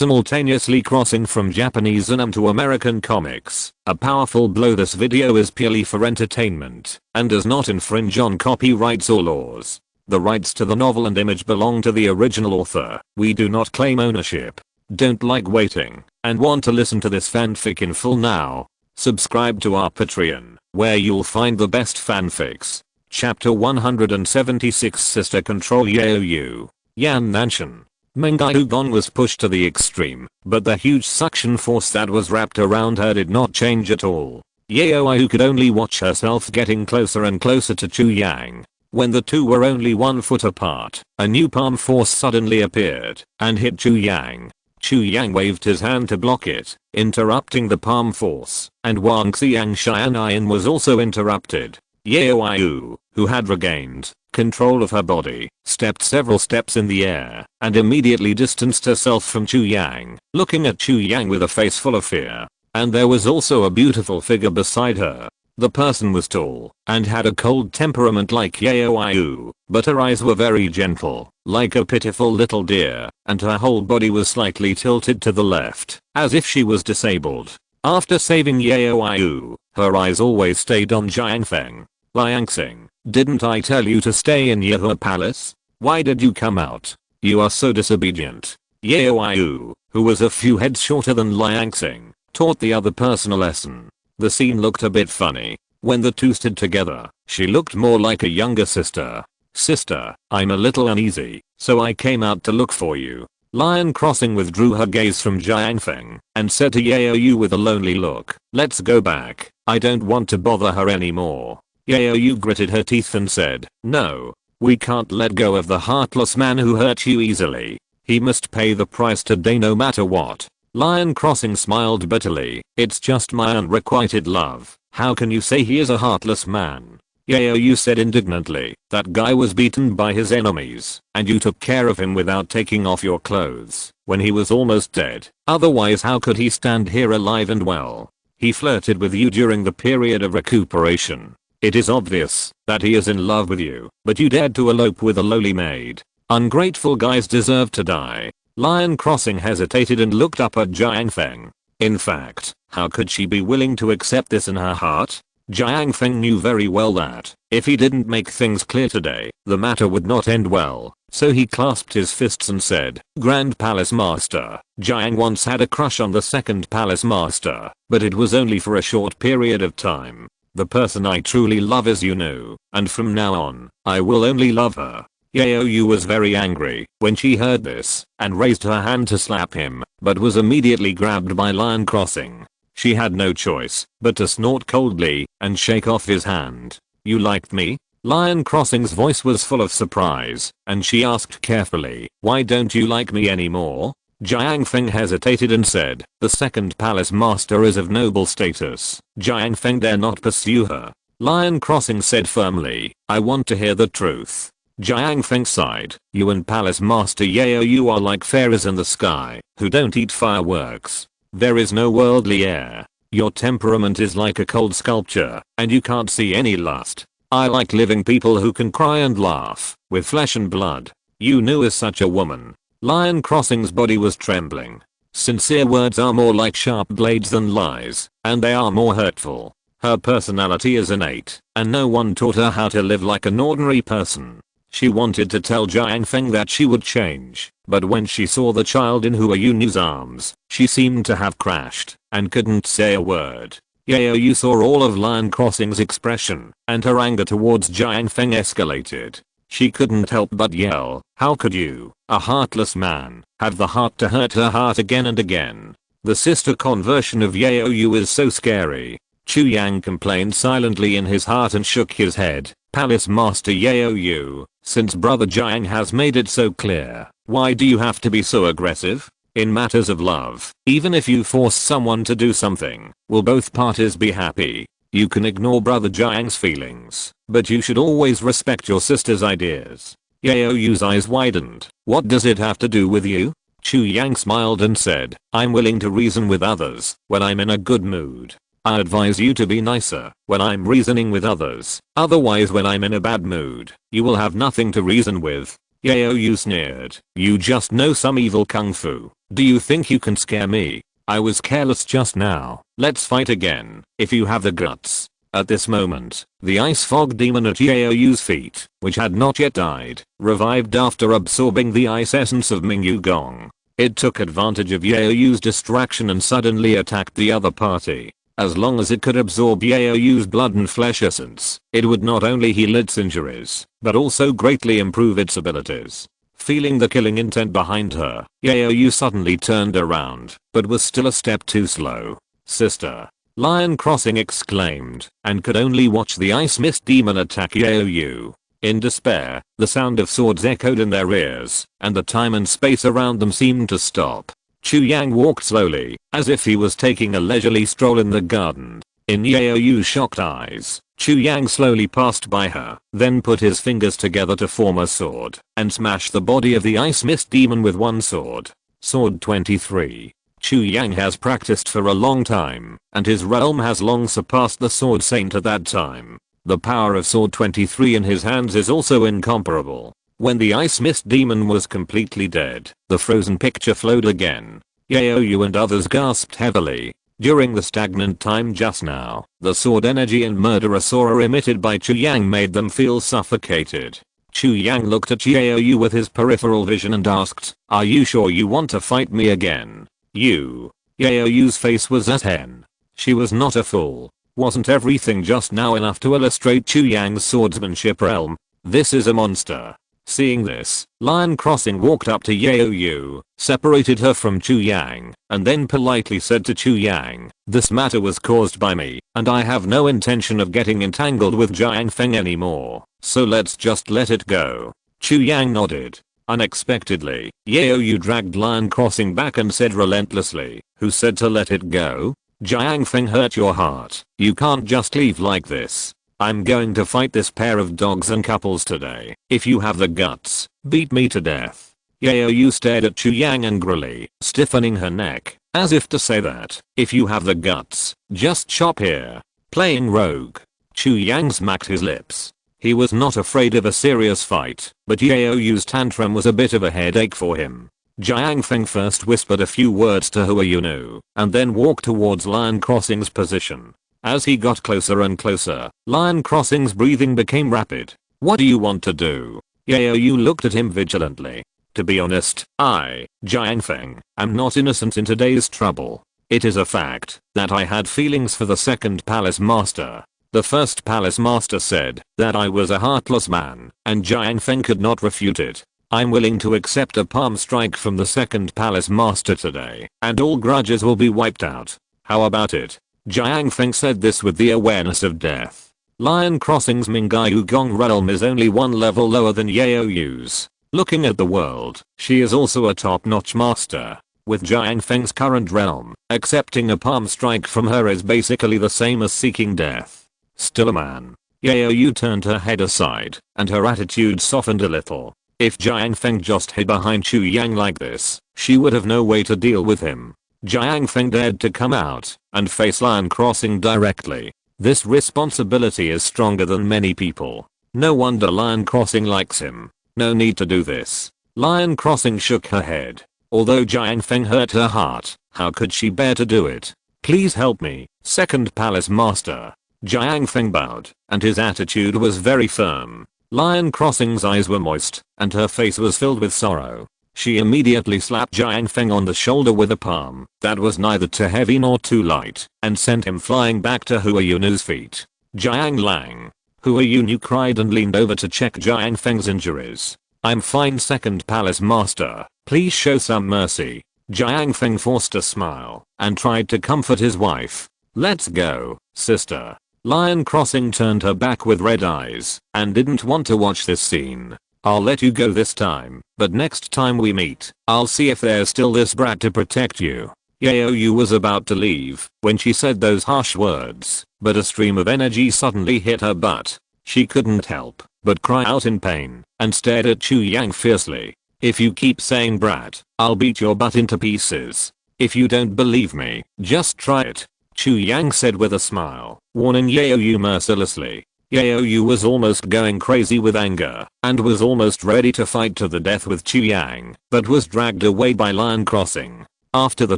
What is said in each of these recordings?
simultaneously crossing from Japanese anime to American comics. A powerful blow. This video is purely for entertainment and does not infringe on copyrights or laws. The rights to the novel and image belong to the original author. We do not claim ownership. Don't like waiting and want to listen to this fanfic in full now? Subscribe to our Patreon, where you'll find the best fanfics. Chapter 176 Sister Control. Yaoyu Yan Nanshan. Mengayugon was pushed to the extreme, but the huge suction force that was wrapped around her did not change at all. Yaoyu could only watch herself getting closer and closer to Chu Yang. When the two were only 1 foot apart, a new palm force suddenly appeared and hit Chu Yang. Chu Yang waved his hand to block it, interrupting the palm force, and Wang Xiang Xianayan was also interrupted. Yaoyu, who had regained control of her body, stepped several steps in the air and immediately distanced herself from Chu Yang, looking at Chu Yang with a face full of fear. And there was also a beautiful figure beside her. The person was tall and had a cold temperament like Yaoyu, but her eyes were very gentle, like a pitiful little deer, and her whole body was slightly tilted to the left, as if she was disabled. After saving Yaoyu, her eyes always stayed on Jiangfeng. Liangxing, didn't I tell you to stay in your palace? Why did you come out? You are so disobedient. Yaoyu, who was a few heads shorter than Liangxing, taught the other person a lesson. The scene looked a bit funny. When the two stood together, she looked more like a younger sister. Sister, I'm a little uneasy, so I came out to look for you. Lion Crossing withdrew her gaze from Jiangfeng and said to Yaoyu with a lonely look, let's go back. I don't want to bother her anymore. Yaoyu gritted her teeth and said, no, we can't let go of the heartless man who hurt you easily. He must pay the price today no matter what. Lion Crossing smiled bitterly. It's just my unrequited love. How can you say he is a heartless man? Yaoyu said indignantly, that guy was beaten by his enemies, and you took care of him without taking off your clothes when he was almost dead. Otherwise how could he stand here alive and well? He flirted with you during the period of recuperation. It is obvious that he is in love with you, but you dared to elope with a lowly maid. Ungrateful guys deserve to die. Lion Crossing hesitated and looked up at Jiangfeng. In fact, how could she be willing to accept this in her heart? Jiangfeng knew very well that, if he didn't make things clear today, the matter would not end well, so he clasped his fists and said, Grand Palace Master, Jiang once had a crush on the second Palace Master, but it was only for a short period of time. The person I truly love is you know, and from now on, I will only love her. Yaoyu was very angry when she heard this and raised her hand to slap him, but was immediately grabbed by Lion Crossing. She had no choice but to snort coldly and shake off his hand. You liked me? Lion Crossing's voice was full of surprise, and she asked carefully, why don't you like me anymore? Jiangfeng hesitated and said, the second palace master is of noble status. Jiangfeng dare not pursue her. Lion Crossing said firmly, I want to hear the truth. Jiangfeng sighed, you and palace master Yaoyu are like fairies in the sky, who don't eat fireworks. There is no worldly air. Your temperament is like a cold sculpture, and you can't see any lust. I like living people who can cry and laugh, with flesh and blood. You knew as such a woman. Lion Crossing's body was trembling. Sincere words are more like sharp blades than lies, and they are more hurtful. Her personality is innate, and no one taught her how to live like an ordinary person. She wanted to tell Jiangfeng that she would change, but when she saw the child in Huayunu's arms, she seemed to have crashed, and couldn't say a word. Yaoyu saw all of Lion Crossing's expression, and her anger towards Jiangfeng escalated. She couldn't help but yell, how could you, a heartless man, have the heart to hurt her heart again and again? The sister conversion of Yaoyu is so scary. Chu Yang complained silently in his heart and shook his head. Palace Master Yaoyu, since Brother Jiang has made it so clear, why do you have to be so aggressive? In matters of love, even if you force someone to do something, will both parties be happy? You can ignore Brother Jiang's feelings, but you should always respect your sister's ideas. Yaoyu's eyes widened. What does it have to do with you? Chu Yang smiled and said, I'm willing to reason with others when I'm in a good mood. I advise you to be nicer when I'm reasoning with others. Otherwise when I'm in a bad mood, you will have nothing to reason with. Yaoyu sneered. You just know some evil kung fu. Do you think you can scare me? I was careless just now. Let's fight again, if you have the guts. At this moment, the ice fog demon at Yaoyu's feet, which had not yet died, revived after absorbing the ice essence of Mingyu Gong. It took advantage of Yaoyu's distraction and suddenly attacked the other party. As long as it could absorb Yaoyu's blood and flesh essence, it would not only heal its injuries, but also greatly improve its abilities. Feeling the killing intent behind her, Yaoyu suddenly turned around, but was still a step too slow. Sister. Lion Crossing exclaimed, and could only watch the ice mist demon attack Yaoyu. In despair, the sound of swords echoed in their ears, and the time and space around them seemed to stop. Chu Yang walked slowly, as if he was taking a leisurely stroll in the garden. In Yaoyu's shocked eyes, Chu Yang slowly passed by her, then put his fingers together to form a sword, and smashed the body of the ice mist demon with one sword. Sword 23. Chu Yang has practiced for a long time, and his realm has long surpassed the sword saint at that time. The power of sword 23 in his hands is also incomparable. When the ice mist demon was completely dead, the frozen picture flowed again. Yaoyu and others gasped heavily. During the stagnant time just now, the sword energy and murderous aura emitted by Chu Yang made them feel suffocated. Chu Yang looked at Yaoyu with his peripheral vision and asked, "Are you sure you want to fight me again?" Yaoyu's face was as hen. She was not a fool. Wasn't everything just now enough to illustrate Chu Yang's swordsmanship realm? This is a monster. Seeing this, Lion Crossing walked up to Yaoyu, separated her from Chu Yang, and then politely said to Chu Yang, "This matter was caused by me, and I have no intention of getting entangled with Jiang Feng anymore, so let's just let it go." Chu Yang nodded. Unexpectedly, Yaoyu dragged Lion Crossing back and said relentlessly, "Who said to let it go? Jiang Feng hurt your heart. You can't just leave like this. I'm going to fight this pair of dogs and couples today. If you have the guts, beat me to death." Yaoyu stared at Chu Yang angrily, stiffening her neck, as if to say that, if you have the guts, just chop here. Playing rogue. Chu Yang smacked his lips. He was not afraid of a serious fight, but Yaoyu's tantrum was a bit of a headache for him. Jiang Feng first whispered a few words to Huayunu, and then walked towards Lion Crossing's position. As he got closer and closer, Lion Crossing's breathing became rapid. "What do you want to do?" Yaoyu looked at him vigilantly. "To be honest, Jiang Feng, am not innocent in today's trouble. It is a fact that I had feelings for the second palace master. The first palace master said that I was a heartless man, and Jiang Feng could not refute it. I'm willing to accept a palm strike from the second palace master today, and all grudges will be wiped out. How about it?" Jiang Feng said this with the awareness of death. Lion Crossing's Mingyu Gong realm is only one level lower than Yaoyu's. Looking at the world, she is also a top-notch master. With Jiang Feng's current realm, accepting a palm strike from her is basically the same as seeking death. Still a man. Yaoyu turned her head aside, and her attitude softened a little. If Jiang Feng just hid behind Chu Yang like this, she would have no way to deal with him. Jiang Feng dared to come out and face Lion Crossing directly. This responsibility is stronger than many people. No wonder Lion Crossing likes him. No need to do this. Lion Crossing shook her head. Although Jiang Feng hurt her heart, how could she bear to do it? "Please help me, second palace master." Jiang Feng bowed, and his attitude was very firm. Lion Crossing's eyes were moist, and her face was filled with sorrow. She immediately slapped Jiang Feng on the shoulder with a palm that was neither too heavy nor too light, and sent him flying back to Huayunu's feet. "Jiang Lang." Huayunu cried and leaned over to check Jiang Feng's injuries. "I'm fine, second palace master. Please show some mercy." Jiang Feng forced a smile and tried to comfort his wife. "Let's go, sister." Lion Crossing turned her back with red eyes and didn't want to watch this scene. "I'll let you go this time, but next time we meet, I'll see if there's still this brat to protect you." Yaoyu was about to leave when she said those harsh words, but a stream of energy suddenly hit her butt. She couldn't help but cry out in pain and stared at Chu Yang fiercely. "If you keep saying brat, I'll beat your butt into pieces. If you don't believe me, just try it," Chu Yang said with a smile, warning Yaoyu mercilessly. Yaoyu was almost going crazy with anger and was almost ready to fight to the death with Chu Yang, but was dragged away by Lion Crossing. After the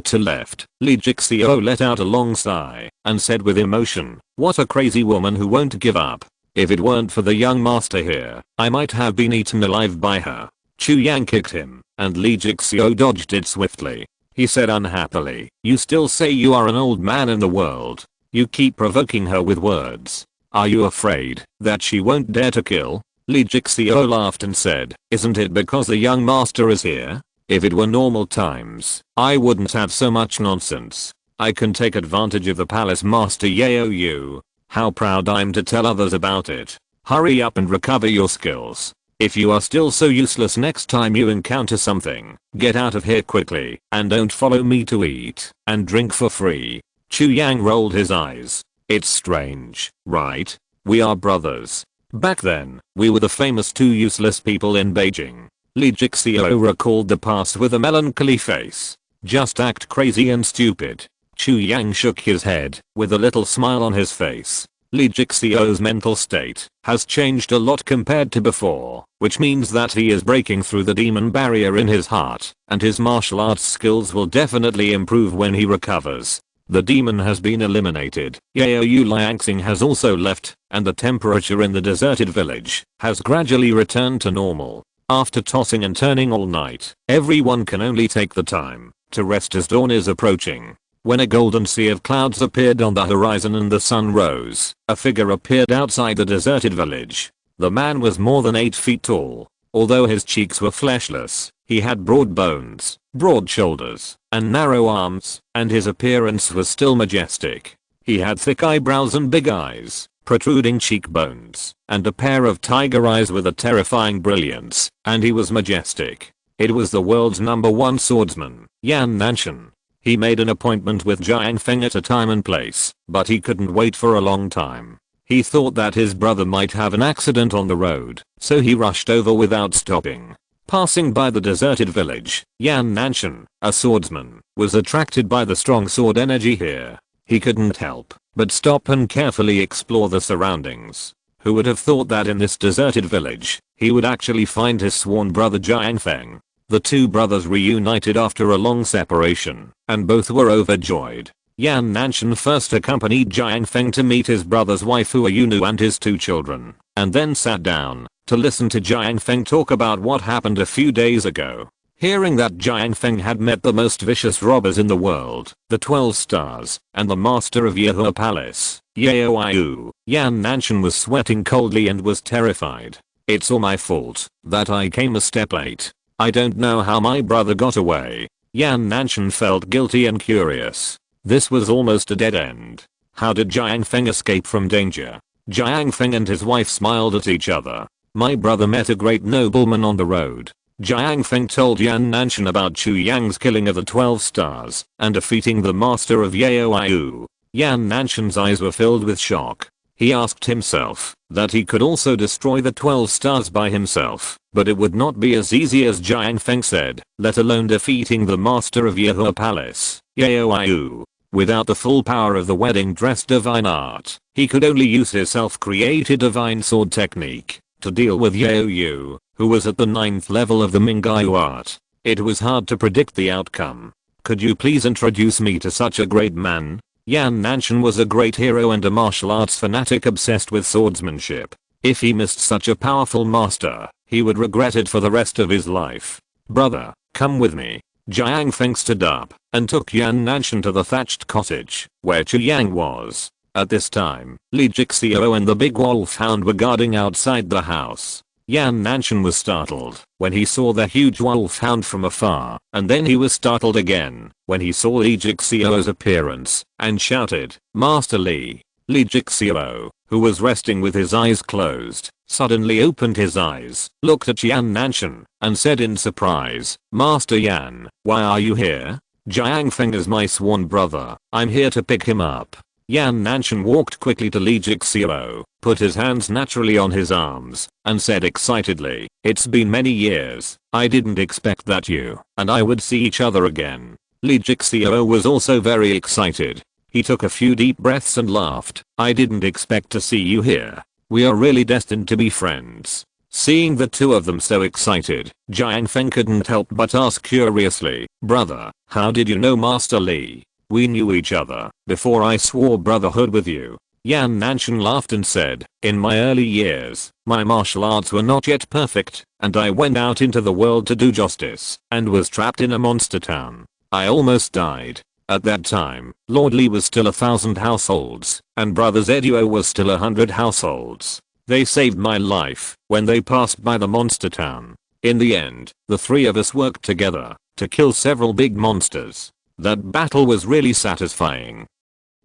two left, Lee Jixio let out a long sigh and said with emotion, "What a crazy woman who won't give up. If it weren't for the young master here, I might have been eaten alive by her." Chu Yang kicked him, and Lee Jixio dodged it swiftly. He said unhappily, "You still say you are an old man in the world. You keep provoking her with words. Are you afraid that she won't dare to kill?" Lee Jixio laughed and said, "Isn't it because the young master is here? If it were normal times, I wouldn't have so much nonsense. I can take advantage of the palace master Yaoyu. How proud I'm to tell others about it. Hurry up and recover your skills. If you are still so useless next time you encounter something, get out of here quickly and don't follow me to eat and drink for free." Chu Yang rolled his eyes. "It's strange, right? We are brothers. Back then, we were the famous two useless people in Beijing." Lee Jixio recalled the past with a melancholy face. "Just act crazy and stupid." Chu Yang shook his head with a little smile on his face. Lee Jixio's mental state has changed a lot compared to before, which means that he is breaking through the demon barrier in his heart, and his martial arts skills will definitely improve when he recovers. The demon has been eliminated. Yaoyu Liangxing has also left, and the temperature in the deserted village has gradually returned to normal. After tossing and turning all night, everyone can only take the time to rest as dawn is approaching. When a golden sea of clouds appeared on the horizon and the sun rose, a figure appeared outside the deserted village. The man was more than 8 feet tall. Although his cheeks were fleshless, he had broad bones, broad shoulders, and narrow arms, and his appearance was still majestic. He had thick eyebrows and big eyes, protruding cheekbones, and a pair of tiger eyes with a terrifying brilliance, and he was majestic. It was the world's #1 swordsman, Yan Nanshan. He made an appointment with Jiang Feng at a time and place, but he couldn't wait for a long time. He thought that his brother might have an accident on the road, so he rushed over without stopping. Passing by the deserted village, Yan Nanshan, a swordsman, was attracted by the strong sword energy here. He couldn't help but stop and carefully explore the surroundings. Who would have thought that in this deserted village, he would actually find his sworn brother Jiang Feng? The two brothers reunited after a long separation, and both were overjoyed. Yan Nanshan first accompanied Jiang Feng to meet his brother's wife Yunu and his 2 children, and then sat down to listen to Jiang Feng talk about what happened a few days ago. Hearing that Jiang Feng had met the most vicious robbers in the world, the 12 stars, and the master of Yehua Palace, Yaoyu, Yan Nanshan was sweating coldly and was terrified. "It's all my fault that I came a step late. I don't know how my brother got away." Yan Nanshan felt guilty and curious. This was almost a dead end. How did Jiang Feng escape from danger? Jiang Feng and his wife smiled at each other. "My brother met a great nobleman on the road." Jiang Feng told Yan Nanshan about Chu Yang's killing of the 12 stars and defeating the master of Yaoyu. Yan Nanshan's eyes were filled with shock. He asked himself that he could also destroy the 12 stars by himself, but it would not be as easy as Jiang Feng said, let alone defeating the master of Yehua Palace, Yaoyu. Without the full power of the wedding dress divine art, he could only use his self-created divine sword technique to deal with Yaoyu, who was at the 9th level of the Mingyu art. It was hard to predict the outcome. "Could you please introduce me to such a great man?" Yan Nanshan was a great hero and a martial arts fanatic obsessed with swordsmanship. If he missed such a powerful master, he would regret it for the rest of his life. "Brother, come with me." Jiang Feng stood up and took Yan Nanshan to the thatched cottage where Chu Yang was. At this time, Lee Jixio and the big wolfhound were guarding outside the house. Yan Nanshan was startled when he saw the huge wolfhound from afar, and then he was startled again when he saw Lee Jixio's appearance and shouted, "Master Lee!" Lee Jixio, who was resting with his eyes closed, suddenly opened his eyes, looked at Yan Nanshan, and said in surprise, "Master Yan, why are you here?" "Jiang Feng is my sworn brother. I'm here to pick him up." Yan Nanshan walked quickly to Lee Jixio, put his hands naturally on his arms, and said excitedly, "It's been many years. I didn't expect that you and I would see each other again." Lee Jixio was also very excited. He took a few deep breaths and laughed. "I didn't expect to see you here. We are really destined to be friends. Seeing the two of them so excited, Jiang Feng couldn't help but ask curiously, brother, how did you know Master Li? We knew each other before I swore brotherhood with you. Yan Nanshan laughed and said, in my early years, my martial arts were not yet perfect, and I went out into the world to do justice, and was trapped in a monster town. I almost died. At that time, Lord Li was still 1,000 households, and Brother Zeduo was still 100 households. They saved my life when they passed by the monster town. In the end, the three of us worked together to kill several big monsters. That battle was really satisfying.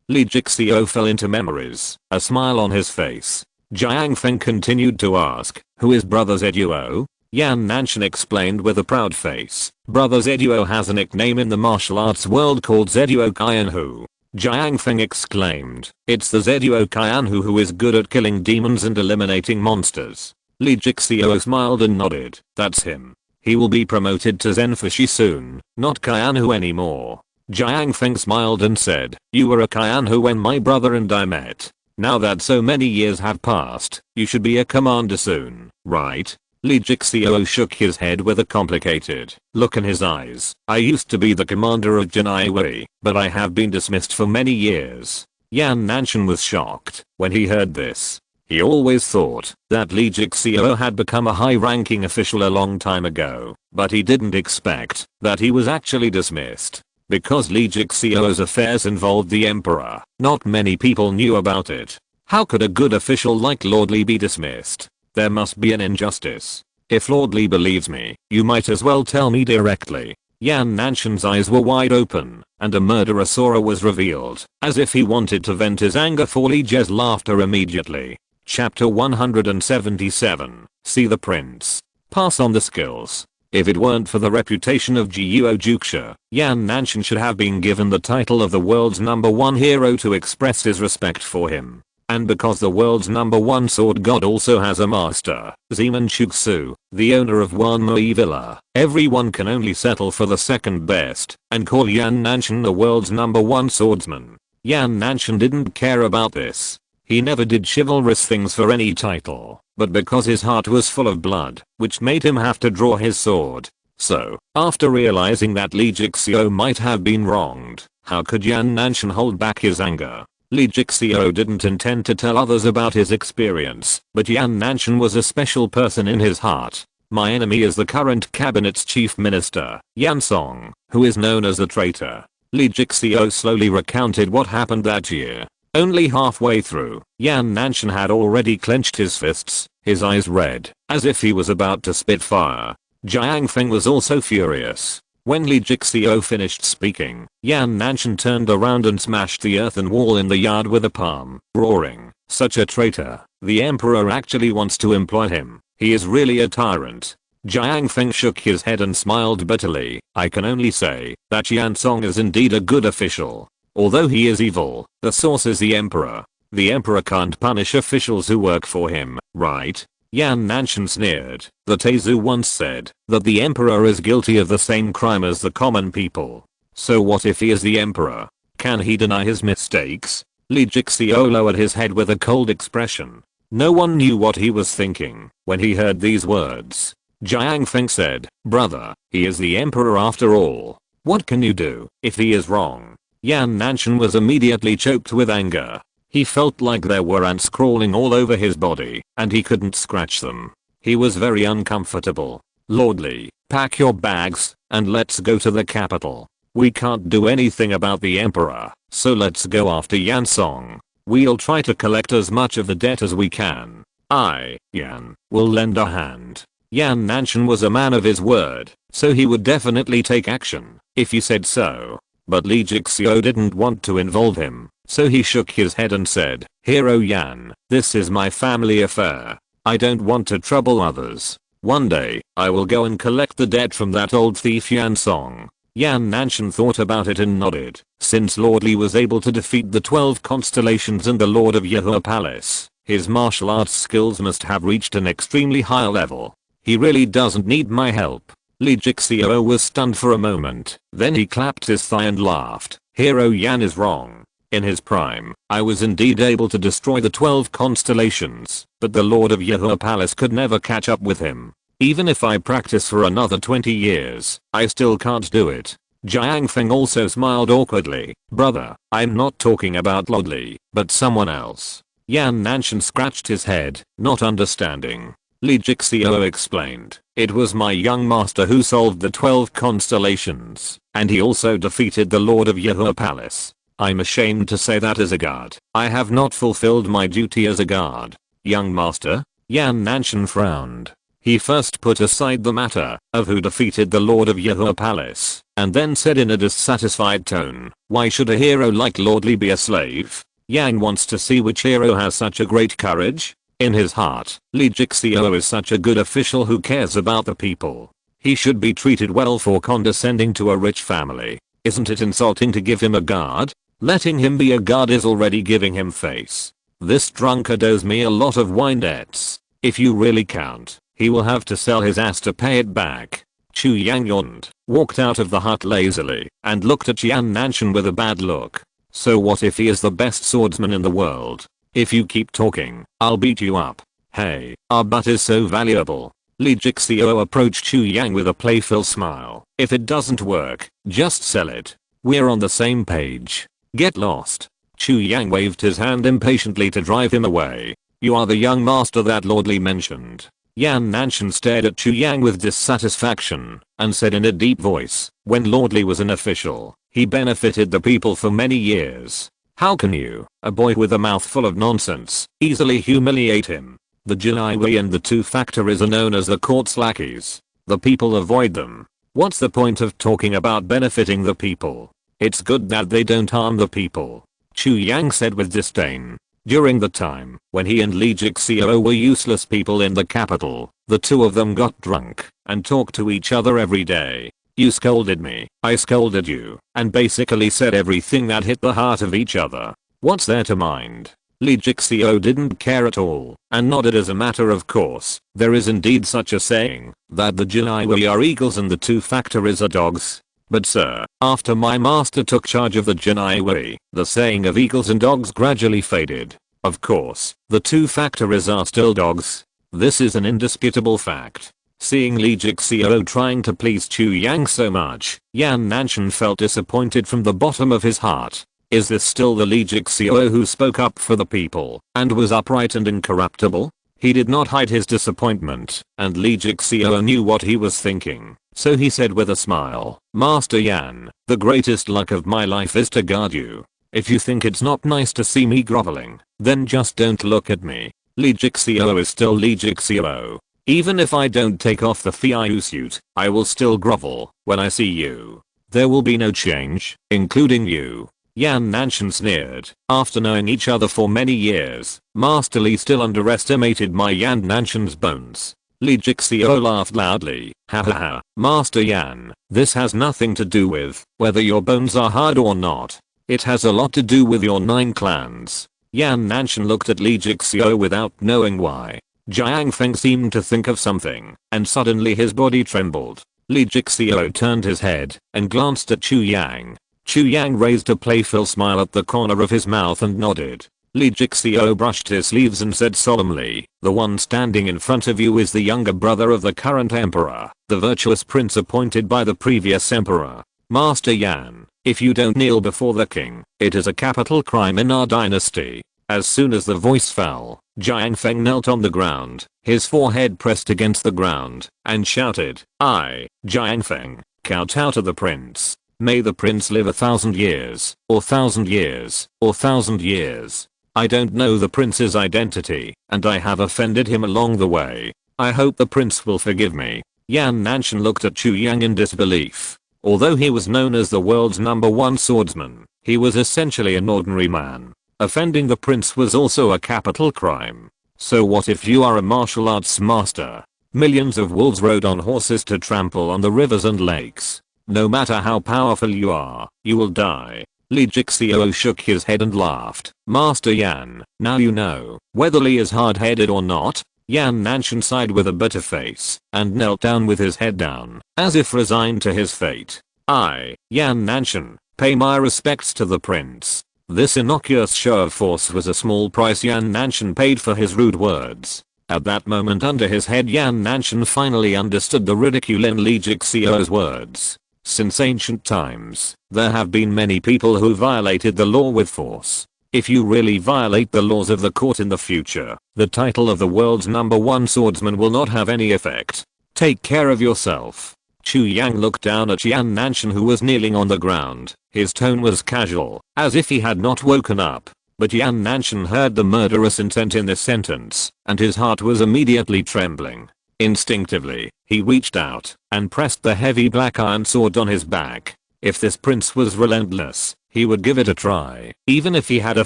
Li Jixio fell into memories, a smile on his face. Jiang Feng continued to ask, who is Brother Zeduo? Yan Nanshan explained with a proud face, Brother Zeduo has a nickname in the martial arts world called Zeduo Kaianhu. Jiang Feng exclaimed, it's the Zeduo Kaianhu who is good at killing demons and eliminating monsters. Li Jixio smiled and nodded, that's him. He will be promoted to Zenfushi soon, not Kaianhu anymore. Jiang Feng smiled and said, you were a Kaianhu when my brother and I met. Now that so many years have passed, you should be a commander soon, right? Li Jixio shook his head with a complicated look in his eyes. I used to be the commander of Jinaiwei, but I have been dismissed for many years. Yan Nanshan was shocked when he heard this. He always thought that Li Jixio had become a high-ranking official a long time ago, but he didn't expect that he was actually dismissed. Because Li Jixio's affairs involved the emperor, not many people knew about it. How could a good official like Lord Li be dismissed? There must be an injustice. If Lord Li believes me, you might as well tell me directly. Yan Nanshan's eyes were wide open, and a murderous aura was revealed, as if he wanted to vent his anger for Li Jie's laughter immediately. Chapter 177. See the prince. Pass on the skills. If it weren't for the reputation of Jiuo Juxia, Yan Nanshan should have been given the title of the world's #1 hero to express his respect for him. And because the world's #1 sword god also has a master, Zeman Chugsu, the owner of Wanmei Villa, everyone can only settle for the second best and call Yan Nanshan the world's #1 swordsman. Yan Nanshan didn't care about this. He never did chivalrous things for any title, but because his heart was full of blood, which made him have to draw his sword. So, after realizing that Li Jixio might have been wronged, how could Yan Nanshan hold back his anger? Li Jixio didn't intend to tell others about his experience, but Yan Nanshan was a special person in his heart. My enemy is the current cabinet's chief minister, Yan Song, who is known as a traitor. Li Jixio slowly recounted what happened that year. Only halfway through, Yan Nanshan had already clenched his fists, his eyes red, as if he was about to spit fire. Jiang Feng was also furious. When Li Jixio finished speaking, Yan Nanshan turned around and smashed the earthen wall in the yard with a palm, roaring, such a traitor. The emperor actually wants to employ him. He is really a tyrant. Jiang Feng shook his head and smiled bitterly. I can only say that Yan Song is indeed a good official. Although he is evil, the source is the emperor. The emperor can't punish officials who work for him, right? Yan Nanshan sneered. The Teizu once said that the emperor is guilty of the same crime as the common people. So what if he is the emperor? Can he deny his mistakes? Li Jixio lowered his head with a cold expression. No one knew what he was thinking when he heard these words. Jiang Feng said, brother, he is the emperor after all. What can you do if he is wrong? Yan Nanshan was immediately choked with anger. He felt like there were ants crawling all over his body, and he couldn't scratch them. He was very uncomfortable. Lord Li, pack your bags, and let's go to the capital. We can't do anything about the emperor, so let's go after Yan Song. We'll try to collect as much of the debt as we can. Yan, will lend a hand. Yan Nanshan was a man of his word, so he would definitely take action, if he said so. But Li Jixio didn't want to involve him, so he shook his head and said, Hero Yan, this is my family affair. I don't want to trouble others. One day, I will go and collect the debt from that old thief Yan Song. Yan Nanshan thought about it and nodded. Since Lord Li was able to defeat the 12 constellations and the Lord of Yehua Palace, his martial arts skills must have reached an extremely high level. He really doesn't need my help. Li Jixio was stunned for a moment, then he clapped his thigh and laughed. Hero Yan is wrong. In his prime, I was indeed able to destroy the 12 constellations, but the Lord of Yahua Palace could never catch up with him. Even if I practice for another 20 years, I still can't do it. Jiang Feng also smiled awkwardly. Brother, I'm not talking about Lord Li, but someone else. Yan Nanshan scratched his head, not understanding. Li Jixio explained, it was my young master who solved the 12 constellations, and he also defeated the Lord of Yahua Palace. I'm ashamed to say that as a guard, I have not fulfilled my duty as a guard. Young master? Yan Nanshan frowned. He first put aside the matter of who defeated the Lord of Yahua Palace, and then said in a dissatisfied tone, why should a hero like Lord Li be a slave? Yang wants to see which hero has such a great courage. In his heart, Li Jixio is such a good official who cares about the people. He should be treated well for condescending to a rich family. Isn't it insulting to give him a guard? Letting him be a guard is already giving him face. This drunkard owes me a lot of wine debts. If you really count, he will have to sell his ass to pay it back. Chu Yang yawned, walked out of the hut lazily, and looked at Yan Nanshan with a bad look. So what if he is the best swordsman in the world? If you keep talking, I'll beat you up. Hey, our butt is so valuable. Li Jixio approached Chu Yang with a playful smile. If it doesn't work, just sell it. We're on the same page. Get lost. Chu Yang waved his hand impatiently to drive him away. You are the young master that Lord Li mentioned. Yan Nanshan stared at Chu Yang with dissatisfaction and said in a deep voice, when Lord Li was an official, he benefited the people for many years. How can you, a boy with a mouth full of nonsense, easily humiliate him? The Jinaiwei and the two factories are known as the court's lackeys. The people avoid them. What's the point of talking about benefiting the people? It's good that they don't harm the people. Chu Yang said with disdain. During the time when he and Li Jixio were useless people in the capital, the two of them got drunk and talked to each other every day. You scolded me, I scolded you, and basically said everything that hit the heart of each other. What's there to mind? Li Jixio didn't care at all, and nodded as a matter of course. There is indeed such a saying, that the Jinaiwei are eagles and the two factories are dogs. But sir, after my master took charge of the Jinaiwei, the saying of eagles and dogs gradually faded. Of course, the two factories are still dogs. This is an indisputable fact. Seeing Li Jixio trying to please Chu Yang so much, Yan Nanshan felt disappointed from the bottom of his heart. Is this still the Li Jixio who spoke up for the people and was upright and incorruptible? He did not hide his disappointment, and Li Jixio knew what he was thinking. So he said with a smile, Master Yan, the greatest luck of my life is to guard you. If you think it's not nice to see me groveling, then just don't look at me. Li Jixio is still Li Jixio. Even if I don't take off the Fiu suit, I will still grovel when I see you. There will be no change, including you. Yan Nanshan sneered. After knowing each other for many years, Master Li still underestimated my Yan Nanshan's bones. Li Jixio laughed loudly. Ha ha ha, Master Yan, this has nothing to do with whether your bones are hard or not. It has a lot to do with your 9 clans. Yan Nanshan looked at Li Jixio without knowing why. Jiang Feng seemed to think of something, and suddenly his body trembled. Li Jixio turned his head and glanced at Chu Yang. Chu Yang raised a playful smile at the corner of his mouth and nodded. Li Jixio brushed his sleeves and said solemnly, the one standing in front of you is the younger brother of the current emperor, the virtuous prince appointed by the previous emperor. Master Yan, if you don't kneel before the king, it is a capital crime in our dynasty. As soon as the voice fell, Jiang Feng knelt on the ground, his forehead pressed against the ground, and shouted, I, Jiang Feng, kowtow to the prince. May the prince live 1,000 years, or 1,000 years, or 1,000 years. I don't know the prince's identity, and I have offended him along the way. I hope the prince will forgive me. Yan Nanshan looked at Chu Yang in disbelief. Although he was known as the world's #1 swordsman, he was essentially an ordinary man. Offending the prince was also a capital crime. So what if you are a martial arts master? Millions of wolves rode on horses to trample on the rivers and lakes. No matter how powerful you are, you will die. Li Jixio shook his head and laughed. Master Yan, now you know whether Li is hard-headed or not. Yan Nanshan sighed with a bitter face and knelt down with his head down, as if resigned to his fate. I, Yan Nanshan, pay my respects to the prince. This innocuous show of force was a small price Yan Nanshan paid for his rude words. At that moment under his head Yan Nanshan finally understood the ridicule in Lee Jixio's words. Since ancient times, there have been many people who violated the law with force. If you really violate the laws of the court in the future, the title of the world's #1 swordsman will not have any effect. Take care of yourself. Chu Yang looked down at Yan Nanshan who was kneeling on the ground. His tone was casual, as if he had not woken up. But Yan Nanshan heard the murderous intent in this sentence, and his heart was immediately trembling. Instinctively, he reached out and pressed the heavy black iron sword on his back. If this prince was relentless, he would give it a try. Even if he had a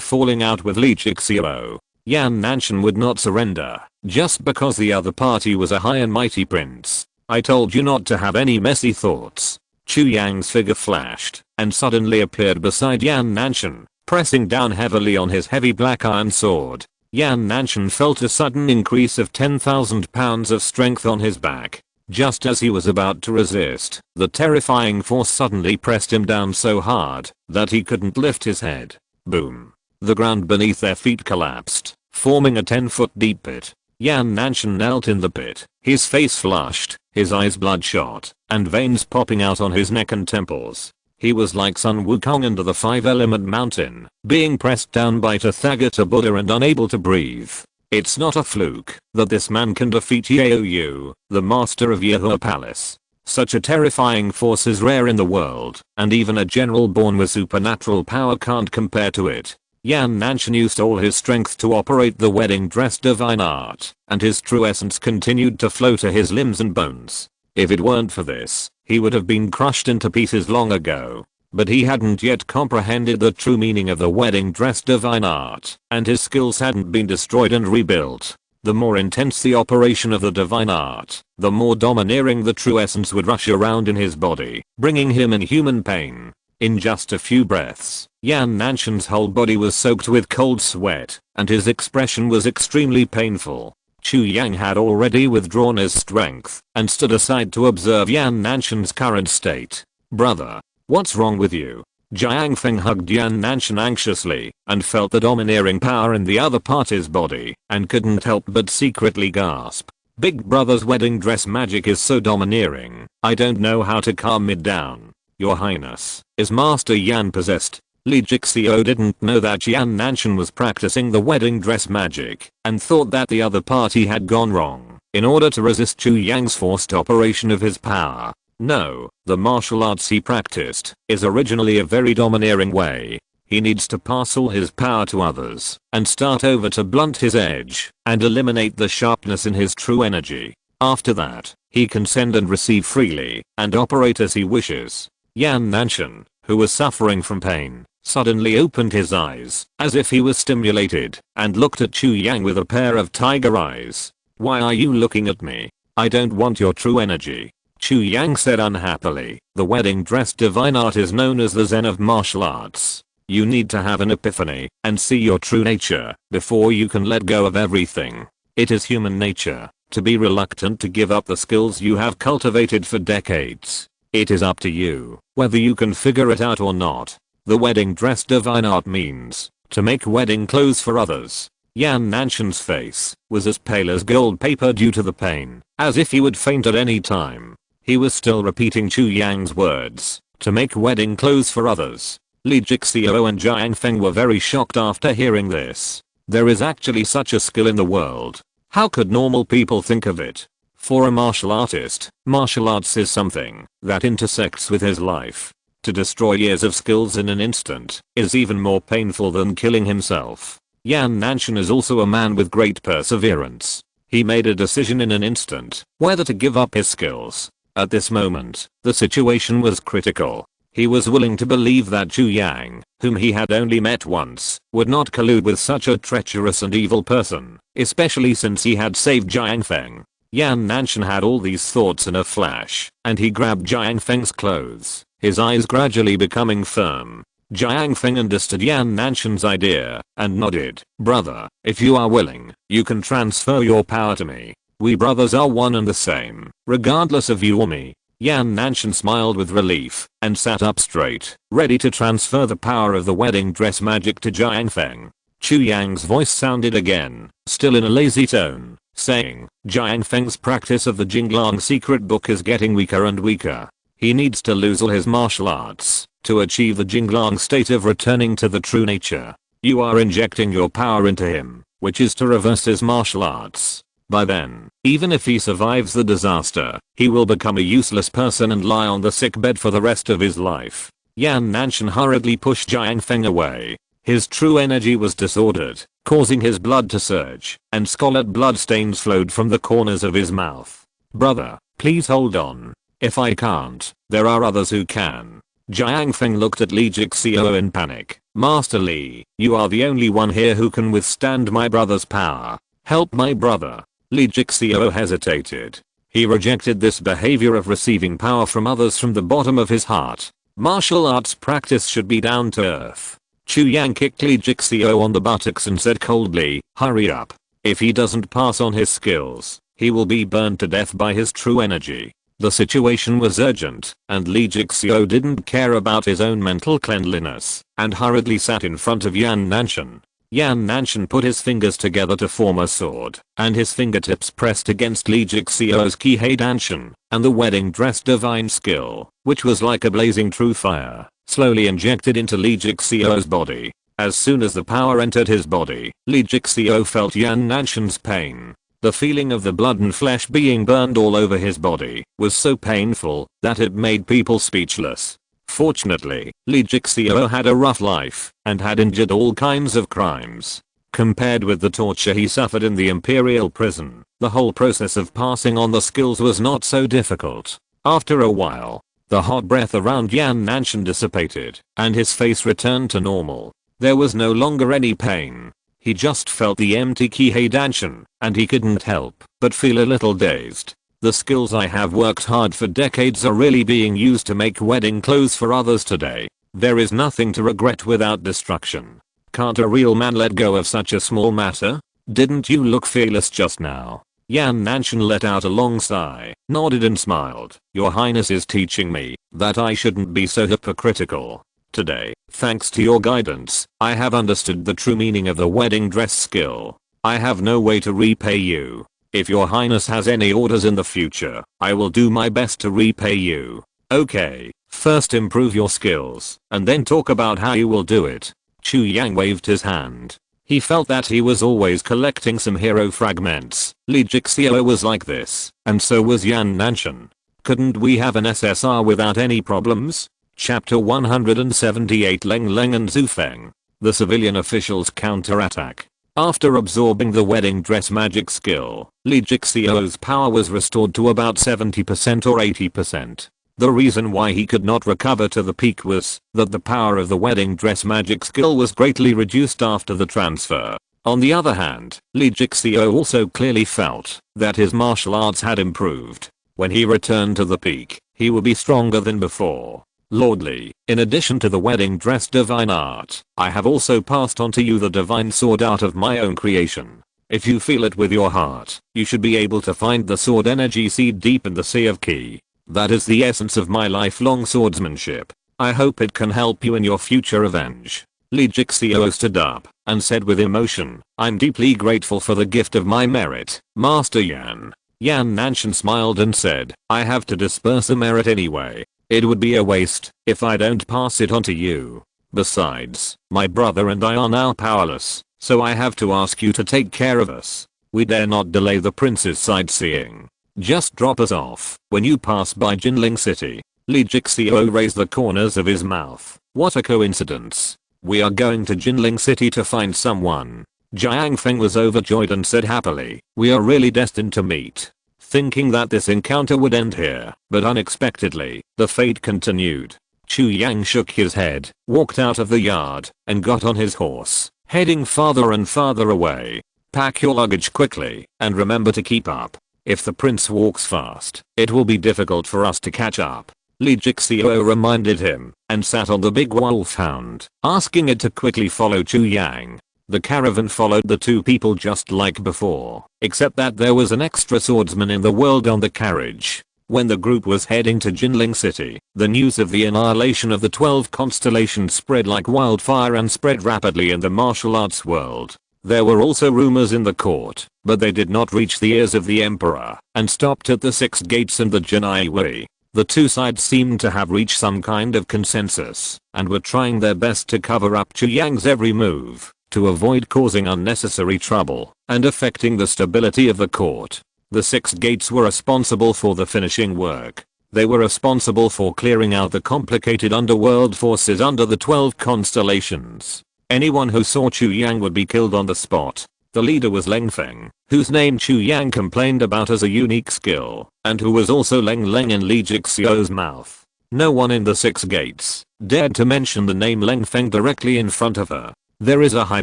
falling out with Lee Jixio, Yan Nanshan would not surrender, just because the other party was a high and mighty prince. I told you not to have any messy thoughts. Chu Yang's figure flashed and suddenly appeared beside Yan Nanshan, pressing down heavily on his heavy black iron sword. Yan Nanshan felt a sudden increase of 10,000 pounds of strength on his back. Just as he was about to resist, the terrifying force suddenly pressed him down so hard that he couldn't lift his head. Boom. The ground beneath their feet collapsed, forming a 10-foot deep pit. Yan Nanshan knelt in the pit, his face flushed, his eyes bloodshot, and veins popping out on his neck and temples. He was like Sun Wukong under the five-element mountain, being pressed down by Tathagata Buddha and unable to breathe. It's not a fluke that this man can defeat Yaoyu, the master of Yahua Palace. Such a terrifying force is rare in the world, and even a general born with supernatural power can't compare to it. Yan Nanshan used all his strength to operate the wedding dress divine art, and his true essence continued to flow to his limbs and bones. If it weren't for this, he would have been crushed into pieces long ago. But he hadn't yet comprehended the true meaning of the wedding dress divine art, and his skills hadn't been destroyed and rebuilt. The more intense the operation of the divine art, the more domineering the true essence would rush around in his body, bringing him inhuman pain. In just a few breaths, Yan Nanshan's whole body was soaked with cold sweat, and his expression was extremely painful. Chu Yang had already withdrawn his strength, and stood aside to observe Yan Nanshan's current state. Brother, what's wrong with you? Jiang Feng hugged Yan Nanshan anxiously, and felt the domineering power in the other party's body, and couldn't help but secretly gasp. Big brother's wedding dress magic is so domineering, I don't know how to calm it down. Your Highness, is Master Yan possessed? Lee Jixio didn't know that Yan Nanshan was practicing the wedding dress magic, and thought that the other party had gone wrong in order to resist Chu Yang's forced operation of his power. No, the martial arts he practiced is originally a very domineering way. He needs to pass all his power to others, and start over to blunt his edge, and eliminate the sharpness in his true energy. After that, he can send and receive freely, and operate as he wishes. Yan Nanshan, who was suffering from pain, suddenly opened his eyes, as if he was stimulated, and looked at Chu Yang with a pair of tiger eyes. Why are you looking at me? I don't want your true energy. Chu Yang said unhappily. The wedding dress divine art is known as the Zen of martial arts. You need to have an epiphany, and see your true nature, before you can let go of everything. It is human nature to be reluctant to give up the skills you have cultivated for decades. It is up to you whether you can figure it out or not. The wedding dress divine art means to make wedding clothes for others. Yan Nanshan's face was as pale as gold paper due to the pain, as if he would faint at any time. He was still repeating Chu Yang's words, to make wedding clothes for others. Lee Jixio and Jiang Feng were very shocked after hearing this. There is actually such a skill in the world. How could normal people think of it? For a martial artist, martial arts is something that intersects with his life. To destroy years of skills in an instant is even more painful than killing himself. Yan Nanshan is also a man with great perseverance. He made a decision in an instant whether to give up his skills. At this moment, the situation was critical. He was willing to believe that Chu Yang, whom he had only met once, would not collude with such a treacherous and evil person, especially since he had saved Jiang Feng. Yan Nanshan had all these thoughts in a flash, and he grabbed Jiang Feng's clothes, his eyes gradually becoming firm. Jiang Feng understood Yan Nanshan's idea, and nodded. Brother, if you are willing, you can transfer your power to me. We brothers are one and the same, regardless of you or me. Yan Nanshan smiled with relief and sat up straight, ready to transfer the power of the wedding dress magic to Jiang Feng. Chu Yang's voice sounded again, still in a lazy tone, saying, Jiang Feng's practice of the Jinglang secret book is getting weaker and weaker. He needs to lose all his martial arts to achieve the Jinglang state of returning to the true nature. You are injecting your power into him, which is to reverse his martial arts. By then, even if he survives the disaster, he will become a useless person and lie on the sick bed for the rest of his life. Yan Nanshan hurriedly pushed Jiang Feng away. His true energy was disordered, causing his blood to surge, and scarlet blood stains flowed from the corners of his mouth. Brother, please hold on. If I can't, there are others who can. Jiang Feng looked at Li Jixiao in panic. Master Li, you are the only one here who can withstand my brother's power. Help my brother. Li Jixiao hesitated. He rejected this behavior of receiving power from others from the bottom of his heart. Martial arts practice should be down to earth. Chu Yang kicked Li Jixiao on the buttocks and said coldly, hurry up. If he doesn't pass on his skills, he will be burned to death by his true energy. The situation was urgent, and Li Jixiao didn't care about his own mental cleanliness, and hurriedly sat in front of Yan Nanshan. Yan Nanshan put his fingers together to form a sword, and his fingertips pressed against Li Jixiao's Kihei Danshan, and the wedding dress divine skill, which was like a blazing true fire, slowly injected into Li Jixiao's body. As soon as the power entered his body, Li Jixiao felt Yan Nanshan's pain. The feeling of the blood and flesh being burned all over his body was so painful that it made people speechless. Fortunately, Li Jixiao had a rough life and had endured all kinds of crimes. Compared with the torture he suffered in the imperial prison, the whole process of passing on the skills was not so difficult. After a while, the hot breath around Yan Nanshan dissipated, and his face returned to normal. There was no longer any pain. He just felt the empty Kihei Danshan, and he couldn't help but feel a little dazed. The skills I have worked hard for decades are really being used to make wedding clothes for others today. There is nothing to regret without destruction. Can't a real man let go of such a small matter? Didn't you look fearless just now? Yan Nanshan let out a long sigh, nodded and smiled. Your Highness is teaching me that I shouldn't be so hypocritical. Today, thanks to your guidance, I have understood the true meaning of the wedding dress skill. I have no way to repay you. If your Highness has any orders in the future, I will do my best to repay you. Okay, first improve your skills, and then talk about how you will do it. Chu Yang waved his hand. He felt that he was always collecting some hero fragments. Li Jixiao was like this, and so was Yan Nanshan. Couldn't we have an SSR without any problems? Chapter 178 Leng Leng and Zhu Feng. The civilian officials counterattack. After absorbing the wedding dress magic skill, Li Jixiao's power was restored to about 70% or 80%. The reason why he could not recover to the peak was that the power of the wedding dress magic skill was greatly reduced after the transfer. On the other hand, Li Jixiao also clearly felt that his martial arts had improved. When he returned to the peak, he would be stronger than before. Lord Li, in addition to the wedding dress divine art, I have also passed on to you the divine sword art of my own creation. If you feel it with your heart, you should be able to find the sword energy seed deep in the sea of Qi. That is the essence of my lifelong swordsmanship. I hope it can help you in your future revenge. Li Jixiao stood up and said with emotion, I'm deeply grateful for the gift of my merit, Master Yan. Yan Nanshan smiled and said, I have to disperse the merit anyway. It would be a waste if I don't pass it on to you. Besides, my brother and I are now powerless, so I have to ask you to take care of us. We dare not delay the prince's sightseeing. Just drop us off when you pass by Jinling City. Li Jixiao raised the corners of his mouth. What a coincidence. We are going to Jinling City to find someone. Jiang Feng was overjoyed and said happily, we are really destined to meet. Thinking that this encounter would end here, but unexpectedly, the fate continued. Chu Yang shook his head, walked out of the yard, and got on his horse, heading farther and farther away. Pack your luggage quickly, and remember to keep up. If the prince walks fast, it will be difficult for us to catch up. Li Jixiao reminded him, and sat on the big wolfhound, asking it to quickly follow Chu Yang. The caravan followed the two people just like before, except that there was an extra swordsman in the world on the carriage. When the group was heading to Jinling City, the news of the annihilation of the 12 constellations spread like wildfire and spread rapidly in the martial arts world. There were also rumors in the court, but they did not reach the ears of the emperor and stopped at the 6 gates and the Jinaiwi. The two sides seemed to have reached some kind of consensus and were trying their best to cover up Chu Yang's every move to avoid causing unnecessary trouble and affecting the stability of the court. The 6 gates were responsible for the finishing work. They were responsible for clearing out the complicated underworld forces under the 12 constellations. Anyone who saw Chu Yang would be killed on the spot. The leader was Leng Feng, whose name Chu Yang complained about as a unique skill, and who was also Leng Leng in Li Jixio's mouth. No one in the 6 gates dared to mention the name Leng Feng directly in front of her. There is a high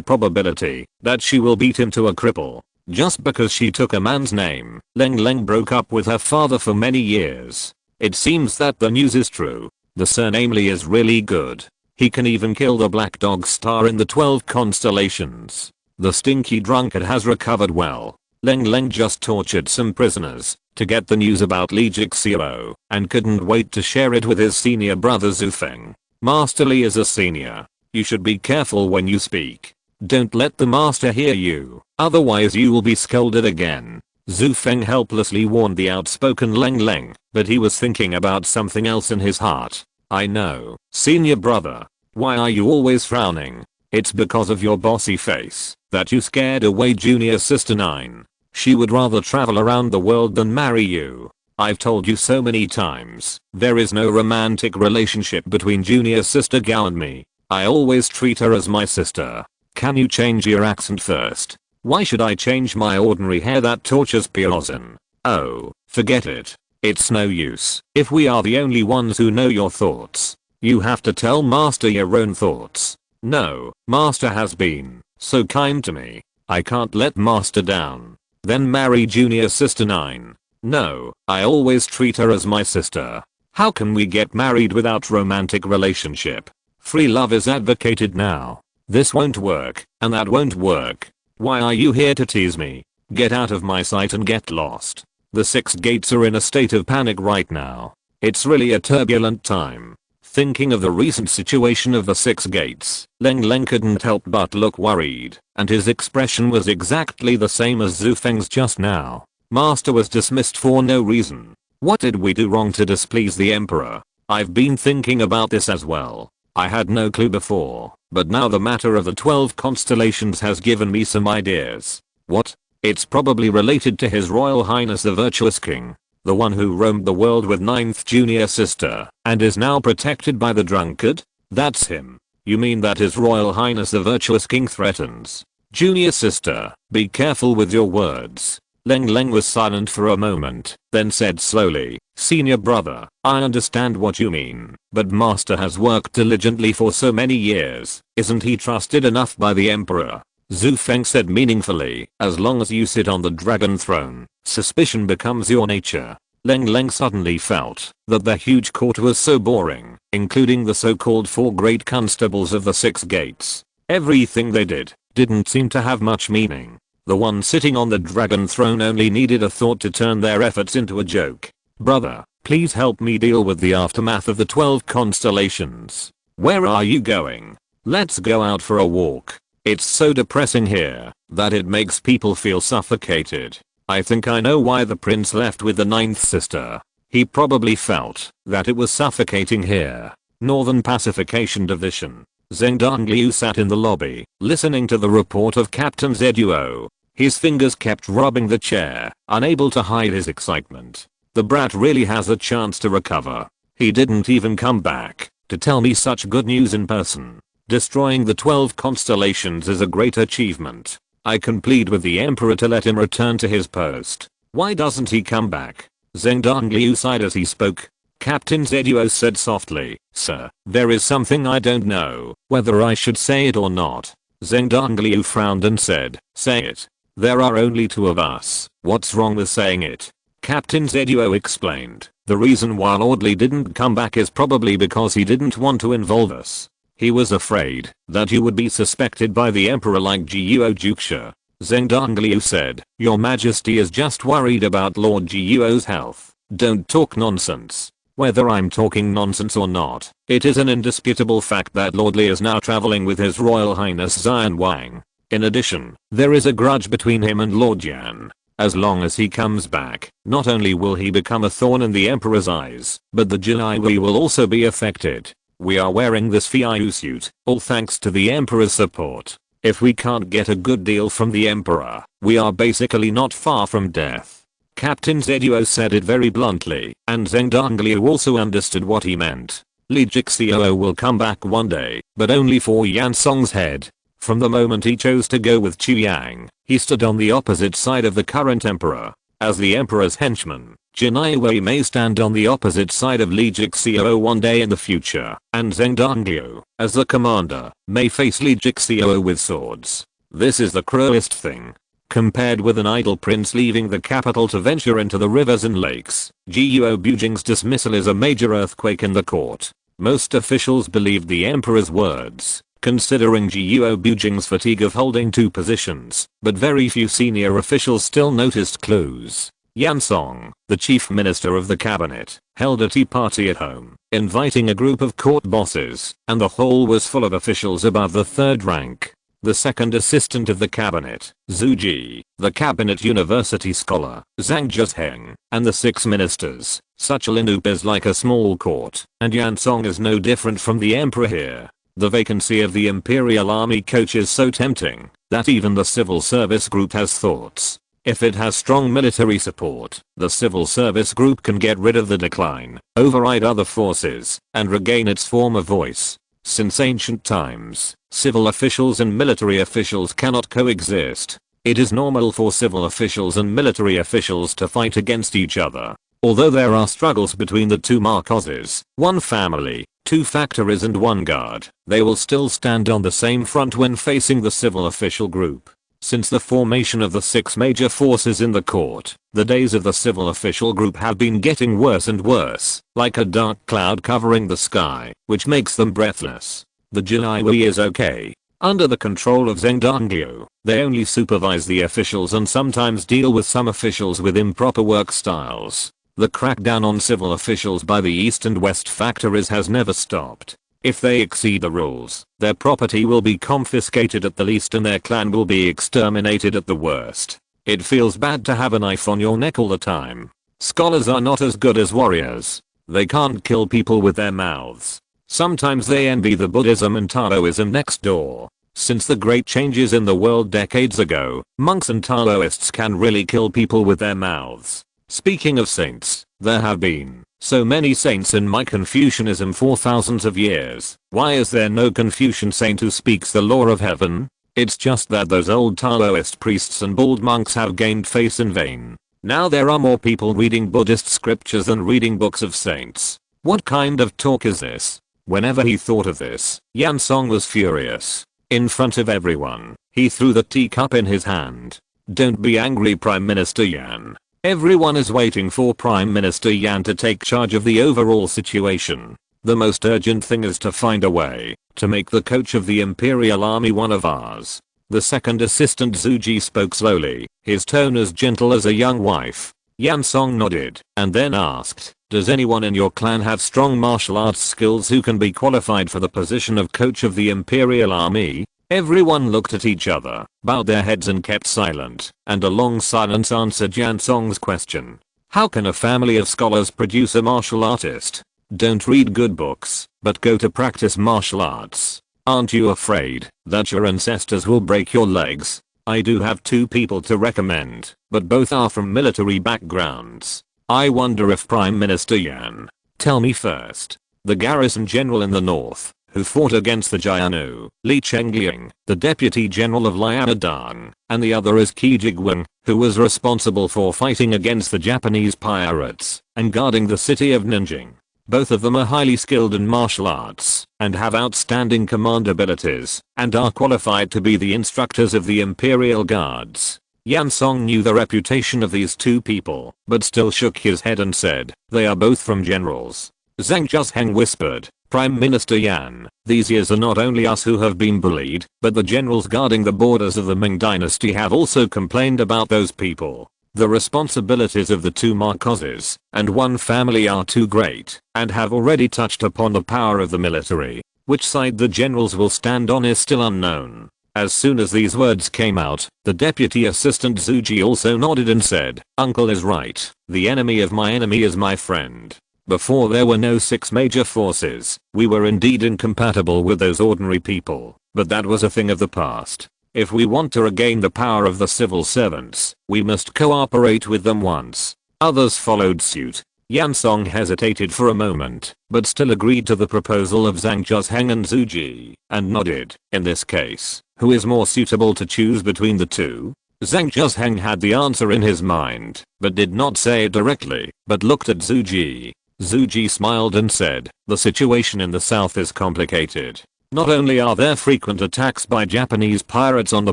probability that she will beat him to a cripple. Just because she took a man's name. Leng Leng broke up with her father for many years. It seems that the news is true. The surname Li is really good. He can even kill the Black Dog star in the 12 constellations. The stinky drunkard has recovered well. Leng Leng just tortured some prisoners to get the news about Li Jixio and couldn't wait to share it with his senior brother Zhu Feng. Master Li is a senior. You should be careful when you speak. Don't let the master hear you, otherwise you will be scolded again. Zhu Feng helplessly warned the outspoken Leng Leng, but he was thinking about something else in his heart. I know, senior brother. Why are you always frowning? It's because of your bossy face that you scared away junior sister 9. She would rather travel around the world than marry you. I've told you so many times, there is no romantic relationship between junior sister Gao and me. I always treat her as my sister. Can you change your accent first? Why should I change my ordinary hair that tortures Piozin? Oh, forget it. It's no use. If we are the only ones who know your thoughts, you have to tell Master your own thoughts. No, Master has been so kind to me. I can't let Master down. Then marry junior sister 9. No, I always treat her as my sister. How can we get married without romantic relationship? Free love is advocated now. This won't work, and that won't work. Why are you here to tease me? Get out of my sight and get lost. The 6 gates are in a state of panic right now. It's really a turbulent time. Thinking of the recent situation of the 6 gates, Leng Leng couldn't help but look worried, and his expression was exactly the same as Zhu Feng's just now. Master was dismissed for no reason. What did we do wrong to displease the emperor? I've been thinking about this as well. I had no clue before, but now the matter of the 12 constellations has given me some ideas. What? It's probably related to His Royal Highness the Virtuous King. The one who roamed the world with 9th junior sister and is now protected by the drunkard? That's him. You mean that His Royal Highness the Virtuous King threatens junior sister? Be careful with your words. Leng Leng was silent for a moment, then said slowly, Senior brother, I understand what you mean, but Master has worked diligently for so many years. Isn't he trusted enough by the emperor? Zhu Feng said meaningfully, as long as you sit on the dragon throne, suspicion becomes your nature. Leng Leng suddenly felt that the huge court was so boring, including the so-called 4 great constables of the 6 gates. Everything they didn't seem to have much meaning. The one sitting on the dragon throne only needed a thought to turn their efforts into a joke. Brother, please help me deal with the aftermath of the 12 constellations. Where are you going? Let's go out for a walk. It's so depressing here that it makes people feel suffocated. I think I know why the prince left with the 9th sister. He probably felt that it was suffocating here. Northern Pacification Division. Zheng Dongliu sat in the lobby, listening to the report of Captain Zeduo. His fingers kept rubbing the chair, unable to hide his excitement. The brat really has a chance to recover. He didn't even come back to tell me such good news in person. Destroying the 12 constellations is a great achievement. I can plead with the emperor to let him return to his post. Why doesn't he come back? Zheng Dongliu sighed as he spoke. Captain Zeduo said softly, Sir, there is something I don't know whether I should say it or not. Zheng Dongliu frowned and said, Say it. There are only 2 of us. What's wrong with saying it? Captain Zeduo explained. The reason why Lord Li didn't come back is probably because he didn't want to involve us. He was afraid that you would be suspected by the emperor like Jiuo Juxia. Zheng Dongliu said, Your Majesty is just worried about Lord Jiuo's health. Don't talk nonsense. Whether I'm talking nonsense or not, it is an indisputable fact that Lord Lee is now traveling with His Royal Highness Xian Wang. In addition, there is a grudge between him and Lord Yan. As long as he comes back, not only will he become a thorn in the Emperor's eyes, but the Jinaiwi will also be affected. We are wearing this Fiu suit, all thanks to the Emperor's support. If we can't get a good deal from the Emperor, we are basically not far from death. Captain Zeduo said it very bluntly, and Zheng Dongliu also understood what he meant. Li Jixio will come back one day, but only for Yan Song's head. From the moment he chose to go with Chu Yang, he stood on the opposite side of the current Emperor. As the Emperor's henchman, Jinai Wei may stand on the opposite side of Li Jixio one day in the future, and Zheng Dongliu, as the commander, may face Li Jixio with swords. This is the cruelest thing. Compared with an idle prince leaving the capital to venture into the rivers and lakes, Guo Bujing's dismissal is a major earthquake in the court. Most officials believed the Emperor's words, considering Guo Bujing's fatigue of holding two positions, but very few senior officials still noticed clues. Yan Song, the chief minister of the cabinet, held a tea party at home, inviting a group of court bosses, and the hall was full of officials above the third rank. The second assistant of the cabinet, Zhu Ji, the cabinet university scholar, Zhang Zhesheng, and the 6 ministers. Such a lineup is like a small court, and Yan Song is no different from the emperor here. The vacancy of the Imperial Army coach is so tempting that even the civil service group has thoughts. If it has strong military support, the civil service group can get rid of the decline, override other forces, and regain its former voice. Since ancient times, civil officials and military officials cannot coexist. It is normal for civil officials and military officials to fight against each other. Although there are struggles between the two Marcoses, one family, 2 factories and 1 guard, they will still stand on the same front when facing the civil official group. Since the formation of the 6 major forces in the court, the days of the civil official group have been getting worse and worse, like a dark cloud covering the sky, which makes them breathless. The Jinaiwi is okay. Under the control of Zheng Dongliu, they only supervise the officials and sometimes deal with some officials with improper work styles. The crackdown on civil officials by the East and West factories has never stopped. If they exceed the rules, their property will be confiscated at the least and their clan will be exterminated at the worst. It feels bad to have a knife on your neck all the time. Scholars are not as good as warriors. They can't kill people with their mouths. Sometimes they envy the Buddhism and Taoism next door. Since the great changes in the world decades ago, monks and Taoists can really kill people with their mouths. Speaking of saints, there have been so many saints in my Confucianism for thousands of years. Why is there no Confucian saint who speaks the law of heaven? It's just that those old Taoist priests and bald monks have gained face in vain. Now there are more people reading Buddhist scriptures than reading books of saints. What kind of talk is this? Whenever he thought of this, Yan Song was furious. In front of everyone, he threw the teacup in his hand. Don't be angry, Prime Minister Yan. Everyone is waiting for Prime Minister Yan to take charge of the overall situation. The most urgent thing is to find a way to make the coach of the Imperial Army one of ours. The second assistant Zhu Ji spoke slowly, his tone as gentle as a young wife. Yan Song nodded and then asked, does anyone in your clan have strong martial arts skills who can be qualified for the position of coach of the Imperial Army? Everyone looked at each other, bowed their heads and kept silent, and a long silence answered Yan Song's question. How can a family of scholars produce a martial artist? Don't read good books, but go to practice martial arts. Aren't you afraid that your ancestors will break your legs? I do have 2 people to recommend, but both are from military backgrounds. I wonder if Prime Minister Yan. Tell me first. The garrison general in the north, who fought against the Jianu, Li Chengliang, the deputy general of Lianadong, and the other is Qi Jigwen, who was responsible for fighting against the Japanese pirates and guarding the city of Nanjing. Both of them are highly skilled in martial arts and have outstanding command abilities and are qualified to be the instructors of the Imperial Guards. Yan Song knew the reputation of these 2 people, but still shook his head and said, they are both from generals. Zhang Zhesheng whispered, Prime Minister Yan, these years are not only us who have been bullied, but the generals guarding the borders of the Ming dynasty have also complained about those people. The responsibilities of the two Marcoses and one family are too great and have already touched upon the power of the military. Which side the generals will stand on is still unknown. As soon as these words came out, the deputy assistant Tsuji also nodded and said, "Uncle is right. The enemy of my enemy is my friend." Before there were no 6 major forces, we were indeed incompatible with those ordinary people, but that was a thing of the past. If we want to regain the power of the civil servants, we must cooperate with them once. Others followed suit. Yansong hesitated for a moment, but still agreed to the proposal of Zhang Zhuzheng and Tsuji, and nodded. In this case, who is more suitable to choose between the two? Zhang Zhuzheng had the answer in his mind, but did not say it directly, but looked at Tsuji. Tsuji smiled and said, "The situation in the south is complicated. Not only are there frequent attacks by Japanese pirates on the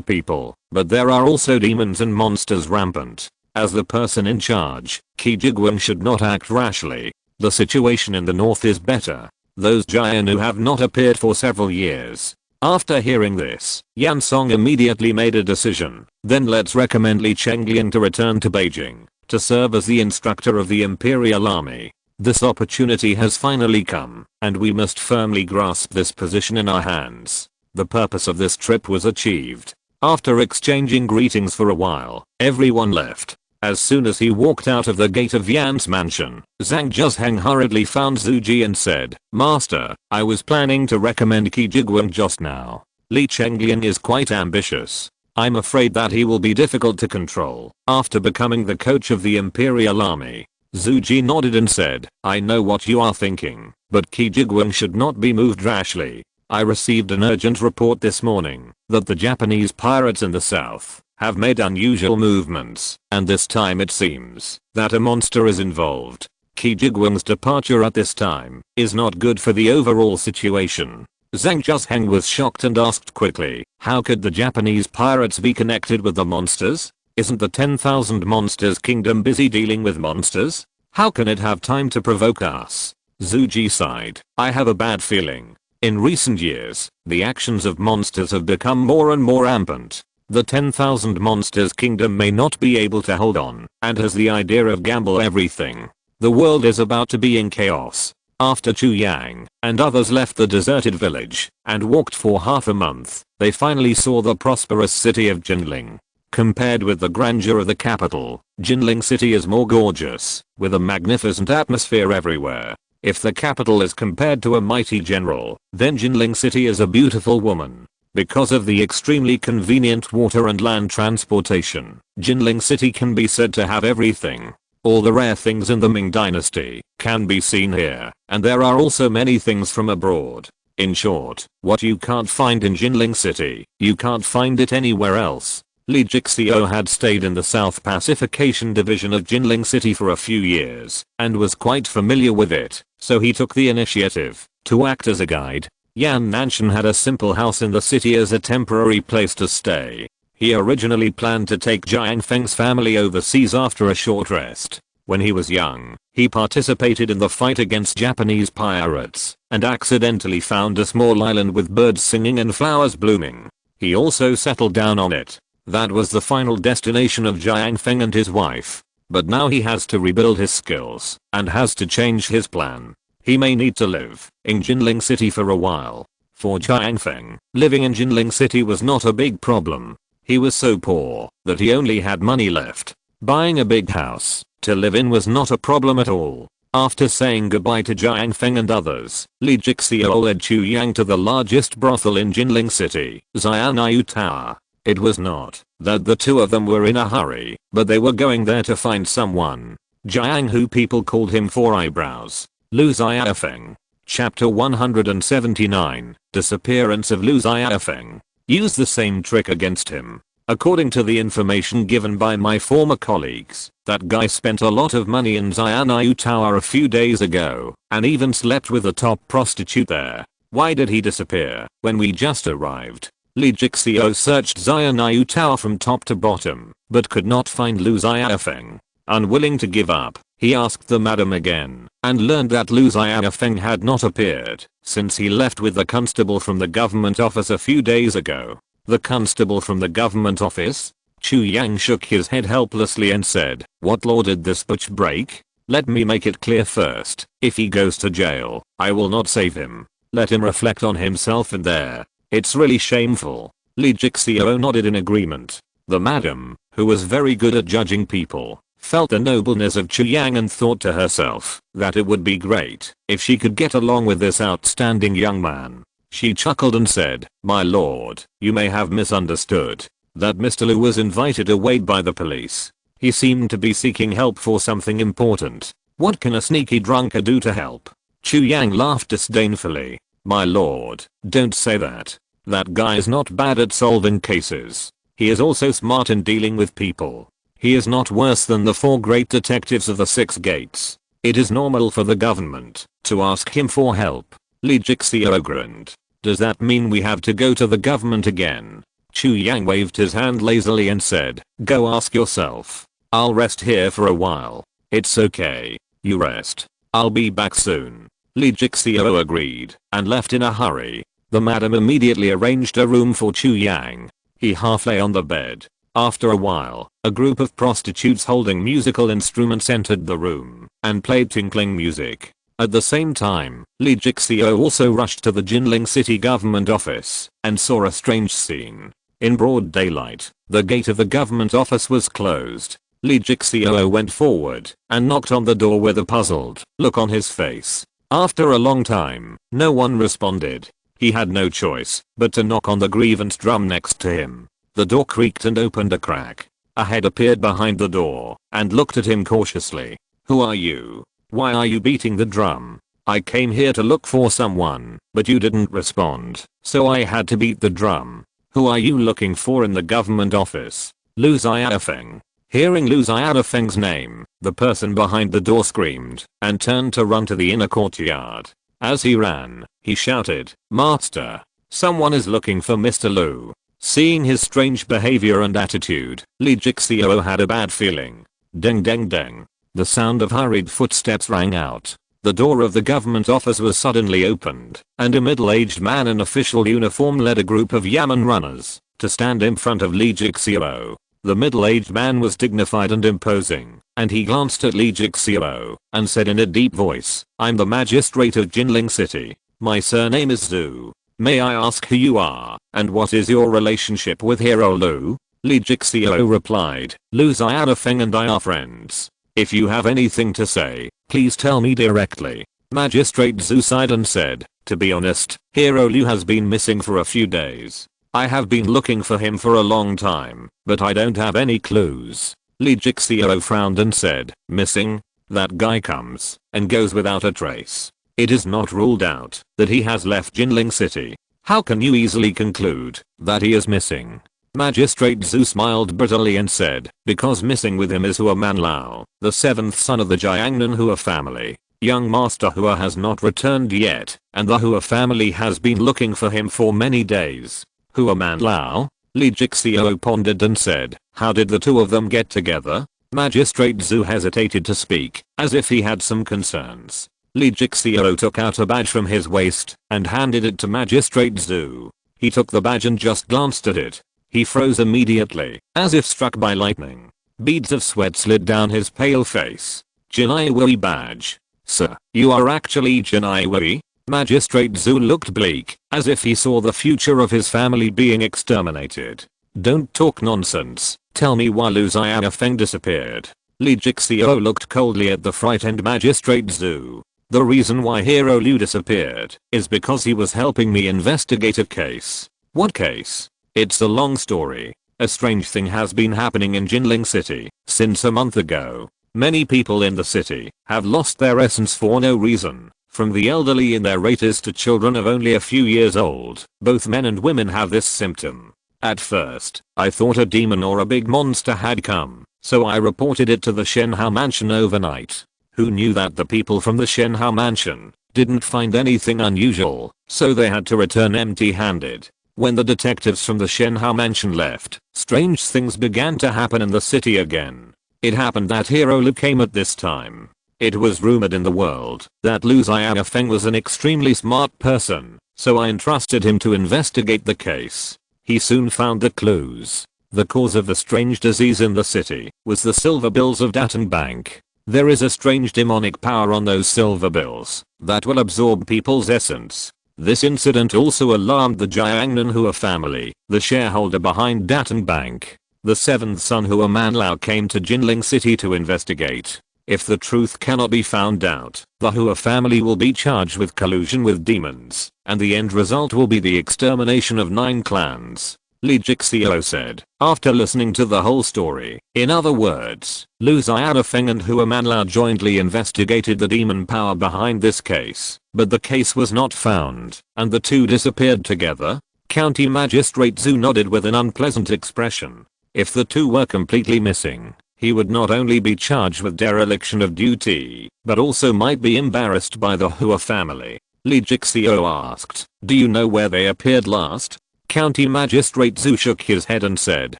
people, but there are also demons and monsters rampant. As the person in charge, Kijigwen should not act rashly. The situation in the north is better. Those giants who have not appeared for several years." After hearing this, Yansong immediately made a decision. "Then let's recommend Li Chenglian to return to Beijing, to serve as the instructor of the Imperial Army. This opportunity has finally come, and we must firmly grasp this position in our hands." The purpose of this trip was achieved. After exchanging greetings for a while, everyone left. As soon as he walked out of the gate of Yan's mansion, Zhang Zhuzheng hurriedly found Tsuji and said, "Master, I was planning to recommend Kijigwen just now. Li Chenglian is quite ambitious. I'm afraid that he will be difficult to control after becoming the coach of the Imperial Army." Tsuji nodded and said, "I know what you are thinking, but Kijigwen should not be moved rashly. I received an urgent report this morning that the Japanese pirates in the south have made unusual movements, and this time it seems that a monster is involved. Kijigwen's departure at this time is not good for the overall situation." Zhang Zhuzheng was shocked and asked quickly, "How could the Japanese pirates be connected with the monsters? Isn't the 10,000 Monsters Kingdom busy dealing with monsters? How can it have time to provoke us?" Tsuji sighed. "I have a bad feeling. In recent years, the actions of monsters have become more and more rampant. The 10,000 Monsters Kingdom may not be able to hold on, and has the idea of gamble everything. The world is about to be in chaos." After Chu Yang and others left the deserted village and walked for half a month, they finally saw the prosperous city of Jinling. Compared with the grandeur of the capital, Jinling City is more gorgeous, with a magnificent atmosphere everywhere. If the capital is compared to a mighty general, then Jinling City is a beautiful woman. Because of the extremely convenient water and land transportation, Jinling City can be said to have everything. All the rare things in the Ming Dynasty can be seen here, and there are also many things from abroad. In short, what you can't find in Jinling City, you can't find it anywhere else. Li Jixio had stayed in the South Pacification division of Jinling City for a few years and was quite familiar with it, so he took the initiative to act as a guide. Yan Nanshan had a simple house in the city as a temporary place to stay. He originally planned to take Jiang Feng's family overseas after a short rest. When he was young, he participated in the fight against Japanese pirates and accidentally found a small island with birds singing and flowers blooming. He also settled down on it. That was the final destination of Jiang Feng and his wife. But now he has to rebuild his skills and has to change his plan. He may need to live in Jinling City for a while. For Jiang Feng, living in Jinling City was not a big problem. He was so poor that he only had money left. Buying a big house to live in was not a problem at all. After saying goodbye to Jiang Feng and others, Li Jixio led Chu Yang to the largest brothel in Jinling City, Xianyu Tower. It was not that the two of them were in a hurry, but they were going there to find someone. Jiang, who people called him Four Eyebrows. Lu Xiaofeng. Chapter 179. Disappearance of Lu Xiaofeng. Use the same trick against him. According to the information given by my former colleagues, that guy spent a lot of money in Xianyu Tower a few days ago, and even slept with the top prostitute there. Why did he disappear when we just arrived? Li Jixio searched Xianyu Tower from top to bottom, but could not find Lu Xiaofeng. Unwilling to give up, he asked the madam again, and learned that Lu Xiaofeng had not appeared, since he left with the constable from the government office a few days ago. The constable from the government office? Chu Yang shook his head helplessly and said, "What law did this butch break? Let me make it clear first, if he goes to jail, I will not save him. Let him reflect on himself in there. It's really shameful." Lee Jixio nodded in agreement. The madam, who was very good at judging people, felt the nobleness of Chu Yang and thought to herself that it would be great if she could get along with this outstanding young man. She chuckled and said, "My lord, you may have misunderstood. That Mr. Liu was invited away by the police. He seemed to be seeking help for something important. What can a sneaky drunkard do to help?" Chu Yang laughed disdainfully. "My lord, don't say that. That guy is not bad at solving cases. He is also smart in dealing with people. He is not worse than the 4 great detectives of the 6 gates. It is normal for the government to ask him for help." Lee Jixio grinned. "Does that mean we have to go to the government again?" Chu Yang waved his hand lazily and said, "Go ask yourself. I'll rest here for a while." "It's okay. You rest. I'll be back soon." Lee Jixio agreed and left in a hurry. The madam immediately arranged a room for Chu Yang. He half lay on the bed. After a while, a group of prostitutes holding musical instruments entered the room and played tinkling music. At the same time, Lee Jixio also rushed to the Jinling City government office and saw a strange scene. In broad daylight, the gate of the government office was closed. Lee Jixio went forward and knocked on the door with a puzzled look on his face. After a long time, no one responded. He had no choice but to knock on the grievance drum next to him. The door creaked and opened a crack. A head appeared behind the door and looked at him cautiously. "Who are you? Why are you beating the drum?" "I came here to look for someone, but you didn't respond, so I had to beat the drum." "Who are you looking for in the government office?" "Lu Xiaofeng." Hearing Lu Xiaofeng's name, the person behind the door screamed and turned to run to the inner courtyard. As he ran, he shouted, "Master! Someone is looking for Mr. Lu." Seeing his strange behavior and attitude, Lee Jixio had a bad feeling. Ding ding ding. The sound of hurried footsteps rang out. The door of the government office was suddenly opened, and a middle-aged man in official uniform led a group of yamen runners to stand in front of Lee Jixio. The middle-aged man was dignified and imposing, and he glanced at Lee Jixio and said in a deep voice, "I'm the magistrate of Jinling City. My surname is Zhu. May I ask who you are, and what is your relationship with Hero Lu?" Lee Jixio replied, "Lu Xiaofeng and I are friends. If you have anything to say, please tell me directly." Magistrate Zhu sighed and said, "To be honest, Hero Lu has been missing for a few days. I have been looking for him for a long time, but I don't have any clues." Lee Jixio frowned and said, "Missing? That guy comes and goes without a trace. It is not ruled out that he has left Jinling City. How can you easily conclude that he is missing?" Magistrate Zhu smiled bitterly and said, "Because missing with him is Hua Manlao, the 7th son of the Jiangnan Hua family. Young Master Hua has not returned yet, and the Hua family has been looking for him for many days." "Hua Manlao?" Lee Jixio pondered and said, "How did the two of them get together?" Magistrate Zhu hesitated to speak, as if he had some concerns. Lee Jixio took out a badge from his waist and handed it to Magistrate Zhu. He took the badge and just glanced at it. He froze immediately, as if struck by lightning. Beads of sweat slid down his pale face. "Jinai Wei badge. Sir, you are actually Jinai Wei?" Magistrate Zhu looked bleak, as if he saw the future of his family being exterminated. "Don't talk nonsense. Tell me why Lu Xiaofeng disappeared." Lee Jixio looked coldly at the frightened Magistrate Zhu. "The reason why Hero Lu disappeared is because he was helping me investigate a case." "What case?" "It's a long story. A strange thing has been happening in Jinling City since a month ago. Many people in the city have lost their essence for no reason. From the elderly in their 80s to children of only a few years old, both men and women have this symptom. At first, I thought a demon or a big monster had come, so I reported it to the Shenhao mansion overnight. Who knew that the people from the Shenhao mansion didn't find anything unusual, so they had to return empty-handed. When the detectives from the Shenhao mansion left, strange things began to happen in the city again. It happened that Hero Lu came at this time. It was rumored in the world that Lu Xiaofeng was an extremely smart person, so I entrusted him to investigate the case. He soon found the clues. The cause of the strange disease in the city was the silver bills of Datan Bank. There is a strange demonic power on those silver bills that will absorb people's essence. This incident also alarmed the Jiangnan Hua family, the shareholder behind Datan Bank. The seventh son Hua Manlao came to Jinling City to investigate. If the truth cannot be found out, the Hua family will be charged with collusion with demons, and the end result will be the extermination of 9 clans. Li Jixio said, after listening to the whole story. In other words, Lu Xiaofeng and Hua Manlao jointly investigated the demon power behind this case, but the case was not found, and the two disappeared together. County Magistrate Zhu nodded with an unpleasant expression. If the two were completely missing, he would not only be charged with dereliction of duty, but also might be embarrassed by the Hua family. Li Jixio asked, do you know where they appeared last? County Magistrate Zhu shook his head and said,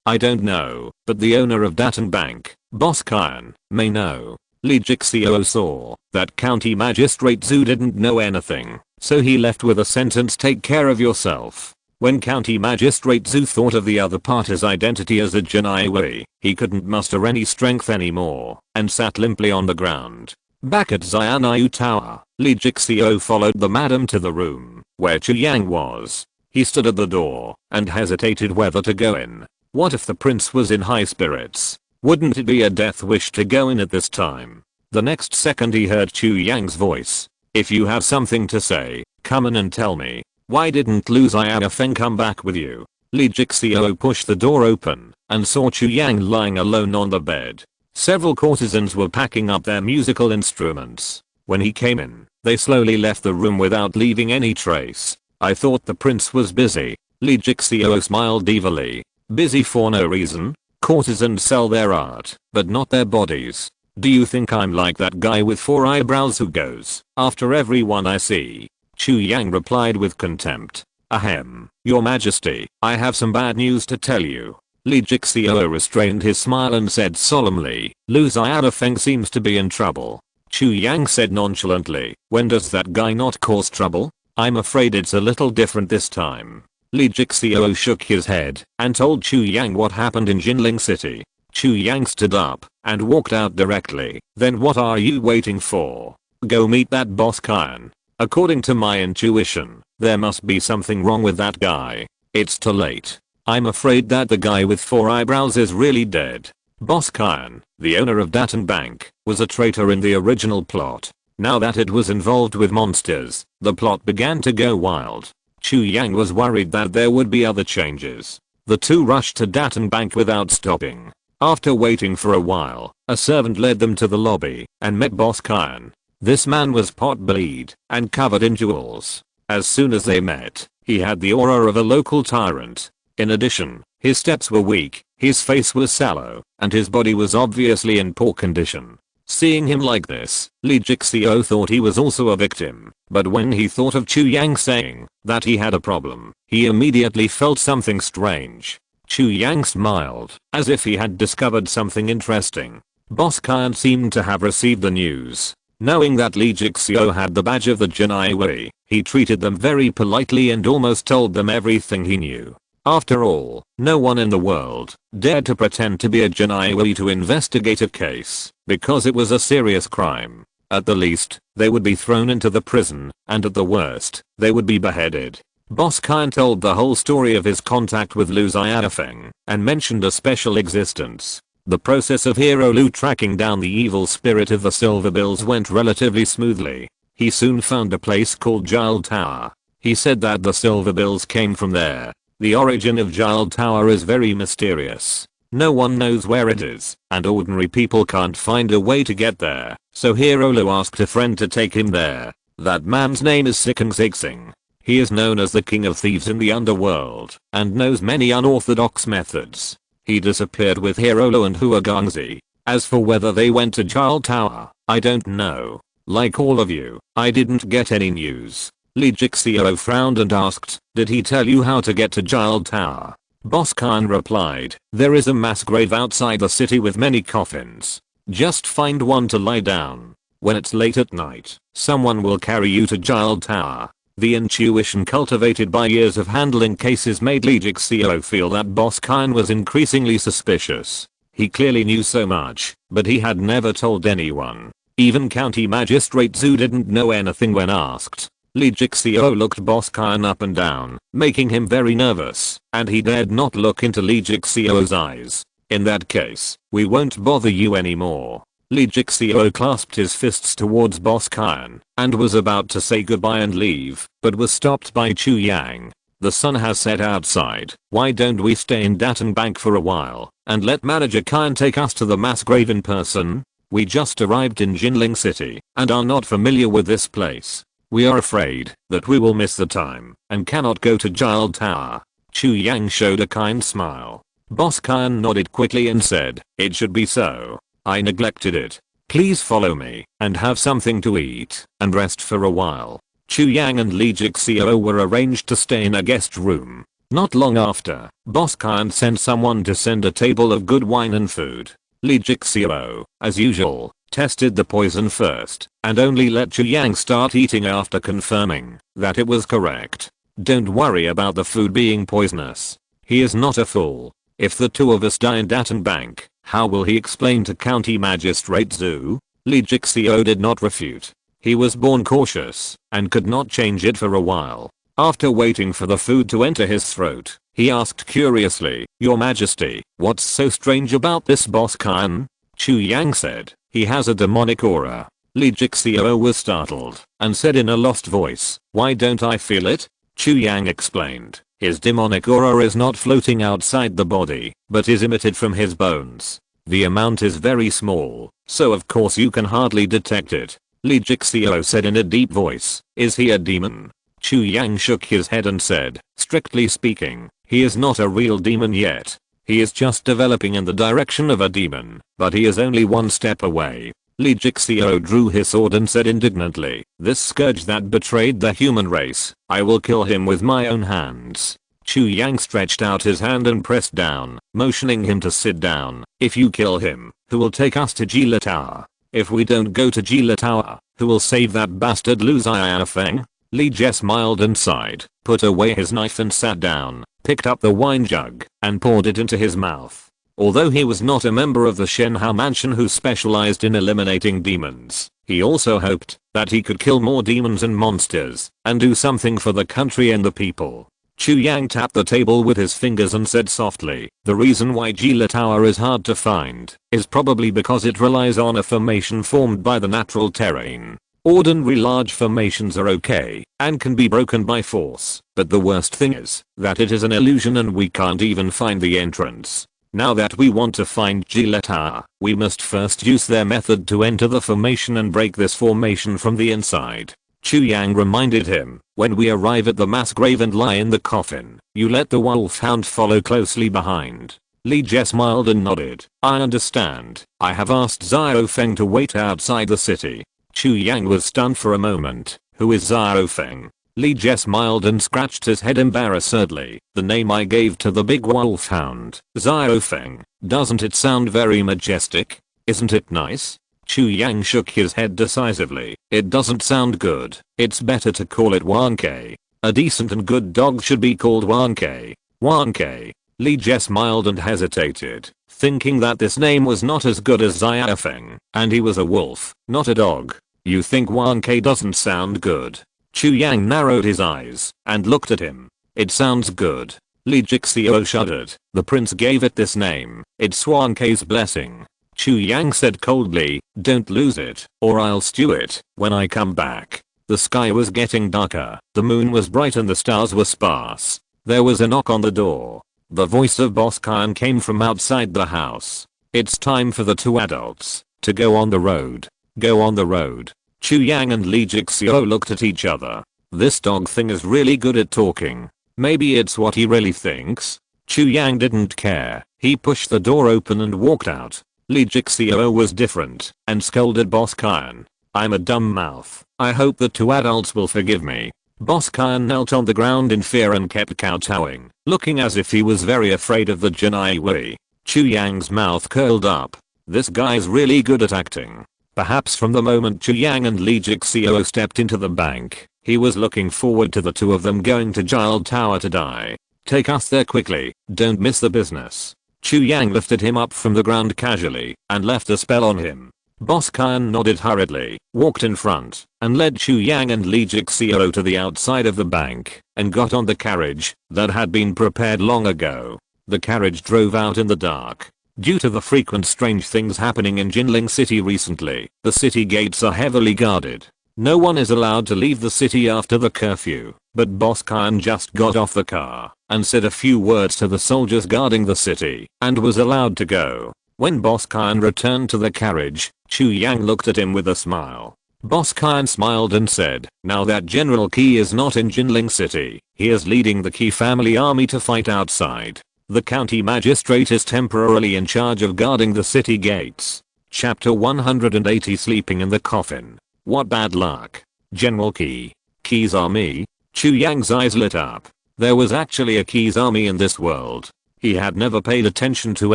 I don't know, but the owner of Datan Bank, Boss Kyan, may know. Li Jixio saw that County Magistrate Zhu didn't know anything, so he left with a sentence, take care of yourself. When County Magistrate Zhu thought of the other party's identity as a Jinaiwei, he couldn't muster any strength anymore, and sat limply on the ground. Back at Xianayu Tower, Li Jixio followed the madam to the room where Chu Yang was. He stood at the door and hesitated whether to go in. What if the prince was in high spirits? Wouldn't it be a death wish to go in at this time? The next second he heard Chu Yang's voice. If you have something to say, come in and tell me. Why didn't Lu Xiaofeng come back with you? Li Jixio pushed the door open and saw Chu Yang lying alone on the bed. Several courtesans were packing up their musical instruments. When he came in, they slowly left the room without leaving any trace. I thought the prince was busy. Li Jixio smiled evilly. Busy for no reason? Courtesans sell their art, but not their bodies. Do you think I'm like that guy with 4 eyebrows who goes after everyone I see? Chu Yang replied with contempt. Ahem, your majesty, I have some bad news to tell you. Li Jixio restrained his smile and said solemnly, Lu Xiaofeng seems to be in trouble. Chu Yang said nonchalantly, when does that guy not cause trouble? I'm afraid it's a little different this time. Li Jixio shook his head and told Chu Yang what happened in Jinling City. Chu Yang stood up and walked out directly. Then what are you waiting for? Go meet that boss Kyan. According to my intuition, there must be something wrong with that guy. It's too late. I'm afraid that the guy with 4 eyebrows is really dead. Boss Kyan, the owner of Datan Bank, was a traitor in the original plot. Now that it was involved with monsters, the plot began to go wild. Chu Yang was worried that there would be other changes. The two rushed to Datan Bank without stopping. After waiting for a while, a servant led them to the lobby and met Boss Kyan. This man was pot-bellied and covered in jewels. As soon as they met, he had the aura of a local tyrant. In addition, his steps were weak, his face was sallow, and his body was obviously in poor condition. Seeing him like this, Li Jixio thought he was also a victim, but when he thought of Chu Yang saying that he had a problem, he immediately felt something strange. Chu Yang smiled, as if he had discovered something interesting. Boss Kyan seemed to have received the news. Knowing that Li Jixio had the badge of the Jinaiwei, he treated them very politely and almost told them everything he knew. After all, no one in the world dared to pretend to be a Jinaiwei to investigate a case, because it was a serious crime. At the least, they would be thrown into the prison, and at the worst, they would be beheaded. Boss Kyan told the whole story of his contact with Lu Xiaofeng, and mentioned a special existence. The process of Hero Lu tracking down the evil spirit of the silver bills went relatively smoothly. He soon found a place called Jile Tower. He said that the silver bills came from there. The origin of Jile Tower is very mysterious. No one knows where it is, and ordinary people can't find a way to get there, so Hero Lu asked a friend to take him there. That man's name is Sikeng Zixing. He is known as the king of thieves in the underworld, and knows many unorthodox methods. He disappeared with Hero Lu and Hua Gongzi. As for whether they went to Jile Tower, I don't know. Like all of you, I didn't get any news. Li Jixio frowned and asked, did he tell you how to get to Jile Tower? Boss Kyan replied, there is a mass grave outside the city with many coffins. Just find one to lie down. When it's late at night, someone will carry you to Jile Tower. The intuition cultivated by years of handling cases made Lee Jixio feel that Boss Kyan was increasingly suspicious. He clearly knew so much, but he had never told anyone. Even County Magistrate Zhu didn't know anything when asked. Lee Jixio looked Boss Kyan up and down, making him very nervous, and he dared not look into Lee Jixio's eyes. In that case, we won't bother you anymore. Lee Jixio clasped his fists towards Boss Kyan and was about to say goodbye and leave, but was stopped by Chu Yang. The sun has set outside. Why don't we stay in Datang Bank for a while and let Manager Kyan take us to the mass grave in person? We just arrived in Jinling City and are not familiar with this place. We are afraid that we will miss the time and cannot go to Jile Tower. Chu Yang showed a kind smile. Boss Kyan nodded quickly and said, "It should be so. I neglected it. Please follow me and have something to eat and rest for a while." Chu Yang and Lee Jixio were arranged to stay in a guest room. Not long after, Boss Kyan sent someone to send a table of good wine and food. Lee Jixio, as usual, tested the poison first and only let Chu Yang start eating after confirming that it was correct. Don't worry about the food being poisonous. He is not a fool. If the two of us die in Datang Bank, how will he explain to County Magistrate Zhu? Lee Jixio did not refute. He was born cautious and could not change it for a while. After waiting for the food to enter his throat, he asked curiously, "Your Majesty, what's so strange about this Boss Kyan?" Chu Yang said, "He has a demonic aura." Lee Jixio was startled and said in a lost voice, "Why don't I feel it?" Chu Yang explained, "His demonic aura is not floating outside the body, but is emitted from his bones. The amount is very small, so of course you can hardly detect it." Lee Jixio said in a deep voice, "Is he a demon?" Chu Yang shook his head and said, "Strictly speaking, he is not a real demon yet. He is just developing in the direction of a demon, but he is only one step away." Lee Jixio drew his sword and said indignantly, "This scourge that betrayed the human race, I will kill him with my own hands." Chu Yang stretched out his hand and pressed down, motioning him to sit down. "If you kill him, who will take us to Jile Tower? If we don't go to Jile Tower, who will save that bastard Lu Xiaofeng?" Lee Jie smiled and sighed, put away his knife and sat down, picked up the wine jug, and poured it into his mouth. Although he was not a member of the Shenhao mansion who specialized in eliminating demons, he also hoped that he could kill more demons and monsters and do something for the country and the people. Chu Yang tapped the table with his fingers and said softly, "The reason why Jile Tower is hard to find is probably because it relies on a formation formed by the natural terrain. Ordinary large formations are okay and can be broken by force, but the worst thing is that it is an illusion and we can't even find the entrance. Now that we want to find Jile Tower, we must first use their method to enter the formation and break this formation from the inside." Chu Yang reminded him, "When we arrive at the mass grave and lie in the coffin, you let the wolfhound follow closely behind." Lee Jie smiled and nodded. "I understand. I have asked Xiaofeng to wait outside the city." Chu Yang was stunned for a moment. "Who is Xiaofeng?" Lee Jie smiled and scratched his head embarrassedly. "The name I gave to the big wolfhound, Xiaofeng. Doesn't it sound very majestic? Isn't it nice?" Chu Yang shook his head decisively. "It doesn't sound good. It's better to call it Wankei. A decent and good dog should be called Wankei." Wankei. Lee Jie smiled and hesitated, thinking that this name was not as good as Xiaofeng, and he was a wolf, not a dog. "You think Wankei doesn't sound good?" Chu Yang narrowed his eyes and looked at him. "It sounds good." Lee Jixio shuddered. "The prince gave it this name. It's Wankei's blessing." Chu Yang said coldly, "Don't lose it, or I'll stew it when I come back." The sky was getting darker, the moon was bright and the stars were sparse. There was a knock on the door. The voice of Boss Kyan came from outside the house. "It's time for the two adults to go on the road." "Go on the road." Chu Yang and Lee Jixio looked at each other. This dog thing is really good at talking. Maybe it's what he really thinks. Chu Yang didn't care. He pushed the door open and walked out. Lee Jixio was different and scolded Boss Kyan. "I'm a dumb mouth. I hope the two adults will forgive me." Boss Kyan knelt on the ground in fear and kept kowtowing, looking as if he was very afraid of the Jinai Wei. Chu Yang's mouth curled up. This guy's really good at acting. Perhaps from the moment Chu Yang and Lee Jixio stepped into the bank, He was looking forward to the two of them going to Giant Tower to die. Take us there quickly, don't miss the business. Chu Yang lifted him up from the ground casually and left a spell on him. Boss Kyan nodded hurriedly, walked in front, and led Chu Yang and Lee Jixio to the outside of the bank, and got on the carriage that had been prepared long ago. The carriage drove out in the dark. Due to the frequent strange things happening in Jinling City recently, the city gates are heavily guarded. No one is allowed to leave the city after the curfew, but Boss Kyan just got off the car and said a few words to the soldiers guarding the city and was allowed to go. When Boss Kyan returned to the carriage, Chu Yang looked at him with a smile. Boss Kyan smiled and said, now that General Qi is not in Jinling City, he is leading the Qi family army to fight outside. The county magistrate is temporarily in charge of guarding the city gates. Chapter 180 Sleeping in the Coffin. What bad luck. General Qi. Qi's army? Chu Yang's eyes lit up. There was actually a Qi's army in this world. He had never paid attention to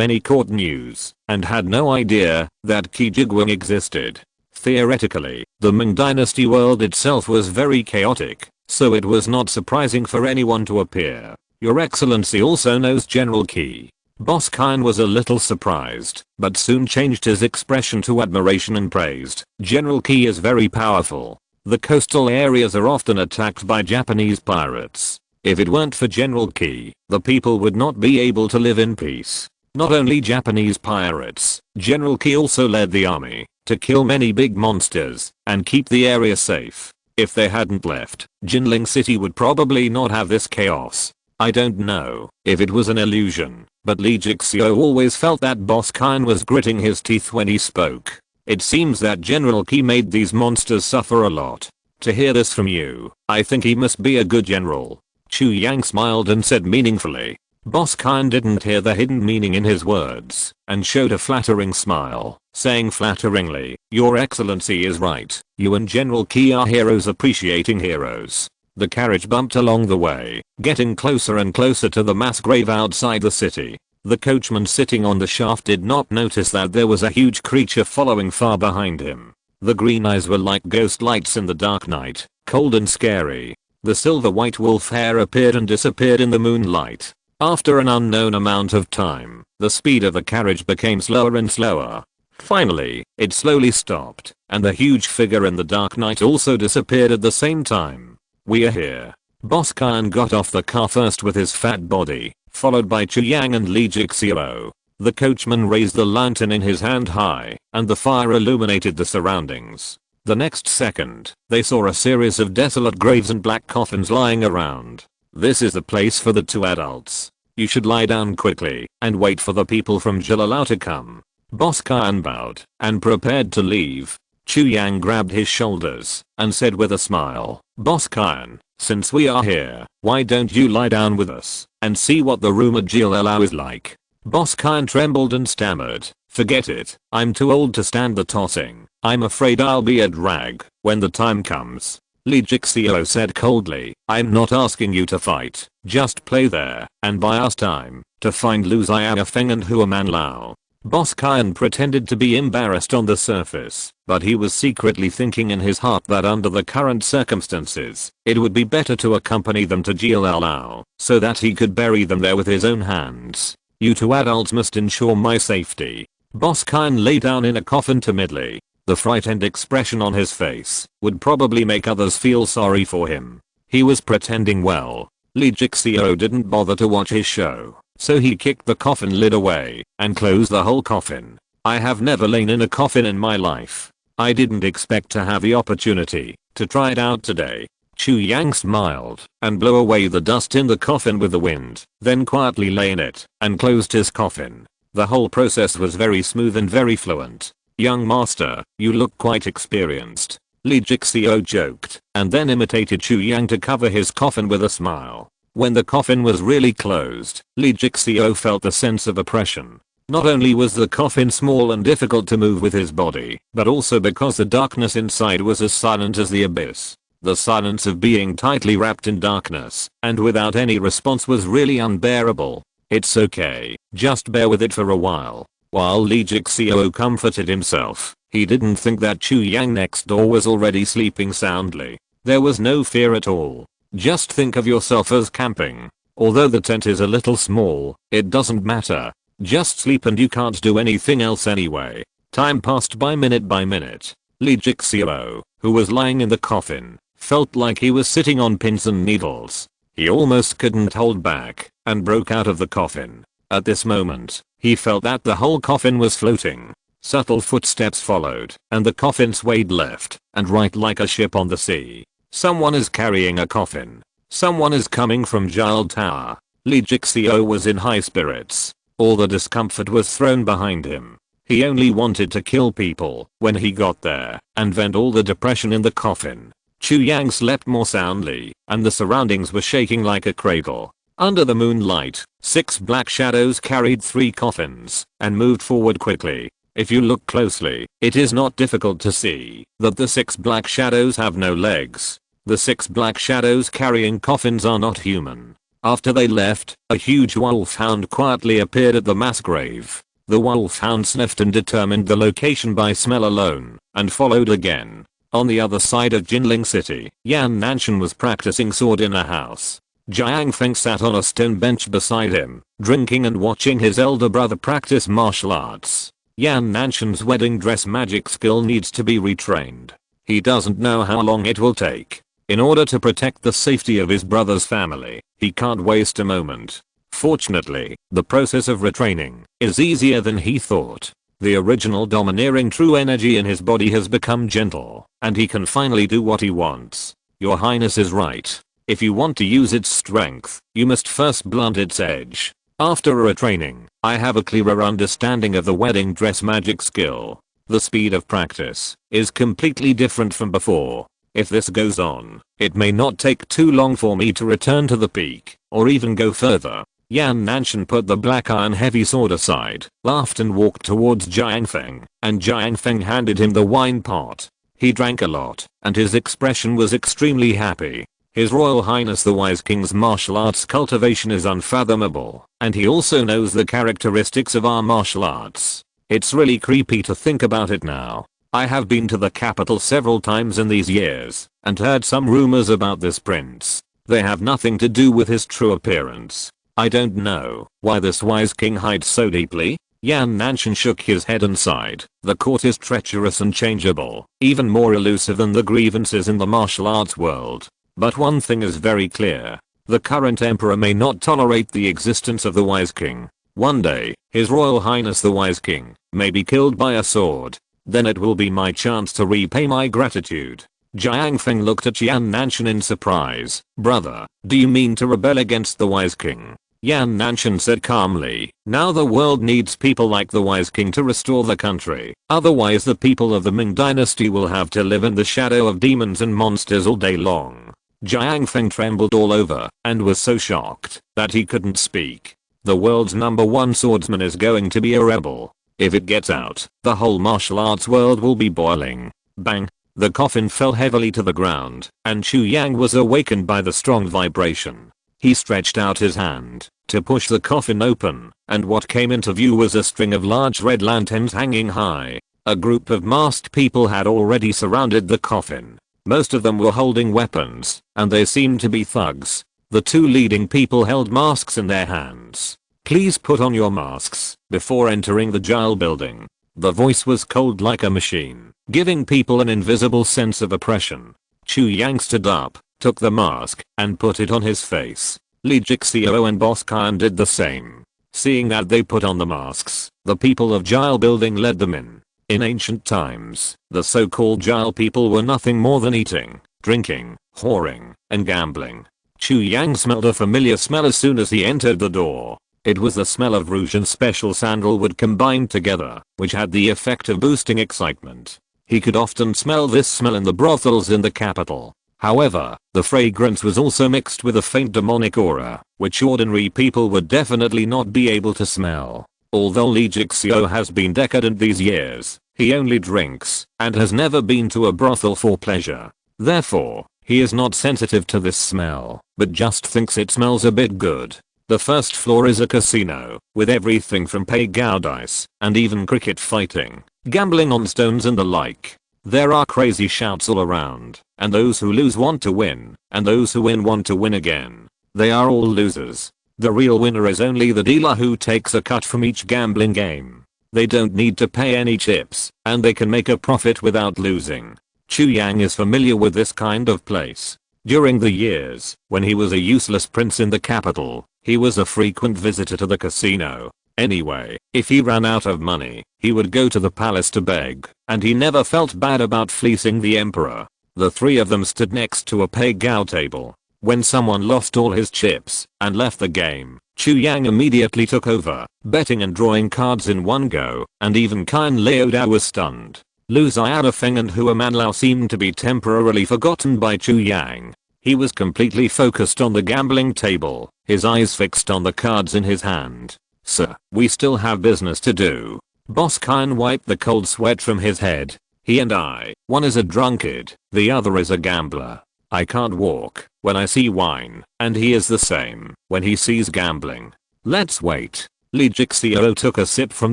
any court news and had no idea that Qi Jigwang existed. Theoretically, the Ming Dynasty world itself was very chaotic, so it was not surprising for anyone to appear. Your Excellency also knows General Qi. Boss Kyan was a little surprised, but soon changed his expression to admiration and praised. General Qi is very powerful. The coastal areas are often attacked by Japanese pirates. If it weren't for General Qi, the people would not be able to live in peace. Not only Japanese pirates, General Qi also led the army to kill many big monsters and keep the area safe. If they hadn't left, Jinling City would probably not have this chaos. I don't know if it was an illusion, but Lee Jixio always felt that Boss Kyan was gritting his teeth when he spoke. It seems that General Qi made these monsters suffer a lot. To hear this from you, I think he must be a good general. Chu Yang smiled and said meaningfully. Boss Kyan didn't hear the hidden meaning in his words and showed a flattering smile, saying flatteringly, Your Excellency is right. You and General Qi are heroes appreciating heroes. The carriage bumped along the way, getting closer and closer to the mass grave outside the city. The coachman sitting on the shaft did not notice that there was a huge creature following far behind him. The green eyes were like ghost lights in the dark night, cold and scary. The silver-white wolf hair appeared and disappeared in the moonlight. After an unknown amount of time, the speed of the carriage became slower and slower. Finally, it slowly stopped, and the huge figure in the dark night also disappeared at the same time. We are here. Boss Kyan got off the car first with his fat body, followed by Chu Yang and Lee Jixio. The coachman raised the lantern in his hand high, and the fire illuminated the surroundings. The next second, they saw a series of desolate graves and black coffins lying around. This is the place for the two adults. You should lie down quickly and wait for the people from Jilalao to come. Boss Kyan bowed and prepared to leave. Chu Yang grabbed his shoulders and said with a smile, Boss Kyan, since we are here, why don't you lie down with us and see what the room at Jilalao is like? Boss Kyan trembled and stammered, forget it, I'm too old to stand the tossing. I'm afraid I'll be a drag when the time comes. Lee Jixio said coldly, I'm not asking you to fight, just play there and buy us time to find Lu Xiaofeng and Hua Man Lao. Boss Kyan pretended to be embarrassed on the surface, but he was secretly thinking in his heart that under the current circumstances, it would be better to accompany them to Jilalao so that he could bury them there with his own hands. You two adults must ensure my safety. Boss Kyan lay down in a coffin timidly. The frightened expression on his face would probably make others feel sorry for him. He was pretending well. Lee Jixio didn't bother to watch his show, so he kicked the coffin lid away and closed the whole coffin. I have never lain in a coffin in my life. I didn't expect to have the opportunity to try it out today. Chu Yang smiled and blew away the dust in the coffin with the wind, then quietly lay in it and closed his coffin. The whole process was very smooth and very fluent. Young master, you look quite experienced. Lee Jixio joked and then imitated Chu Yang to cover his coffin with a smile. When the coffin was really closed, Lee Jixio felt a sense of oppression. Not only was the coffin small and difficult to move with his body, but also because the darkness inside was as silent as the abyss. The silence of being tightly wrapped in darkness and without any response was really unbearable. It's okay, just bear with it for a while. While Lee Jixio comforted himself, he didn't think that Chu Yang next door was already sleeping soundly. There was no fear at all. Just think of yourself as camping. Although the tent is a little small, it doesn't matter. Just sleep and you can't do anything else anyway. Time passed by minute. Lee Jixio, who was lying in the coffin, felt like he was sitting on pins and needles. He almost couldn't hold back and broke out of the coffin. At this moment, he felt that the whole coffin was floating. Subtle footsteps followed, and the coffin swayed left and right like a ship on the sea. Someone is carrying a coffin. Someone is coming from Jile Tower. Lee Jixio was in high spirits. All the discomfort was thrown behind him. He only wanted to kill people when he got there and vent all the depression in the coffin. Chu Yang slept more soundly, and the surroundings were shaking like a cradle. Under the moonlight, 6 black shadows carried 3 coffins and moved forward quickly. If you look closely, it is not difficult to see that the 6 black shadows have no legs. The 6 black shadows carrying coffins are not human. After they left, a huge wolfhound quietly appeared at the mass grave. The wolfhound sniffed and determined the location by smell alone, and followed again. On the other side of Jinling City, Yan Nanshan was practicing sword in a house. Jiang Feng sat on a stone bench beside him, drinking and watching his elder brother practice martial arts. Yan Nanshan's wedding dress magic skill needs to be retrained. He doesn't know how long it will take. In order to protect the safety of his brother's family, he can't waste a moment. Fortunately, the process of retraining is easier than he thought. The original domineering true energy in his body has become gentle, and he can finally do what he wants. Your Highness is right. If you want to use its strength, you must first blunt its edge. After retraining, I have a clearer understanding of the wedding dress magic skill. The speed of practice is completely different from before. If this goes on, it may not take too long for me to return to the peak, or even go further. Yan Nanshan put the black iron heavy sword aside, laughed and walked towards Jiang Feng, and Jiang Feng handed him the wine pot. He drank a lot, and his expression was extremely happy. His Royal Highness the Wise King's martial arts cultivation is unfathomable, and he also knows the characteristics of our martial arts. It's really creepy to think about it now. I have been to the capital several times in these years, and heard some rumors about this prince. They have nothing to do with his true appearance. I don't know why this wise king hides so deeply. Yan Nanshan shook his head and sighed. The court is treacherous and changeable, even more elusive than the grievances in the martial arts world. But one thing is very clear. The current emperor may not tolerate the existence of the wise king. One day, His Royal Highness the Wise King may be killed by a sword. Then it will be my chance to repay my gratitude. Jiang Feng looked at Yan Nanshan in surprise. Brother, do you mean to rebel against the Wise King? Yan Nanshan said calmly, now the world needs people like the Wise King to restore the country. Otherwise the people of the Ming dynasty will have to live in the shadow of demons and monsters all day long. Jiang Feng trembled all over and was so shocked that he couldn't speak. The world's #1 swordsman is going to be a rebel. If it gets out, the whole martial arts world will be boiling. Bang! The coffin fell heavily to the ground, and Chu Yang was awakened by the strong vibration. He stretched out his hand to push the coffin open, and what came into view was a string of large red lanterns hanging high. A group of masked people had already surrounded the coffin. Most of them were holding weapons, and they seemed to be thugs. The two leading people held masks in their hands. Please put on your masks before entering the jail building. The voice was cold like a machine, giving people an invisible sense of oppression. Chu Yang stood up, took the mask, and put it on his face. Lee Jixio and Boss Khan did the same. Seeing that they put on the masks, the people of jail building led them in. In ancient times, the so-called jail people were nothing more than eating, drinking, whoring, and gambling. Chu Yang smelled a familiar smell as soon as he entered the door. It was the smell of rouge and special sandalwood combined together, which had the effect of boosting excitement. He could often smell this smell in the brothels in the capital. However, the fragrance was also mixed with a faint demonic aura, which ordinary people would definitely not be able to smell. Although Lee Jixio has been decadent these years, he only drinks and has never been to a brothel for pleasure. Therefore, he is not sensitive to this smell, but just thinks it smells a bit good. The first floor is a casino, with everything from pay-go dice, and even cricket fighting, gambling on stones and the like. There are crazy shouts all around. and those who lose want to win, and those who win want to win again. They are all losers. The real winner is only the dealer who takes a cut from each gambling game. They don't need to pay any chips, and they can make a profit without losing. Chu Yang is familiar with this kind of place. During the years, when he was a useless prince in the capital, he was a frequent visitor to the casino. Anyway, if he ran out of money, he would go to the palace to beg, and he never felt bad about fleecing the emperor. The three of them stood next to a pay-go table. When someone lost all his chips and left the game, Chu Yang immediately took over, betting and drawing cards in one go, and even Qin Liaodao was stunned. Lu Xiaofeng and Hua Manlao seemed to be temporarily forgotten by Chu Yang. He was completely focused on the gambling table, his eyes fixed on the cards in his hand. "Sir, we still have business to do." Boss Qin wiped the cold sweat from his head. "He and I, one is a drunkard, the other is a gambler. I can't walk when I see wine, and he is the same when he sees gambling. Let's wait." Li Jixio took a sip from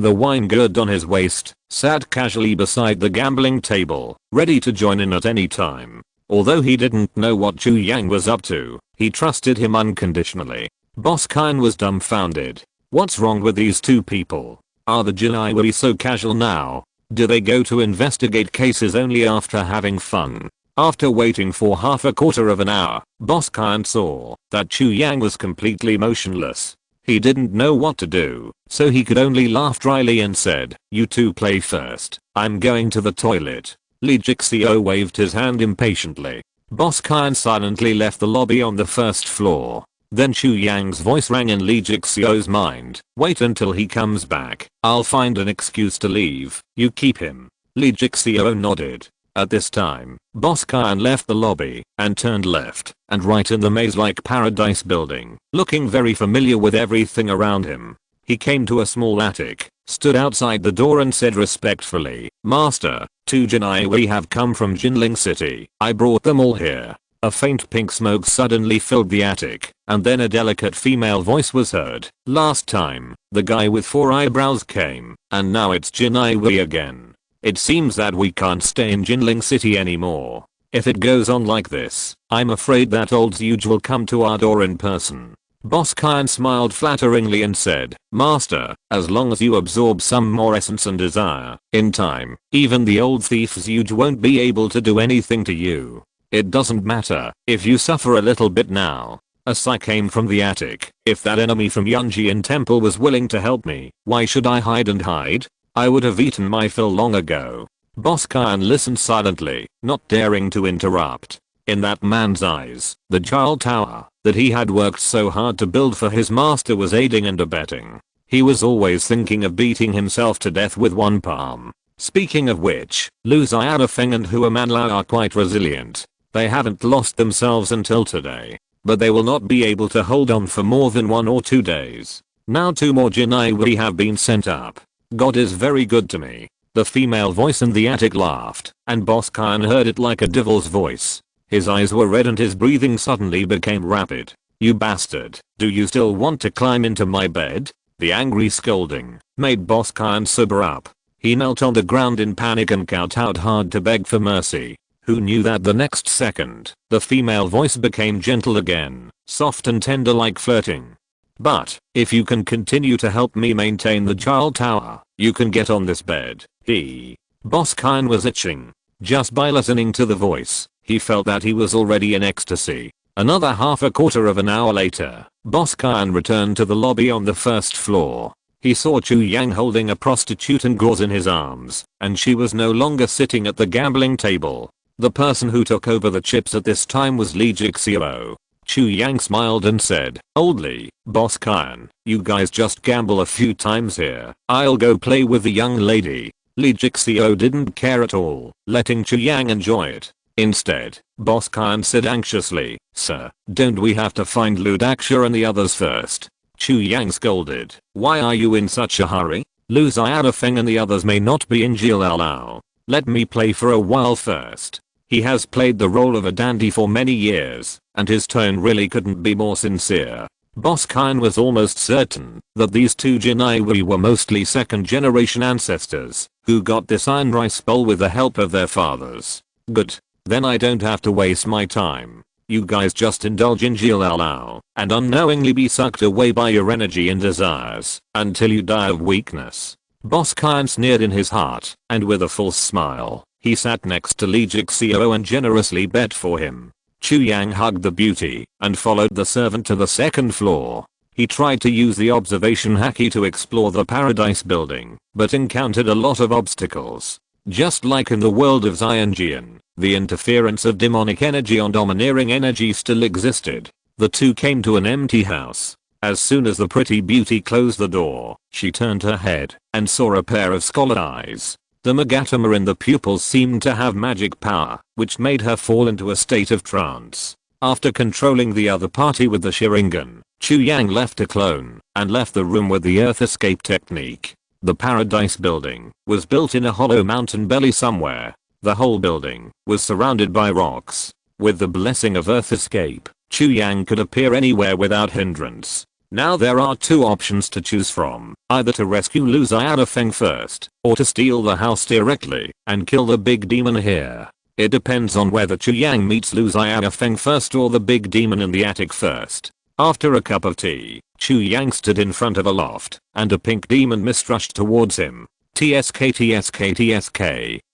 the wine gourd on his waist, sat casually beside the gambling table, ready to join in at any time. Although he didn't know what Chu Yang was up to, he trusted him unconditionally. Boss Qin was dumbfounded. What's wrong with these two people? Are the Jinaiwari so casual now? Do they go to investigate cases only after having fun? After waiting for half a quarter of an hour, Boss Qin saw that Chu Yang was completely motionless. He didn't know what to do, so he could only laugh dryly and said, "You two play first. I'm going to the toilet." Li Jixio waved his hand impatiently. Boss Qin silently left the lobby on the first floor. Then Chu Yang's voice rang in Li Jixio's mind. "Wait until he comes back. I'll find an excuse to leave. You keep him." Li Jixio nodded. At this time, Boss Qin left the lobby and turned left and right in the maze-like paradise building, looking very familiar with everything around him. He came to a small attic, stood outside the door and said respectfully, "Master, two Jinaiwari have come from Jinling City. I brought them all here." A faint pink smoke suddenly filled the attic, and then a delicate female voice was heard. "Last time, the guy with 4 eyebrows came, and now it's Jinaiwari again. It seems that we can't stay in Jinling City anymore. If it goes on like this, I'm afraid that old Zuge will come to our door in person." Boss Qin smiled flatteringly and said, "Master, as long as you absorb some more essence and desire, in time, even the old thief Zuge won't be able to do anything to you. It doesn't matter if you suffer a little bit now." A sigh came from the attic. "If that enemy from Yunjian Temple was willing to help me, why should I hide and hide? I would have eaten my fill long ago." Boss Qin listened silently, not daring to interrupt. In that man's eyes, the Jiao Tower that he had worked so hard to build for his master was aiding and abetting. He was always thinking of beating himself to death with one palm. Speaking of which, Lu Xiaofeng and Hua Manlao are quite resilient. They haven't lost themselves until today, but they will not be able to hold on for more than 1 or 2 days. Now 2 more Jinaiwari have been sent up. God is very good to me. The female voice in the attic laughed, and Boss Qin heard it like a devil's voice. His eyes were red and his breathing suddenly became rapid. "You bastard, do you still want to climb into my bed?" The angry scolding made Boss Qin sober up. He knelt on the ground in panic and kowtowed hard to beg for mercy. Who knew that the next second, the female voice became gentle again, soft and tender like flirting. "But, if you can continue to help me maintain the Jiao Tower, you can get on this bed." Boss Qin was itching. Just by listening to the voice, he felt that he was already in ecstasy. Another half a quarter of an hour later, Boss Qin returned to the lobby on the first floor. He saw Chu Yang holding a prostitute and gauze in his arms, and she was no longer sitting at the gambling table. The person who took over the chips at this time was Li Jixio. Chu Yang smiled and said, "Old Li, Boss Qin, you guys just gamble a few times here. I'll go play with the young lady." Li Jixio didn't care at all, letting Chu Yang enjoy it. Instead, Boss Qin said anxiously, "Sir, don't we have to find Lu Daxia and the others first?" Chu Yang scolded, "Why are you in such a hurry? Lu Xiaofeng and the others may not be in Jiaolao. Let me play for a while first." He has played the role of a dandy for many years, and his tone really couldn't be more sincere. Boss Qin was almost certain that these two Jinaiwari were mostly second-generation ancestors who got this iron rice bowl with the help of their fathers. Good. Then I don't have to waste my time. You guys just indulge in Jiao and unknowingly be sucked away by your energy and desires until you die of weakness. Boss Kyan sneered in his heart, and with a false smile, he sat next to Lee Jixio and generously bet for him. Chu Yang hugged the beauty and followed the servant to the second floor. He tried to use the observation haki to explore the paradise building, but encountered a lot of obstacles. Just like in the world of Xianjian, the interference of demonic energy on domineering energy still existed. The two came to an empty house. As soon as the pretty beauty closed the door, she turned her head and saw a pair of scholar eyes. The magatama in the pupils seemed to have magic power, which made her fall into a state of trance. After controlling the other party with the Sharingan, Chu Yang left a clone and left the room with the earth escape technique. The paradise building was built in a hollow mountain belly somewhere. The whole building was surrounded by rocks. With the blessing of earth escape, Chu Yang could appear anywhere without hindrance. Now there are two options to choose from, either to rescue Lu Xiaofeng first, or to steal the house directly and kill the big demon here. It depends on whether Chu Yang meets Lu Xiaofeng first or the big demon in the attic first. After a cup of tea, Chu Yang stood in front of a loft, and a pink demon mist rushed towards him. TSK,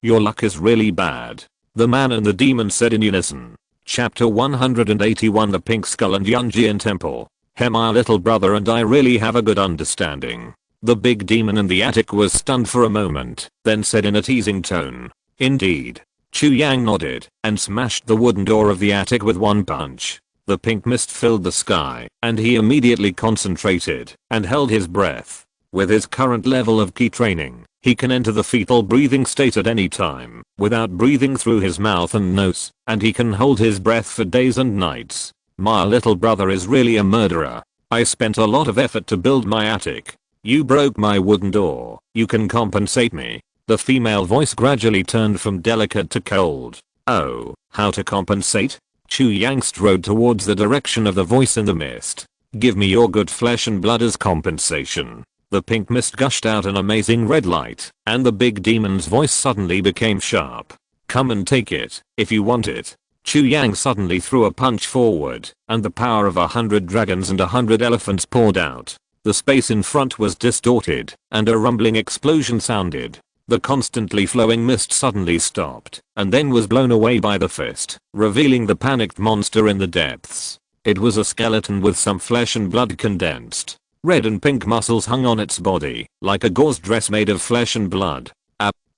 your luck is really bad. The man and the demon said in unison. Chapter 181 The Pink Skull and Yunjian Temple. Hey, my little brother and I really have a good understanding. The big demon in the attic was stunned for a moment, then said in a teasing tone. Indeed. Chu Yang nodded and smashed the wooden door of the attic with one punch. The pink mist filled the sky, and he immediately concentrated and held his breath. With his current level of ki training, he can enter the fetal breathing state at any time, without breathing through his mouth and nose, and he can hold his breath for days and nights. My little brother is really a murderer. I spent a lot of effort to build my attic. You broke my wooden door. You can compensate me. The female voice gradually turned from delicate to cold. Oh, how to compensate? Chu Yang strode towards the direction of the voice in the mist. Give me your good flesh and blood as compensation. The pink mist gushed out an amazing red light, and the big demon's voice suddenly became sharp. Come and take it, if you want it. Chu Yang suddenly threw a punch forward, and the power of 100 dragons and 100 elephants poured out. The space in front was distorted, and a rumbling explosion sounded. The constantly flowing mist suddenly stopped, and then was blown away by the fist, revealing the panicked monster in the depths. It was a skeleton with some flesh and blood condensed. Red and pink muscles hung on its body, like a gauze dress made of flesh and blood.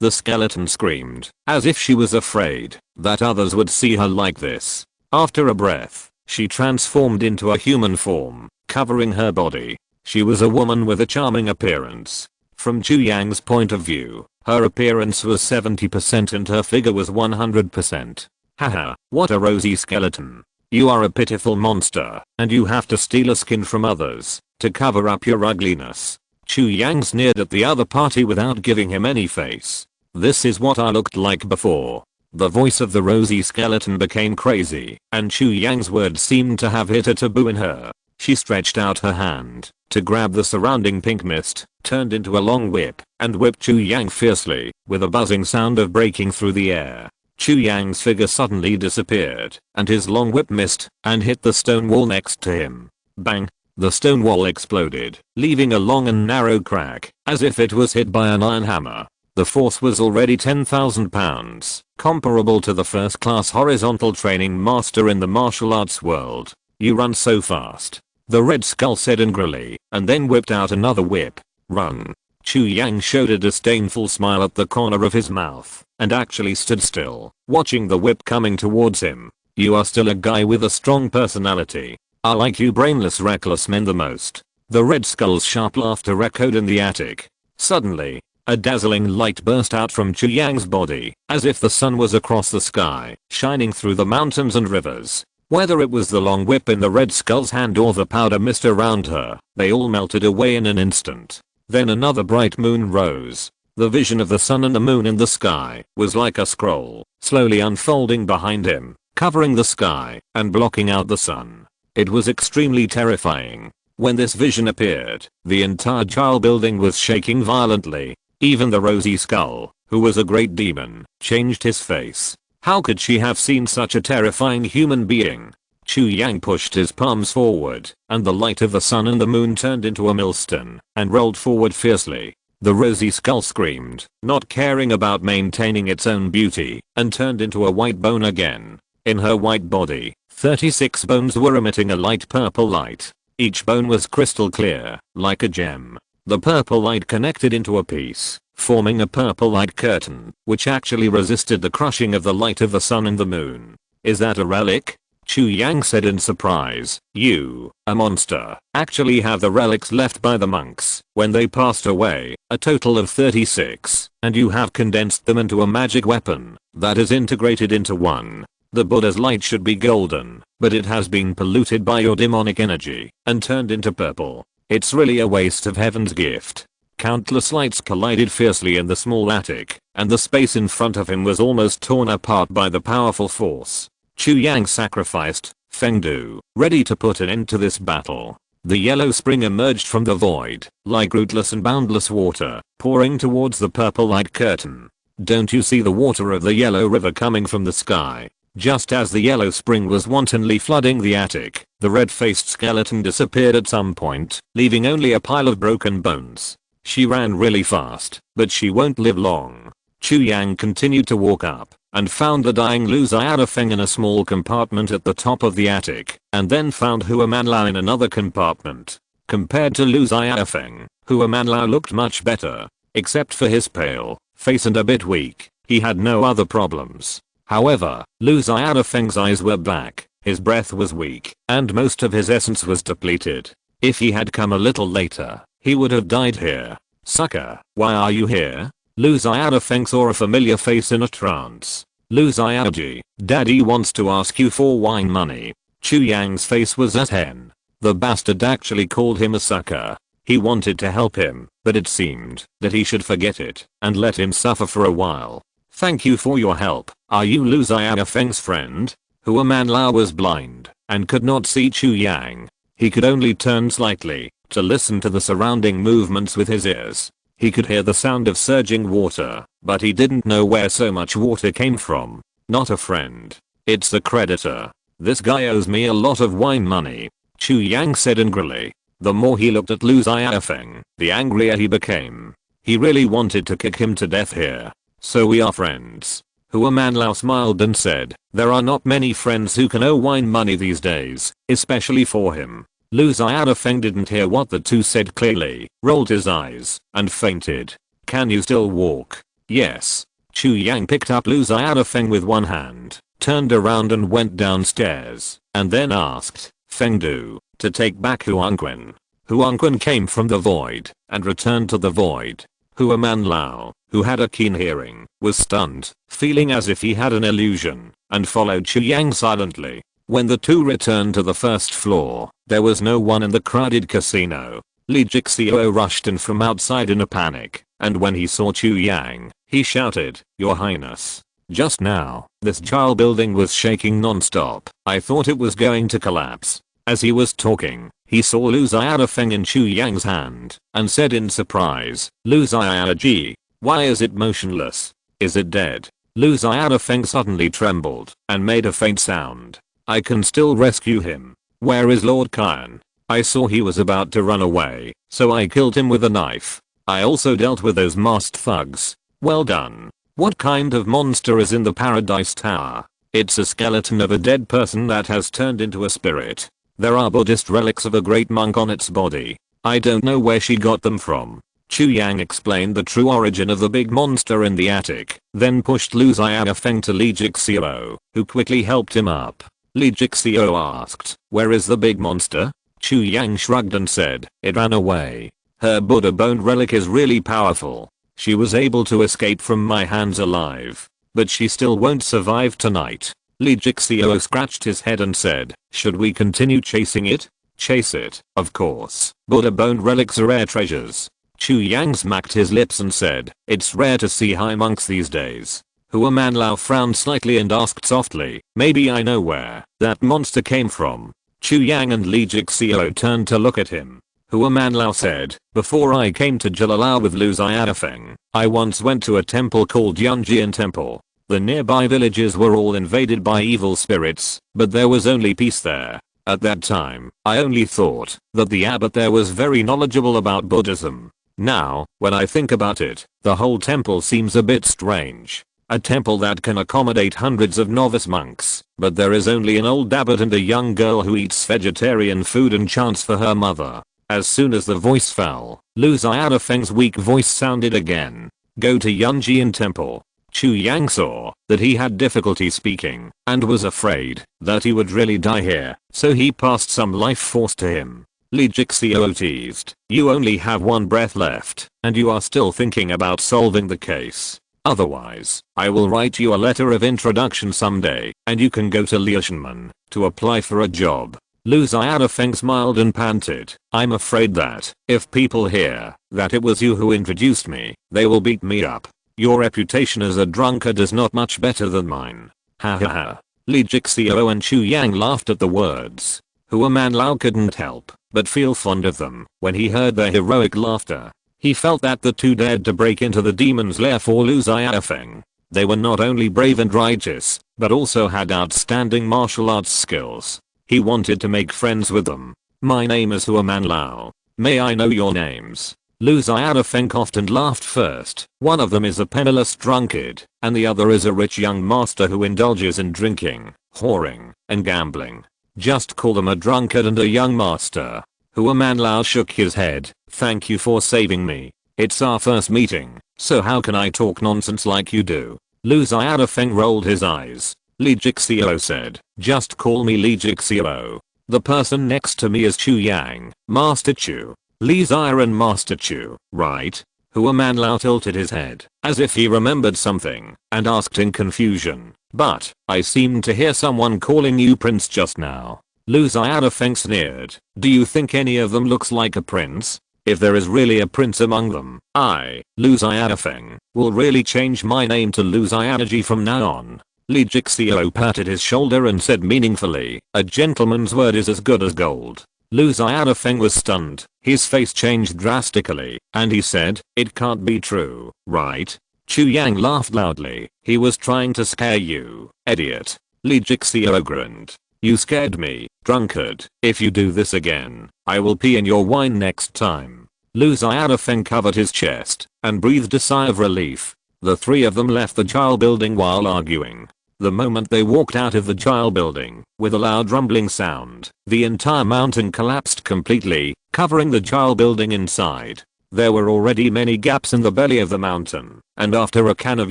The skeleton screamed, as if she was afraid that others would see her like this. After a breath, she transformed into a human form, covering her body. She was a woman with a charming appearance. From Chu Yang's point of view, her appearance was 70% and her figure was 100%. Haha, what a rosy skeleton. You are a pitiful monster, and you have to steal a skin from others to cover up your ugliness. Chu Yang sneered at the other party without giving him any face. This is what I looked like before. The voice of the rosy skeleton became crazy, and Chu Yang's words seemed to have hit a taboo in her. She stretched out her hand to grab the surrounding pink mist, turned into a long whip, and whipped Chu Yang fiercely, with a buzzing sound of breaking through the air. Chu Yang's figure suddenly disappeared, and his long whip missed and hit the stone wall next to him. Bang! The stone wall exploded, leaving a long and narrow crack, as if it was hit by an iron hammer. The force was already 10,000 pounds, comparable to the first-class horizontal training master in the martial arts world. You run so fast. The Red Skull said angrily, and then whipped out another whip. Run. Chu Yang showed a disdainful smile at the corner of his mouth, and actually stood still, watching the whip coming towards him. You are still a guy with a strong personality. I like you brainless reckless men the most. The Red Skull's sharp laughter echoed in the attic. Suddenly, a dazzling light burst out from Chu Yang's body, as if the sun was across the sky, shining through the mountains and rivers. Whether it was the long whip in the Red Skull's hand or the powder mist around her, they all melted away in an instant. Then another bright moon rose. The vision of the sun and the moon in the sky was like a scroll, slowly unfolding behind him, covering the sky and blocking out the sun. It was extremely terrifying. When this vision appeared, the entire Jile building was shaking violently. Even the Rosy Skull, who was a great demon, changed his face. How could she have seen such a terrifying human being? Chu Yang pushed his palms forward, and the light of the sun and the moon turned into a millstone and rolled forward fiercely. The rosy skull screamed, not caring about maintaining its own beauty, and turned into a white bone again. In her white body, 36 bones were emitting a light purple light. Each bone was crystal clear, like a gem. The purple light connected into a piece, forming a purple light curtain, which actually resisted the crushing of the light of the sun and the moon. Is that a relic? Chu Yang said in surprise. You, a monster, actually have the relics left by the monks when they passed away, a total of 36, and you have condensed them into a magic weapon that is integrated into one. The Buddha's light should be golden, but it has been polluted by your demonic energy and turned into purple. It's really a waste of heaven's gift. Countless lights collided fiercely in the small attic, and the space in front of him was almost torn apart by the powerful force. Chu Yang sacrificed, Fengdu, ready to put an end to this battle. The yellow spring emerged from the void, like rootless and boundless water, pouring towards the purple light curtain. Don't you see the water of the yellow river coming from the sky? Just as the yellow spring was wantonly flooding the attic, the red-faced skeleton disappeared at some point, leaving only a pile of broken bones. She ran really fast, but she won't live long. Chu Yang continued to walk up, and found the dying Lu Xiaofeng in a small compartment at the top of the attic, and then found Hua Manlao in another compartment. Compared to Lu Xiaofeng, Hua Manlao looked much better. Except for his pale face and a bit weak, he had no other problems. However, Lu Xiaofeng's eyes were black, his breath was weak, and most of his essence was depleted. If he had come a little later, he would have died here. Sucker, why are you here? Lu Xiaofeng saw a familiar face in a trance. Lu Xiaoji, daddy wants to ask you for wine money. Chu Yang's face was at 10. The bastard actually called him a sucker. He wanted to help him, but it seemed that he should forget it and let him suffer for a while. Thank you for your help. Are you Lu Xiaofeng's friend? Hua Manlao was blind and could not see Chu Yang. He could only turn slightly to listen to the surrounding movements with his ears. He could hear the sound of surging water, but he didn't know where so much water came from. Not a friend. It's the creditor. This guy owes me a lot of wine money, Chu Yang said angrily. The more he looked at Lu Xiaofeng, the angrier he became. He really wanted to kick him to death here. So we are friends. Hua Manlao smiled and said, there are not many friends who can owe wine money these days, especially for him. Lu Xiaofeng didn't hear what the two said clearly, rolled his eyes, and fainted. Can you still walk? Yes. Chu Yang picked up Lu Xiaofeng with one hand, turned around and went downstairs, and then asked Fengdu to take back Huangquan. Huangquan came from the void, and returned to the void. Hua Manlao, who had a keen hearing, was stunned, feeling as if he had an illusion, and followed Chu Yang silently. When the two returned to the first floor, there was no one in the crowded casino. Li Jixio rushed in from outside in a panic, and when he saw Chu Yang, he shouted, Your Highness. Just now, this Jal building was shaking non-stop. I thought it was going to collapse. As he was talking, he saw Lu Xiaofeng in Chu Yang's hand, and said in surprise, Lu Xiaoji, why is it motionless? Is it dead? Lu Xiaofeng suddenly trembled, and made a faint sound. I can still rescue him. Where is Lord Kyan? I saw he was about to run away, so I killed him with a knife. I also dealt with those masked thugs. Well done. What kind of monster is in the Paradise Tower? It's a skeleton of a dead person that has turned into a spirit. There are Buddhist relics of a great monk on its body. I don't know where she got them from. Chu Yang explained the true origin of the big monster in the attic, then pushed Lu Xiaofeng to Li Jixio, who quickly helped him up. Li Jixio asked, where is the big monster? Chu Yang shrugged and said, it ran away. Her Buddha bone relic is really powerful. She was able to escape from my hands alive, but she still won't survive tonight. Li Jixio scratched his head and said, should we continue chasing it? Chase it, of course. Buddha bone relics are rare treasures. Chu Yang smacked his lips and said, it's rare to see high monks these days. Hua Manlao frowned slightly and asked softly, maybe I know where that monster came from. Chu Yang and Li Jixio turned to look at him. Hua Manlao said, before I came to Jalalao with Lu Xiaofeng, I once went to a temple called Yunjian Temple. The nearby villages were all invaded by evil spirits, but there was only peace there. At that time, I only thought that the abbot there was very knowledgeable about Buddhism. Now, when I think about it, the whole temple seems a bit strange. A temple that can accommodate hundreds of novice monks, but there is only an old abbot and a young girl who eats vegetarian food and chants for her mother. As soon as the voice fell, Lu Xiaofeng's weak voice sounded again. Go to Yunjian Temple. Chu Yang saw that he had difficulty speaking and was afraid that he would really die here, so he passed some life force to him. Li Jixiao teased, you only have one breath left, and you are still thinking about solving the case. Otherwise, I will write you a letter of introduction someday, and you can go to Liushunmen to apply for a job. Lu Xiaofeng smiled and panted, I'm afraid that, if people hear that it was you who introduced me, they will beat me up. Your reputation as a drunkard is not much better than mine. Ha ha ha. Li Jixiao and Chu Yang laughed at the words. Hua Man Lao couldn't help but feel fond of them when he heard their heroic laughter. He felt that the two dared to break into the demon's lair for Lu Xiaofeng. They were not only brave and righteous, but also had outstanding martial arts skills. He wanted to make friends with them. My name is Hua Man Lao. May I know your names? Lu Xiaofeng coughed and laughed first. One of them is a penniless drunkard, and the other is a rich young master who indulges in drinking, whoring, and gambling. Just call them a drunkard and a young master. Hua Man Lao shook his head. Thank you for saving me. It's our first meeting, so how can I talk nonsense like you do? Lu Xiaofeng rolled his eyes. Li Jixiao said, just call me Li Jixiao. The person next to me is Chu Yang, Master Chu. Li's Iron Master Chu, right? Hua Man Lao tilted his head, as if he remembered something, and asked in confusion, but, I seemed to hear someone calling you prince just now. Lu Xiaofeng sneered, do you think any of them looks like a prince? If there is really a prince among them, I, Lu Xiaofeng, will really change my name to Lu Xiaoji from now on. Li Jixiao patted his shoulder and said meaningfully, a gentleman's word is as good as gold. Lu Xiaofeng was stunned, his face changed drastically, and he said, it can't be true, right? Chu Yang laughed loudly, he was trying to scare you, idiot. Li Jixiao grinned. You scared me, drunkard. If you do this again, I will pee in your wine next time. Lu Xiaofeng covered his chest and breathed a sigh of relief. The three of them left the Jile building while arguing. The moment they walked out of the Jile building, with a loud rumbling sound, the entire mountain collapsed completely, covering the Jile building inside. There were already many gaps in the belly of the mountain, and after a can of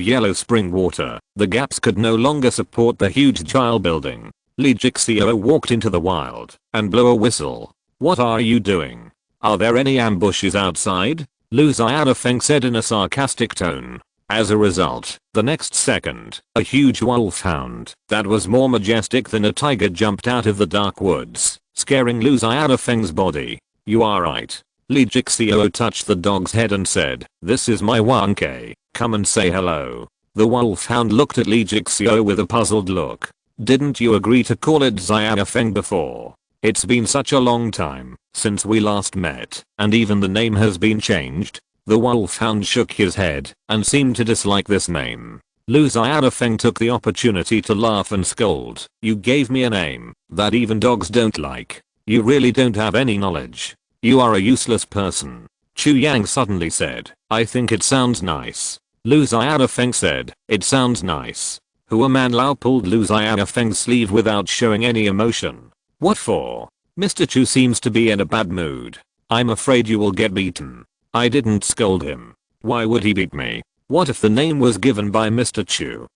yellow spring water, the gaps could no longer support the huge Jile building. Li Jixiao walked into the wild and blew a whistle. What are you doing? Are there any ambushes outside? Lu Xiaofeng said in a sarcastic tone. As a result, the next second, a huge wolfhound that was more majestic than a tiger jumped out of the dark woods, scaring Lu Xiaofeng's body. You are right. Li Jixiao touched the dog's head and said, this is my Wanke, come and say hello. The wolfhound looked at Li Jixiao with a puzzled look. Didn't you agree to call it Xiaofeng before? It's been such a long time since we last met, and even the name has been changed. The wolfhound shook his head and seemed to dislike this name. Lu Xiaofeng took the opportunity to laugh and scold. You gave me a name that even dogs don't like. You really don't have any knowledge. You are a useless person. Chu Yang suddenly said, I think it sounds nice. Lu Xiaofeng said, it sounds nice. Hua Man Lao pulled Lu Xiaofeng's sleeve without showing any emotion. What for? Mr. Chu seems to be in a bad mood. I'm afraid you will get beaten. I didn't scold him. Why would he beat me? What if the name was given by Mr. Chu?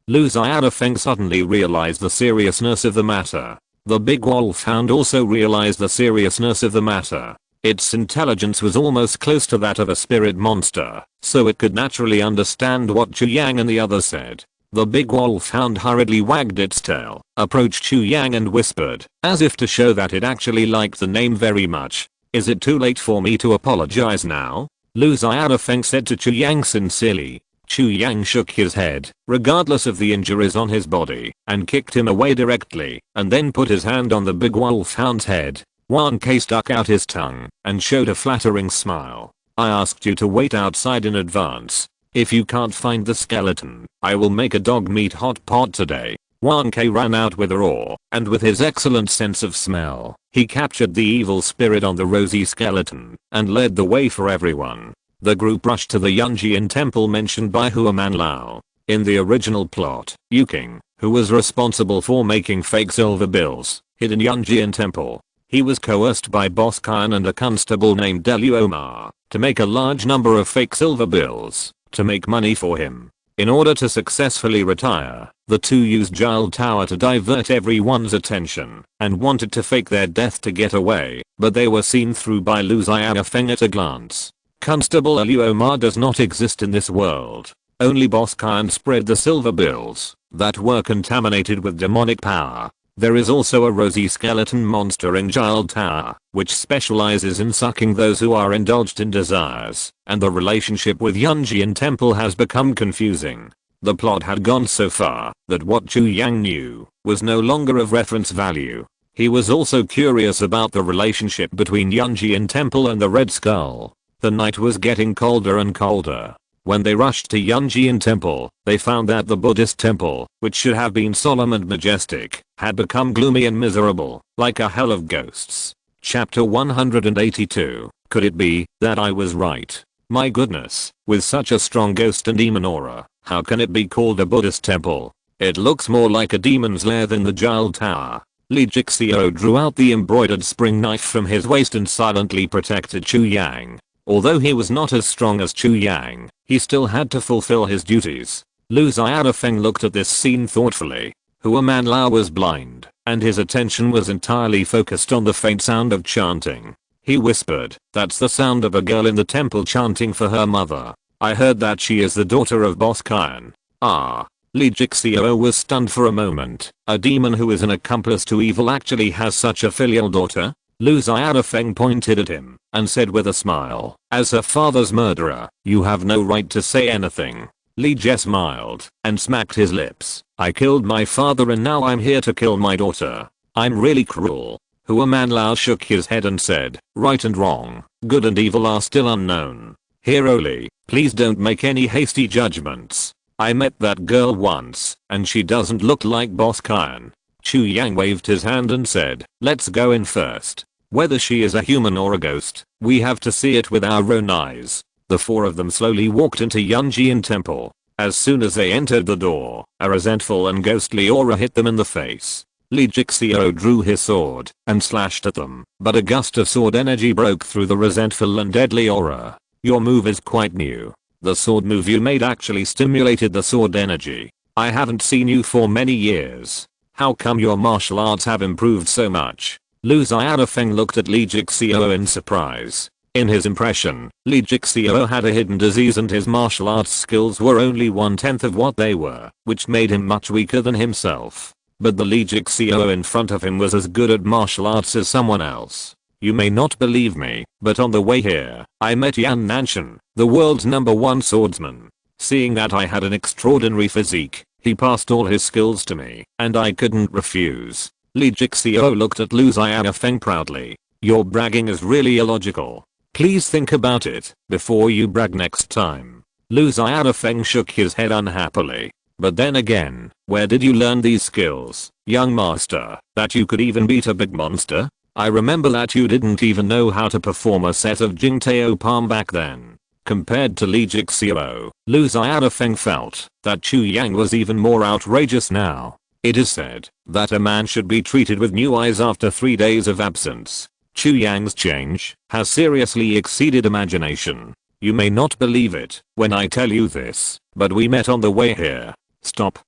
Lu Xiaofeng suddenly realized the seriousness of the matter. The big wolfhound also realized the seriousness of the matter. Its intelligence was almost close to that of a spirit monster, so it could naturally understand what Chu Yang and the others said. The big wolfhound hurriedly wagged its tail, approached Chu Yang and whispered, as if to show that it actually liked the name very much. Is it too late for me to apologize now? Lu Xiaofeng said to Chu Yang sincerely. Chu Yang shook his head, regardless of the injuries on his body, and kicked him away directly, and then put his hand on the big wolfhound's head. Wan Ke stuck out his tongue and showed a flattering smile. I asked you to wait outside in advance. If you can't find the skeleton, I will make a dog meat hot pot today. Wang Kei ran out with a roar, and with his excellent sense of smell, he captured the evil spirit on the rosy skeleton and led the way for everyone. The group rushed to the Yunjian temple mentioned by Huaman Lao. In the original plot, Yuking, who was responsible for making fake silver bills, hid in Yunjian temple. He was coerced by Boss Khan and a constable named Delu Omar to make a large number of fake silver bills to make money for him. In order to successfully retire, the two used Jile Tower to divert everyone's attention and wanted to fake their death to get away, but they were seen through by Lu Xiaofeng at a glance. Constable Delu Omar does not exist in this world. Only Boss Khan spread the silver bills that were contaminated with demonic power. There is also a rosy skeleton monster in Jile Tower, which specializes in sucking those who are indulged in desires, and the relationship with Yunjian Temple has become confusing. The plot had gone so far that what Chu Yang knew was no longer of reference value. He was also curious about the relationship between Yunjian Temple and the Red Skull. The night was getting colder and colder. When they rushed to Yunjian Temple, they found that the Buddhist temple, which should have been solemn and majestic, had become gloomy and miserable, like a hell of ghosts. Chapter 182. Could it be that I was right? My goodness, with such a strong ghost and demon aura, how can it be called a Buddhist temple? It looks more like a demon's lair than the Jile Tower. Li Jixio drew out the embroidered spring knife from his waist and silently protected Chu Yang. Although he was not as strong as Chu Yang, he still had to fulfill his duties. Lu Xiaofeng looked at this scene thoughtfully. Huaman Lao was blind, and his attention was entirely focused on the faint sound of chanting. He whispered, "That's the sound of a girl in the temple chanting for her mother. I heard that she is the daughter of Boss Khan." Ah. Li Jixio was stunned for a moment. A demon who is an accomplice to evil actually has such a filial daughter? Lu Xiaofeng pointed at him and said with a smile, "As her father's murderer, you have no right to say anything." Li Jie smiled and smacked his lips. "I killed my father and now I'm here to kill my daughter. I'm really cruel." Huaman Lao shook his head and said, "Right and wrong, good and evil are still unknown. Hero Li, please don't make any hasty judgments. I met that girl once, and she doesn't look like Boss Khan." Chu Yang waved his hand and said, "Let's go in first. Whether she is a human or a ghost, we have to see it with our own eyes." The four of them slowly walked into Yunjian Temple. As soon as they entered the door, a resentful and ghostly aura hit them in the face. Li Jixio drew his sword and slashed at them, but a gust of sword energy broke through the resentful and deadly aura. "Your move is quite new. The sword move you made actually stimulated the sword energy. I haven't seen you for many years. How come your martial arts have improved so much?" Lu Xiaofeng looked at Li Jixio in surprise. In his impression, Li Jixio had a hidden disease and his martial arts skills were only 1/10 of what they were, which made him much weaker than himself. But the Li Jixio in front of him was as good at martial arts as someone else. "You may not believe me, but on the way here, I met Yan Nanshan, the world's #1 swordsman. Seeing that I had an extraordinary physique, he passed all his skills to me, and I couldn't refuse." Li Jixio looked at Lu Xiaofeng proudly. "Your bragging is really illogical. Please think about it before you brag next time." Lu Xiaofeng shook his head unhappily. "But then again, where did you learn these skills, young master, that you could even beat a big monster? I remember that you didn't even know how to perform a set of Jingteo Palm back then." Compared to Li Jixio, Lu Xiaofeng felt that Chu Yang was even more outrageous now. It is said that a man should be treated with new eyes after 3 days of absence. Chu Yang's change has seriously exceeded imagination. You may not believe it when I tell you this, but we met on the way here. Stop.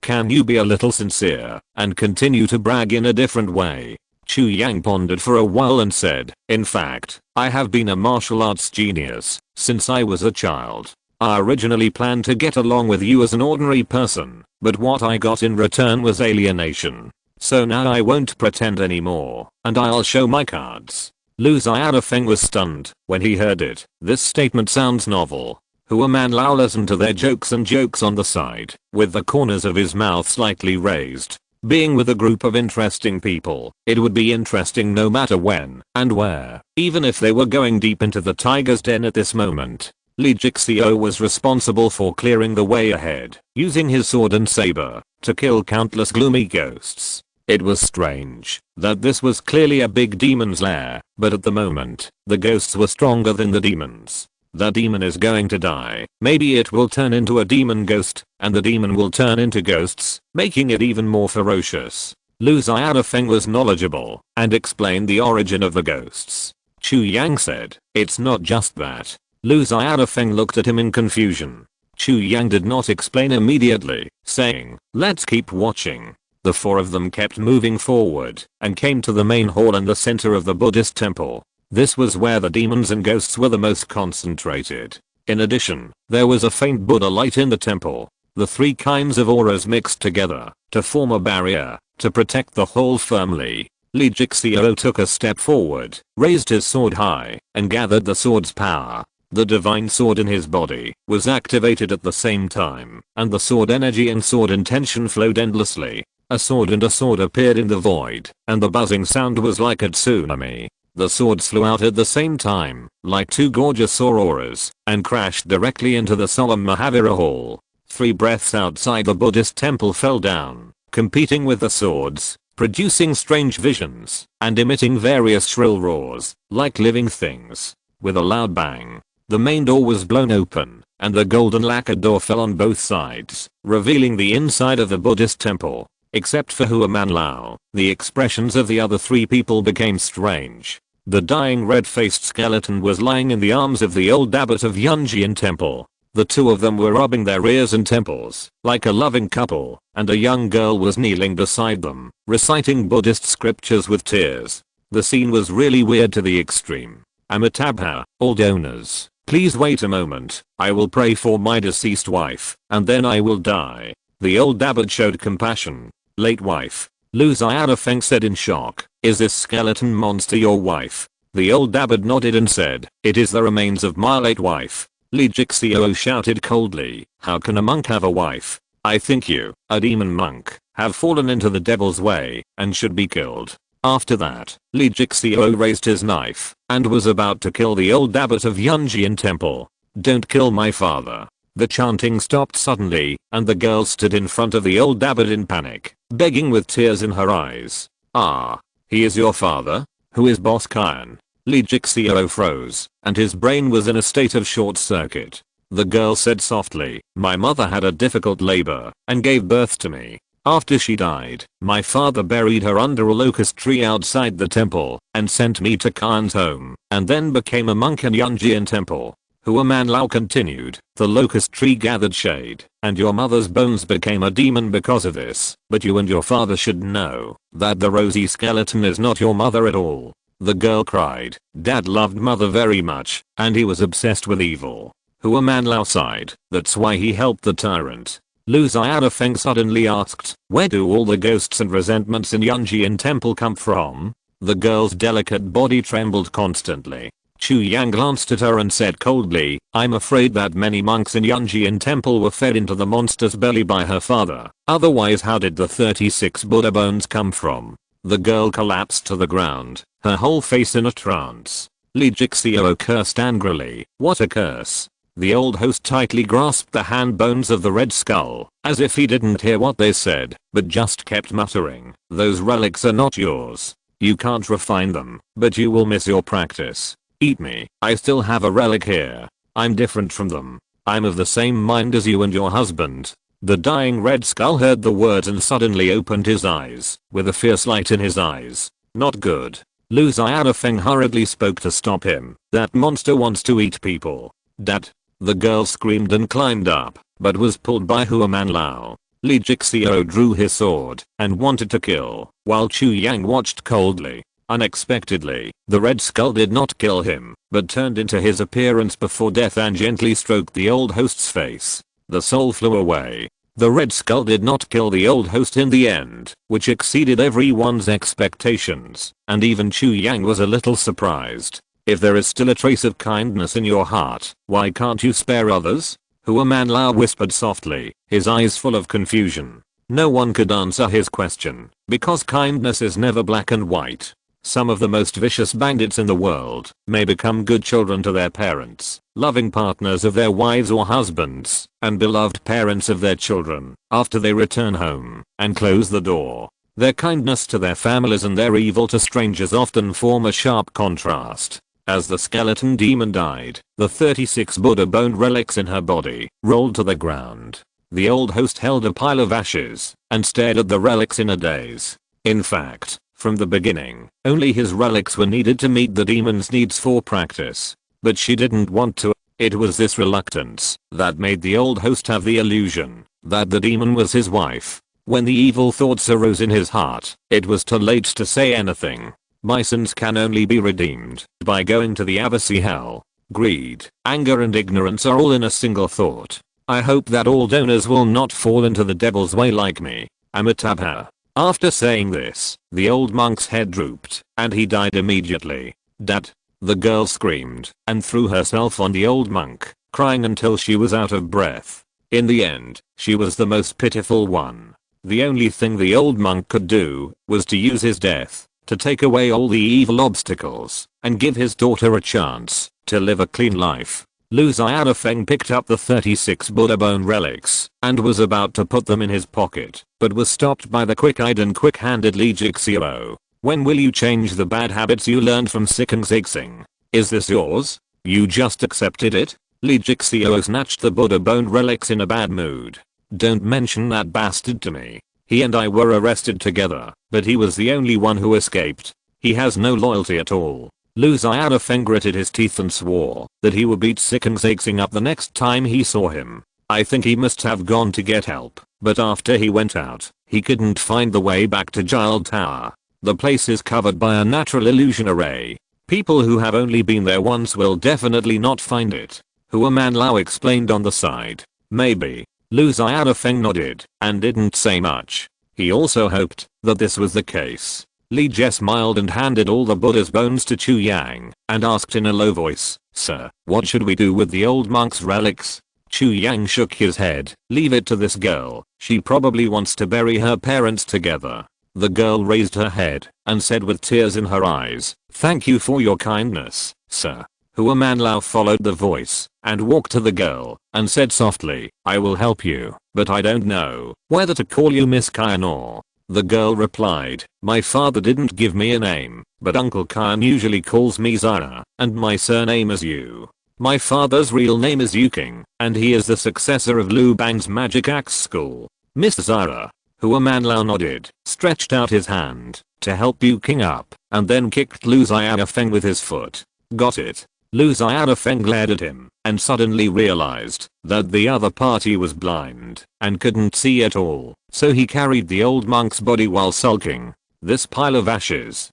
Can you be a little sincere and continue to brag in a different way? Chu Yang pondered for a while and said, "In fact, I have been a martial arts genius since I was a child. I originally planned to get along with you as an ordinary person, but what I got in return was alienation. So now I won't pretend anymore, and I'll show my cards." Lu Xiaofeng was stunned when he heard it. This statement sounds novel. Huaman Lao listened to their jokes and jokes on the side, with the corners of his mouth slightly raised. Being with a group of interesting people, it would be interesting no matter when and where, even if they were going deep into the tiger's den at this moment. Lee Jixio was responsible for clearing the way ahead, using his sword and saber to kill countless gloomy ghosts. It was strange that this was clearly a big demon's lair, but at the moment, the ghosts were stronger than the demons. The demon is going to die. Maybe it will turn into a demon ghost, and the demon will turn into ghosts, making it even more ferocious. Lu Xiaofeng was knowledgeable and explained the origin of the ghosts. Chu Yang said, "It's not just that." Lu Xiaofeng looked at him in confusion. Chu Yang did not explain immediately, saying, "Let's keep watching." The four of them kept moving forward and came to the main hall in the center of the Buddhist temple. This was where the demons and ghosts were the most concentrated. In addition, there was a faint Buddha light in the temple. The three kinds of auras mixed together to form a barrier to protect the whole firmly. Lee Jixio took a step forward, raised his sword high, and gathered the sword's power. The divine sword in his body was activated at the same time, and the sword energy and sword intention flowed endlessly. A sword and a sword appeared in the void, and the buzzing sound was like a tsunami. The swords flew out at the same time, like two gorgeous auroras, and crashed directly into the solemn Mahavira hall. 3 breaths outside the Buddhist temple fell down, competing with the swords, producing strange visions, and emitting various shrill roars, like living things. With a loud bang, the main door was blown open, and the golden lacquered door fell on both sides, revealing the inside of the Buddhist temple. Except for Huaman Lao, the expressions of the other 3 people became strange. The dying red-faced skeleton was lying in the arms of the old abbot of Yunjian Temple. The 2 of them were rubbing their ears and temples, like a loving couple, and a young girl was kneeling beside them, reciting Buddhist scriptures with tears. The scene was really weird to the extreme. Amitabha, all donors, please wait a moment, I will pray for my deceased wife, and then I will die. The old abbot showed compassion. Late wife, Lu Xiaofeng said in shock, "Is this skeleton monster your wife?" The old abbot nodded and said, "It is the remains of my late wife." Lee Jixio shouted coldly, "How can a monk have a wife? I think you, a demon monk, have fallen into the devil's way, and should be killed." After that, Lee Jixio raised his knife, and was about to kill the old abbot of Yunjian Temple. "Don't kill my father." The chanting stopped suddenly, and the girl stood in front of the old abbot in panic, begging with tears in her eyes. "Ah, he is your father? Who is Boss Kyan?" Lee Jixio froze, and his brain was in a state of short circuit. The girl said softly, "My mother had a difficult labor, and gave birth to me. After she died, my father buried her under a locust tree outside the temple, and sent me to Kyan's home, and then became a monk in Yunjian Temple." Huaman Lao continued, "The locust tree gathered shade, and your mother's bones became a demon because of this, but you and your father should know that the rosy skeleton is not your mother at all." The girl cried, "Dad loved mother very much, and he was obsessed with evil." Huaman Lao sighed, "That's why he helped the tyrant." Lu Xiaofeng suddenly asked, "Where do all the ghosts and resentments in Yunjian Temple come from?" The girl's delicate body trembled constantly. Chu Yang glanced at her and said coldly, "I'm afraid that many monks in Yunjian Temple were fed into the monster's belly by her father. Otherwise how did the 36 Buddha bones come from?" The girl collapsed to the ground, her whole face in a trance. Lee Jixio cursed angrily, "What a curse." The old host tightly grasped the hand bones of the red skull, as if he didn't hear what they said, but just kept muttering, "Those relics are not yours. You can't refine them, but you will miss your practice. Eat me, I still have a relic here. I'm different from them. I'm of the same mind as you and your husband." The dying red skull heard the words and suddenly opened his eyes, with a fierce light in his eyes. "Not good." Lu Xiaofeng hurriedly spoke to stop him. "That monster wants to eat people." "Dad." The girl screamed and climbed up, but was pulled by Huaman Lao. Lee Jixio drew his sword and wanted to kill, while Chu Yang watched coldly. Unexpectedly, the red skull did not kill him, but turned into his appearance before death and gently stroked the old host's face. The soul flew away. The red skull did not kill the old host in the end, which exceeded everyone's expectations, and even Chu Yang was a little surprised. "If there is still a trace of kindness in your heart, why can't you spare others?" Huaman Lao whispered softly, his eyes full of confusion. No one could answer his question, because kindness is never black and white. Some of the most vicious bandits in the world may become good children to their parents, loving partners of their wives or husbands, and beloved parents of their children after they return home and close the door. Their kindness to their families and their evil to strangers often form a sharp contrast. As the skeleton demon died, the 36 Buddha bone relics in her body rolled to the ground. The old host held a pile of ashes and stared at the relics in a daze. In fact, from the beginning, only his relics were needed to meet the demon's needs for practice. But she didn't want to. It was this reluctance that made the old host have the illusion that the demon was his wife. When the evil thoughts arose in his heart, it was too late to say anything. My sins can only be redeemed by going to the abyssy hell. Greed, anger and ignorance are all in a single thought. I hope that all donors will not fall into the devil's way like me. Amitabha. After saying this, the old monk's head drooped, and he died immediately. Dad. The girl screamed and threw herself on the old monk, crying until she was out of breath. In the end, she was the most pitiful one. The only thing the old monk could do was to use his death to take away all the evil obstacles and give his daughter a chance to live a clean life. Lu Xiaofeng picked up the 36 Buddha bone relics and was about to put them in his pocket, but was stopped by the quick-eyed and quick-handed Li Jixio. When will you change the bad habits you learned from Sikeng Zixing? Is this yours? You just accepted it? Li Jixio snatched the Buddha bone relics in a bad mood. Don't mention that bastard to me. He and I were arrested together, but he was the only one who escaped. He has no loyalty at all. Lu Xiaofeng gritted his teeth and swore that he would beat Sikeng Zixing up the next time he saw him. I think he must have gone to get help, but after he went out, he couldn't find the way back to Gild Tower. The place is covered by a natural illusion array. People who have only been there once will definitely not find it. Hua Manlao explained on the side. Maybe. Lu Xiaofeng nodded and didn't say much. He also hoped that this was the case. Li Jie smiled and handed all the Buddha's bones to Chu Yang and asked in a low voice, "Sir, what should we do with the old monk's relics?" Chu Yang shook his head. "Leave it to this girl. She probably wants to bury her parents together." The girl raised her head and said with tears in her eyes, "Thank you for your kindness, sir." Hua Manlao followed the voice and walked to the girl and said softly, "I will help you, but I don't know whether to call you Miss Kyan or." The girl replied, "My father didn't give me a name, but Uncle Kyan usually calls me Zara, and my surname is Yu. My father's real name is Yuking, and he is the successor of Liu Bang's magic axe school." "Miss Zara." Hua Manlao nodded, stretched out his hand to help Yuking up, and then kicked Lu Xiaofeng with his foot. "Got it." Lu Xiaofeng glared at him and suddenly realized that the other party was blind and couldn't see at all, so he carried the old monk's body while sulking. "This pile of ashes,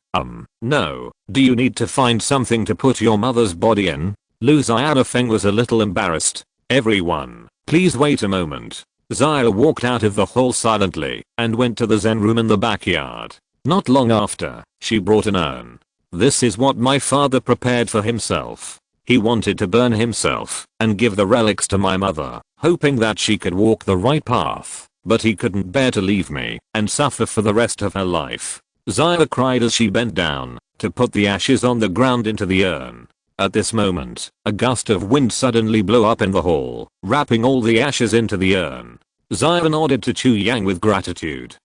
no, do you need to find something to put your mother's body in?" Lu Xiaofeng was a little embarrassed. "Everyone, please wait a moment." Zaya walked out of the hall silently and went to the Zen room in the backyard. Not long after, she brought an urn. "This is what my father prepared for himself. He wanted to burn himself and give the relics to my mother, hoping that she could walk the right path, but he couldn't bear to leave me and suffer for the rest of her life." Zaya cried as she bent down to put the ashes on the ground into the urn. At this moment, a gust of wind suddenly blew up in the hall, wrapping all the ashes into the urn. Zaya nodded to Chu Yang with gratitude.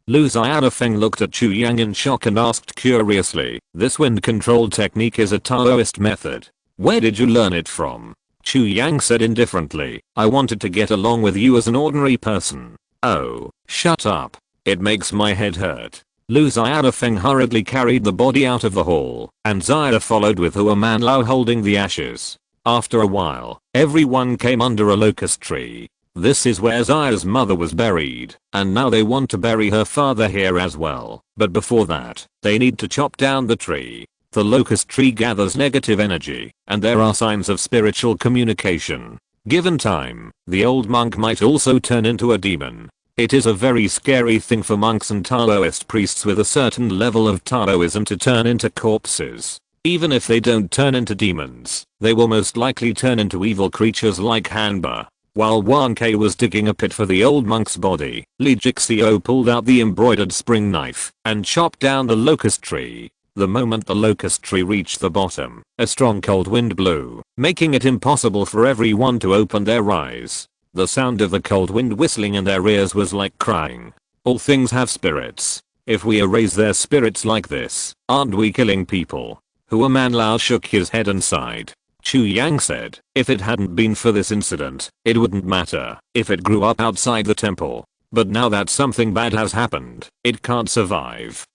Lu Xiaofeng looked at Chu Yang in shock and asked curiously, "This wind control technique is a Taoist method. Where did you learn it from?" Chu Yang said indifferently, "I wanted to get along with you as an ordinary person." "Oh, shut up. It makes my head hurt." Lu Xiaofeng hurriedly carried the body out of the hall, and Zaya followed with Hua Manlao holding the ashes. After a while, everyone came under a locust tree. This is where Zaya's mother was buried, and now they want to bury her father here as well. But before that, they need to chop down the tree. The locust tree gathers negative energy, and there are signs of spiritual communication. Given time, the old monk might also turn into a demon. It is a very scary thing for monks and Taoist priests with a certain level of Taoism to turn into corpses. Even if they don't turn into demons, they will most likely turn into evil creatures like Hanba. While Wang Kei was digging a pit for the old monk's body, Li Jixio pulled out the embroidered spring knife and chopped down the locust tree. The moment the locust tree reached the bottom, a strong cold wind blew, making it impossible for everyone to open their eyes. The sound of the cold wind whistling in their ears was like crying. All things have spirits. If we erase their spirits like this, aren't we killing people? Hua Manlao shook his head and sighed. Chu Yang said, if it hadn't been for this incident, it wouldn't matter if it grew up outside the temple. But now that something bad has happened, it can't survive.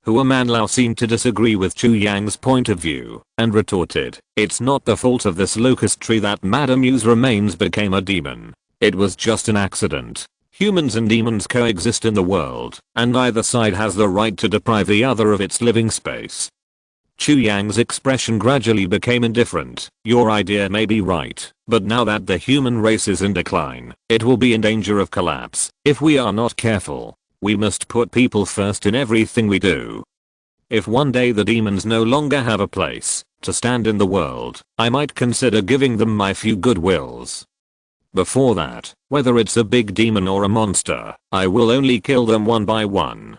Hua Manlao seemed to disagree with Chu Yang's point of view, and retorted, it's not the fault of this locust tree that Madame Yu's remains became a demon. It was just an accident. Humans and demons coexist in the world, and neither side has the right to deprive the other of its living space. Chu Yang's expression gradually became indifferent. Your idea may be right, but now that the human race is in decline, it will be in danger of collapse if we are not careful. We must put people first in everything we do. If one day the demons no longer have a place to stand in the world, I might consider giving them my few good wills. Before that, whether it's a big demon or a monster, I will only kill them one by one.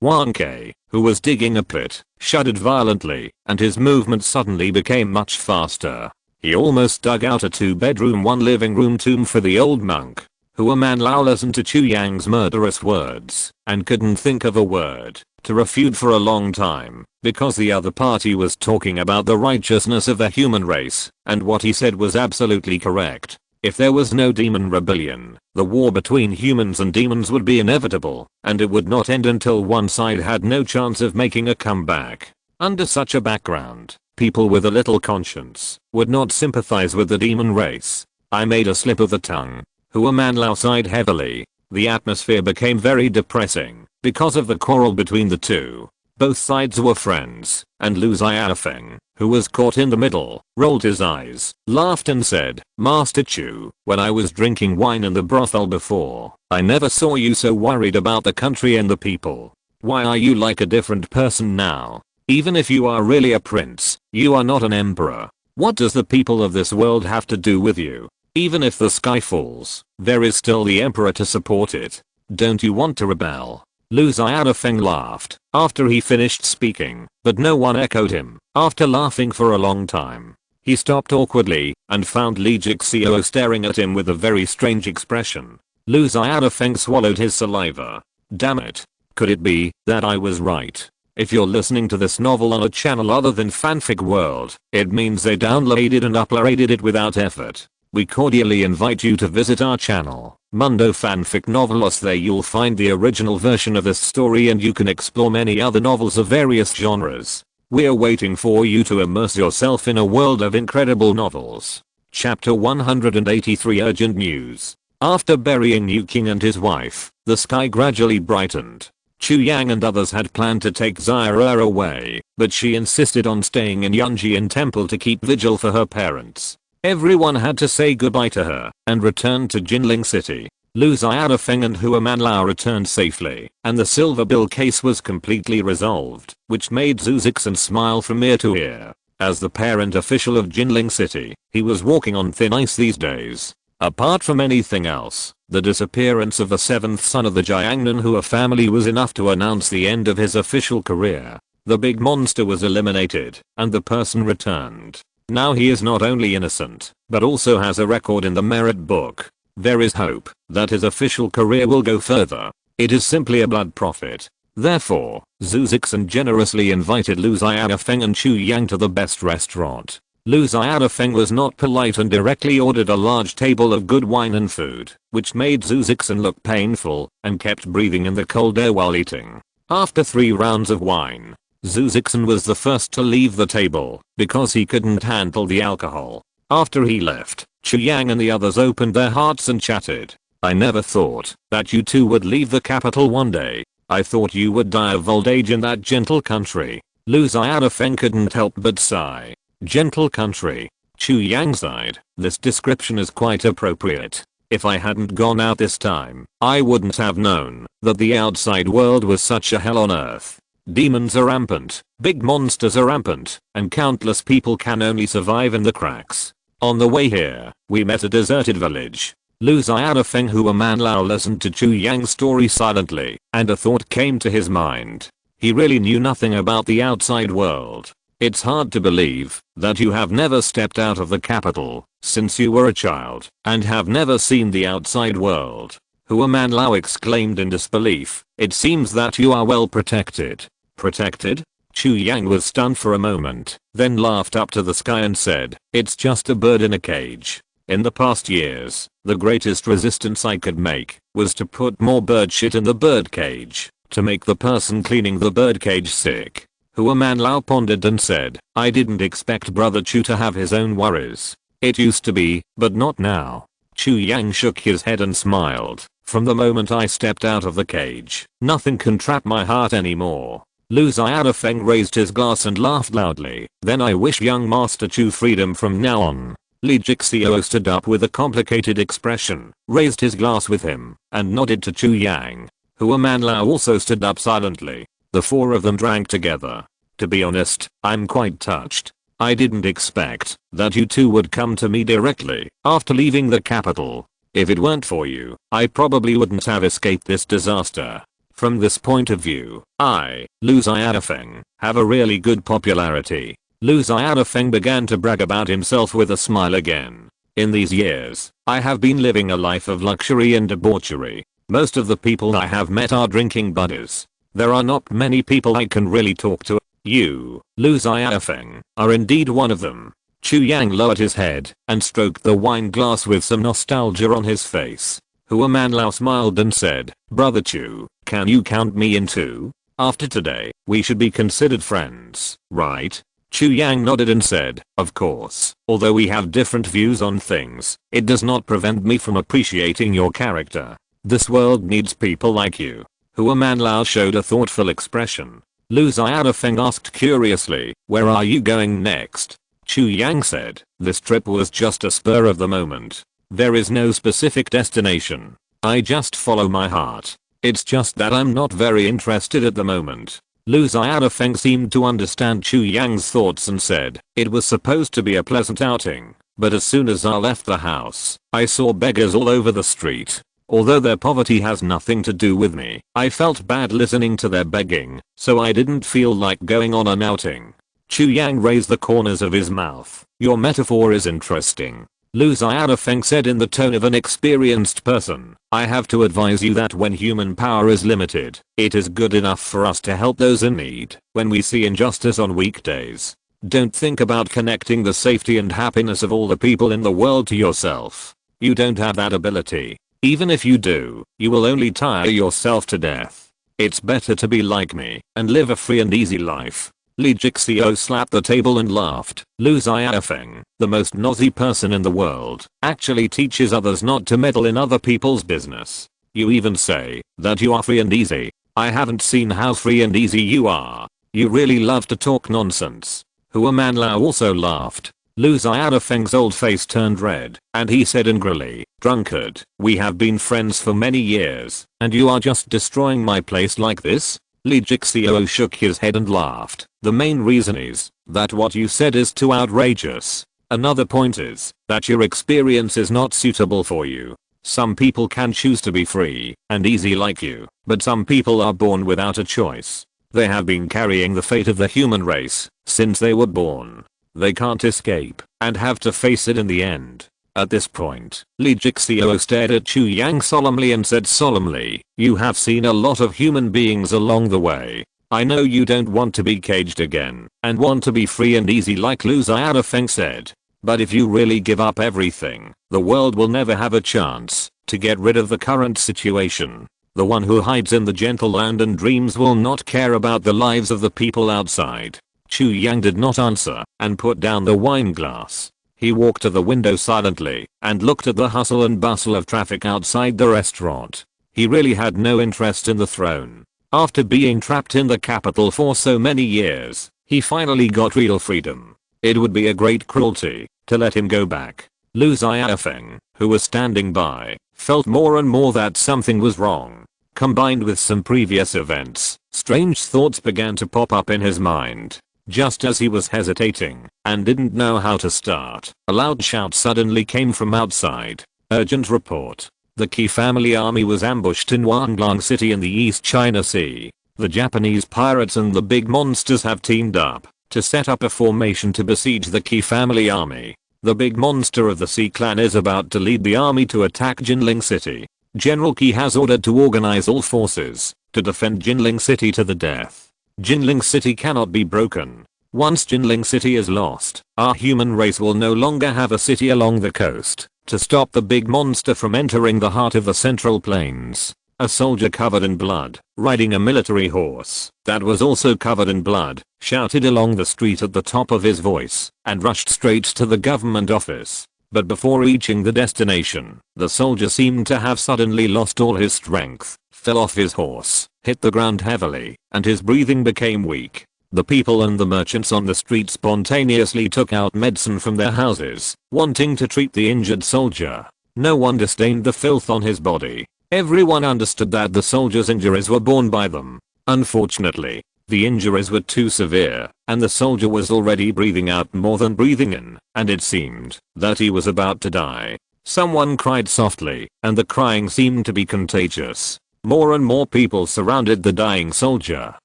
Wang Kei, who was digging a pit, shuddered violently, and his movement suddenly became much faster. He almost dug out a 2-bedroom 1-living-room tomb for the old monk. Hua Manlao listened to Chu Yang's murderous words, and couldn't think of a word to refute for a long time, because the other party was talking about the righteousness of the human race, and what he said was absolutely correct. If there was no demon rebellion, the war between humans and demons would be inevitable, and it would not end until one side had no chance of making a comeback. Under such a background, people with a little conscience would not sympathize with the demon race. I made a slip of the tongue. Hua Manlao sighed heavily. The atmosphere became very depressing because of the quarrel between the two. Both sides were friends, and Lu Xiaofeng, who was caught in the middle, rolled his eyes, laughed and said, Master Chu, when I was drinking wine in the brothel before, I never saw you so worried about the country and the people. Why are you like a different person now? Even if you are really a prince, you are not an emperor. What does the people of this world have to do with you? Even if the sky falls, there is still the emperor to support it. Don't you want to rebel? Lu Xiaofeng laughed after he finished speaking, but no one echoed him. After laughing for a long time, he stopped awkwardly and found Li Jixiao staring at him with a very strange expression. Lu Xiaofeng swallowed his saliva. Damn it. Could it be that I was right? If you're listening to this novel on a channel other than Fanfic World, it means they downloaded and uploaded it without effort. We cordially invite you to visit our channel, Mundo Fanfic Novelos. There you'll find the original version of this story and you can explore many other novels of various genres. We're waiting for you to immerse yourself in a world of incredible novels. Chapter 183 Urgent News. After burying Yu King and his wife, the sky gradually brightened. Chu Yang and others had planned to take Zyra away, but she insisted on staying in Yunjian Temple to keep vigil for her parents. Everyone had to say goodbye to her and return to Jinling City. Lu Xiaofeng and Hua Manlao returned safely, and the silver bill case was completely resolved, which made Zhu Zixin smile from ear to ear. As the parent official of Jinling City, he was walking on thin ice these days. Apart from anything else, the disappearance of the 7th son of the Jiangnan Hua family was enough to announce the end of his official career. The big monster was eliminated, and the person returned. Now he is not only innocent, but also has a record in the merit book. There is hope that his official career will go further. It is simply a blood profit. Therefore, Zhu Zixin generously invited Lu Xiaofeng and Chu Yang to the best restaurant. Lu Xiaofeng was not polite and directly ordered a large table of good wine and food, which made Zhu Zixin look painful and kept breathing in the cold air while eating. After 3 rounds of wine, Zhu Zixin was the first to leave the table because he couldn't handle the alcohol. After he left, Chu Yang and the others opened their hearts and chatted. I never thought that you two would leave the capital one day. I thought you would die of old age in that gentle country. Lu Xiaofeng couldn't help but sigh. Gentle country. Chu Yang sighed. This description is quite appropriate. If I hadn't gone out this time, I wouldn't have known that the outside world was such a hell on earth. Demons are rampant, big monsters are rampant, and countless people can only survive in the cracks. On the way here, we met a deserted village. Lu Xiaofeng Hua Manlao listened to Chu Yang's story silently, and a thought came to his mind. He really knew nothing about the outside world. It's hard to believe that you have never stepped out of the capital since you were a child and have never seen the outside world. Hua Manlao exclaimed in disbelief. It seems that you are well protected. Protected? Chu Yang was stunned for a moment, then laughed up to the sky and said, it's just a bird in a cage. In the past years, the greatest resistance I could make was to put more bird shit in the bird cage to make the person cleaning the bird cage sick. Hua Manlao pondered and said, I didn't expect Brother Chu to have his own worries. It used to be, but not now. Chu Yang shook his head and smiled. From the moment I stepped out of the cage, nothing can trap my heart anymore. Lu Xiaofeng raised his glass and laughed loudly. Then I wish young Master Chu freedom from now on. Li Jixio stood up with a complicated expression, raised his glass with him, and nodded to Chu Yang. Hua Manlao also stood up silently. The four of them drank together. To be honest, I'm quite touched. I didn't expect that you two would come to me directly after leaving the capital. If it weren't for you, I probably wouldn't have escaped this disaster. From this point of view, I, Lu Xiaofeng, have a really good popularity. Lu Xiaofeng began to brag about himself with a smile again. In these years, I have been living a life of luxury and debauchery. Most of the people I have met are drinking buddies. There are not many people I can really talk to. You, Lu Xiaofeng, are indeed one of them. Chu Yang lowered his head and stroked the wine glass with some nostalgia on his face. Hua Manlao smiled and said, Brother Chu, can you count me in too? After today, we should be considered friends, right? Chu Yang nodded and said, of course. Although we have different views on things, it does not prevent me from appreciating your character. This world needs people like you. Hua Manlao showed a thoughtful expression. Lu Xiaofeng asked curiously, where are you going next? Chu Yang said, this trip was just a spur of the moment. There is no specific destination. I just follow my heart. It's just that I'm not very interested at the moment. Lu Xiaofeng seemed to understand Chu Yang's thoughts and said, it was supposed to be a pleasant outing, but as soon as I left the house, I saw beggars all over the street. Although their poverty has nothing to do with me, I felt bad listening to their begging, so I didn't feel like going on an outing. Chu Yang raised the corners of his mouth. Your metaphor is interesting. Lu Xiaofeng said in the tone of an experienced person. I have to advise you that when human power is limited, it is good enough for us to help those in need when we see injustice on weekdays. Don't think about connecting the safety and happiness of all the people in the world to yourself. You don't have that ability. Even if you do, you will only tire yourself to death. It's better to be like me and live a free and easy life. Li Jixio slapped the table and laughed. Lu Xiaofeng, the most nosy person in the world, actually teaches others not to meddle in other people's business. You even say that you are free and easy. I haven't seen how free and easy you are. You really love to talk nonsense. Hua Manlao also laughed. Lu Xiaofeng's old face turned red, and he said angrily, drunkard, we have been friends for many years, and you are just destroying my place like this? Li Jixio shook his head and laughed. The main reason is that what you said is too outrageous. Another point is that your experience is not suitable for you. Some people can choose to be free and easy like you, but some people are born without a choice. They have been carrying the fate of the human race since they were born. They can't escape and have to face it in the end. At this point, Li Jixio stared at Chu Yang solemnly and said solemnly, you have seen a lot of human beings along the way. I know you don't want to be caged again and want to be free and easy like Lu Xiaofeng said. But if you really give up everything, the world will never have a chance to get rid of the current situation. The one who hides in the gentle land and dreams will not care about the lives of the people outside. Chu Yang did not answer and put down the wine glass. He walked to the window silently and looked at the hustle and bustle of traffic outside the restaurant. He really had no interest in the throne. After being trapped in the capital for so many years, he finally got real freedom. It would be a great cruelty to let him go back. Lu Xiaofeng, who was standing by, felt more and more that something was wrong. Combined with some previous events, strange thoughts began to pop up in his mind. Just as he was hesitating and didn't know how to start, a loud shout suddenly came from outside. Urgent report. The Qi family army was ambushed in Wanglong City in the East China Sea. The Japanese pirates and the big monsters have teamed up to set up a formation to besiege the Ki family army. The big monster of the Sea clan is about to lead the army to attack Jinling City. General Ki has ordered to organize all forces to defend Jinling City to the death. Jinling City cannot be broken. Once Jinling City is lost, our human race will no longer have a city along the coast to stop the big monster from entering the heart of the Central Plains. A soldier covered in blood, riding a military horse that was also covered in blood, shouted along the street at the top of his voice and rushed straight to the government office. But before reaching the destination, the soldier seemed to have suddenly lost all his strength, fell off his horse, hit the ground heavily, and his breathing became weak. The people and the merchants on the street spontaneously took out medicine from their houses, wanting to treat the injured soldier. No one disdained the filth on his body. Everyone understood that the soldier's injuries were borne by them. Unfortunately, the injuries were too severe, and the soldier was already breathing out more than breathing in, and it seemed that he was about to die. Someone cried softly, and the crying seemed to be contagious. More and more people surrounded the dying soldier.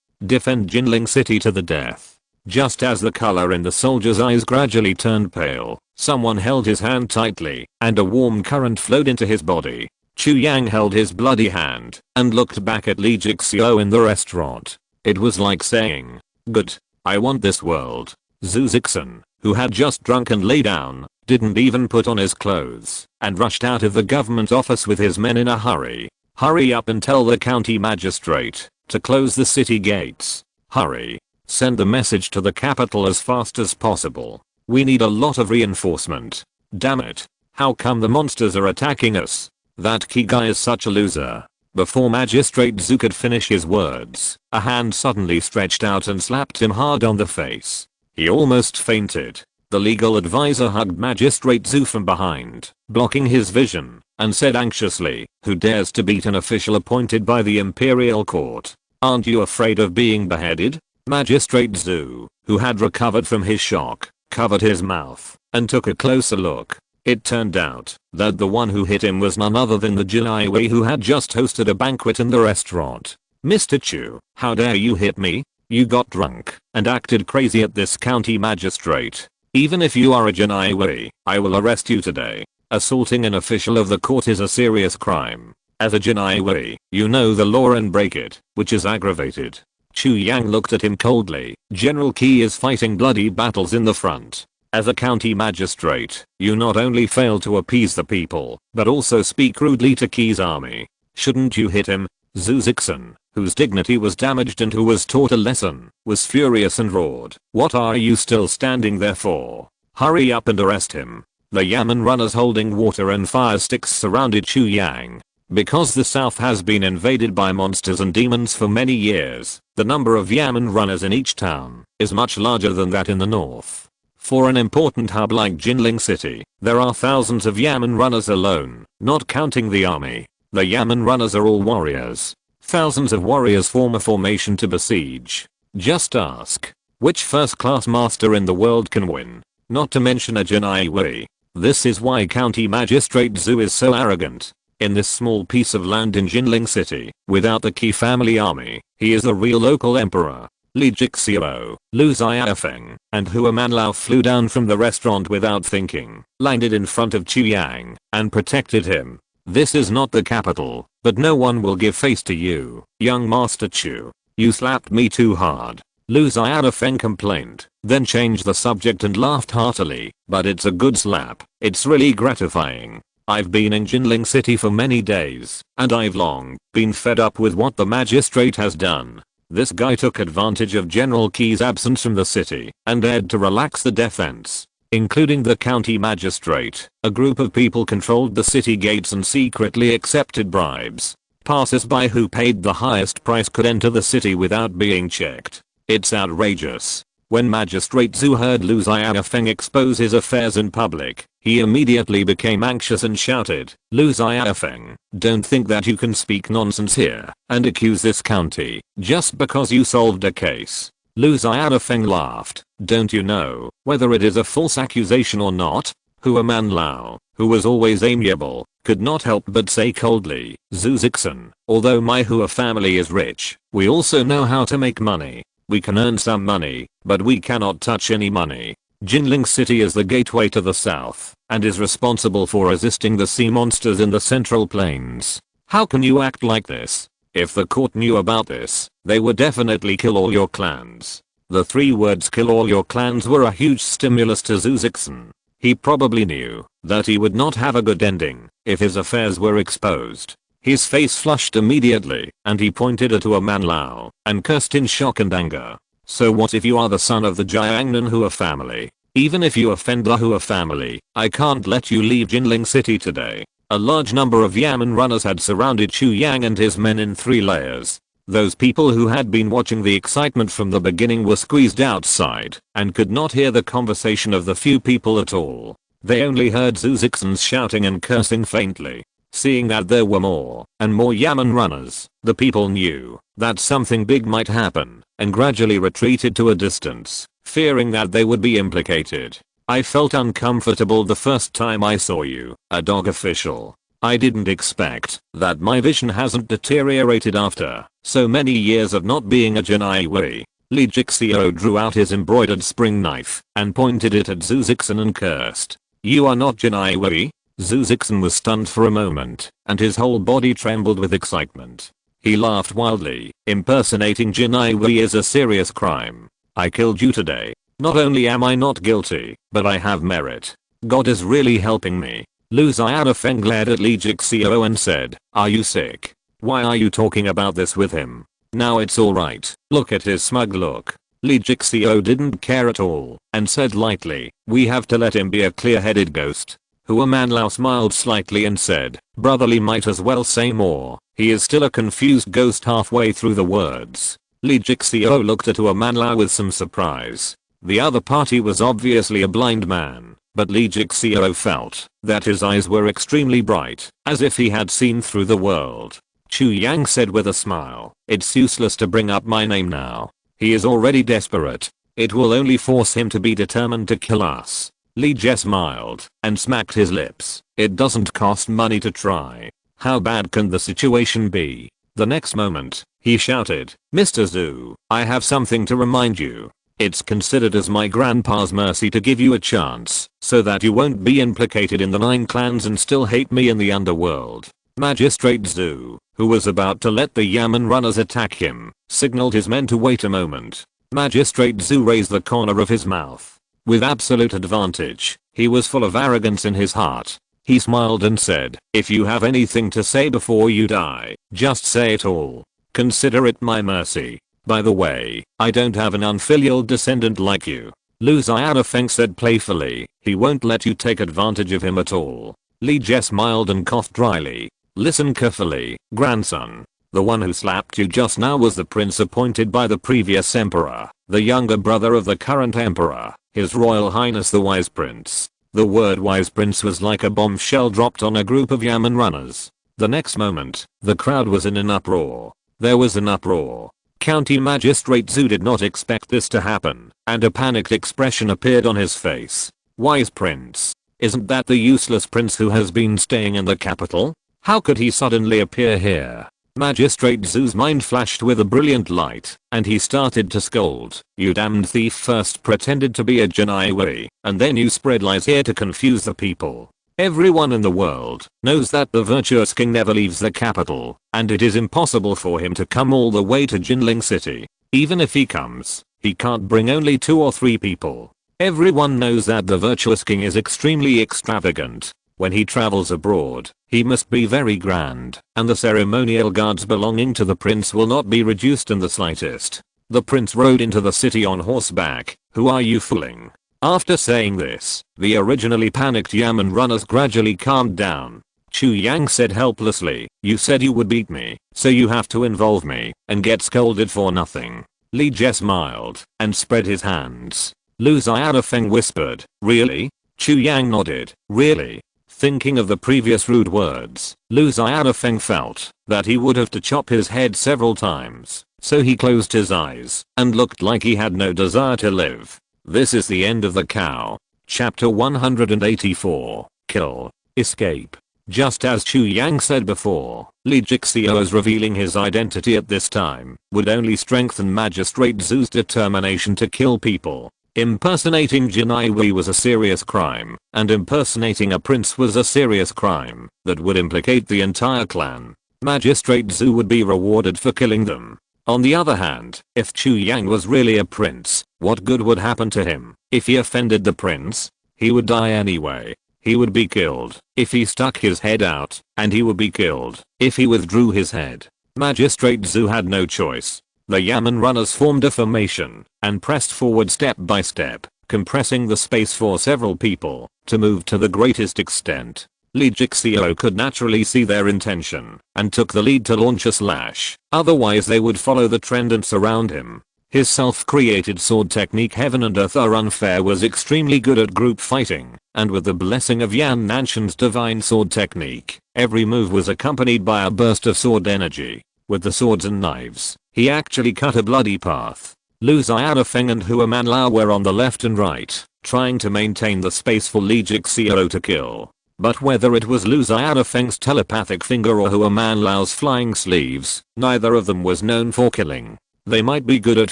Defend Jinling City to the death. Just as the color in the soldier's eyes gradually turned pale, someone held his hand tightly, and a warm current flowed into his body. Chu Yang held his bloody hand and looked back at Lee Jixio in the restaurant. It was like saying, "Good, I want this world." Zhu Zixin, who had just drunk and lay down, didn't even put on his clothes and rushed out of the government office with his men in a hurry. "Hurry up and tell the county magistrate to close the city gates. Hurry. Send the message to the capital as fast as possible. We need a lot of reinforcement. Damn it. How come the monsters are attacking us? That Ki guy is such a loser." Before Magistrate Zhu could finish his words, a hand suddenly stretched out and slapped him hard on the face. He almost fainted. The legal advisor hugged Magistrate Zhu from behind, blocking his vision, and said anxiously, "Who dares to beat an official appointed by the Imperial Court? Aren't you afraid of being beheaded?" Magistrate Zhu, who had recovered from his shock, covered his mouth and took a closer look. It turned out that the one who hit him was none other than the Jinai Wei who had just hosted a banquet in the restaurant. "Mr. Chu, how dare you hit me? You got drunk and acted crazy at this county magistrate. Even if you are a Jinai Wei, I will arrest you today. Assaulting an official of the court is a serious crime. As a Jinai Wei, you know the law and break it, which is aggravated." Chu Yang looked at him coldly. "General Ki is fighting bloody battles in the front. As a county magistrate, you not only fail to appease the people, but also speak rudely to Ki's army. Shouldn't you hit him?" Zhu Zixin, whose dignity was damaged and who was taught a lesson, was furious and roared, "What are you still standing there for? Hurry up and arrest him." The Yamen runners holding water and fire sticks surrounded Chu Yang. Because the south has been invaded by monsters and demons for many years, the number of Yamen runners in each town is much larger than that in the north. For an important hub like Jinling City, there are thousands of Yamen runners alone, not counting the army. The Yamen runners are all warriors. Thousands of warriors form a formation to besiege. Just ask, which first-class master in the world can win? Not to mention a Jinai Wei. This is why County Magistrate Zhu is so arrogant. In this small piece of land in Jinling City, without the Qi family army, he is the real local emperor. Li Jixio, Lu Xiaofeng, and Hua Manlao flew down from the restaurant without thinking, landed in front of Chu Yang, and protected him. "This is not the capital, but no one will give face to you, young Master Chu. You slapped me too hard." Lu Xiaofeng complained, then changed the subject and laughed heartily, "But it's a good slap. It's really gratifying. I've been in Jinling City for many days, and I've long been fed up with what the magistrate has done. This guy took advantage of General Ki's absence from the city and dared to relax the defense. Including the county magistrate, a group of people controlled the city gates and secretly accepted bribes. Passers-by who paid the highest price could enter the city without being checked. It's outrageous." When Magistrate Zhu heard Lu Xiaofeng expose his affairs in public, he immediately became anxious and shouted, "Lu Xiaofeng, don't think that you can speak nonsense here and accuse this county just because you solved a case." Lu Xiaofeng laughed, "Don't you know whether it is a false accusation or not? Hua Man Lao, who was always amiable, could not help but say coldly, Zuzixon, although my Hua family is rich, we also know how to make money. We can earn some money, but we cannot touch any money. Jinling City is the gateway to the south, and is responsible for resisting the sea monsters in the central plains. How can you act like this? If the court knew about this, they would definitely kill all your clans. The 3 words kill all your clans were a huge stimulus to Zuzixon. He probably knew that he would not have a good ending if his affairs were exposed. His face flushed immediately, and he pointed at Hua Man Lao and cursed in shock and anger. So what if you are the son of the Jiangnan Hua family? Even if you offend the Hua family, I can't let you leave Jinling City today. A large number of Yamen runners had surrounded Chu Yang and his men in 3 layers. Those people who had been watching the excitement from the beginning were squeezed outside and could not hear the conversation of the few people at all. They only heard Zuzixons shouting and cursing faintly. Seeing that there were more and more Yamen runners, the people knew that something big might happen and gradually retreated to a distance, fearing that they would be implicated. I felt uncomfortable the first time I saw you, a dog official. I didn't expect that my vision hasn't deteriorated after so many years of not being a Jinaiwi. Li Jixio drew out his embroidered spring knife and pointed it at Zuzixon and cursed. You are not Jinaiwi? Zuzixon was stunned for a moment, and his whole body trembled with excitement. He laughed wildly. Impersonating Jinaiwi is a serious crime. I killed you today. Not only am I not guilty, but I have merit. God is really helping me. Lu Xiaofeng glared at Li Jixio and said, are you sick? Why are you talking about this with him? Now it's alright. Look at his smug look. Li Jixio didn't care at all and said lightly, we have to let him be a clear-headed ghost. Hua Man Lao smiled slightly and said, brotherly might as well say more. He is still a confused ghost halfway through the words. Li Jixio looked at Hua Man Lao with some surprise. The other party was obviously a blind man, but Li Jixio felt that his eyes were extremely bright, as if he had seen through the world. Chu Yang said with a smile, it's useless to bring up my name now. He is already desperate. It will only force him to be determined to kill us. Li Jie smiled and smacked his lips. It doesn't cost money to try. How bad can the situation be? The next moment, he shouted, Mr. Zhu, I have something to remind you. It's considered as my grandpa's mercy to give you a chance, so that you won't be implicated in the 9 clans and still hate me in the underworld. Magistrate Zhu, who was about to let the Yamen runners attack him, signaled his men to wait a moment. Magistrate Zhu raised the corner of his mouth. With absolute advantage, he was full of arrogance in his heart. He smiled and said, if you have anything to say before you die, just say it all. Consider it my mercy. By the way, I don't have an unfilial descendant like you. Lu Xiaofeng said playfully, he won't let you take advantage of him at all. Li Jie smiled and coughed dryly. Listen carefully, grandson. The one who slapped you just now was the prince appointed by the previous emperor, the younger brother of the current emperor, His Royal Highness the Wise Prince. The word Wise Prince was like a bombshell dropped on a group of Yamen runners. The next moment, the crowd was in an uproar. There was an uproar. County Magistrate Zhu did not expect this to happen, and a panicked expression appeared on his face. Wise Prince? Isn't that the useless prince who has been staying in the capital? How could he suddenly appear here? Magistrate Zhu's mind flashed with a brilliant light, and he started to scold. You damned thief, first pretended to be a Jinaiwi, and then you spread lies here to confuse the people. Everyone in the world knows that the virtuous king never leaves the capital, and it is impossible for him to come all the way to Jinling City. Even if he comes, he can't bring only 2 or 3 people. Everyone knows that the virtuous king is extremely extravagant. When he travels abroad, he must be very grand, and the ceremonial guards belonging to the prince will not be reduced in the slightest. The prince rode into the city on horseback. Who are you fooling? After saying this, the originally panicked Yamen runners gradually calmed down. Chu Yang said helplessly, you said you would beat me, so you have to involve me and get scolded for nothing. Li Jie smiled and spread his hands. Lu Xiaofeng whispered, really? Chu Yang nodded, really? Thinking of the previous rude words, Lu Xiaofeng felt that he would have to chop his head several times, so he closed his eyes and looked like he had no desire to live. This is the end of the cow. Chapter 184, Kill. Escape. Just as Chu Yang said before, Lee Jixio's revealing his identity at this time would only strengthen Magistrate Zhu's determination to kill people. Impersonating Jinai Wei was a serious crime, and impersonating a prince was a serious crime that would implicate the entire clan. Magistrate Zhu would be rewarded for killing them. On the other hand, if Chu Yang was really a prince, what good would happen to him? If he offended the prince, he would die anyway. He would be killed if he stuck his head out, and he would be killed if he withdrew his head. Magistrate Zhu had no choice. The Yamen runners formed a formation and pressed forward step by step, compressing the space for several people to move to the greatest extent. Lee Jixio could naturally see their intention and took the lead to launch a slash, otherwise they would follow the trend and surround him. His self-created sword technique Heaven and Earth are unfair was extremely good at group fighting, and with the blessing of Yan Nanshan's divine sword technique, every move was accompanied by a burst of sword energy. With the swords and knives, he actually cut a bloody path. Lu Xiaofeng and Hua Manlao were on the left and right, trying to maintain the space for Lee Jixio to kill. But whether it was Lu Xiaofeng's telepathic finger or Hua Manlao's flying sleeves, neither of them was known for killing. They might be good at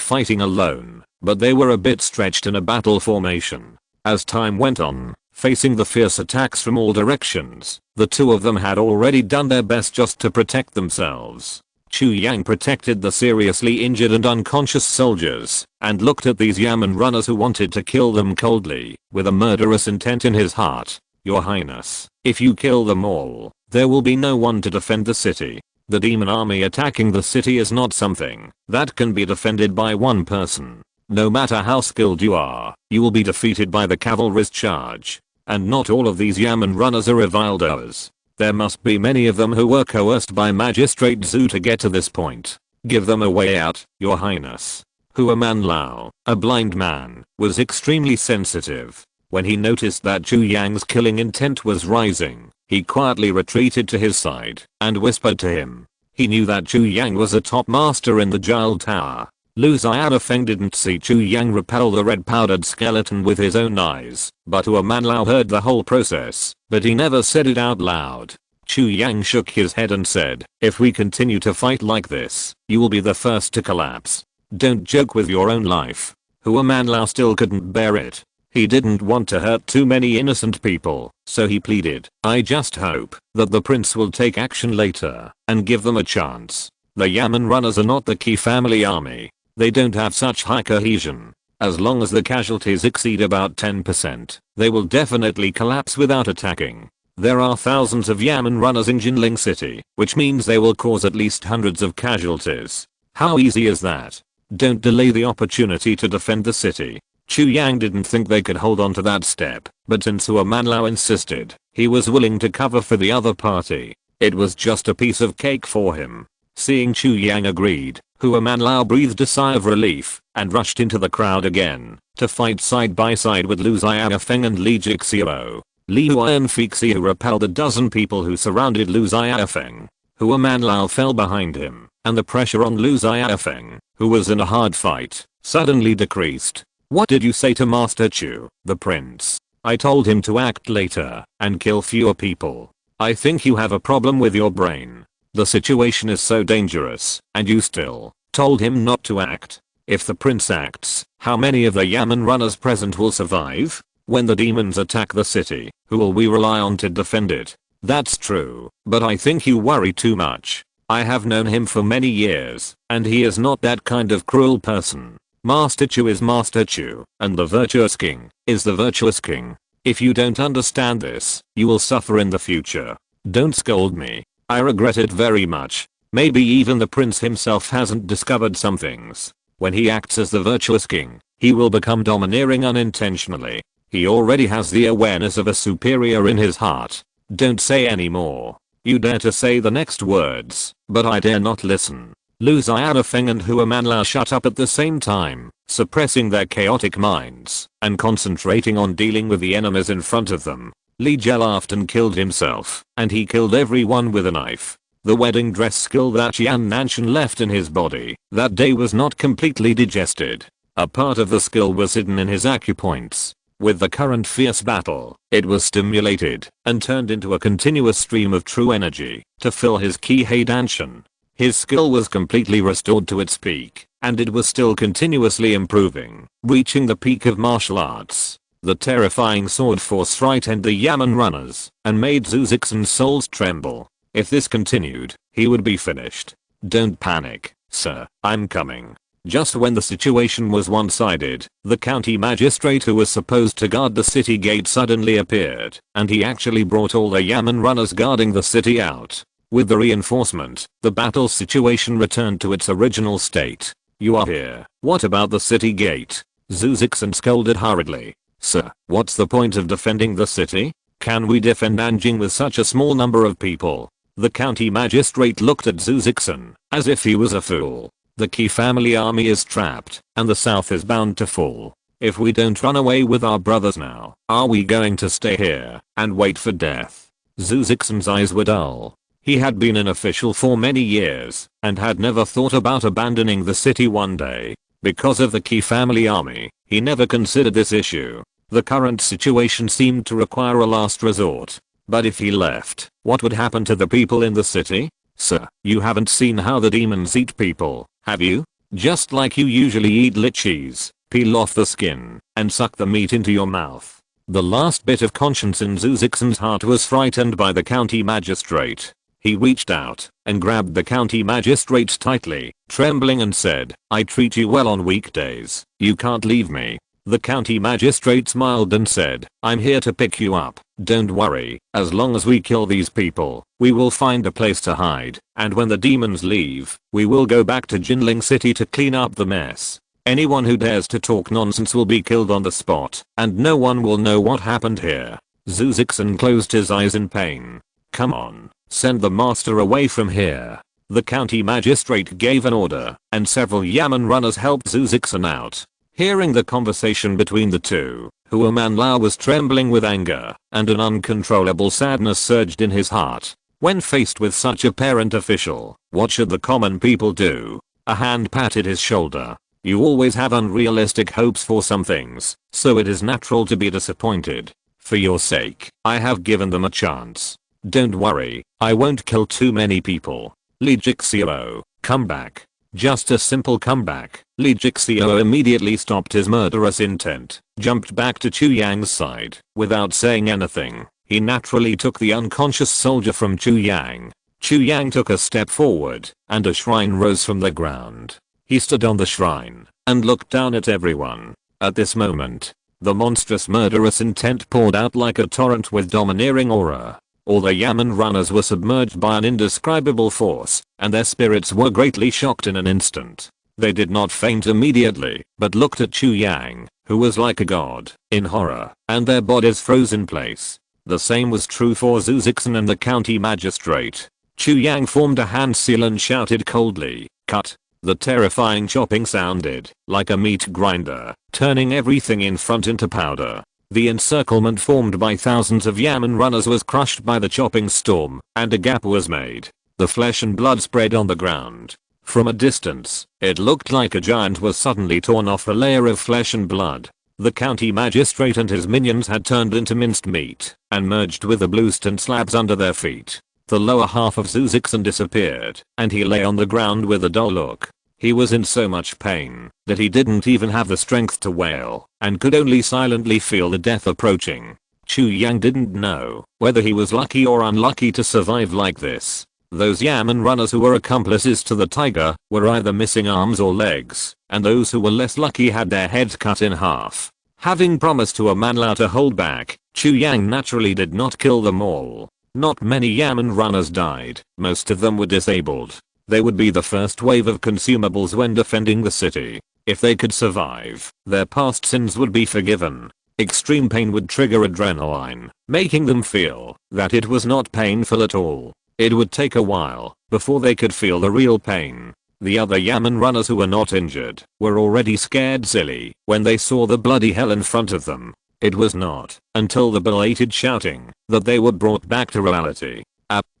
fighting alone, but they were a bit stretched in a battle formation. As time went on, facing the fierce attacks from all directions, the two of them had already done their best just to protect themselves. Chu Yang protected the seriously injured and unconscious soldiers, and looked at these Yamen runners who wanted to kill them coldly, with a murderous intent in his heart. Your Highness, if you kill them all, there will be no one to defend the city. The demon army attacking the city is not something that can be defended by one person. No matter how skilled you are, you will be defeated by the cavalry's charge. And not all of these Yamen runners are evildoers. There must be many of them who were coerced by Magistrate Zhu to get to this point. Give them a way out, Your Highness. Hua Manlao, a blind man, was extremely sensitive. When he noticed that Chu Yang's killing intent was rising, he quietly retreated to his side and whispered to him. He knew that Chu Yang was a top master in the Jile Tower. Lu Xiaofeng didn't see Chu Yang repel the red powdered skeleton with his own eyes, but Hua Manlao heard the whole process, but he never said it out loud. Chu Yang shook his head and said, if we continue to fight like this, you will be the first to collapse. Don't joke with your own life. Hua Manlao still couldn't bear it. He didn't want to hurt too many innocent people, so he pleaded, I just hope that the prince will take action later and give them a chance. The Yamen runners are not the key family army. They don't have such high cohesion. As long as the casualties exceed about 10%, they will definitely collapse without attacking. There are thousands of Yamen runners in Jinling City, which means they will cause at least hundreds of casualties. How easy is that? Don't delay the opportunity to defend the city. Chu Yang didn't think they could hold on to that step, but since Hua Manlao insisted, he was willing to cover for the other party. It was just a piece of cake for him. Seeing Chu Yang agreed, Hua Manlao breathed a sigh of relief and rushed into the crowd again to fight side by side with Lu Xiaofeng and Lee Jixio. Li Huanfixi repelled a dozen people who surrounded Lu Xiaofeng. Hua Manlao fell behind him, and the pressure on Lu Xiaofeng, who was in a hard fight, suddenly decreased. What did you say to Master Chu, the prince? I told him to act later and kill fewer people. I think you have a problem with your brain. The situation is so dangerous, and you still told him not to act. If the prince acts, how many of the Yamen runners present will survive? When the demons attack the city, who will we rely on to defend it? That's true, but I think you worry too much. I have known him for many years, and he is not that kind of cruel person. Master Chu is Master Chu, and the virtuous king is the virtuous king. If you don't understand this, you will suffer in the future. Don't scold me. I regret it very much. Maybe even the prince himself hasn't discovered some things. When he acts as the virtuous king, he will become domineering unintentionally. He already has the awareness of a superior in his heart. Don't say any more. You dare to say the next words, but I dare not listen. Lu Xiaofeng and Hua Manlao shut up at the same time, suppressing their chaotic minds and concentrating on dealing with the enemies in front of them. Li Jie laughed and killed himself, and he killed everyone with a knife. The wedding dress skill that Yan Nanshan left in his body that day was not completely digested. A part of the skill was hidden in his acupoints. With the current fierce battle, it was stimulated and turned into a continuous stream of true energy to fill his Kihei Danshin. His skill was completely restored to its peak, and it was still continuously improving, reaching the peak of martial arts. The terrifying sword force frightened the Yamen runners and made Zuzixen's souls tremble. If this continued, he would be finished. Don't panic, sir, I'm coming. Just when the situation was one-sided, the county magistrate who was supposed to guard the city gate suddenly appeared, and he actually brought all the Yamen runners guarding the city out. With the reinforcement, the battle situation returned to its original state. You are here. What about the city gate? Zuzixen scolded hurriedly. Sir, what's the point of defending the city? Can we defend Nanjing with such a small number of people? The county magistrate looked at Zuzixen as if he was a fool. The Qi family army is trapped, and the south is bound to fall. If we don't run away with our brothers now, are we going to stay here and wait for death? Zuzixen's eyes were dull. He had been an official for many years and had never thought about abandoning the city one day. Because of the Qi family army, he never considered this issue. The current situation seemed to require a last resort. But if he left, what would happen to the people in the city? Sir, you haven't seen how the demons eat people, have you? Just like you usually eat lichis, peel off the skin and suck the meat into your mouth. The last bit of conscience in Zuzixen's heart was frightened by the county magistrate. He reached out and grabbed the county magistrate tightly, trembling, and said, I treat you well on weekdays. You can't leave me. The county magistrate smiled and said, I'm here to pick you up. Don't worry, as long as we kill these people, we will find a place to hide, and when the demons leave, we will go back to Jinling City to clean up the mess. Anyone who dares to talk nonsense will be killed on the spot, and no one will know what happened here. Zuzixen closed his eyes in pain. Come on, send the master away from here. The county magistrate gave an order, and several Yamen runners helped Zuzixen out. Hearing the conversation between the two, Huaman Lao was trembling with anger, and an uncontrollable sadness surged in his heart. When faced with such a parent official, what should the common people do? A hand patted his shoulder. You always have unrealistic hopes for some things, so it is natural to be disappointed. For your sake, I have given them a chance. Don't worry, I won't kill too many people. Li Jixio, come back. Just a simple comeback. Li Jixio immediately stopped his murderous intent, jumped back to Chu Yang's side. Without saying anything, he naturally took the unconscious soldier from Chu Yang. Chu Yang took a step forward, and a shrine rose from the ground. He stood on the shrine and looked down at everyone. At this moment, the monstrous murderous intent poured out like a torrent with domineering aura. All the Yamen runners were submerged by an indescribable force, and their spirits were greatly shocked in an instant. They did not faint immediately, but looked at Chu Yang, who was like a god, in horror, and their bodies froze in place. The same was true for Zuzixen and the county magistrate. Chu Yang formed a hand seal and shouted coldly, cut. The terrifying chopping sounded like a meat grinder, turning everything in front into powder. The encirclement formed by thousands of Yamen runners was crushed by the chopping storm, and a gap was made. The flesh and blood spread on the ground. From a distance, it looked like a giant was suddenly torn off a layer of flesh and blood. The county magistrate and his minions had turned into minced meat, and merged with the blue stone slabs under their feet. The lower half of Zuzixen disappeared, and he lay on the ground with a dull look. He was in so much pain that he didn't even have the strength to wail, and could only silently feel the death approaching. Chu Yang didn't know whether he was lucky or unlucky to survive like this. Those Yamen runners who were accomplices to the tiger were either missing arms or legs, and those who were less lucky had their heads cut in half. Having promised to a man Lao to hold back, Chu Yang naturally did not kill them all. Not many Yamen runners died, most of them were disabled. They would be the first wave of consumables when defending the city. If they could survive, their past sins would be forgiven. Extreme pain would trigger adrenaline, making them feel that it was not painful at all. It would take a while before they could feel the real pain. The other Yamen runners who were not injured were already scared silly when they saw the bloody hell in front of them. It was not until the belated shouting that they were brought back to reality.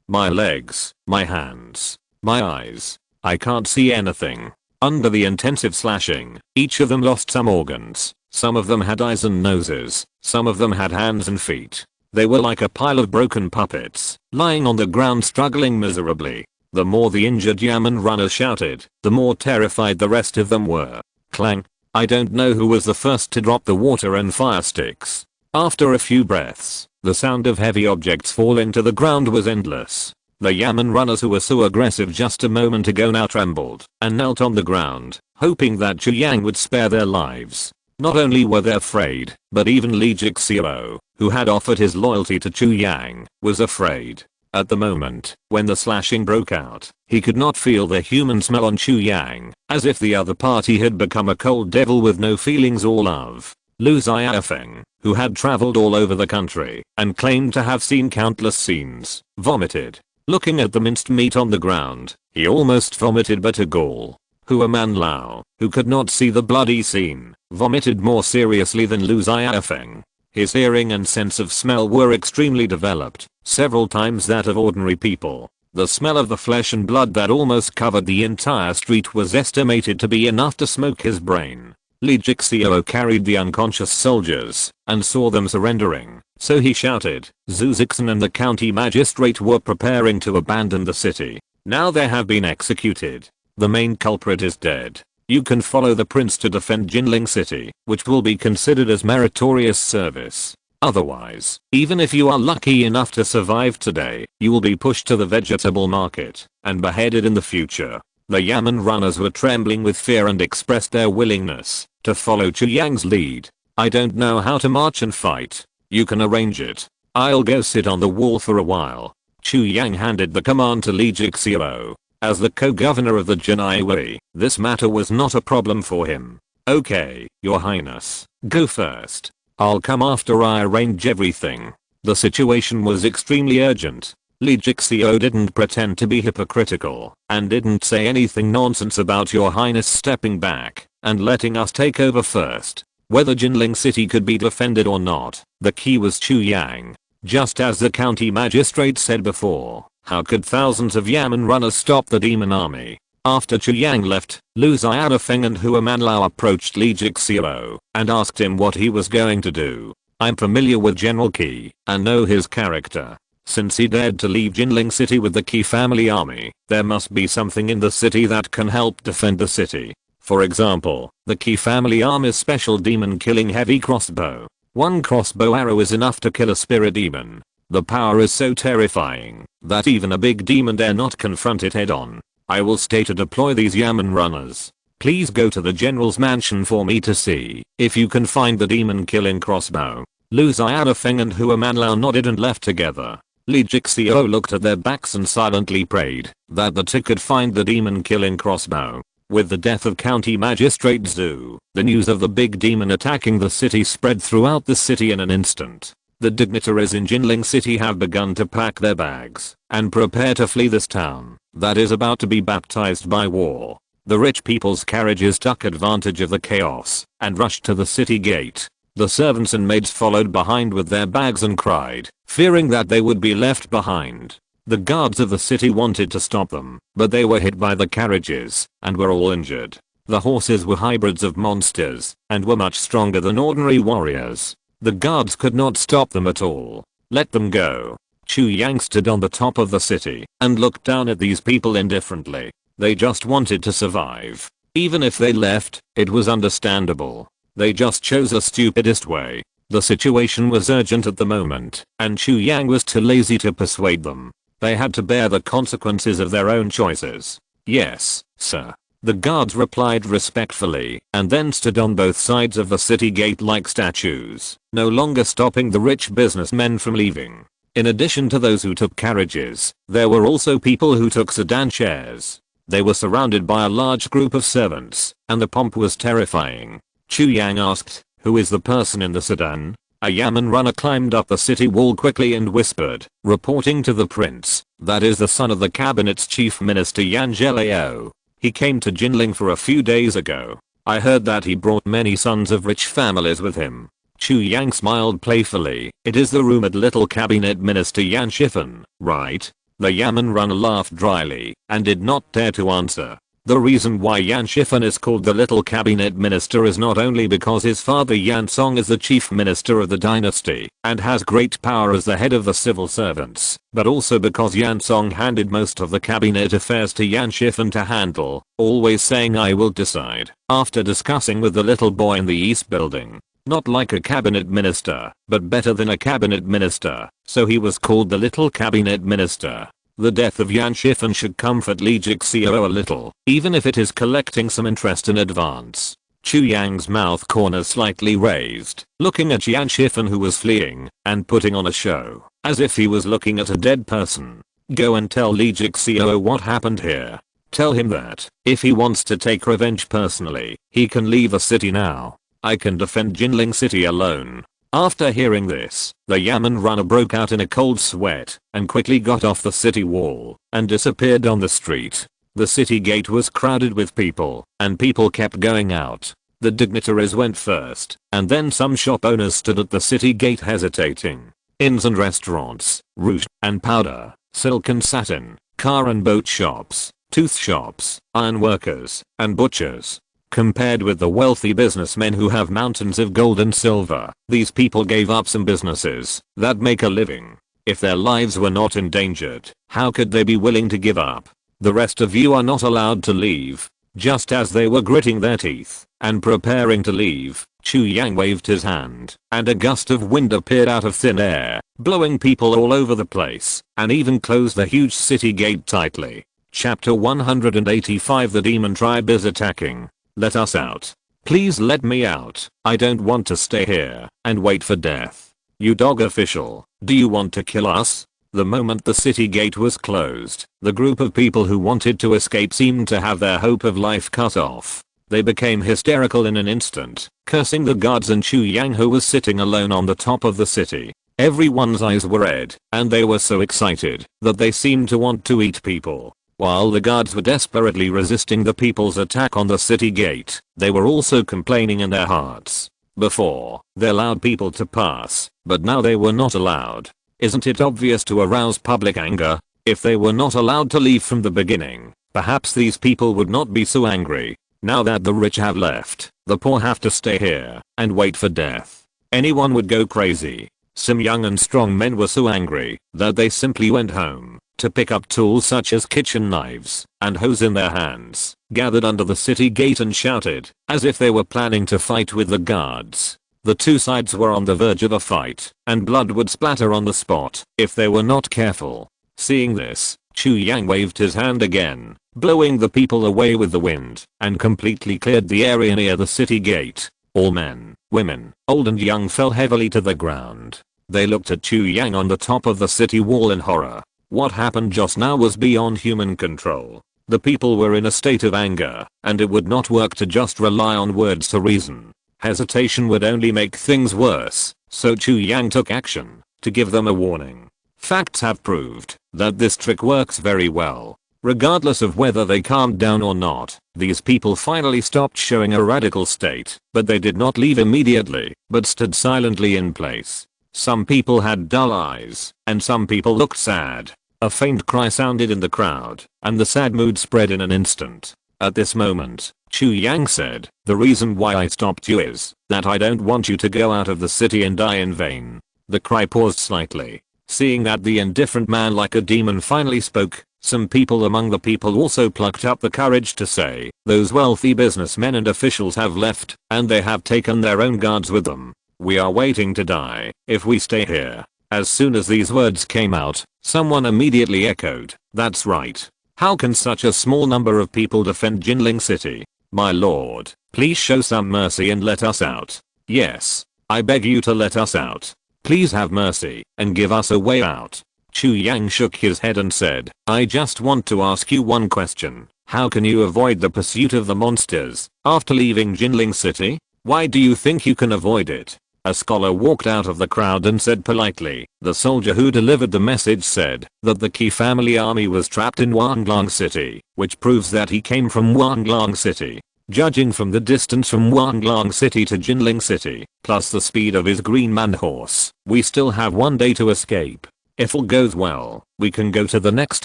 My legs, my hands, my eyes. I can't see anything. Under the intensive slashing, each of them lost some organs. Some of them had eyes and noses, some of them had hands and feet. They were like a pile of broken puppets, lying on the ground struggling miserably. The more the injured Yamen runners shouted, the more terrified the rest of them were. Clang. I don't know who was the first to drop the water and fire sticks. After a few breaths, the sound of heavy objects falling to the ground was endless. The Yamen runners who were so aggressive just a moment ago now trembled and knelt on the ground, hoping that Chu Yang would spare their lives. Not only were they afraid, but even Lee Jixio, who had offered his loyalty to Chu Yang, was afraid. At the moment, when the slashing broke out, he could not feel the human smell on Chu Yang, as if the other party had become a cold devil with no feelings or love. Lu Xiaofeng, who had traveled all over the country and claimed to have seen countless scenes, vomited. Looking at the minced meat on the ground, he almost vomited, but a Gaul, Hua Man Lao, who could not see the bloody scene, vomited more seriously than Lu Xiaofeng. His hearing and sense of smell were extremely developed, several times that of ordinary people. The smell of the flesh and blood that almost covered the entire street was estimated to be enough to smoke his brain. Li Jixio carried the unconscious soldiers and saw them surrendering, so he shouted. Zhu Zixan and the county magistrate were preparing to abandon the city. Now they have been executed. The main culprit is dead. You can follow the prince to defend Jinling City, which will be considered as meritorious service. Otherwise, even if you are lucky enough to survive today, you will be pushed to the vegetable market and beheaded in the future. The Yamen runners were trembling with fear and expressed their willingness to follow Chu Yang's lead. I don't know how to march and fight. You can arrange it. I'll go sit on the wall for a while. Chu Yang handed the command to Li Jixio. As the co-governor of the Jinaiwei, this matter was not a problem for him. Okay, your highness, go first. I'll come after I arrange everything. The situation was extremely urgent. Li Jixio didn't pretend to be hypocritical and didn't say anything nonsense about your highness stepping back and letting us take over first. Whether Jinling City could be defended or not, the key was Chu Yang. Just as the county magistrate said before, how could thousands of Yamen runners stop the demon army? After Chu Yang left, Lu Xiaofeng and Hua Manlao approached Li Jixio and asked him what he was going to do. I'm familiar with General Qi and know his character. Since he dared to leave Jinling City with the Qi family army, there must be something in the city that can help defend the city. For example, the Qi family army's special demon killing heavy crossbow. One crossbow arrow is enough to kill a spirit demon. The power is so terrifying that even a big demon dare not confront it head on. I will stay to deploy these Yamen runners. Please go to the general's mansion for me to see if you can find the demon killing crossbow. Lu Xiaofeng and Hua Manlao nodded and left together. Li Jixio looked at their backs and silently prayed that the two could find the demon killing crossbow. With the death of County Magistrate Zhu, the news of the big demon attacking the city spread throughout the city in an instant. The dignitaries in Jinling City have begun to pack their bags and prepare to flee this town that is about to be baptized by war. The rich people's carriages took advantage of the chaos and rushed to the city gate. The servants and maids followed behind with their bags and cried, fearing that they would be left behind. The guards of the city wanted to stop them, but they were hit by the carriages and were all injured. The horses were hybrids of monsters and were much stronger than ordinary warriors. The guards could not stop them at all. Let them go. Chu Yang stood on the top of the city and looked down at these people indifferently. They just wanted to survive. Even if they left, it was understandable. They just chose the stupidest way. The situation was urgent at the moment, and Chu Yang was too lazy to persuade them. They had to bear the consequences of their own choices. Yes, sir. The guards replied respectfully and then stood on both sides of the city gate like statues, no longer stopping the rich businessmen from leaving. In addition to those who took carriages, there were also people who took sedan chairs. They were surrounded by a large group of servants, and the pomp was terrifying. Chu Yang asked, "Who is the person in the sedan?" A Yamen runner climbed up the city wall quickly and whispered, reporting to the prince, "That is the son of the cabinet's chief minister Yan Zhelao. He came to Jinling for a few days ago. I heard that he brought many sons of rich families with him." Chu Yang smiled playfully. "It is the rumored little cabinet minister Yan Shifan, right?" The Yamen runner laughed dryly and did not dare to answer. The reason why Yan Shifan is called the Little Cabinet Minister is not only because his father Yan Song is the chief minister of the dynasty and has great power as the head of the civil servants, but also because Yan Song handed most of the cabinet affairs to Yan Shifan to handle, always saying I will decide, after discussing with the little boy in the east building. Not like a cabinet minister, but better than a cabinet minister, so he was called the Little Cabinet Minister. The death of Yan Shifan should comfort Lee Jixio a little, even if it is collecting some interest in advance. Chu Yang's mouth corners slightly raised, looking at Yan Shifan who was fleeing, and putting on a show, as if he was looking at a dead person. Go and tell Lee Jixio what happened here. Tell him that, if he wants to take revenge personally, he can leave the city now. I can defend Jinling City alone. After hearing this, the Yamen runner broke out in a cold sweat and quickly got off the city wall and disappeared on the street. The city gate was crowded with people and people kept going out. The dignitaries went first and then some shop owners stood at the city gate hesitating. Inns and restaurants, rouge and powder, silk and satin, car and boat shops, tooth shops, iron workers, and butchers. Compared with the wealthy businessmen who have mountains of gold and silver, these people gave up some businesses that make a living. If their lives were not endangered, how could they be willing to give up? The rest of you are not allowed to leave. Just as they were gritting their teeth and preparing to leave, Chu Yang waved his hand, and a gust of wind appeared out of thin air, blowing people all over the place, and even closed the huge city gate tightly. Chapter 185 The Demon Tribe is attacking. Let us out. Please let me out. I don't want to stay here and wait for death. You dog official, do you want to kill us? The moment the city gate was closed, the group of people who wanted to escape seemed to have their hope of life cut off. They became hysterical in an instant, cursing the guards and Chu Yang who was sitting alone on the top of the city. Everyone's eyes were red, and they were so excited that they seemed to want to eat people. While the guards were desperately resisting the people's attack on the city gate, they were also complaining in their hearts. Before, they allowed people to pass, but now they were not allowed. Isn't it obvious to arouse public anger? If they were not allowed to leave from the beginning, perhaps these people would not be so angry. Now that the rich have left, the poor have to stay here and wait for death. Anyone would go crazy. Some young and strong men were so angry that they simply went home to pick up tools such as kitchen knives and hoes in their hands, gathered under the city gate and shouted, as if they were planning to fight with the guards. The two sides were on the verge of a fight, and blood would splatter on the spot if they were not careful. Seeing this, Chu Yang waved his hand again, blowing the people away with the wind, and completely cleared the area near the city gate. All men, women, old and young fell heavily to the ground. They looked at Chu Yang on the top of the city wall in horror. What happened just now was beyond human control. The people were in a state of anger, and it would not work to just rely on words to reason. Hesitation would only make things worse, so Chu Yang took action to give them a warning. Facts have proved that this trick works very well. Regardless of whether they calmed down or not, these people finally stopped showing a radical state, but they did not leave immediately, but stood silently in place. Some people had dull eyes, and some people looked sad. A faint cry sounded in the crowd, and the sad mood spread in an instant. At this moment, Chu Yang said, "The reason why I stopped you is that I don't want you to go out of the city and die in vain." The cry paused slightly. Seeing that the indifferent man like a demon finally spoke, some people among the people also plucked up the courage to say, "Those wealthy businessmen and officials have left, and they have taken their own guards with them. We are waiting to die if we stay here." As soon as these words came out, someone immediately echoed, "That's right. How can such a small number of people defend Jinling City? My lord, please show some mercy and let us out. Yes, I beg you to let us out. Please have mercy and give us a way out." Chu Yang shook his head and said, "I just want to ask you one question. How can you avoid the pursuit of the monsters after leaving Jinling City? Why do you think you can avoid it?" A scholar walked out of the crowd and said politely, "The soldier who delivered the message said that the Qi family army was trapped in Wanglong City, which proves that he came from Wanglong City. Judging from the distance from Wanglong City to Jinling City, plus the speed of his green man horse, we still have one day to escape. If all goes well, we can go to the next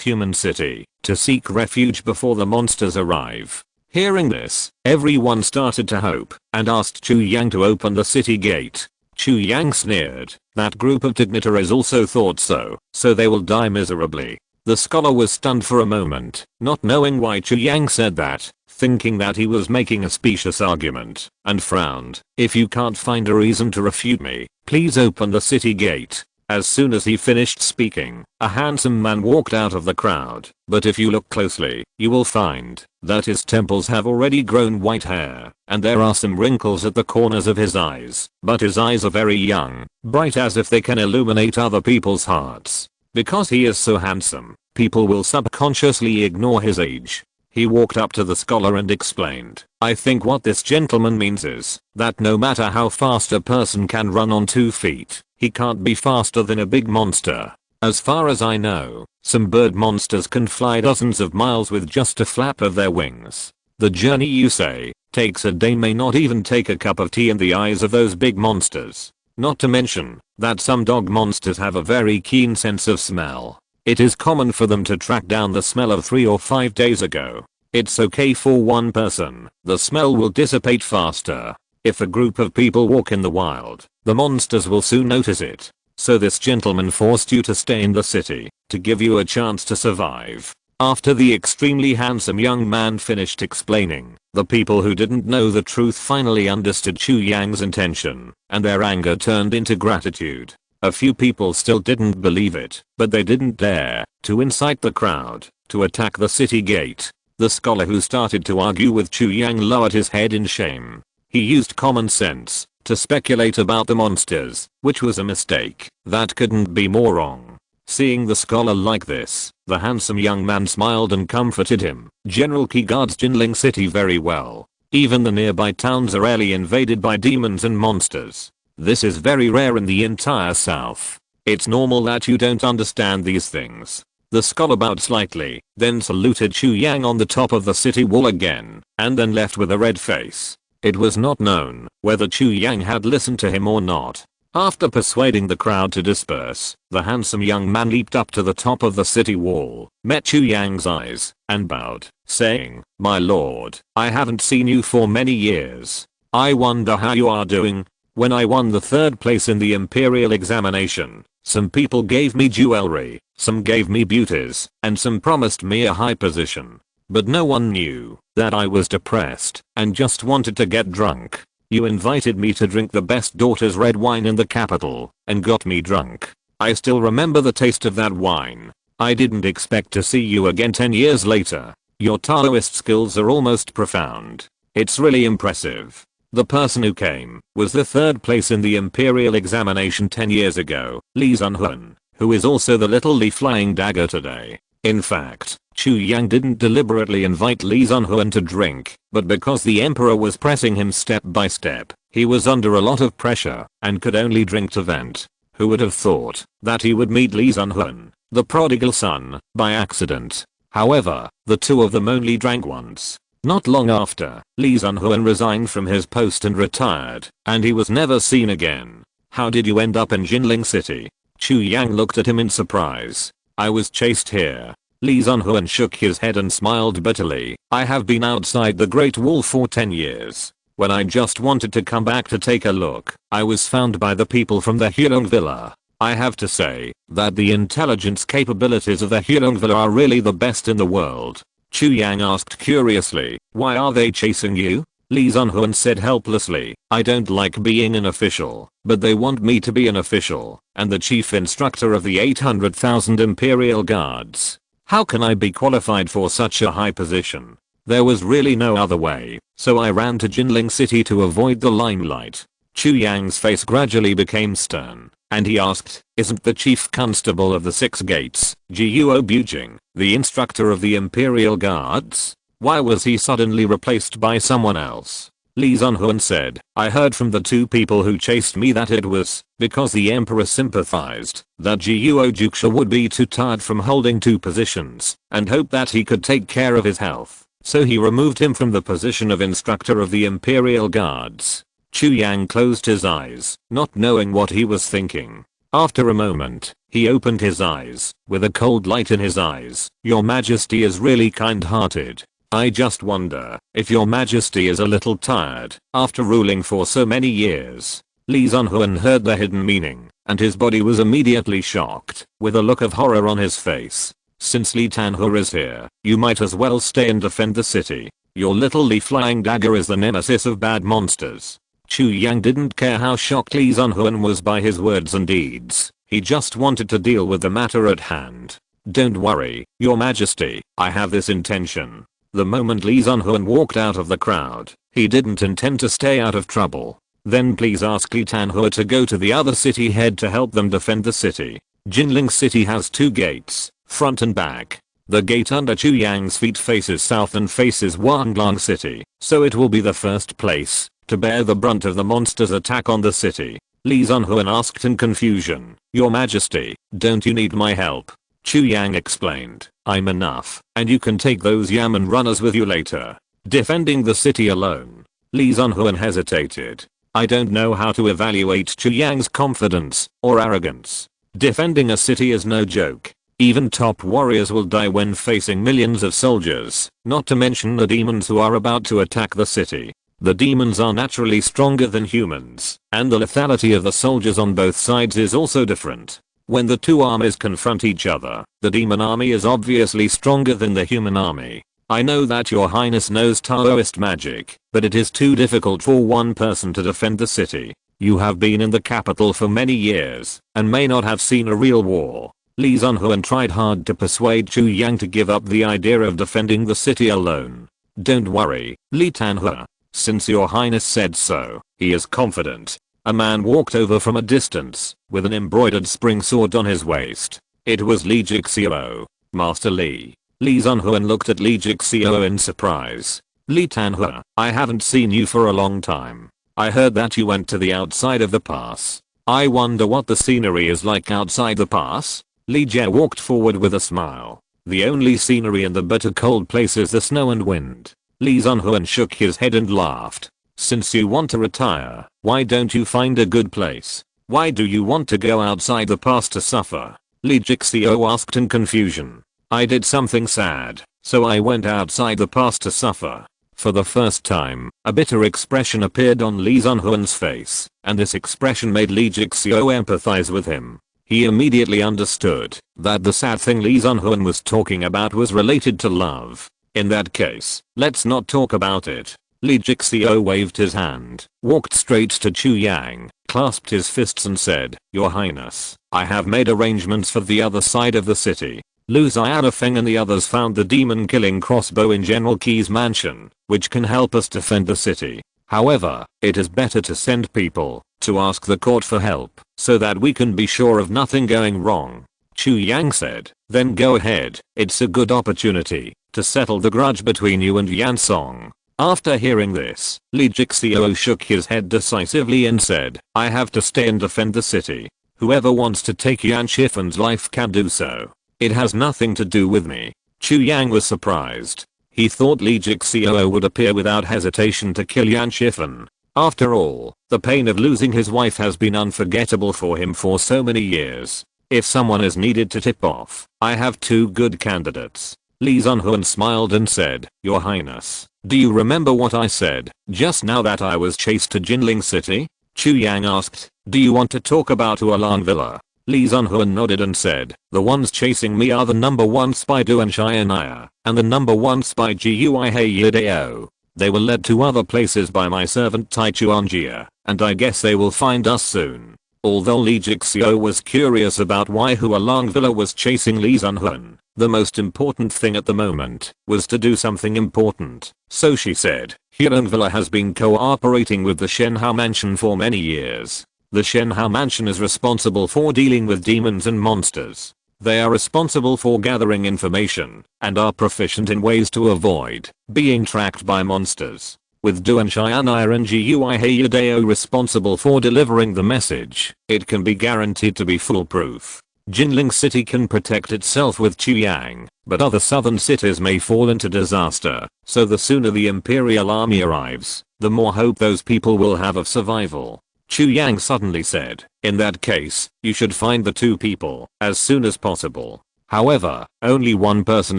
human city to seek refuge before the monsters arrive." Hearing this, everyone started to hope and asked Chu Yang to open the city gate. Chu Yang sneered. That group of dignitaries also thought so they will die miserably. The scholar was stunned for a moment, not knowing why Chu Yang said that, thinking that he was making a specious argument, and frowned. "If you can't find a reason to refute me, please open the city gate." As soon as he finished speaking, a handsome man walked out of the crowd, but if you look closely, you will find that his temples have already grown white hair, and there are some wrinkles at the corners of his eyes, but his eyes are very young, bright as if they can illuminate other people's hearts. Because he is so handsome, people will subconsciously ignore his age. He walked up to the scholar and explained, "I think what this gentleman means is that no matter how fast a person can run on 2 feet, he can't be faster than a big monster. As far as I know, some bird monsters can fly dozens of miles with just a flap of their wings. The journey you say takes a day may not even take a cup of tea in the eyes of those big monsters. Not to mention that some dog monsters have a very keen sense of smell. It is common for them to track down the smell of 3 or 5 days ago. It's okay for one person, the smell will dissipate faster. If a group of people walk in the wild, the monsters will soon notice it. So this gentleman forced you to stay in the city, to give you a chance to survive." After the extremely handsome young man finished explaining, the people who didn't know the truth finally understood Chu Yang's intention, and their anger turned into gratitude. A few people still didn't believe it, but they didn't dare to incite the crowd to attack the city gate. The scholar who started to argue with Chu Yang lowered his head in shame. He used common sense to speculate about the monsters, which was a mistake that couldn't be more wrong. Seeing the scholar like this, the handsome young man smiled and comforted him. General Qi guards Jinling City very well. Even the nearby towns are rarely invaded by demons and monsters. This is very rare in the entire south. It's normal that you don't understand these things. The scholar bowed slightly, then saluted Chu Yang on the top of the city wall again, and then left with a red face. It was not known whether Chu Yang had listened to him or not. After persuading the crowd to disperse, the handsome young man leaped up to the top of the city wall, met Chu Yang's eyes, and bowed, saying, "My lord, I haven't seen you for many years. I wonder how you are doing. When I won the 3rd place in the imperial examination, some people gave me jewelry, some gave me beauties, and some promised me a high position. But no one knew that I was depressed and just wanted to get drunk. You invited me to drink the best daughter's red wine in the capital and got me drunk. I still remember the taste of that wine. I didn't expect to see you again 10 years later. Your Taoist skills are almost profound. It's really impressive." The person who came was the 3rd place in the imperial examination 10 years ago, Li Zunhun, who is also the little Li flying dagger today. In fact, Chu Yang didn't deliberately invite Li Zunhun to drink, but because the emperor was pressing him step by step, he was under a lot of pressure and could only drink to vent. Who would have thought that he would meet Li Zunhun, the prodigal son, by accident? However, the two of them only drank once. Not long after, Li Zunhun resigned from his post and retired, and he was never seen again. "How did you end up in Jinling City?" Chu Yang looked at him in surprise. "I was chased here." Li Zunhun shook his head and smiled bitterly. "I have been outside the Great Wall for 10 years. When I just wanted to come back to take a look, I was found by the people from the Hyung Villa. I have to say that the intelligence capabilities of the Hyung Villa are really the best in the world." Chu Yang asked curiously, "Why are they chasing you?" Li Zunhun said helplessly, "I don't like being an official, but they want me to be an official, and the chief instructor of the 800,000 Imperial Guards. How can I be qualified for such a high position? There was really no other way, so I ran to Jinling City to avoid the limelight." Chu Yang's face gradually became stern, and he asked, "Isn't the chief constable of the 6 gates, Guo Bujing, the instructor of the Imperial Guards? Why was he suddenly replaced by someone else?" Li Zunhun said, "I heard from the 2 people who chased me that it was because the emperor sympathized that Guo Juksha would be too tired from holding 2 positions and hoped that he could take care of his health, so he removed him from the position of instructor of the Imperial Guards." Chu Yang closed his eyes, not knowing what he was thinking. After a moment, He opened his eyes, with a cold light in his eyes. Your Majesty is really kind-hearted. I just wonder if your Majesty is a little tired after ruling for so many years. Lee Sun-hoon heard the hidden meaning, and his body was immediately shocked, with a look of horror on his face. Since Lee Tan-ho is here, you might as well stay and defend the city. Your little Lee flying dagger is the nemesis of bad monsters. Chu Yang didn't care how shocked Lee Sun-hoon was by his words and deeds. He just wanted to deal with the matter at hand. Don't worry, your Majesty, I have this intention. The moment Lee Sun-hoon walked out of the crowd, he didn't intend to stay out of trouble. Then please ask Lee Tan-ho to go to the other city head to help them defend the city. Jinling City has 2 gates, front and back. The gate under Chu Yang's feet faces south and faces Wanglong City, so it will be the first place to bear the brunt of the monster's attack on the city. Lee Sun-hoon asked in confusion. Your Majesty, don't you need my help? Chu Yang explained. I'm enough, and you can take those Yamen runners with you later. Defending the city alone. Lee Sun-hoon hesitated. I don't know how to evaluate Chu Yang's confidence or arrogance. Defending a city is no joke. Even top warriors will die when facing millions of soldiers, not to mention the demons who are about to attack the city. The demons are naturally stronger than humans, and the lethality of the soldiers on both sides is also different. When the 2 armies confront each other, the demon army is obviously stronger than the human army. I know that your highness knows Taoist magic, but it is too difficult for one person to defend the city. You have been in the capital for many years, and may not have seen a real war. Lee Sun-hoon tried hard to persuade Chu Yang to give up the idea of defending the city alone. Don't worry, Lee Tan-ho. Since your highness said so, he is confident. A man walked over from a distance, with an embroidered spring sword on his waist. It was Lee Jixio. Master Lee. Lee Sun-hoon looked at Lee Jixio in surprise. Lee Tan-ho, I haven't seen you for a long time. I heard that you went to the outside of the pass. I wonder what the scenery is like outside the pass? Lee Jie walked forward with a smile. The only scenery in the bitter cold place is the snow and wind. Lee Sun-hoon shook his head and laughed. Since you want to retire, why don't you find a good place? Why do you want to go outside the pass to suffer? Lee Jixio asked in confusion. I did something sad, so I went outside the pass to suffer. For the first time, a bitter expression appeared on Lee Sun-hoon's face, and this expression made Lee Jixio empathize with him. He immediately understood that the sad thing Lee Sun-hoon was talking about was related to love. In that case, let's not talk about it. Lee Jixio waved his hand, walked straight to Chu Yang, clasped his fists and said, Your Highness, I have made arrangements for the other side of the city. Lu Xianfeng and the others found the demon-killing crossbow in General Qi's mansion, which can help us defend the city. However, it is better to send people to ask the court for help, so that we can be sure of nothing going wrong. Chu Yang said, Then go ahead, it's a good opportunity to settle the grudge between you and Yan Song. After hearing this, Lee Jixio shook his head decisively and said, I have to stay and defend the city. Whoever wants to take Yan Shifan's life can do so. It has nothing to do with me. Chu Yang was surprised. He thought Lee Jixio would appear without hesitation to kill Yan Shifan. After all, the pain of losing his wife has been unforgettable for him for so many years. If someone is needed to tip off, I have 2 good candidates. Lee Sun-hoon smiled and said, Your Highness, do you remember what I said just now that I was chased to Jinling City? Chu Yang asked, Do you want to talk about Uolang Villa? Lee Sun-hoon nodded and said, The ones chasing me are the number 1 spy Duan Xianaya, and the number 1 spy Gui Heidao. They were led to other places by my servant Tai Chuanjia, and I guess they will find us soon. Although Lee Jixio was curious about why Uolang Villa was chasing Lee Sun-hoon, the most important thing at the moment was to do something important. So she said, Huolang Villa has been cooperating with the Shenhao Mansion for many years. The Shenhao Mansion is responsible for dealing with demons and monsters. They are responsible for gathering information and are proficient in ways to avoid being tracked by monsters. With Duan Xianaya and Gui Heidao responsible for delivering the message, it can be guaranteed to be foolproof. Jinling City can protect itself with Chu Yang, but other southern cities may fall into disaster, so the sooner the Imperial Army arrives, the more hope those people will have of survival. Chu Yang suddenly said, in that case, you should find the two people as soon as possible. However, only one person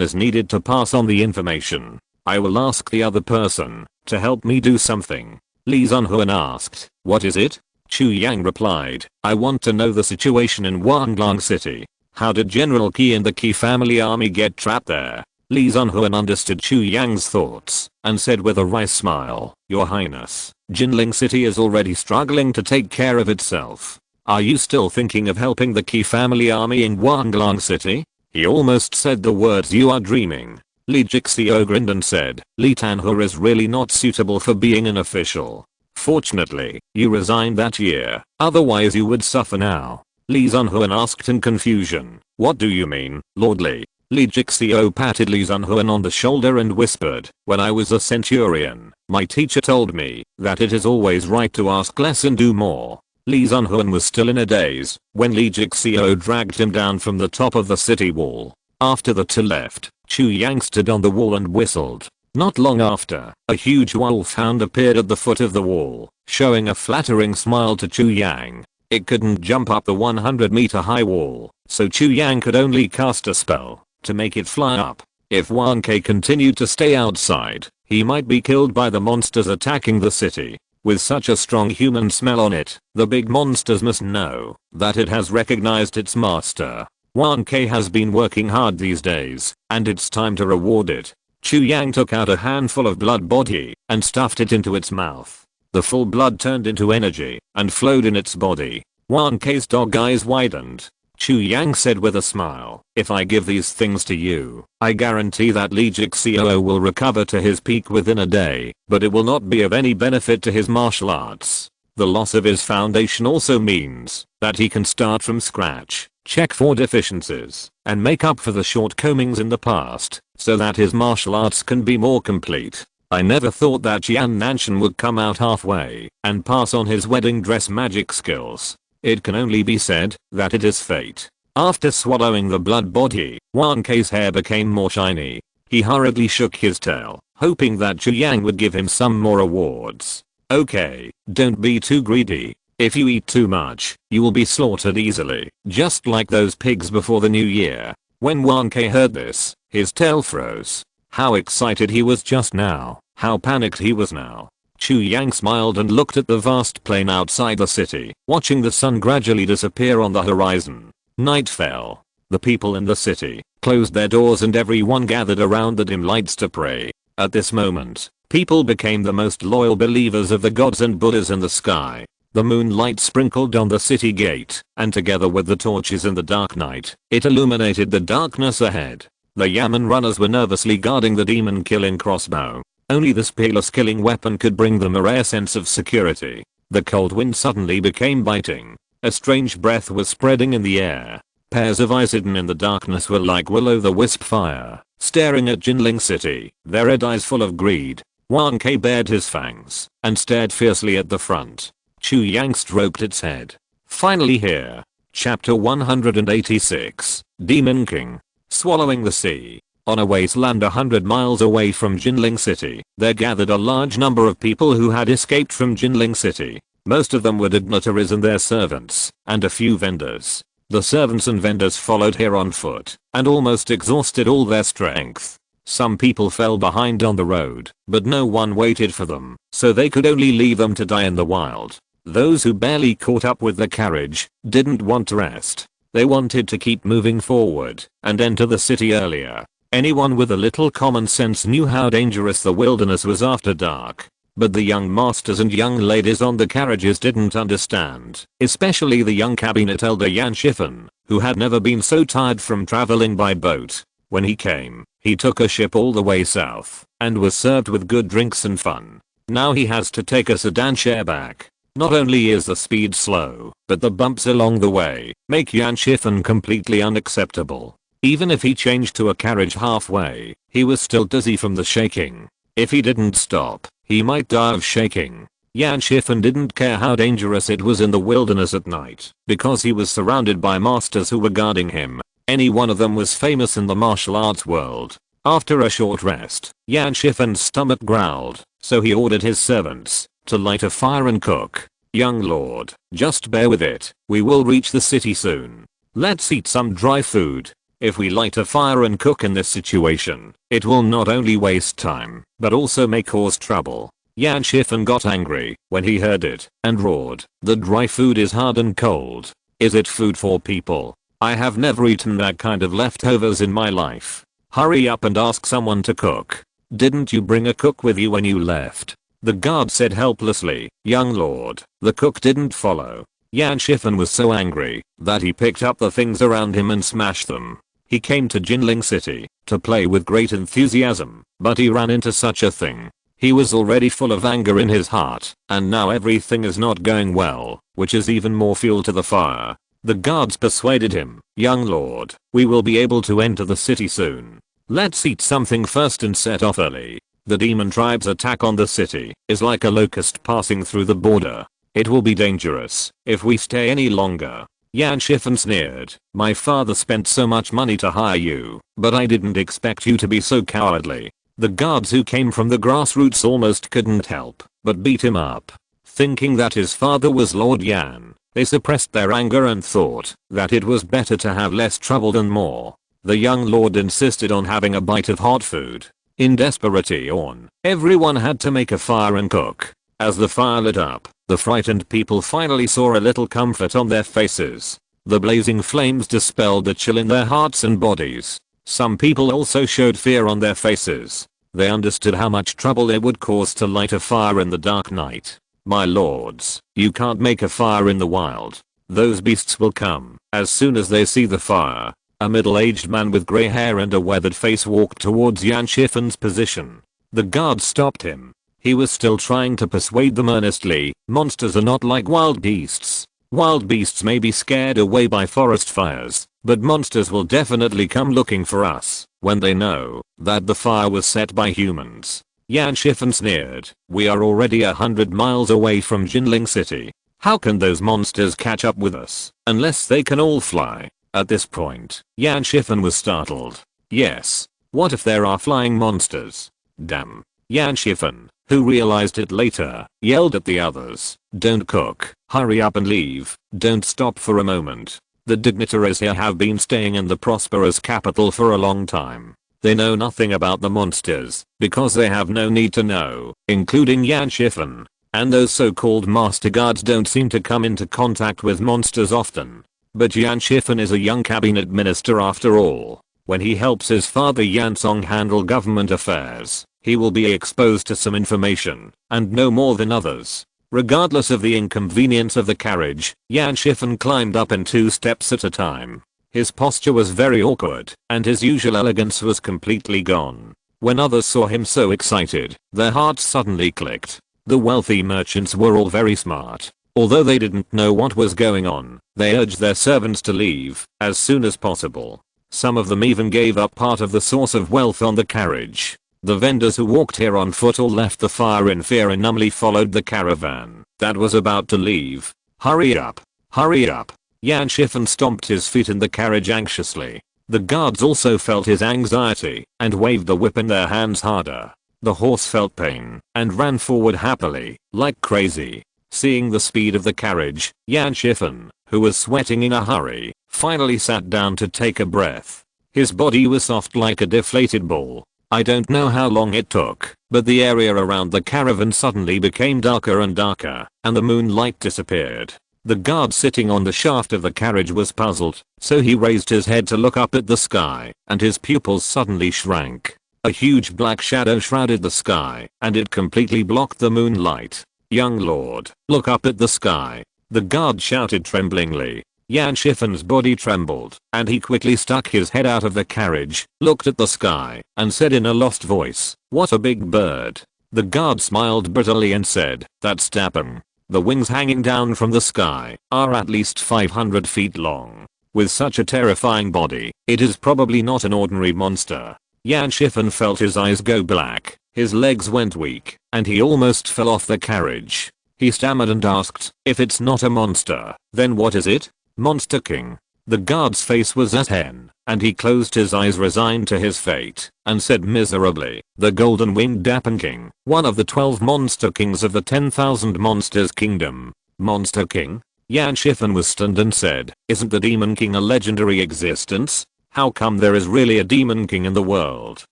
is needed to pass on the information. I will ask the other person to help me do something. Lee Sunhoon asked, what is it? Chu Yang replied, I want to know the situation in Wanglong City. How did General Qi and the Qi family army get trapped there? Lee Sunhoon understood Chu Yang's thoughts and said with a wry smile, Your Highness, Jinling City is already struggling to take care of itself. Are you still thinking of helping the Qi family army in Wanglong City? He almost said the words you are dreaming. Li Jixio grinned and said, Li Tanhua is really not suitable for being an official. Fortunately, you resigned that year, otherwise you would suffer now. Lee Sunhoon asked in confusion, what do you mean, Lord Li? Li Jixio patted Lee Sunhoon on the shoulder and whispered, when I was a centurion, my teacher told me that it is always right to ask less and do more. Lee Sunhoon was still in a daze when Li Jixio dragged him down from the top of the city wall. After the two left, Chu Yang stood on the wall and whistled. Not long after, a huge wolfhound appeared at the foot of the wall, showing a flattering smile to Chu Yang. It couldn't jump up the 100-meter high wall, so Chu Yang could only cast a spell to make it fly up. If 1K continued to stay outside, he might be killed by the monsters attacking the city. With such a strong human smell on it, the big monsters must know that it has recognized its master. 1K has been working hard these days, and it's time to reward it. Chu Yang took out a handful of blood body and stuffed it into its mouth. The full blood turned into energy and flowed in its body. 1K's dog eyes widened. Chu Yang said with a smile, if I give these things to you, I guarantee that Li Jixio will recover to his peak within a day, but it will not be of any benefit to his martial arts. The loss of his foundation also means that he can start from scratch, check for deficiencies, and make up for the shortcomings in the past, so that his martial arts can be more complete. I never thought that Jian Nanshan would come out halfway and pass on his wedding dress magic skills. It can only be said that it is fate. After swallowing the blood body, 1K's hair became more shiny. He hurriedly shook his tail, hoping that Chu Yang would give him some more awards. Okay, don't be too greedy. If you eat too much, you will be slaughtered easily, just like those pigs before the new year. When 1K heard this, his tail froze. How excited he was just now, how panicked he was now. Chu Yang smiled and looked at the vast plain outside the city, watching the sun gradually disappear on the horizon. Night fell. The people in the city closed their doors and everyone gathered around the dim lights to pray. At this moment, people became the most loyal believers of the gods and Buddhas in the sky. The moonlight sprinkled on the city gate, and together with the torches in the dark night, it illuminated the darkness ahead. The Yamen runners were nervously guarding the demon-killing crossbow. Only this peerless killing weapon could bring them a rare sense of security. The cold wind suddenly became biting. A strange breath was spreading in the air. Pairs of Aizen in the darkness were like will-o'-the-wisp fire, staring at Jinling City, their red eyes full of greed. 1K bared his fangs and stared fiercely at the front. Chu Yang stroked its head. Finally here. Chapter 186. Demon King. Swallowing the sea. On a wasteland 100 miles away from Jinling City, there gathered a large number of people who had escaped from Jinling City. Most of them were dignitaries and their servants, and a few vendors. The servants and vendors followed here on foot, and almost exhausted all their strength. Some people fell behind on the road, but no one waited for them, so they could only leave them to die in the wild. Those who barely caught up with the carriage didn't want to rest. They wanted to keep moving forward and enter the city earlier. Anyone with a little common sense knew how dangerous the wilderness was after dark. But the young masters and young ladies on the carriages didn't understand, especially the young cabinet elder Yan Shifen, who had never been so tired from traveling by boat. When he came, he took a ship all the way south and was served with good drinks and fun. Now he has to take a sedan share back. Not only is the speed slow, but the bumps along the way make Yan Shifen completely unacceptable. Even if he changed to a carriage halfway, he was still dizzy from the shaking. If he didn't stop, he might die of shaking. Yan Shifen didn't care how dangerous it was in the wilderness at night, because he was surrounded by masters who were guarding him. Any one of them was famous in the martial arts world. After a short rest, Yan Shifen's stomach growled, so he ordered his servants to light a fire and cook. Young lord, just bear with it. We will reach the city soon. Let's eat some dry food. If we light a fire and cook in this situation, it will not only waste time, but also may cause trouble. Yan Shifen got angry when he heard it and roared, the dry food is hard and cold. Is it food for people? I have never eaten that kind of leftovers in my life. Hurry up and ask someone to cook. Didn't you bring a cook with you when you left? The guard said helplessly. Young lord, the cook didn't follow. Yan Shifen was so angry that he picked up the things around him and smashed them. He came to Jinling City to play with great enthusiasm, but he ran into such a thing. He was already full of anger in his heart, and now everything is not going well, which is even more fuel to the fire. The guards persuaded him, young lord, we will be able to enter the city soon. Let's eat something first and set off early. The demon tribe's attack on the city is like a locust passing through the border. It will be dangerous if we stay any longer. Yan Shifen sneered, my father spent so much money to hire you, but I didn't expect you to be so cowardly. The guards who came from the grassroots almost couldn't help but beat him up. Thinking that his father was Lord Yan, they suppressed their anger and thought that it was better to have less trouble than more. The young lord insisted on having a bite of hot food. In desperation, everyone had to make a fire and cook. As the fire lit up, the frightened people finally saw a little comfort on their faces. The blazing flames dispelled the chill in their hearts and bodies. Some people also showed fear on their faces. They understood how much trouble it would cause to light a fire in the dark night. My lords, you can't make a fire in the wild. Those beasts will come as soon as they see the fire. A middle-aged man with grey hair and a weathered face walked towards Yan Shifen's position. The guards stopped him. He was still trying to persuade them earnestly, monsters are not like wild beasts. Wild beasts may be scared away by forest fires, but monsters will definitely come looking for us when they know that the fire was set by humans. Yan Shifen sneered, we are already 100 miles away from Jinling City. How can those monsters catch up with us unless they can all fly? At this point, Yan Shifen was startled. Yes, what if there are flying monsters? Damn. Yan Shifen, who realized it later, yelled at the others, don't cook, hurry up and leave, don't stop for a moment. The dignitaries here have been staying in the prosperous capital for a long time. They know nothing about the monsters, because they have no need to know, including Yan Shifen. And those so-called master guards don't seem to come into contact with monsters often. But Yan Shifen is a young cabinet minister after all. When he helps his father Yan Song handle government affairs, he will be exposed to some information, and know more than others. Regardless of the inconvenience of the carriage, Yan Shifen climbed up in 2 steps at a time. His posture was very awkward, and his usual elegance was completely gone. When others saw him so excited, their hearts suddenly clicked. The wealthy merchants were all very smart. Although they didn't know what was going on, they urged their servants to leave as soon as possible. Some of them even gave up part of the source of wealth on the carriage. The vendors who walked here on foot all left the fire in fear and numbly followed the caravan that was about to leave. Hurry up! Hurry up! Yan Shifen stomped his feet in the carriage anxiously. The guards also felt his anxiety and waved the whip in their hands harder. The horse felt pain and ran forward happily, like crazy. Seeing the speed of the carriage, Yan Shifen, who was sweating in a hurry, finally sat down to take a breath. His body was soft like a deflated ball. I don't know how long it took, but the area around the caravan suddenly became darker and darker, and the moonlight disappeared. The guard sitting on the shaft of the carriage was puzzled, so he raised his head to look up at the sky, and his pupils suddenly shrank. A huge black shadow shrouded the sky, and it completely blocked the moonlight. Young lord, look up at the sky. The guard shouted tremblingly. Yan Shifen's body trembled, and he quickly stuck his head out of the carriage, looked at the sky, and said in a lost voice, what a big bird. The guard smiled bitterly and said, that's Dappen. The wings hanging down from the sky are at least 500 feet long. With such a terrifying body, it is probably not an ordinary monster. Yan Shifen felt his eyes go black, his legs went weak, and he almost fell off the carriage. He stammered and asked, if it's not a monster, then what is it? Monster King. The guard's face was as hen, and he closed his eyes resigned to his fate, and said miserably, the Golden Winged Dappen King, one of the 12 monster kings of the 10,000 monsters kingdom. Monster King? Yan Shifen was stunned and said, isn't the Demon King a legendary existence? How come there is really a Demon King in the world?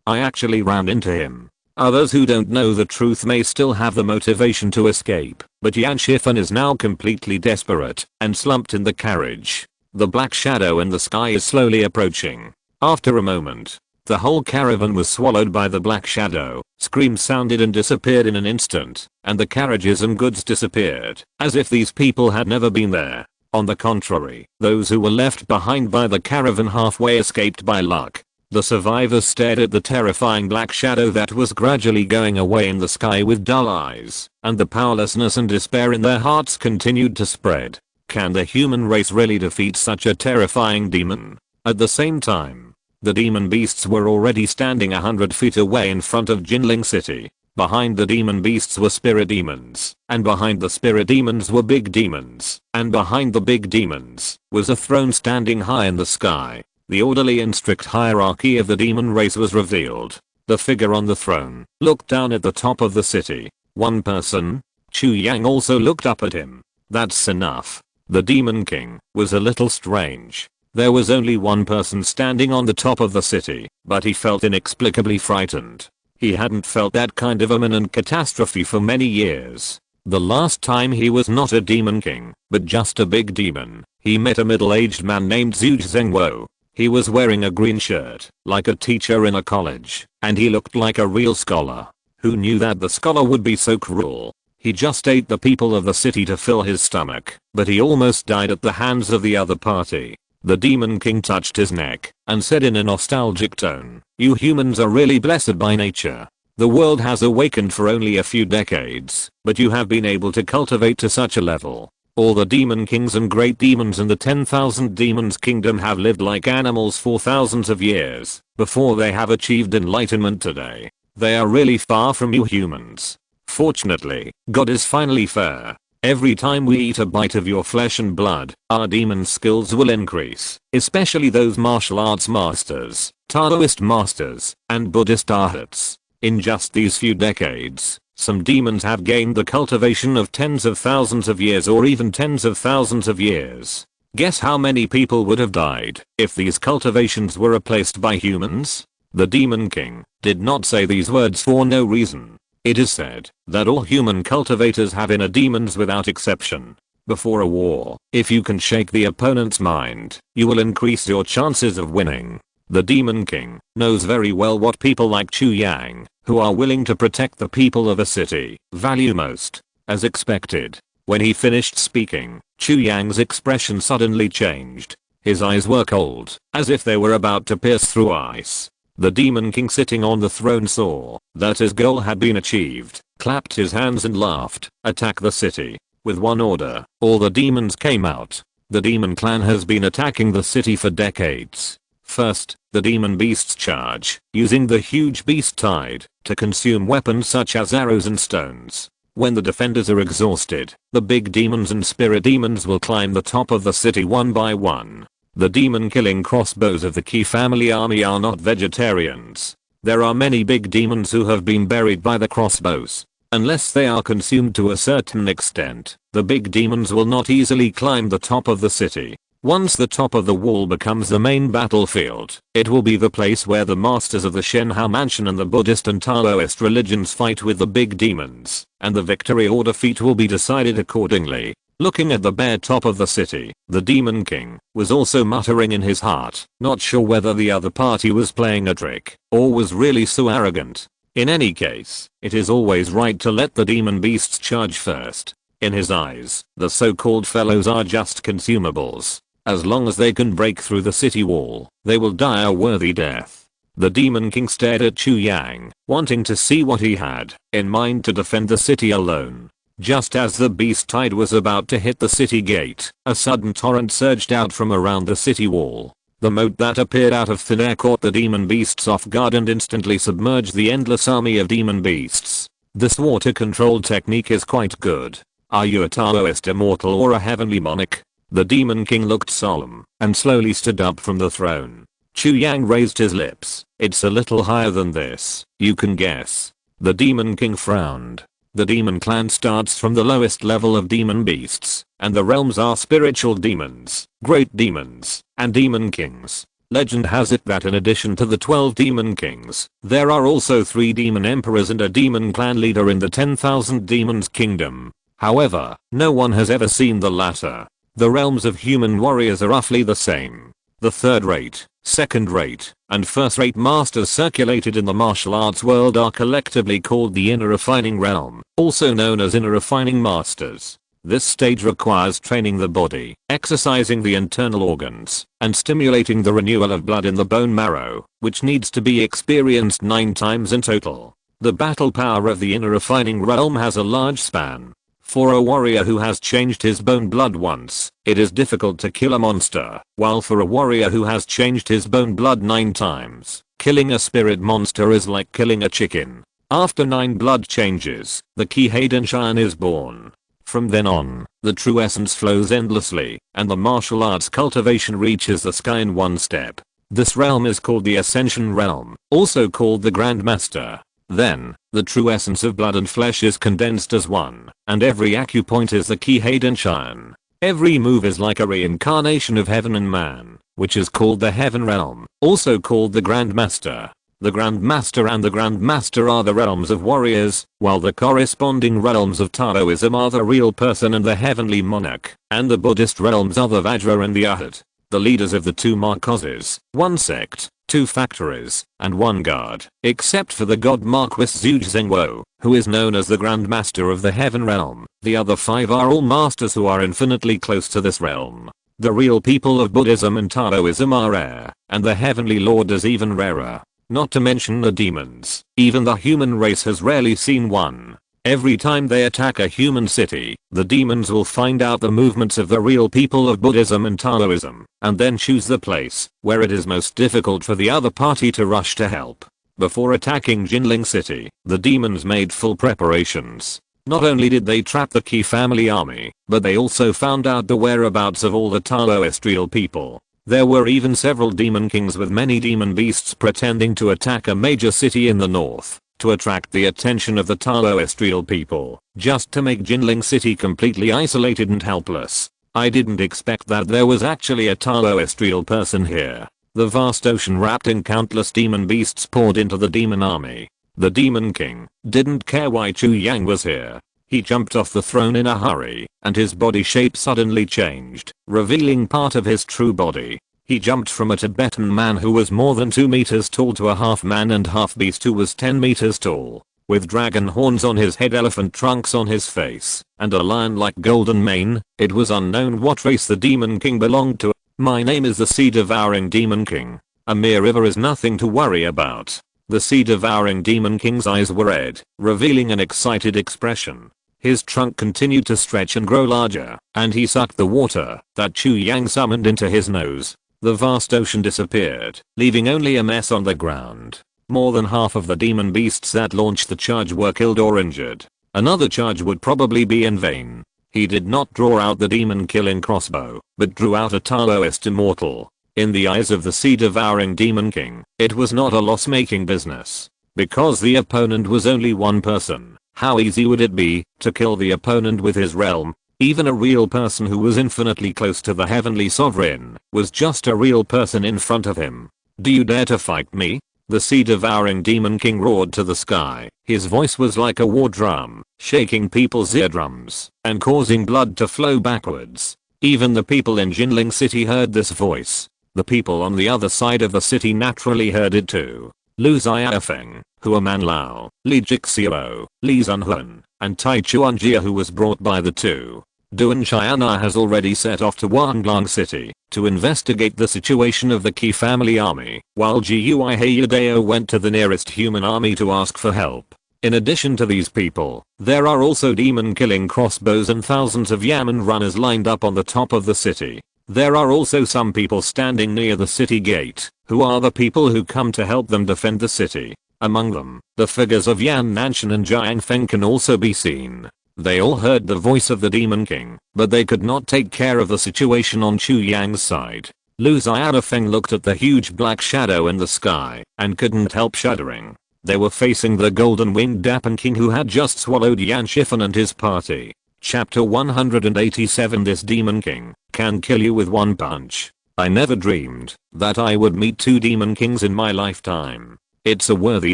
I actually ran into him. Others who don't know the truth may still have the motivation to escape, but Yan Shifen is now completely desperate and slumped in the carriage. The black shadow in the sky is slowly approaching. After a moment, the whole caravan was swallowed by the black shadow. Screams sounded and disappeared in an instant, and the carriages and goods disappeared, as if these people had never been there. On the contrary, those who were left behind by the caravan halfway escaped by luck. The survivors stared at the terrifying black shadow that was gradually going away in the sky with dull eyes, and the powerlessness and despair in their hearts continued to spread. Can the human race really defeat such a terrifying demon? At the same time, the demon beasts were already standing 100 feet away in front of Jinling City. Behind the demon beasts were spirit demons, and behind the spirit demons were big demons, and behind the big demons was a throne standing high in the sky. The orderly and strict hierarchy of the demon race was revealed. The figure on the throne looked down at the top of the city. One person, Chu Yang, also looked up at him. That's enough. The Demon King was a little strange. There was only one person standing on the top of the city, but he felt inexplicably frightened. He hadn't felt that kind of imminent catastrophe for many years. The last time he was not a Demon King, but just a big demon, he met a middle-aged man named Zhuzhengwo. He was wearing a green shirt, like a teacher in a college, and he looked like a real scholar. Who knew that the scholar would be so cruel? He just ate the people of the city to fill his stomach, but he almost died at the hands of the other party. The Demon King touched his neck and said in a nostalgic tone, "You humans are really blessed by nature. The world has awakened for only a few decades, but you have been able to cultivate to such a level. All the demon kings and great demons in the 10,000 demons kingdom have lived like animals for thousands of years before they have achieved enlightenment today. They are really far from you humans. Fortunately, God is finally fair. Every time we eat a bite of your flesh and blood, our demon skills will increase, especially those martial arts masters, Taoist masters, and Buddhist arhats. In just these few decades, some demons have gained the cultivation of tens of thousands of years or even tens of thousands of years. Guess how many people would have died if these cultivations were replaced by humans?" The Demon King did not say these words for no reason. It is said that all human cultivators have inner demons without exception. Before a war, if you can shake the opponent's mind, you will increase your chances of winning. The Demon King knows very well what people like Chu Yang, who are willing to protect the people of a city, value most. As expected, when he finished speaking, Chu Yang's expression suddenly changed. His eyes were cold, as if they were about to pierce through ice. The Demon King sitting on the throne saw that his goal had been achieved, clapped his hands and laughed. "Attack the city." With one order, all the demons came out. The demon clan has been attacking the city for decades. First, the demon beasts charge, using the huge beast tide to consume weapons such as arrows and stones. When the defenders are exhausted, the big demons and spirit demons will climb the top of the city one by one. The demon killing crossbows of the Key family army are not vegetarians. There are many big demons who have been buried by the crossbows. Unless they are consumed to a certain extent, the big demons will not easily climb the top of the city. Once the top of the wall becomes the main battlefield, it will be the place where the masters of the Shenhou mansion and the Buddhist and Taoist religions fight with the big demons, and the victory or defeat will be decided accordingly. Looking at the bare top of the city, the Demon King was also muttering in his heart, not sure whether the other party was playing a trick or was really so arrogant. In any case, it is always right to let the demon beasts charge first. In his eyes, the so-called fellows are just consumables. As long as they can break through the city wall, they will die a worthy death. The Demon King stared at Chu Yang, wanting to see what he had in mind to defend the city alone. Just as the beast tide was about to hit the city gate, a sudden torrent surged out from around the city wall. The moat that appeared out of thin air caught the demon beasts off guard and instantly submerged the endless army of demon beasts. This water control technique is quite good. Are you a Taoist immortal or a heavenly monarch? The Demon King looked solemn and slowly stood up from the throne. Chu Yang raised his lips. "It's a little higher than this, you can guess." The Demon King frowned. The demon clan starts from the lowest level of demon beasts, and the realms are spiritual demons, great demons, and demon kings. Legend has it that in addition to the 12 demon kings, there are also 3 demon emperors and a demon clan leader in the 10,000 demons kingdom. However, no one has ever seen the latter. The realms of human warriors are roughly the same. The third-rate, second-rate, and first-rate masters circulated in the martial arts world are collectively called the inner refining realm, also known as inner refining masters. This stage requires training the body, exercising the internal organs, and stimulating the renewal of blood in the bone marrow, which needs to be experienced 9 times in total. The battle power of the inner refining realm has a large span. For a warrior who has changed his bone blood once, it is difficult to kill a monster, while for a warrior who has changed his bone blood 9 times, killing a spirit monster is like killing a chicken. After 9 blood changes, the key Heidenshan is born. From then on, the true essence flows endlessly, and the martial arts cultivation reaches the sky in 1 step. This realm is called the Ascension Realm, also called the Grandmaster. Then, the true essence of blood and flesh is condensed as one, and every acupoint is the key Heidenshan. Every move is like a reincarnation of heaven and man, which is called the Heaven Realm, also called the Grandmaster. The Grandmaster and the Grandmaster are the realms of warriors, while the corresponding realms of Taoism are the real person and the heavenly monarch, and the Buddhist realms are the Vajra and the Arhat. The leaders of the 2 Marquesas, 1 sect, 2 factories, and 1 god, except for the god Marquis Zhuge, who is known as the Grandmaster of the Heaven Realm. The other 5 are all masters who are infinitely close to this realm. The real people of Buddhism and Taoism are rare, and the Heavenly Lord is even rarer. Not to mention the demons. Even the human race has rarely seen one. Every time they attack a human city, the demons will find out the movements of the real people of Buddhism and Taoism, and then choose the place where it is most difficult for the other party to rush to help. Before attacking Jinling City, the demons made full preparations. Not only did they trap the Qi family army, but they also found out the whereabouts of all the Taoist real people. There were even several demon kings with many demon beasts pretending to attack a major city in the north, to attract the attention of the Taoist real people, just to make Jinling City completely isolated and helpless. I didn't expect that there was actually a Taoist real person here. The vast ocean wrapped in countless demon beasts poured into the demon army. The demon king didn't care why Chu Yang was here. He jumped off the throne in a hurry, and his body shape suddenly changed, revealing part of his true body. He jumped from a Tibetan man who was more than 2 meters tall to a half man and half beast who was 10 meters tall, with dragon horns on his head, elephant trunks on his face, and a lion-like golden mane. It was unknown what race the demon king belonged to. My name is the sea-devouring demon king. A mere river is nothing to worry about. The sea-devouring demon king's eyes were red, revealing an excited expression. His trunk continued to stretch and grow larger, and he sucked the water that Chu Yang summoned into his nose. The vast ocean disappeared, leaving only a mess on the ground. More than half of the demon beasts that launched the charge were killed or injured. Another charge would probably be in vain. He did not draw out the demon killing crossbow, but drew out a Taoist immortal. In the eyes of the sea-devouring demon king, it was not a loss-making business. Because the opponent was only 1 person, how easy would it be to kill the opponent with his realm? Even a real person who was infinitely close to the heavenly sovereign was just a real person in front of him. Do you dare to fight me? The sea-devouring demon king roared to the sky. His voice was like a war drum, shaking people's eardrums and causing blood to flow backwards. Even the people in Jinling City heard this voice. The people on the other side of the city naturally heard it too. Lu Xiaofeng, Hua Manlao, Li Jixiao, Li Zunhun, and Tai Chuanjia, who was brought by the 2. Duan Xiana has already set off to Wanglong City to investigate the situation of the Qi family army, while Gui Heidao went to the nearest human army to ask for help. In addition to these people, there are also demon killing crossbows and thousands of Yamen runners lined up on the top of the city. There are also some people standing near the city gate, who are the people who come to help them defend the city. Among them, the figures of Yan Nanshan and Jiang Feng can also be seen. They all heard the voice of the demon king, but they could not take care of the situation on Chu Yang's side. Lu Xiaofeng looked at the huge black shadow in the sky and couldn't help shuddering. They were facing the golden winged Dappen King who had just swallowed Yan Shifen and his party. Chapter 187. This Demon King can kill you with one punch. I never dreamed that I would meet two Demon Kings in my lifetime. It's a worthy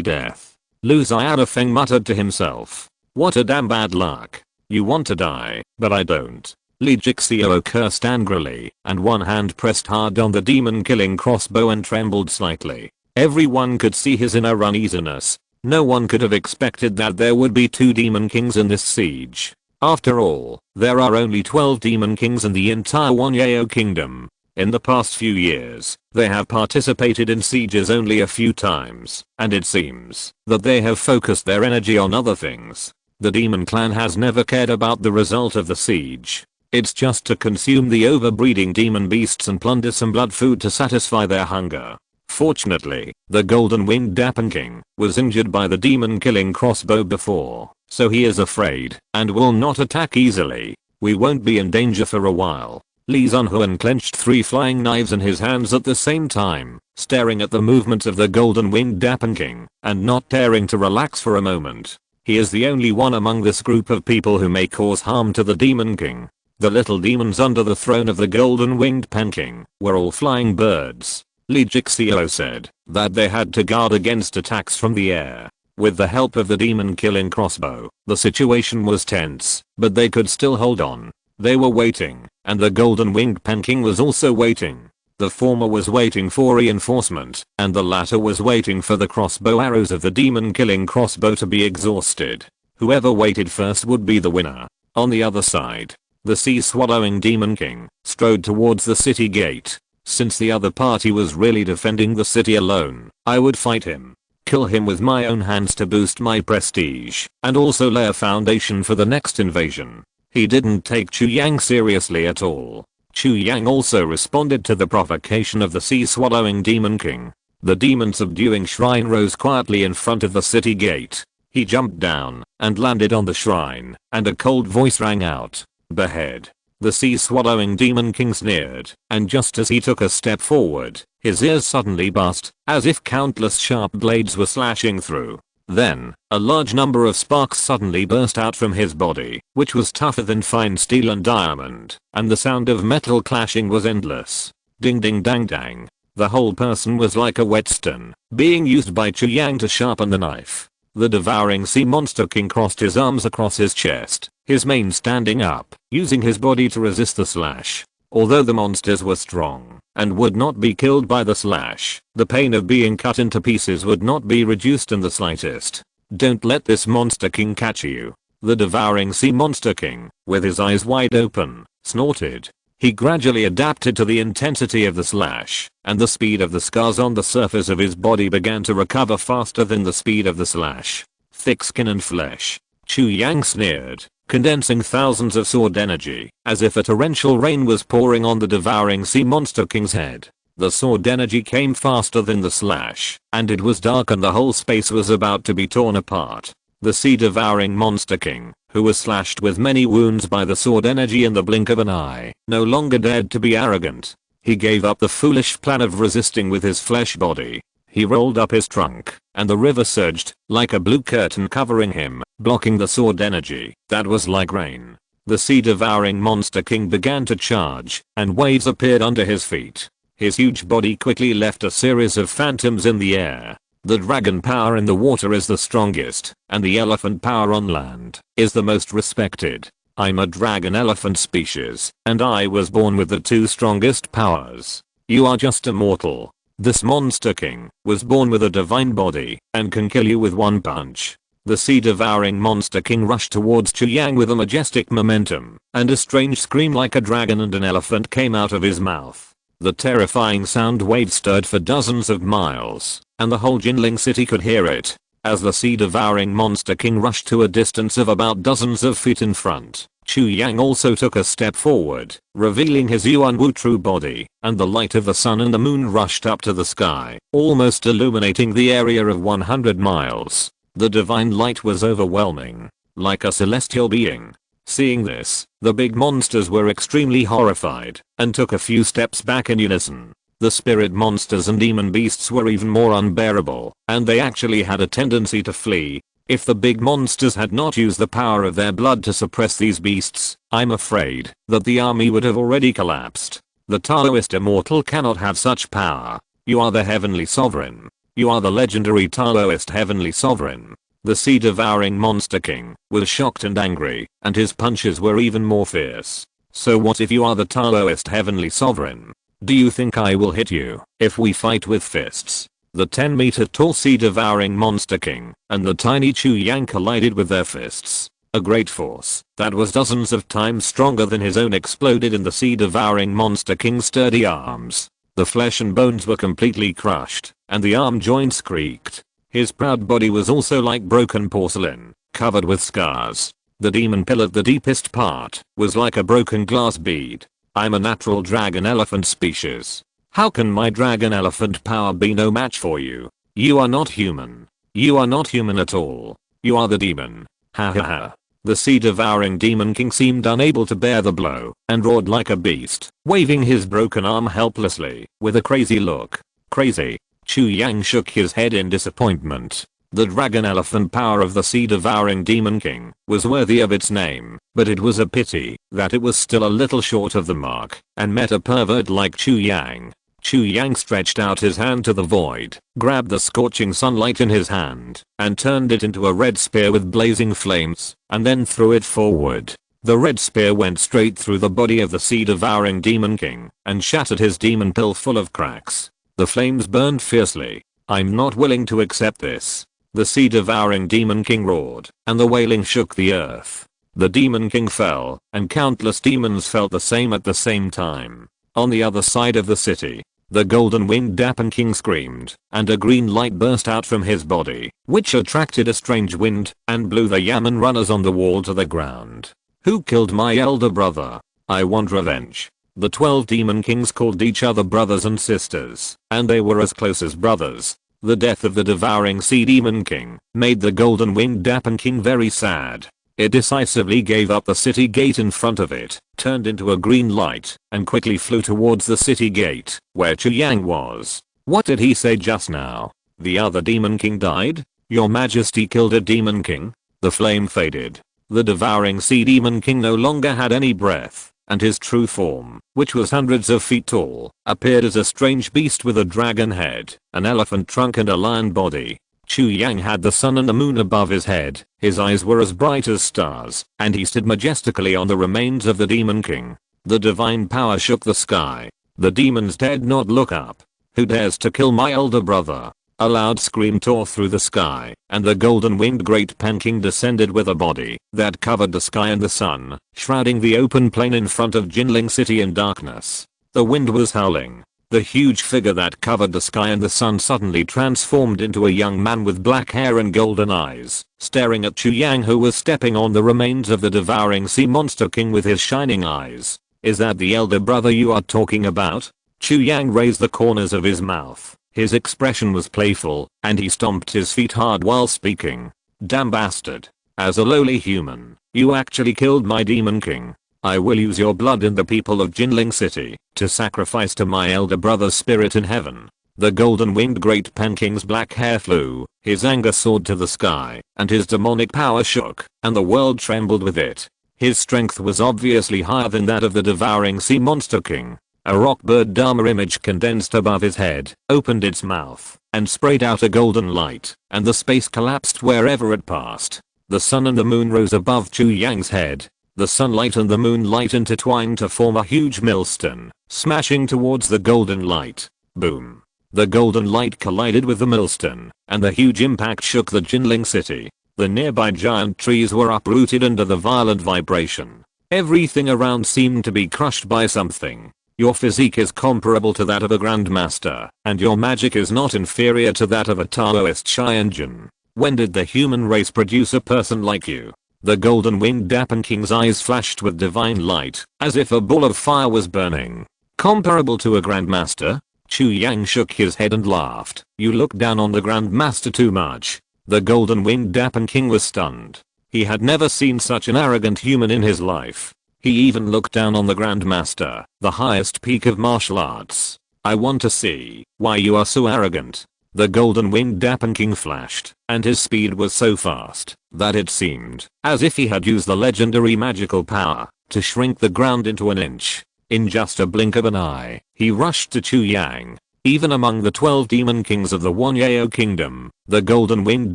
death. Lu Xiaofeng muttered to himself. What a damn bad luck. You want to die, but I don't. Li Jixiao cursed angrily, and one hand pressed hard on the demon killing crossbow and trembled slightly. Everyone could see his inner uneasiness. No one could have expected that there would be two Demon Kings in this siege. After all, there are only 12 Demon Kings in the entire Wanyao Kingdom. In the past few years, they have participated in sieges only a few times, and it seems that they have focused their energy on other things. The Demon Clan has never cared about the result of the siege. It's just to consume the overbreeding demon beasts and plunder some blood food to satisfy their hunger. Fortunately, the golden winged Dappen King was injured by the demon killing crossbow before, so he is afraid and will not attack easily. We won't be in danger for a while. Li Zunhuan clenched 3 flying knives in his hands at the same time, staring at the movements of the golden winged Dappen King and not daring to relax for a moment. He is the only one among this group of people who may cause harm to the Demon King. The little demons under the throne of the golden winged Pen King were all flying birds. Li Jixiao said that they had to guard against attacks from the air. With the help of the demon killing crossbow, the situation was tense, but they could still hold on. They were waiting, and the golden winged Pen King was also waiting. The former was waiting for reinforcement, and the latter was waiting for the crossbow arrows of the demon killing crossbow to be exhausted. Whoever waited first would be the winner. On the other side, the sea-swallowing Demon King strode towards the city gate. Since the other party was really defending the city alone, I would fight him. Kill him with my own hands to boost my prestige, and also lay a foundation for the next invasion. He didn't take Chu Yang seriously at all. Chu Yang also responded to the provocation of the sea-swallowing Demon King. The demon-subduing shrine rose quietly in front of the city gate. He jumped down and landed on the shrine, and a cold voice rang out. Behead. The sea-swallowing Demon King sneered, and just as he took a step forward, his ears suddenly burst, as if countless sharp blades were slashing through. Then, a large number of sparks suddenly burst out from his body, which was tougher than fine steel and diamond, and the sound of metal clashing was endless. Ding ding dang dang. The whole person was like a whetstone, being used by Chu Yang to sharpen the knife. The devouring sea monster king crossed his arms across his chest, his mane standing up, using his body to resist the slash. Although the monsters were strong and would not be killed by the slash, the pain of being cut into pieces would not be reduced in the slightest. Don't let this monster king catch you. The devouring sea monster king, with his eyes wide open, snorted. He gradually adapted to the intensity of the slash, and the speed of the scars on the surface of his body began to recover faster than the speed of the slash. Thick skin and flesh. Chu Yang sneered, condensing thousands of sword energy, as if a torrential rain was pouring on the devouring sea monster king's head. The sword energy came faster than the slash, and it was dark and the whole space was about to be torn apart. The sea devouring monster king, who was slashed with many wounds by the sword energy in the blink of an eye, no longer dared to be arrogant. He gave up the foolish plan of resisting with his flesh body. He rolled up his trunk, and the river surged, like a blue curtain covering him, blocking the sword energy that was like rain. The sea-devouring monster king began to charge, and waves appeared under his feet. His huge body quickly left a series of phantoms in the air. The dragon power in the water is the strongest, and the elephant power on land is the most respected. I'm a dragon elephant species, and I was born with the 2 strongest powers. You are just a mortal. This monster king was born with a divine body and can kill you with one punch. The sea-devouring monster king rushed towards Chu Yang with a majestic momentum, and a strange scream like a dragon and an elephant came out of his mouth. The terrifying sound wave stirred for dozens of miles, and the whole Jinling city could hear it. As the sea-devouring monster king rushed to a distance of about dozens of feet in front, Chu Yang also took a step forward, revealing his Yuan Wu true body, and the light of the sun and the moon rushed up to the sky, almost illuminating the area of 100 miles. The divine light was overwhelming, like a celestial being. Seeing this, the big monsters were extremely horrified, and took a few steps back in unison. The spirit monsters and demon beasts were even more unbearable, and they actually had a tendency to flee. If the big monsters had not used the power of their blood to suppress these beasts, I'm afraid that the army would have already collapsed. The Taoist immortal cannot have such power. You are the heavenly sovereign. You are the legendary Taoist heavenly sovereign. The sea-devouring monster king was shocked and angry, and his punches were even more fierce. So what if you are the Taoist heavenly sovereign? Do you think I will hit you if we fight with fists? The 10-meter tall sea-devouring monster king and the tiny Chu Yang collided with their fists. A great force that was dozens of times stronger than his own exploded in the sea-devouring monster king's sturdy arms. The flesh and bones were completely crushed, and the arm joints creaked. His proud body was also like broken porcelain, covered with scars. The demon pill at the deepest part was like a broken glass bead. I'm a natural dragon elephant species. How can my dragon elephant power be no match for you? You are not human. You are not human at all. You are the demon. Ha ha ha. The sea-devouring demon king seemed unable to bear the blow and roared like a beast, waving his broken arm helplessly with a crazy look. Crazy. Chu Yang shook his head in disappointment. The dragon elephant power of the sea-devouring demon king was worthy of its name, but it was a pity that it was still a little short of the mark and met a pervert like Chu Yang. Chu Yang stretched out his hand to the void, grabbed the scorching sunlight in his hand, and turned it into a red spear with blazing flames, and then threw it forward. The red spear went straight through the body of the sea-devouring demon king and shattered his demon pill full of cracks. The flames burned fiercely. I'm not willing to accept this. The sea-devouring demon king roared, and the wailing shook the earth. The demon king fell, and countless demons felt the same at the same time. On the other side of the city, the golden-winged Dappen King screamed, and a green light burst out from his body, which attracted a strange wind and blew the Yamen runners on the wall to the ground. Who killed my elder brother? I want revenge. The 12 demon kings called each other brothers and sisters, and they were as close as brothers. The death of the devouring sea demon king made the golden-winged Dappen King very sad. It decisively gave up the city gate in front of it, turned into a green light, and quickly flew towards the city gate, where Chu Yang was. What did he say just now? The other demon king died? Your Majesty killed a demon king? The flame faded. The devouring sea demon king no longer had any breath, and his true form, which was hundreds of feet tall, appeared as a strange beast with a dragon head, an elephant trunk and a lion body. Chu Yang had the sun and the moon above his head, his eyes were as bright as stars, and he stood majestically on the remains of the demon king. The divine power shook the sky. The demons dared not look up. Who dares to kill my elder brother? A loud scream tore through the sky, and the golden-winged great Pan King descended with a body that covered the sky and the sun, shrouding the open plain in front of Jinling City in darkness. The wind was howling. The huge figure that covered the sky and the sun suddenly transformed into a young man with black hair and golden eyes, staring at Chu Yang, who was stepping on the remains of the devouring sea monster king with his shining eyes. Is that the elder brother you are talking about? Chu Yang raised the corners of his mouth. His expression was playful, and he stomped his feet hard while speaking. Damn bastard. As a lowly human, you actually killed my demon king. I will use your blood and the people of Jinling City to sacrifice to my elder brother's spirit in heaven. The golden-winged great Pan King's black hair flew, his anger soared to the sky, and his demonic power shook, and the world trembled with it. His strength was obviously higher than that of the devouring sea monster king. A rock bird Dharma image condensed above his head, opened its mouth, and sprayed out a golden light, and the space collapsed wherever it passed. The sun and the moon rose above Chu Yang's head. The sunlight and the moonlight intertwined to form a huge millstone, smashing towards the golden light. Boom. The golden light collided with the millstone, and the huge impact shook the Jinling City. The nearby giant trees were uprooted under the violent vibration. Everything around seemed to be crushed by something. Your physique is comparable to that of a grandmaster, and your magic is not inferior to that of a Taoist Shinjin. When did the human race produce a person like you? The golden-winged Dappen King's eyes flashed with divine light, as if a ball of fire was burning. Comparable to a grandmaster? Chu Yang shook his head and laughed. You look down on the grandmaster too much. The golden-winged Dappen King was stunned. He had never seen such an arrogant human in his life. He even looked down on the grandmaster, the highest peak of martial arts. I want to see why you are so arrogant. The golden winged Dappen King flashed, and his speed was so fast that it seemed as if he had used the legendary magical power to shrink the ground into an inch. In just a blink of an eye, he rushed to Chu Yang. Even among the 12 demon kings of the Wanyeo kingdom, the golden winged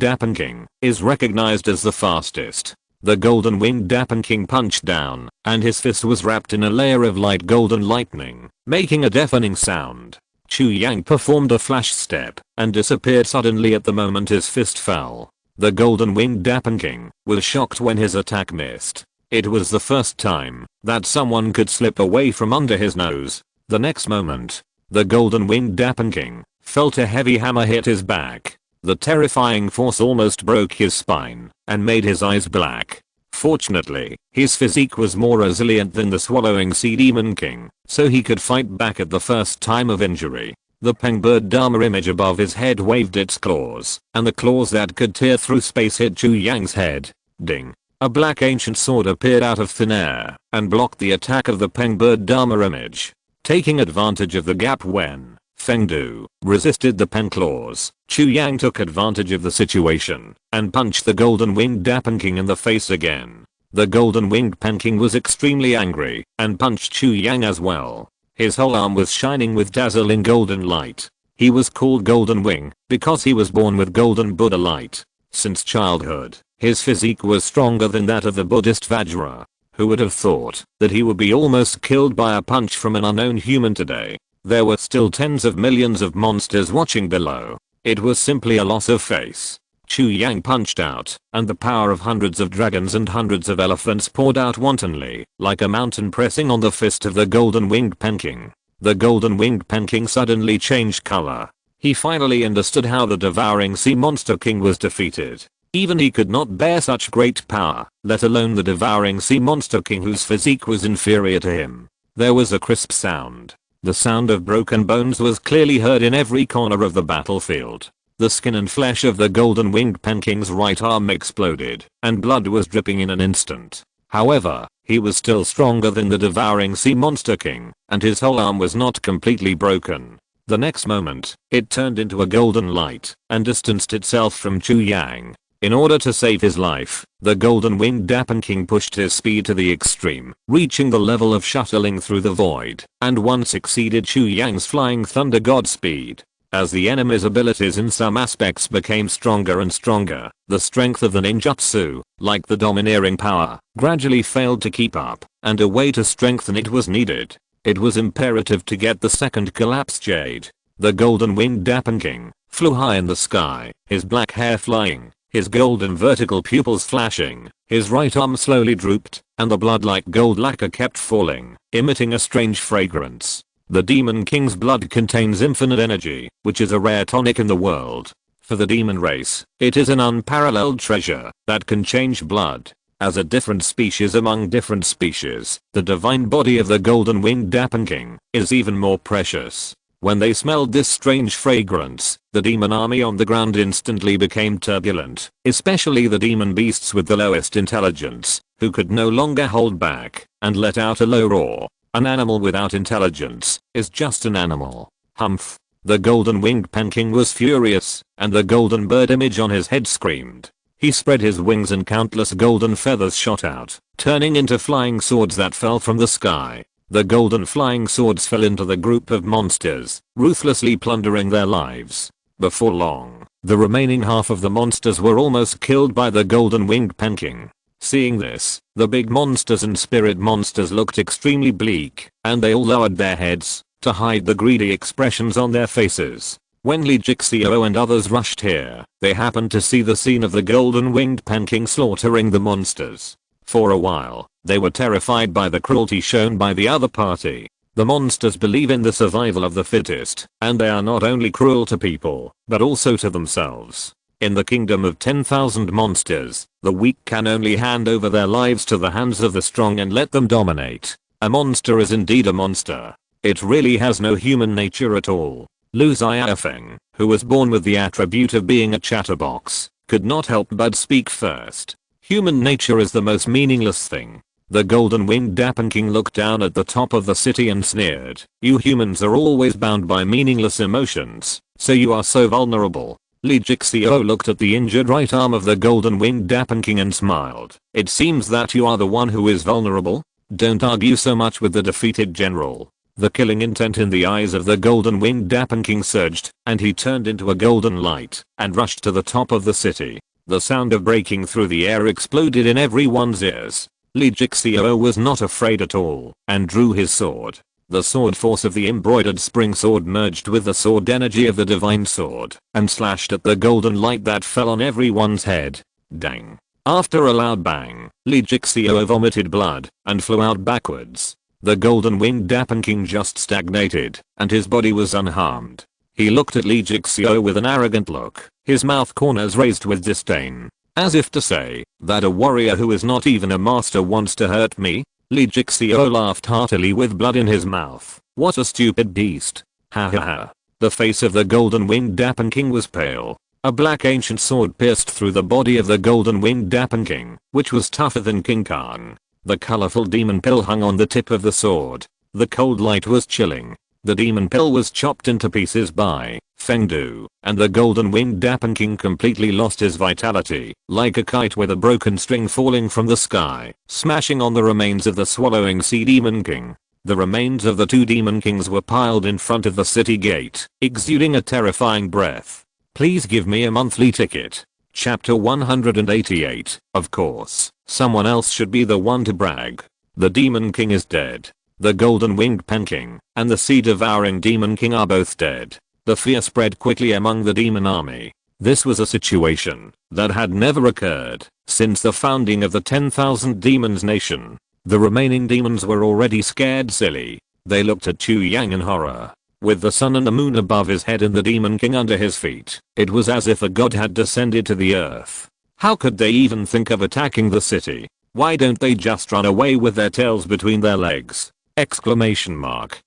Dappen King is recognized as the fastest. The golden winged Dappen King punched down, and his fist was wrapped in a layer of light golden lightning, making a deafening sound. Chu Yang performed a flash step and disappeared suddenly at the moment his fist fell. The golden winged Dappen King was shocked when his attack missed. It was the first time that someone could slip away from under his nose. The next moment, the golden winged Dappen King felt a heavy hammer hit his back. The terrifying force almost broke his spine and made his eyes black. Fortunately, his physique was more resilient than the swallowing sea demon king, so he could fight back at the first time of injury. The Pengbird Dharma image above his head waved its claws, and the claws that could tear through space hit Chu Yang's head. Ding. A black ancient sword appeared out of thin air and blocked the attack of the Pengbird Dharma image. Taking advantage of the gap when Fengdu resisted the pen claws, Chu Yang took advantage of the situation and punched the golden winged Dappen King in the face again. The golden winged Pen King was extremely angry and punched Chu Yang as well. His whole arm was shining with dazzling golden light. He was called Golden Wing because he was born with golden Buddha light. Since childhood, his physique was stronger than that of the Buddhist Vajra. Who would have thought that he would be almost killed by a punch from an unknown human today? There were still tens of millions of monsters watching below. It was simply a loss of face. Chu Yang punched out, and the power of hundreds of dragons and hundreds of elephants poured out wantonly, like a mountain pressing on the fist of the golden winged Pen King. The golden winged Pen King suddenly changed color. He finally understood how the devouring sea monster king was defeated. Even he could not bear such great power, let alone the devouring sea monster king whose physique was inferior to him. There was a crisp sound. The sound of broken bones was clearly heard in every corner of the battlefield. The skin and flesh of the golden winged Pen King's right arm exploded, and blood was dripping in an instant. However, he was still stronger than the devouring sea monster king, and his whole arm was not completely broken. The next moment, it turned into a golden light and distanced itself from Chu Yang. In order to save his life, the golden winged Dappen King pushed his speed to the extreme, reaching the level of shuttling through the void, and once exceeded Chu Yang's flying thunder god speed. As the enemy's abilities in some aspects became stronger and stronger, the strength of the ninjutsu, like the domineering power, gradually failed to keep up, and a way to strengthen it was needed. It was imperative to get the second collapse jade. The golden winged Dappen King flew high in the sky, his black hair flying, his golden vertical pupils flashing, his right arm slowly drooped, and the blood like gold lacquer kept falling, emitting a strange fragrance. The Demon King's blood contains infinite energy, which is a rare tonic in the world. For the demon race, it is an unparalleled treasure that can change blood. As a different species among different species, the divine body of the golden winged Dappen King is even more precious. When they smelled this strange fragrance, the demon army on the ground instantly became turbulent, especially the demon beasts with the lowest intelligence, who could no longer hold back and let out a low roar. An animal without intelligence is just an animal. Humph. The golden winged Pen King was furious, and the golden bird image on his head screamed. He spread his wings and countless golden feathers shot out, turning into flying swords that fell from the sky. The golden flying swords fell into the group of monsters, ruthlessly plundering their lives. Before long, the remaining half of the monsters were almost killed by the golden winged Pen King. Seeing this, the big monsters and spirit monsters looked extremely bleak, and they all lowered their heads to hide the greedy expressions on their faces. When Lee Jixio and others rushed here, they happened to see the scene of the golden winged Pen King slaughtering the monsters. For a while, they were terrified by the cruelty shown by the other party. The monsters believe in the survival of the fittest, and they are not only cruel to people, but also to themselves. In the kingdom of 10,000 monsters, the weak can only hand over their lives to the hands of the strong and let them dominate. A monster is indeed a monster. It really has no human nature at all. Lu Xiaofeng, who was born with the attribute of being a chatterbox, could not help but speak first. Human nature is the most meaningless thing. The golden winged Dappen King looked down at the top of the city and sneered. You humans are always bound by meaningless emotions, so you are so vulnerable. Lee Jixio looked at the injured right arm of the golden winged Dappen King and smiled. It seems that you are the one who is vulnerable? Don't argue so much with the defeated general. The killing intent in the eyes of the golden winged Dappen King surged, and he turned into a golden light and rushed to the top of the city. The sound of breaking through the air exploded in everyone's ears. Lee Jixio was not afraid at all and drew his sword. The sword force of the embroidered spring sword merged with the sword energy of the divine sword and slashed at the golden light that fell on everyone's head. Dang. After a loud bang, Lee Jixio vomited blood and flew out backwards. The golden winged Dappen King just stagnated and his body was unharmed. He looked at Lee Jixio with an arrogant look, his mouth corners raised with disdain, as if to say that a warrior who is not even a master wants to hurt me. Lee Jixio laughed heartily with blood in his mouth. What a stupid beast. Ha ha ha. The face of the golden winged Dappen King was pale. A black ancient sword pierced through the body of the golden winged Dappen King, which was tougher than King Kong. The colorful demon pill hung on the tip of the sword. The cold light was chilling. The demon pill was chopped into pieces by Fengdu, and the golden winged Dappen King completely lost his vitality, like a kite with a broken string falling from the sky, smashing on the remains of the swallowing sea demon king. The remains of the two demon kings were piled in front of the city gate, exuding a terrifying breath. Please give me a monthly ticket. Chapter 188. Of course, someone else should be the one to brag. The demon king is dead. The golden winged Pen King and the sea devouring demon king are both dead. The fear spread quickly among the demon army. This was a situation that had never occurred since the founding of the 10,000 Demons Nation. The remaining demons were already scared silly. They looked at Chu Yang in horror. With the sun and the moon above his head and the demon king under his feet, it was as if a god had descended to the earth. How could they even think of attacking the city? Why don't they just run away with their tails between their legs? Exclamation mark.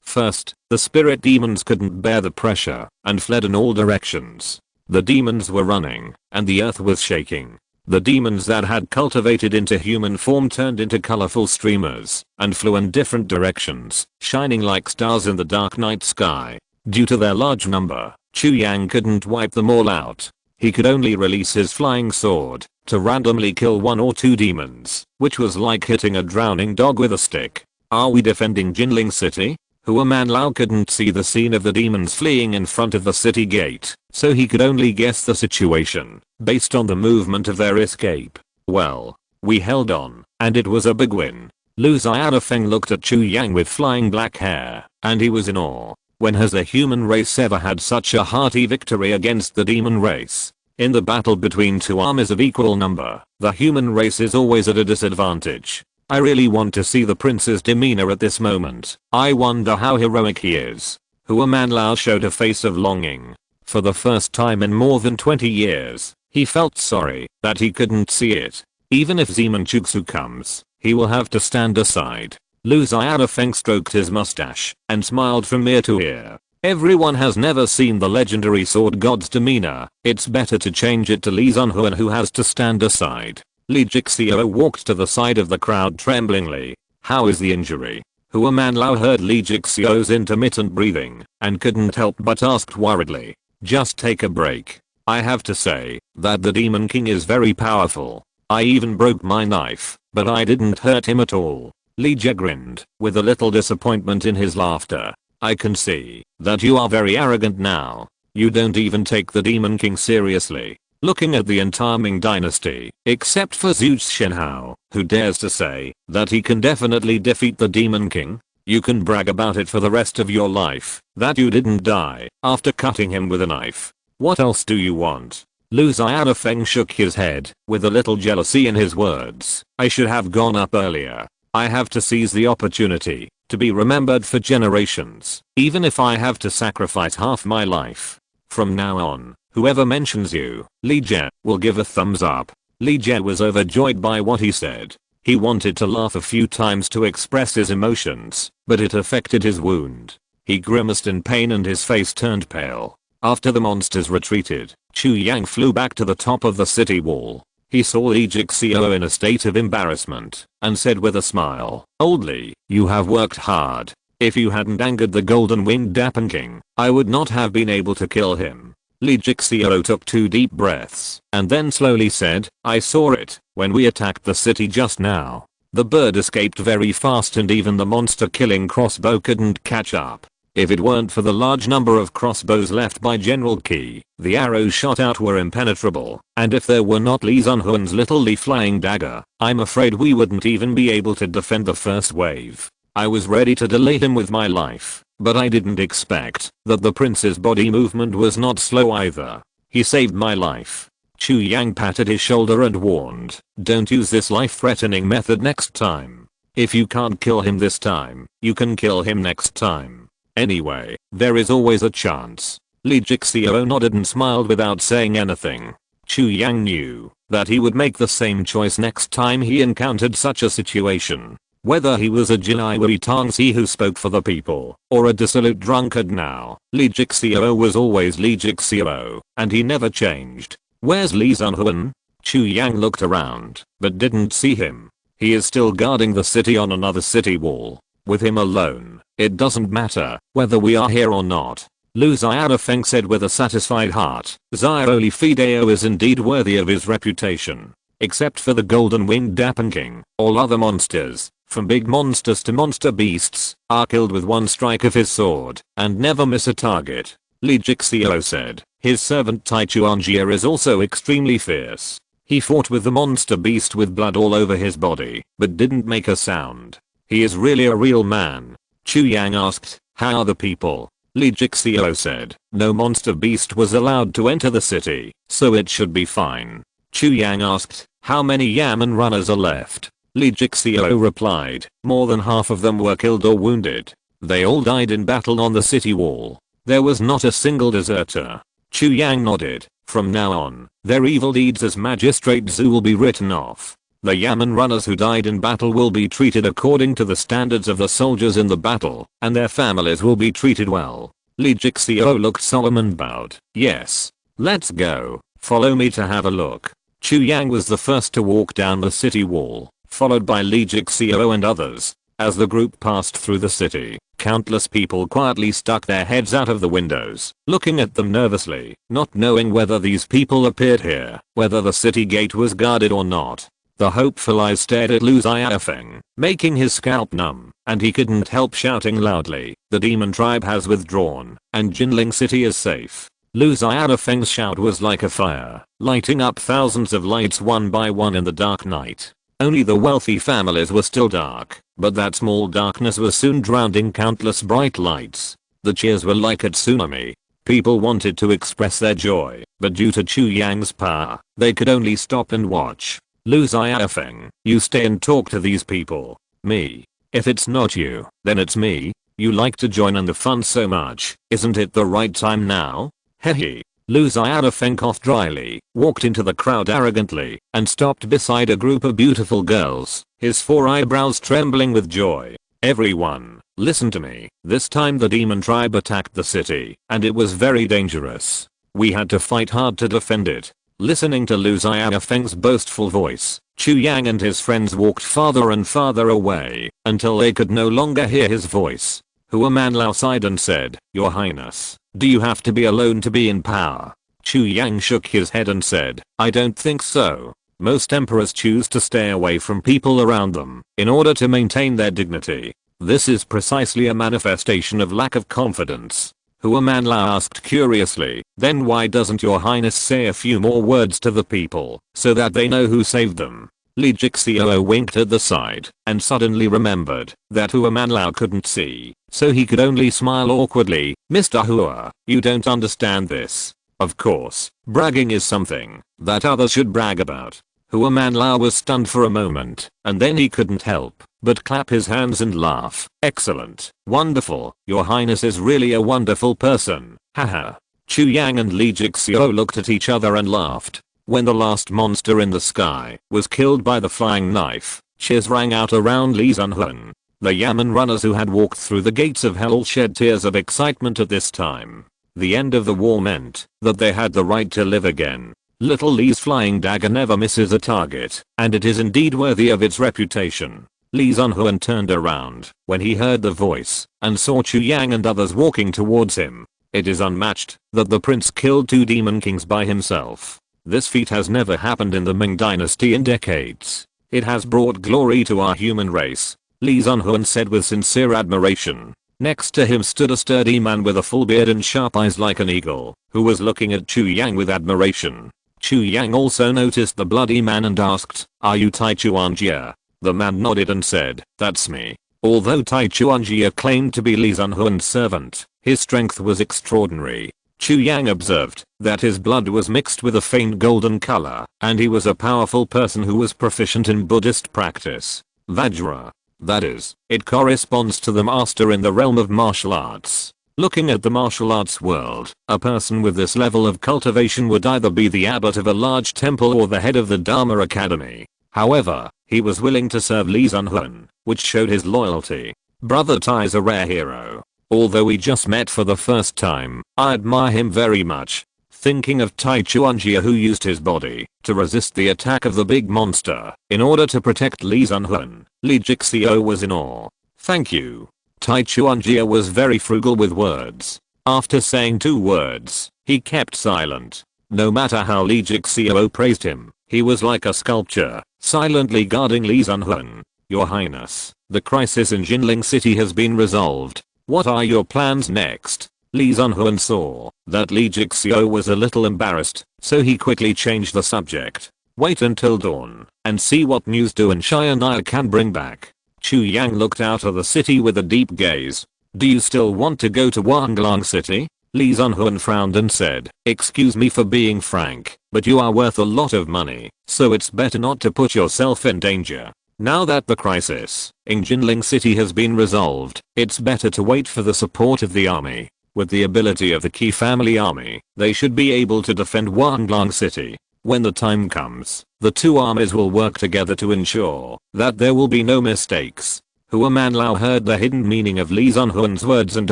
First, the spirit demons couldn't bear the pressure and fled in all directions. The demons were running, and the earth was shaking. The demons that had cultivated into human form turned into colorful streamers and flew in different directions, shining like stars in the dark night sky. Due to their large number, Chu Yang couldn't wipe them all out. He could only release his flying sword to randomly kill one or two demons, which was like hitting a drowning dog with a stick. Are we defending Jinling City? Hua Manlao couldn't see the scene of the demons fleeing in front of the city gate, so he could only guess the situation based on the movement of their escape. Well, we held on, and it was a big win. Lu Xiaofeng looked at Chu Yang with flying black hair, and he was in awe. When has the human race ever had such a hearty victory against the demon race? In the battle between two armies of equal number, the human race is always at a disadvantage. I really want to see the prince's demeanor at this moment. I wonder how heroic he is. Hua Manlao showed a face of longing. For the first time in more than 20 years, he felt sorry that he couldn't see it. Even if Zemanchuksu comes, he will have to stand aside. Lu Xiaofeng stroked his mustache and smiled from ear to ear. Everyone has never seen the legendary sword god's demeanor. It's better to change it to Li Zunhuan, who has to stand aside. Lee Jixio walked to the side of the crowd tremblingly. How is the injury? Hua Manlao heard Lee Jixio's intermittent breathing and couldn't help but asked worriedly. Just take a break. I have to say that the Demon King is very powerful. I even broke my knife, but I didn't hurt him at all. Lee Jie grinned with a little disappointment in his laughter. I can see that you are very arrogant now. You don't even take the Demon King seriously. Looking at the entire Ming dynasty, except for Zhu Shenhao, who dares to say that he can definitely defeat the Demon King, you can brag about it for the rest of your life, that you didn't die after cutting him with a knife. What else do you want? Lu Xiaofeng shook his head, with a little jealousy in his words. I should have gone up earlier. I have to seize the opportunity to be remembered for generations, even if I have to sacrifice half my life. From now on, whoever mentions you, Li Jie, will give a thumbs up. Li Jie was overjoyed by what he said. He wanted to laugh a few times to express his emotions, but it affected his wound. He grimaced in pain and his face turned pale. After the monsters retreated, Chu Yang flew back to the top of the city wall. He saw Lee Jixio in a state of embarrassment and said with a smile, "Old Lee, you have worked hard. If you hadn't angered the golden winged Dappen King, I would not have been able to kill him." Lee Jixio took 2 deep breaths and then slowly said, "I saw it when we attacked the city just now. The bird escaped very fast and even the monster killing crossbow couldn't catch up. If it weren't for the large number of crossbows left by General Qi, the arrows shot out were impenetrable, and if there were not Lee Zunhuan's little Lee flying dagger, I'm afraid we wouldn't even be able to defend the first wave. I was ready to delay him with my life, but I didn't expect that the prince's body movement was not slow either. He saved my life." Chu Yang patted his shoulder and warned, "Don't use this life-threatening method next time. If you can't kill him this time, you can kill him next time. Anyway, there is always a chance." Lee Jixio nodded and smiled without saying anything. Chu Yang knew that he would make the same choice next time he encountered such a situation. Whether he was a Jinaiwei Tangsi who spoke for the people, or a dissolute drunkard now, Lee Jixio was always Lee Jixio, and he never changed. "Where's Lee Zunhuan?" Chu Yang looked around, but didn't see him. "He is still guarding the city on another city wall. With him alone, it doesn't matter whether we are here or not." Lu Xiaofeng said with a satisfied heart, "Xiaoli Fideo is indeed worthy of his reputation. Except for the golden winged Dappen King, all other monsters, from big monsters to monster beasts, are killed with one strike of his sword and never miss a target." Lee Jixio said, "His servant Taichuanjia is also extremely fierce. He fought with the monster beast with blood all over his body, but didn't make a sound. He is really a real man." Chu Yang asked, "How are the people?" Lee Jixio said, "No monster beast was allowed to enter the city, so it should be fine." Chu Yang asked, "How many Yamen runners are left?" Lee Jixio replied, "More than half of them were killed or wounded. They all died in battle on the city wall. There was not a single deserter." Chu Yang nodded. "From now on, their evil deeds as Magistrate Zhu will be written off. The Yamen runners who died in battle will be treated according to the standards of the soldiers in the battle, and their families will be treated well." Lee Jixio looked solemn and bowed. "Yes. Let's go. Follow me to have a look." Chu Yang was the first to walk down the city wall, followed by Lee Jixio and others. As the group passed through the city, countless people quietly stuck their heads out of the windows, looking at them nervously, not knowing whether these people appeared here, whether the city gate was guarded or not. The hopeful eyes stared at Lu Xiaofeng, making his scalp numb, and he couldn't help shouting loudly, "The demon tribe has withdrawn, and Jinling City is safe." Lu Xiaofeng's shout was like a fire, lighting up thousands of lights one by one in the dark night. Only the wealthy families were still dark, but that small darkness was soon drowned in countless bright lights. The cheers were like a tsunami. People wanted to express their joy, but due to Chu Yang's power, they could only stop and watch. "Lu Xiaofeng, you stay and talk to these people." "Me? If it's not you, then it's me. You like to join in the fun so much, isn't it the right time now?" Hehe. Lu Xiaofeng coughed dryly, walked into the crowd arrogantly, and stopped beside a group of beautiful girls, his 4 eyebrows trembling with joy. "Everyone, listen to me. This time the demon tribe attacked the city, and it was very dangerous. We had to fight hard to defend it." Listening to Lu Xiaofeng's boastful voice, Chu Yang and his friends walked farther and farther away, until they could no longer hear his voice. Hua Manlao sighed and said, "Your Highness, do you have to be alone to be in power?" Chu Yang shook his head and said, "I don't think so. Most emperors choose to stay away from people around them, in order to maintain their dignity. This is precisely a manifestation of lack of confidence." Hua Manlao asked curiously, "Then why doesn't your highness say a few more words to the people, so that they know who saved them?" Lee Jixio winked at the side, and suddenly remembered that Hua Manlao couldn't see, so he could only smile awkwardly. "Mr. Hua, you don't understand this. Of course, bragging is something that others should brag about." Hua Manlao was stunned for a moment, and then he couldn't help but clap his hands and laugh. "Excellent, wonderful, your highness is really a wonderful person, haha." Chu Yang and Lee Jixio looked at each other and laughed. When the last monster in the sky was killed by the flying knife, cheers rang out around Lee Zunhuan. The Yamen runners who had walked through the gates of hell shed tears of excitement at this time. The end of the war meant that they had the right to live again. Little Lee's flying dagger never misses a target, and it is indeed worthy of its reputation. Lee Sunhoon turned around when he heard the voice and saw Chu Yang and others walking towards him. It is unmatched that the prince killed 2 demon kings by himself. This feat has never happened in the Ming dynasty in decades. It has brought glory to our human race, Lee Sunhoon said with sincere admiration. Next to him stood a sturdy man with a full beard and sharp eyes like an eagle, who was looking at Chu Yang with admiration. Chu Yang also noticed the bloody man and asked, "Are you Tai Chuanjia?" The man nodded and said, "That's me." Although Tai Chuanjia claimed to be Lee Sunhoon's servant, his strength was extraordinary. Chu Yang observed that his blood was mixed with a faint golden color, and he was a powerful person who was proficient in Buddhist practice. Vajra. That is, it corresponds to the master in the realm of martial arts. Looking at the martial arts world, a person with this level of cultivation would either be the abbot of a large temple or the head of the Dharma Academy. However, he was willing to serve Lee Sunhoon, which showed his loyalty. Brother Tai is a rare hero. Although we just met for the first time, I admire him very much. Thinking of Tai Chuanjia, who used his body to resist the attack of the big monster in order to protect Lee Sunhoon, Lee Jixio was in awe. "Thank you." Tai Chuanjia was very frugal with words. After saying 2 words, he kept silent. No matter how Lee Jixio praised him, he was like a sculpture, silently guarding Lee Sunhoon. "Your Highness, the crisis in Jinling City has been resolved. What are your plans next?" Lee Sunhoon saw that Lee Jixio was a little embarrassed, so he quickly changed the subject. "Wait until dawn and see what news Du and Shianaya can bring back." Chu Yang looked out of the city with a deep gaze. "Do you still want to go to Wanglang City?" Lee Sunhoon frowned and said, "Excuse me for being frank, but you are worth a lot of money, so it's better not to put yourself in danger. Now that the crisis in Jinling City has been resolved, it's better to wait for the support of the army. With the ability of the Qi family army, they should be able to defend Wanglang City. When the time comes, the 2 armies will work together to ensure that there will be no mistakes." Hua Manlao heard the hidden meaning of Lee Sunhoon's words and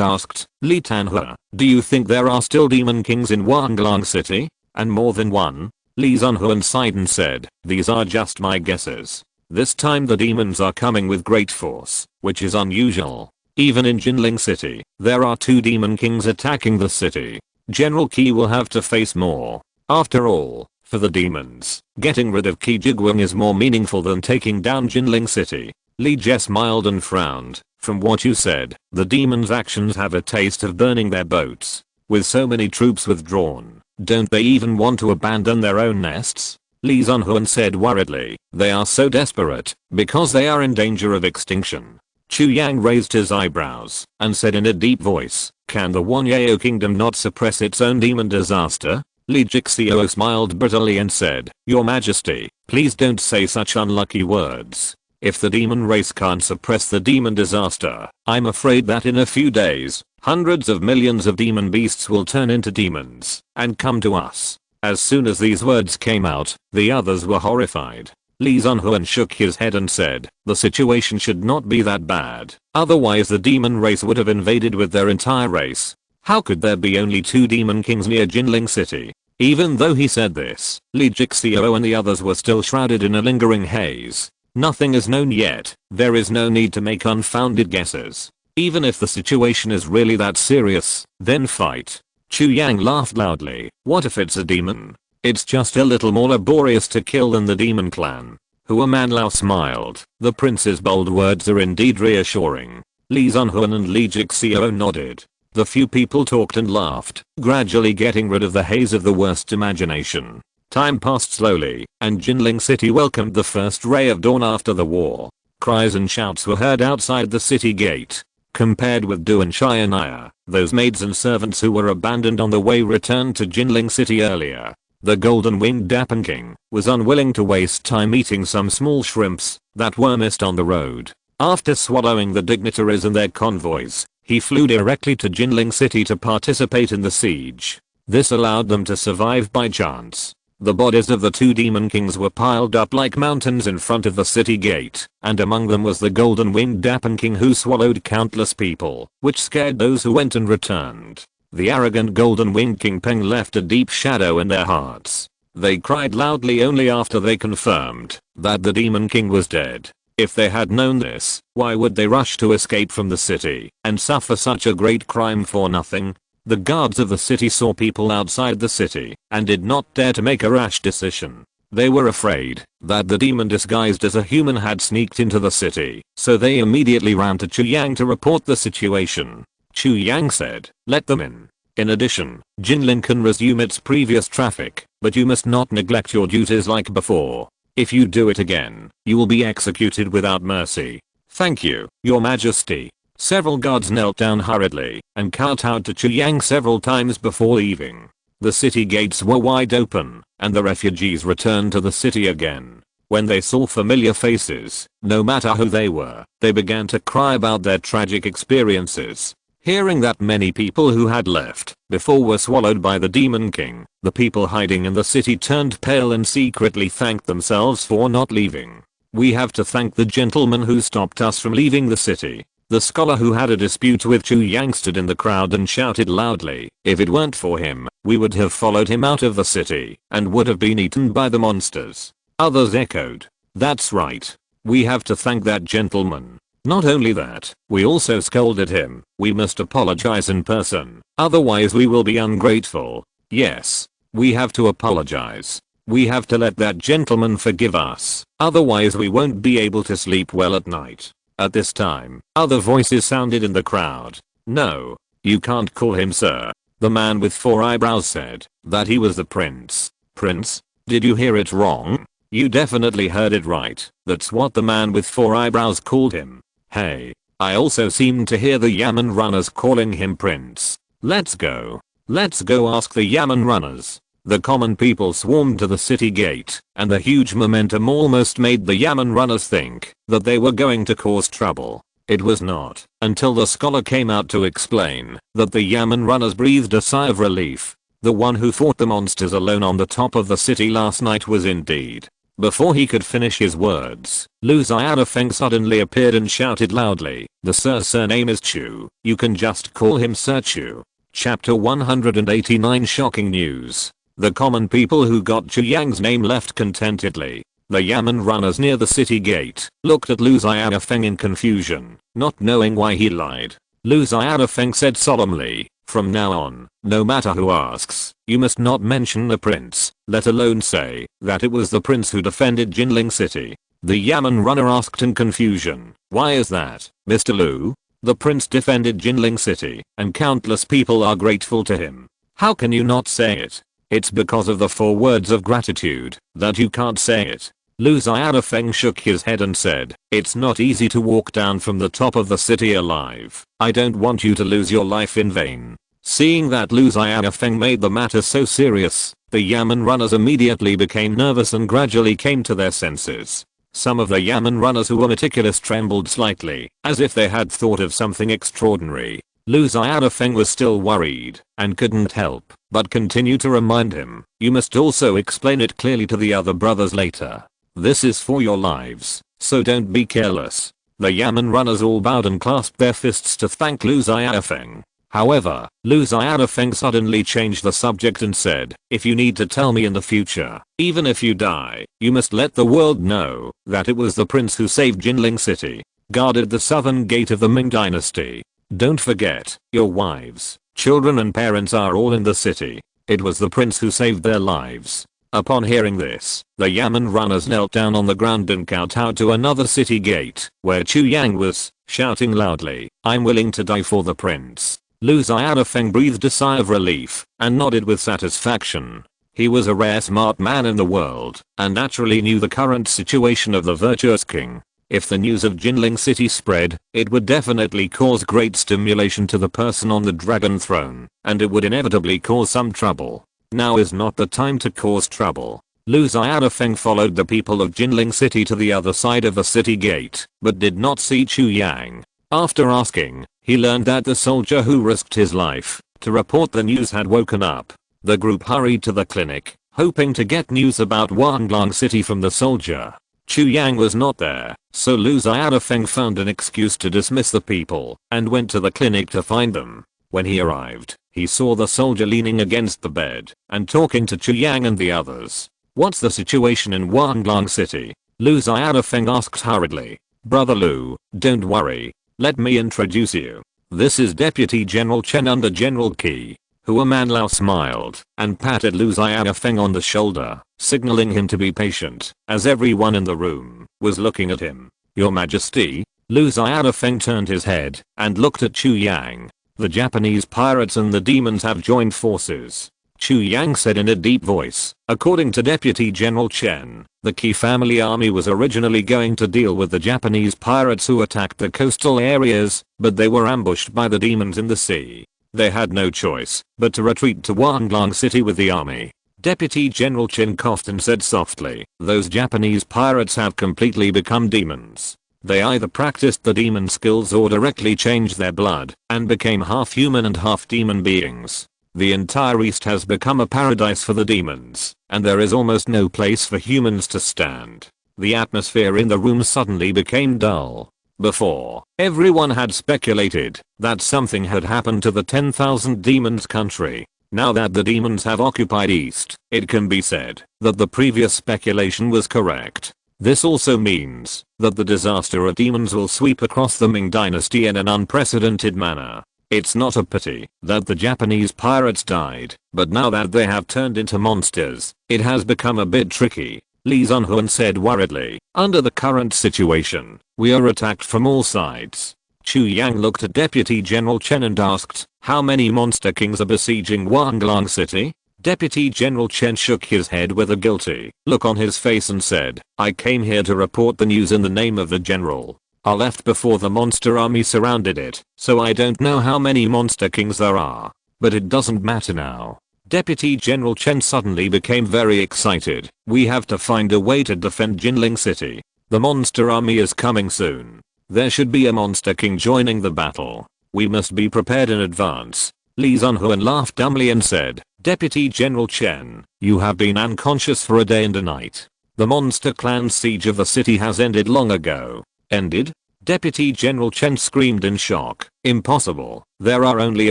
asked, "Li Tanhua, do you think there are still demon kings in Wanglang City? And more than one?" Lee Sunhoon sighed and said, "These are just my guesses. This time the demons are coming with great force, which is unusual. Even in Jinling City, there are 2 demon kings attacking the city. General Qi will have to face more. After all, for the demons, getting rid of Qi Jiguang is more meaningful than taking down Jinling City." Li Jie smiled and frowned. "From what you said, the demons' actions have a taste of burning their boats. With so many troops withdrawn, don't they even want to abandon their own nests?" Lee Sunhoon said worriedly, "They are so desperate because they are in danger of extinction." Chu Yang raised his eyebrows and said in a deep voice, "Can the Wanyao kingdom not suppress its own demon disaster?" Lee Jixio smiled bitterly and said, "Your Majesty, please don't say such unlucky words. If the demon race can't suppress the demon disaster, I'm afraid that in a few days, hundreds of millions of demon beasts will turn into demons and come to us." As soon as these words came out, the others were horrified. Lee Sunhoon shook his head and said, "The situation should not be that bad, otherwise the demon race would have invaded with their entire race. How could there be only 2 demon kings near Jinling City?" Even though he said this, Lee Jixio and the others were still shrouded in a lingering haze. Nothing is known yet, there is no need to make unfounded guesses. Even if the situation is really that serious, then fight. Chu Yang laughed loudly. "What if it's a demon? It's just a little more laborious to kill than the demon clan." Hua Manlao smiled. The prince's bold words are indeed reassuring. Lee Sunhoon and Lee Jixio nodded. The few people talked and laughed, gradually getting rid of the haze of the worst imagination. Time passed slowly, and Jinling City welcomed the first ray of dawn after the war. Cries and shouts were heard outside the city gate. Compared with Du and Shianaya, those maids and servants who were abandoned on the way returned to Jinling City earlier. The golden-winged Dappen King was unwilling to waste time eating some small shrimps that were missed on the road. After swallowing the dignitaries and their convoys, he flew directly to Jinling City to participate in the siege. This allowed them to survive by chance. The bodies of the 2 demon kings were piled up like mountains in front of the city gate, and among them was the golden-winged Dappen King who swallowed countless people, which scared those who went and returned. The arrogant golden-winged King Peng left a deep shadow in their hearts. They cried loudly only after they confirmed that the Demon King was dead. If they had known this, why would they rush to escape from the city and suffer such a great crime for nothing? The guards of the city saw people outside the city and did not dare to make a rash decision. They were afraid that the demon disguised as a human had sneaked into the city, so they immediately ran to Chu Yang to report the situation. Chu Yang said, "Let them in. In addition, Jinling can resume its previous traffic, but you must not neglect your duties like before. If you do it again, you will be executed without mercy." "Thank you, Your Majesty." Several guards knelt down hurriedly and kowtowed to Chu Yang several times before leaving. The city gates were wide open, and the refugees returned to the city again. When they saw familiar faces, no matter who they were, they began to cry about their tragic experiences. Hearing that many people who had left before were swallowed by the Demon King, the people hiding in the city turned pale and secretly thanked themselves for not leaving. "We have to thank the gentleman who stopped us from leaving the city." The scholar who had a dispute with Chu Yang stood in the crowd and shouted loudly, "If it weren't for him, we would have followed him out of the city and would have been eaten by the monsters." Others echoed, "That's right. We have to thank that gentleman. Not only that, we also scolded him. We must apologize in person, otherwise we will be ungrateful." Yes, we have to apologize. We have to let that gentleman forgive us, otherwise we won't be able to sleep well at night. At this time, other voices sounded in the crowd. "No, you can't call him sir." The man with 4 eyebrows said that he was the prince. "Prince? Did you hear it wrong? You definitely heard it right. That's what the man with 4 eyebrows called him. Hey, I also seem to hear the Yamen runners calling him prince. Let's go. Let's go ask the Yamen runners." The common people swarmed to the city gate, and the huge momentum almost made the Yamen runners think that they were going to cause trouble. It was not until the scholar came out to explain that the Yamen runners breathed a sigh of relief. The one who fought the monsters alone on the top of the city last night was indeed. Before he could finish his words, Lu Xiaofeng suddenly appeared and shouted loudly, "The sir's surname is Chu. You can just call him Sir Chu." Chapter 189 Shocking News. The common people who got Chu Yang's name left contentedly. The Yamen runners near the city gate looked at Lu Xiaofeng in confusion, not knowing why he lied. Lu Xiaofeng said solemnly, "From now on, no matter who asks, you must not mention the prince, let alone say that it was the prince who defended Jinling City." The Yamen runner asked in confusion, "Why is that, Mr. Lu? The prince defended Jinling City, and countless people are grateful to him. How can you not say it? It's because of the 4 words of gratitude that you can't say it." Lu Xiaofeng shook his head and said, "It's not easy to walk down from the top of the city alive. I don't want you to lose your life in vain." Seeing that Lu Xiaofeng made the matter so serious, the Yamen runners immediately became nervous and gradually came to their senses. Some of the Yamen runners who were meticulous trembled slightly, as if they had thought of something extraordinary. Lu Xiaofeng was still worried and couldn't help but continue to remind him, "You must also explain it clearly to the other brothers later. This is for your lives, so don't be careless." The Yamen runners all bowed and clasped their fists to thank Lu Xiaofeng. However, Lu Xiaofeng suddenly changed the subject and said, "If you need to tell me in the future, even if you die, you must let the world know that it was the prince who saved Jinling City, guarded the southern gate of the Ming dynasty. Don't forget, your wives, children and parents are all in the city. It was the prince who saved their lives." Upon hearing this, the Yamen runners knelt down on the ground and kowtowed to another city gate, where Chu Yang was, shouting loudly, "I'm willing to die for the prince." Lu Xiaofeng breathed a sigh of relief and nodded with satisfaction. He was a rare smart man in the world and naturally knew the current situation of the virtuous king. If the news of Jinling City spread, it would definitely cause great stimulation to the person on the dragon throne, and it would inevitably cause some trouble. Now is not the time to cause trouble. Lu Xiaofeng followed the people of Jinling City to the other side of the city gate, but did not see Chu Yang. After asking, he learned that the soldier who risked his life to report the news had woken up. The group hurried to the clinic, hoping to get news about Wanglong City from the soldier. Chu Yang was not there, so Lu Xiaofeng found an excuse to dismiss the people and went to the clinic to find them. When he arrived, he saw the soldier leaning against the bed and talking to Chu Yang and the others. "What's the situation in Wanglong City?" Lu Xiaofeng asked hurriedly. "Brother Lu, don't worry. Let me introduce you. This is Deputy General Chen under General Qi." Hua Manlao smiled and patted Lu Xiaofeng on the shoulder, signaling him to be patient, as everyone in the room was looking at him. "Your Majesty?" Lu Xiaofeng turned his head and looked at Chu Yang. "The Japanese pirates and the demons have joined forces," Chu Yang said in a deep voice. "According to Deputy General Chen, the Qi family army was originally going to deal with the Japanese pirates who attacked the coastal areas, but they were ambushed by the demons in the sea. They had no choice but to retreat to Wanglong City with the army." Deputy General Chen coughed and said softly, "Those Japanese pirates have completely become demons. They either practiced the demon skills or directly changed their blood and became half human and half demon beings. The entire East has become a paradise for the demons, and there is almost no place for humans to stand." The atmosphere in the room suddenly became dull. Before, everyone had speculated that something had happened to the 10,000 demons country. Now that the demons have occupied East, it can be said that the previous speculation was correct. This also means that the disaster of demons will sweep across the Ming dynasty in an unprecedented manner. It's not a pity that the Japanese pirates died, but now that they have turned into monsters, it has become a bit tricky. Li Zunhuan said worriedly. "Under the current situation, we are attacked from all sides." Chu Yang looked at Deputy General Chen and asked, "How many monster kings are besieging Wanglong City?" Deputy General Chen shook his head with a guilty look on his face and said, "I came here to report the news in the name of the general. I left before the monster army surrounded it, so I don't know how many monster kings there are. But it doesn't matter now." Deputy General Chen suddenly became very excited. "We have to find a way to defend Jinling City. The monster army is coming soon. There should be a monster king joining the battle. We must be prepared in advance." Li Zunhuan laughed dumbly and said, "Deputy General Chen, you have been unconscious for a day and a night. The monster clan's siege of the city has ended long ago." "Ended?" Deputy General Chen screamed in shock. "Impossible. There are only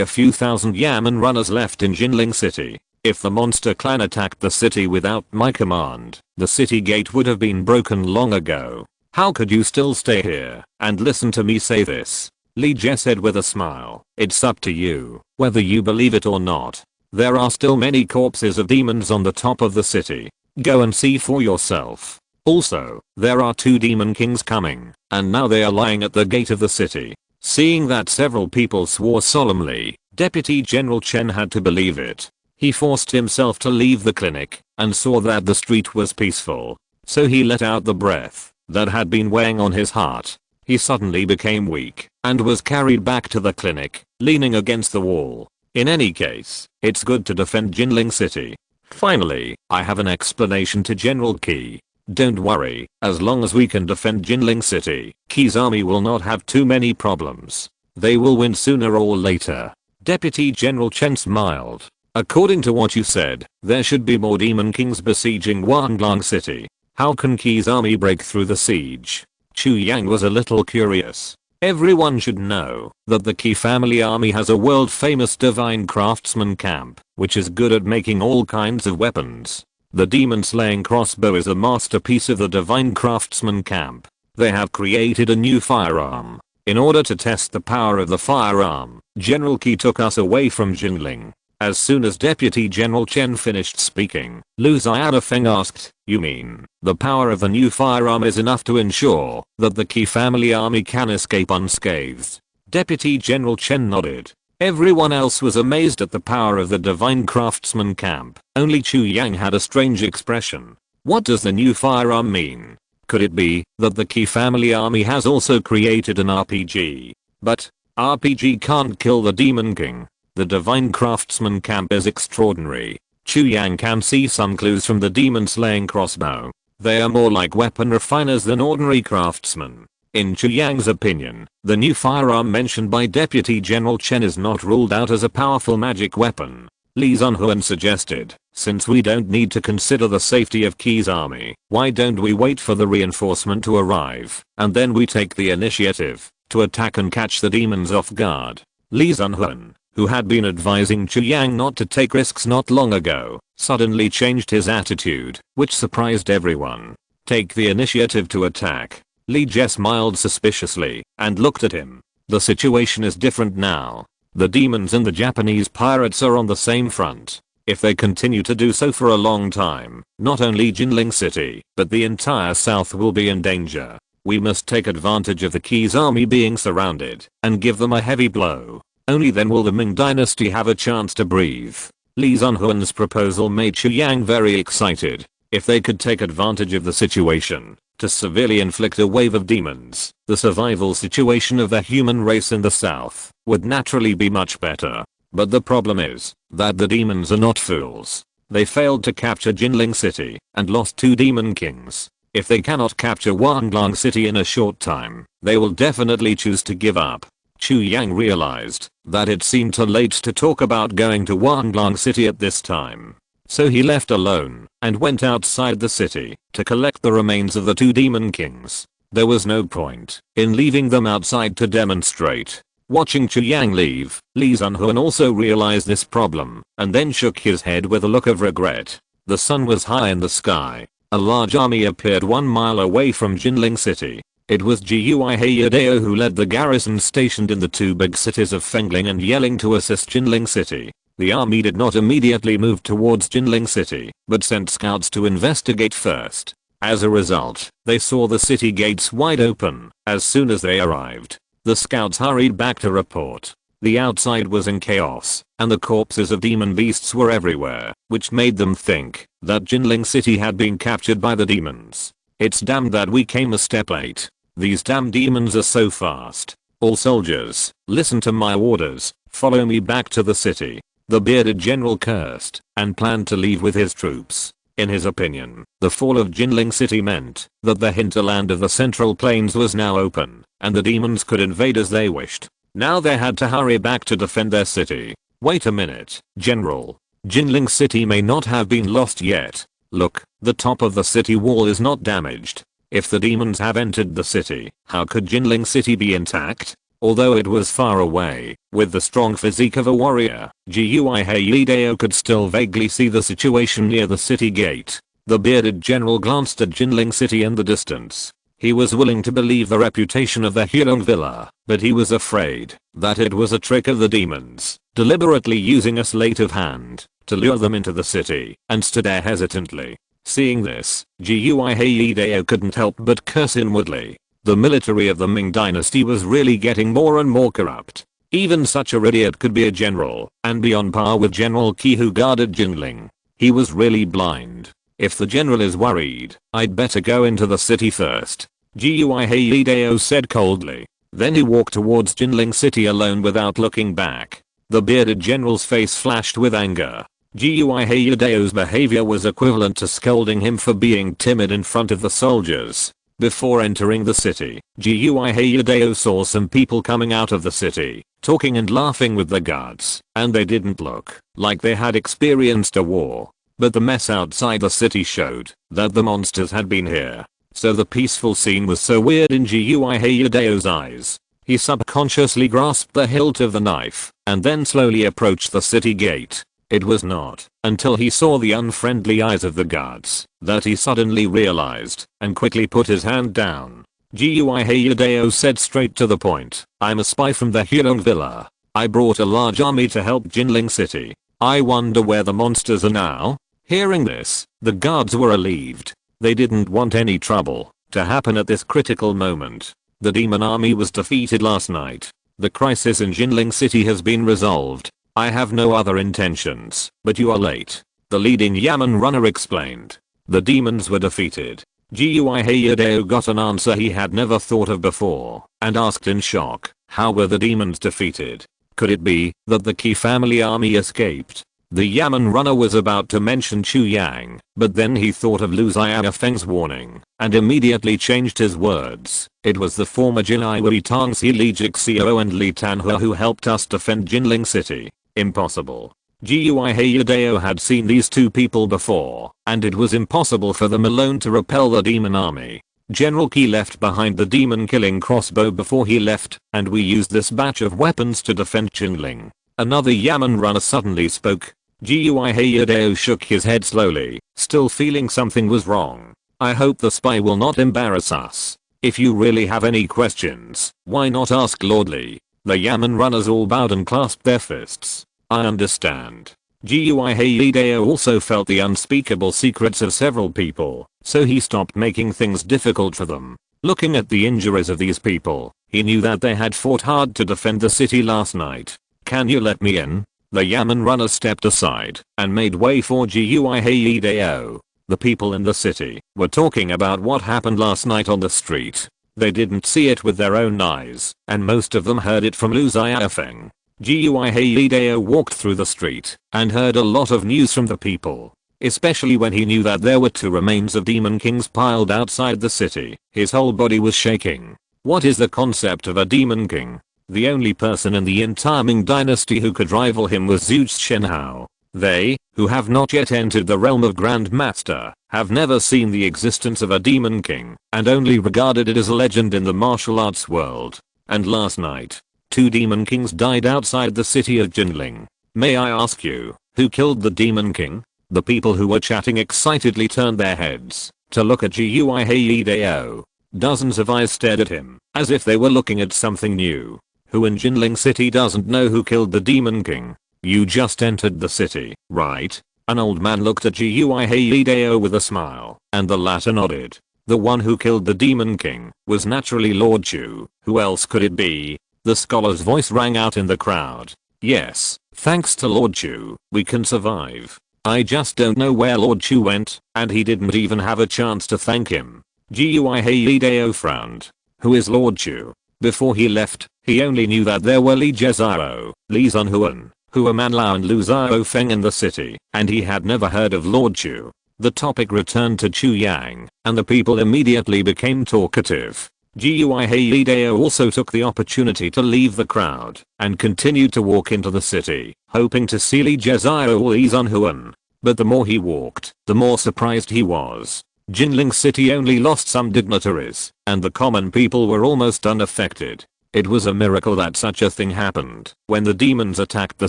a few thousand Yamen runners left in Jinling City. If the monster clan attacked the city without my command, the city gate would have been broken long ago. How could you still stay here and listen to me say this?" Li Jie said with a smile. "It's up to you whether you believe it or not. There are still many corpses of demons on the top of the city. Go and see for yourself. Also, there are 2 demon kings coming, and now they are lying at the gate of the city." Seeing that several people swore solemnly, Deputy General Chen had to believe it. He forced himself to leave the clinic and saw that the street was peaceful. So he let out the breath that had been weighing on his heart. He suddenly became weak and was carried back to the clinic, leaning against the wall. "In any case, it's good to defend Jinling City. Finally, I have an explanation to General Qi. Don't worry, as long as we can defend Jinling City, Qi's army will not have too many problems. They will win sooner or later." Deputy General Chen smiled. "According to what you said, there should be more demon kings besieging Wanglong City. How can Qi's army break through the siege?" Chu Yang was a little curious. Everyone should know that the Qi family army has a world-famous divine craftsman camp, which is good at making all kinds of weapons. The demon slaying crossbow is a masterpiece of the divine craftsman camp. They have created a new firearm. In order to test the power of the firearm, General Qi took us away from Jinling. As soon as Deputy General Chen finished speaking, Lu Xiaofeng asked, "You mean, the power of the new firearm is enough to ensure that the Qi family army can escape unscathed?" Deputy General Chen nodded. Everyone else was amazed at the power of the divine craftsman camp. Only Chu Yang had a strange expression. What does the new firearm mean? Could it be that the Qi family army has also created an RPG? But RPG can't kill the Demon King. The divine craftsman camp is extraordinary. Chu Yang can see some clues from the demon slaying crossbow. They are more like weapon refiners than ordinary craftsmen. In Chu Yang's opinion, the new firearm mentioned by Deputy General Chen is not ruled out as a powerful magic weapon. Li Zunhuan suggested, "Since we don't need to consider the safety of Qi's army, why don't we wait for the reinforcement to arrive, and then we take the initiative to attack and catch the demons off guard?" Li Zunhuan, who had been advising Chu Yang not to take risks not long ago, suddenly changed his attitude, which surprised everyone. Take the initiative to attack. Lee Jie smiled suspiciously and looked at him. The situation is different now. The demons and the Japanese pirates are on the same front. If they continue to do so for a long time, not only Jinling City, but the entire south will be in danger. We must take advantage of the Key's army being surrounded and give them a heavy blow. Only then will the Ming dynasty have a chance to breathe. Li Zunhuan's proposal made Chu Yang very excited. If they could take advantage of the situation to severely inflict a wave of demons, the survival situation of the human race in the south would naturally be much better. But the problem is that the demons are not fools. They failed to capture Jinling City and lost 2 demon kings. If they cannot capture Wanglong City in a short time, they will definitely choose to give up. Chu Yang realized that it seemed too late to talk about going to Wanglong City at this time. So he left alone and went outside the city to collect the remains of the 2 demon kings. There was no point in leaving them outside to demonstrate. Watching Chu Yang leave, Li Zunhuan also realized this problem and then shook his head with a look of regret. The sun was high in the sky. A large army appeared 1 mile away from Jinling City. It was Gui Heyudeo who led the garrison stationed in the 2 big cities of Fengling and Yelling to assist Jinling City. The army did not immediately move towards Jinling City, but sent scouts to investigate first. As a result, they saw the city gates wide open as soon as they arrived. The scouts hurried back to report. The outside was in chaos, and the corpses of demon beasts were everywhere, which made them think that Jinling City had been captured by the demons. It's damned that we came a step late. These damn demons are so fast. All soldiers, listen to my orders, follow me back to the city. The bearded general cursed and planned to leave with his troops. In his opinion, the fall of Jinling City meant that the hinterland of the Central Plains was now open, and the demons could invade as they wished. Now they had to hurry back to defend their city. Wait a minute, General. Jinling City may not have been lost yet. Look, the top of the city wall is not damaged. If the demons have entered the city, how could Jinling City be intact? Although it was far away, with the strong physique of a warrior, Gui Heyudeo could still vaguely see the situation near the city gate. The bearded general glanced at Jinling City in the distance. He was willing to believe the reputation of the Hulong Villa, but he was afraid that it was a trick of the demons, deliberately using a sleight of hand to lure them into the city, and stood there hesitantly. Seeing this, Gui Heyudeo couldn't help but curse inwardly. The military of the Ming dynasty was really getting more and more corrupt. Even such a idiot could be a general and be on par with General Qi who guarded Jinling. He was really blind. If the general is worried, I'd better go into the city first. Gui Heyudeo said coldly. Then he walked towards Jinling City alone without looking back. The bearded general's face flashed with anger. Gui Heyudeo's behavior was equivalent to scolding him for being timid in front of the soldiers. Before entering the city, Gui Heyudeo saw some people coming out of the city, talking and laughing with the guards, and they didn't look like they had experienced a war. But the mess outside the city showed that the monsters had been here. So the peaceful scene was so weird in Gui Heyudeo's eyes. He subconsciously grasped the hilt of the knife and then slowly approached the city gate. It was not until he saw the unfriendly eyes of the guards that he suddenly realized and quickly put his hand down. Gui Heyudeo said straight to the point, I'm a spy from the Hulong Villa. I brought a large army to help Jinling City. I wonder where the monsters are now? Hearing this, the guards were relieved. They didn't want any trouble to happen at this critical moment. The demon army was defeated last night. The crisis in Jinling City has been resolved. I have no other intentions, but you are late. The leading Yamen runner explained. The demons were defeated. Gui Heyudeo got an answer he had never thought of before, and asked in shock, how were the demons defeated? Could it be that the Qi family army escaped? The Yamen runner was about to mention Chu Yang, but then he thought of Lu Xiaofeng's warning, and immediately changed his words. It was the former Jinai Wei Tangxi Li Jixio and Li Tanhua who helped us defend Jinling City. Impossible. Gui Heyudeo had seen these 2 people before, and it was impossible for them alone to repel the demon army. General Qi left behind the demon killing crossbow before he left, and we used this batch of weapons to defend Jinling. Another Yamen runner suddenly spoke. Gui Hideo shook his head slowly, still feeling something was wrong. I hope the spy will not embarrass us. If you really have any questions, why not ask Lordly? The Yamen runners all bowed and clasped their fists. I understand. Gui Hideo also felt the unspeakable secrets of several people, so he stopped making things difficult for them. Looking at the injuries of these people, he knew that they had fought hard to defend the city last night. Can you let me in? The Yamen runner stepped aside and made way for Gui Hideo. The people in the city were talking about what happened last night on the street. They didn't see it with their own eyes, and most of them heard it from Lu Xiaofeng. Gui Hideo walked through the street and heard a lot of news from the people, especially when he knew that there were 2 remains of demon kings piled outside the city. His whole body was shaking. What is the concept of a demon king? The only person in the entire Ming dynasty who could rival him was Zhu Shenhao. They, who have not yet entered the realm of Grand Master, have never seen the existence of a demon king and only regarded it as a legend in the martial arts world. And last night, 2 demon kings died outside the city of Jinling. May I ask you, who killed the demon king? The people who were chatting excitedly turned their heads to look at Gui Hideo. Dozens of eyes stared at him, as if they were looking at something new. Who in Jinling City doesn't know who killed the demon king? You just entered the city, right? An old man looked at Gui Hideo with a smile, and the latter nodded. The one who killed the demon king was naturally Lord Chu. Who else could it be? The scholar's voice rang out in the crowd. Yes, thanks to Lord Chu, we can survive. I just don't know where Lord Chu went, and he didn't even have a chance to thank him. Gui Hideo frowned. Who is Lord Chu? Before he left, he only knew that there were Li Jezao, Li Zunhuan, Hua Manlao and Lu Xiaofeng in the city, and he had never heard of Lord Chu. The topic returned to Chu Yang, and the people immediately became talkative. Gui Hideo also took the opportunity to leave the crowd and continued to walk into the city, hoping to see Li Jezao or Li Zunhuan. But the more he walked, the more surprised he was. Jinling City only lost some dignitaries, and the common people were almost unaffected. It was a miracle that such a thing happened. When the demons attacked the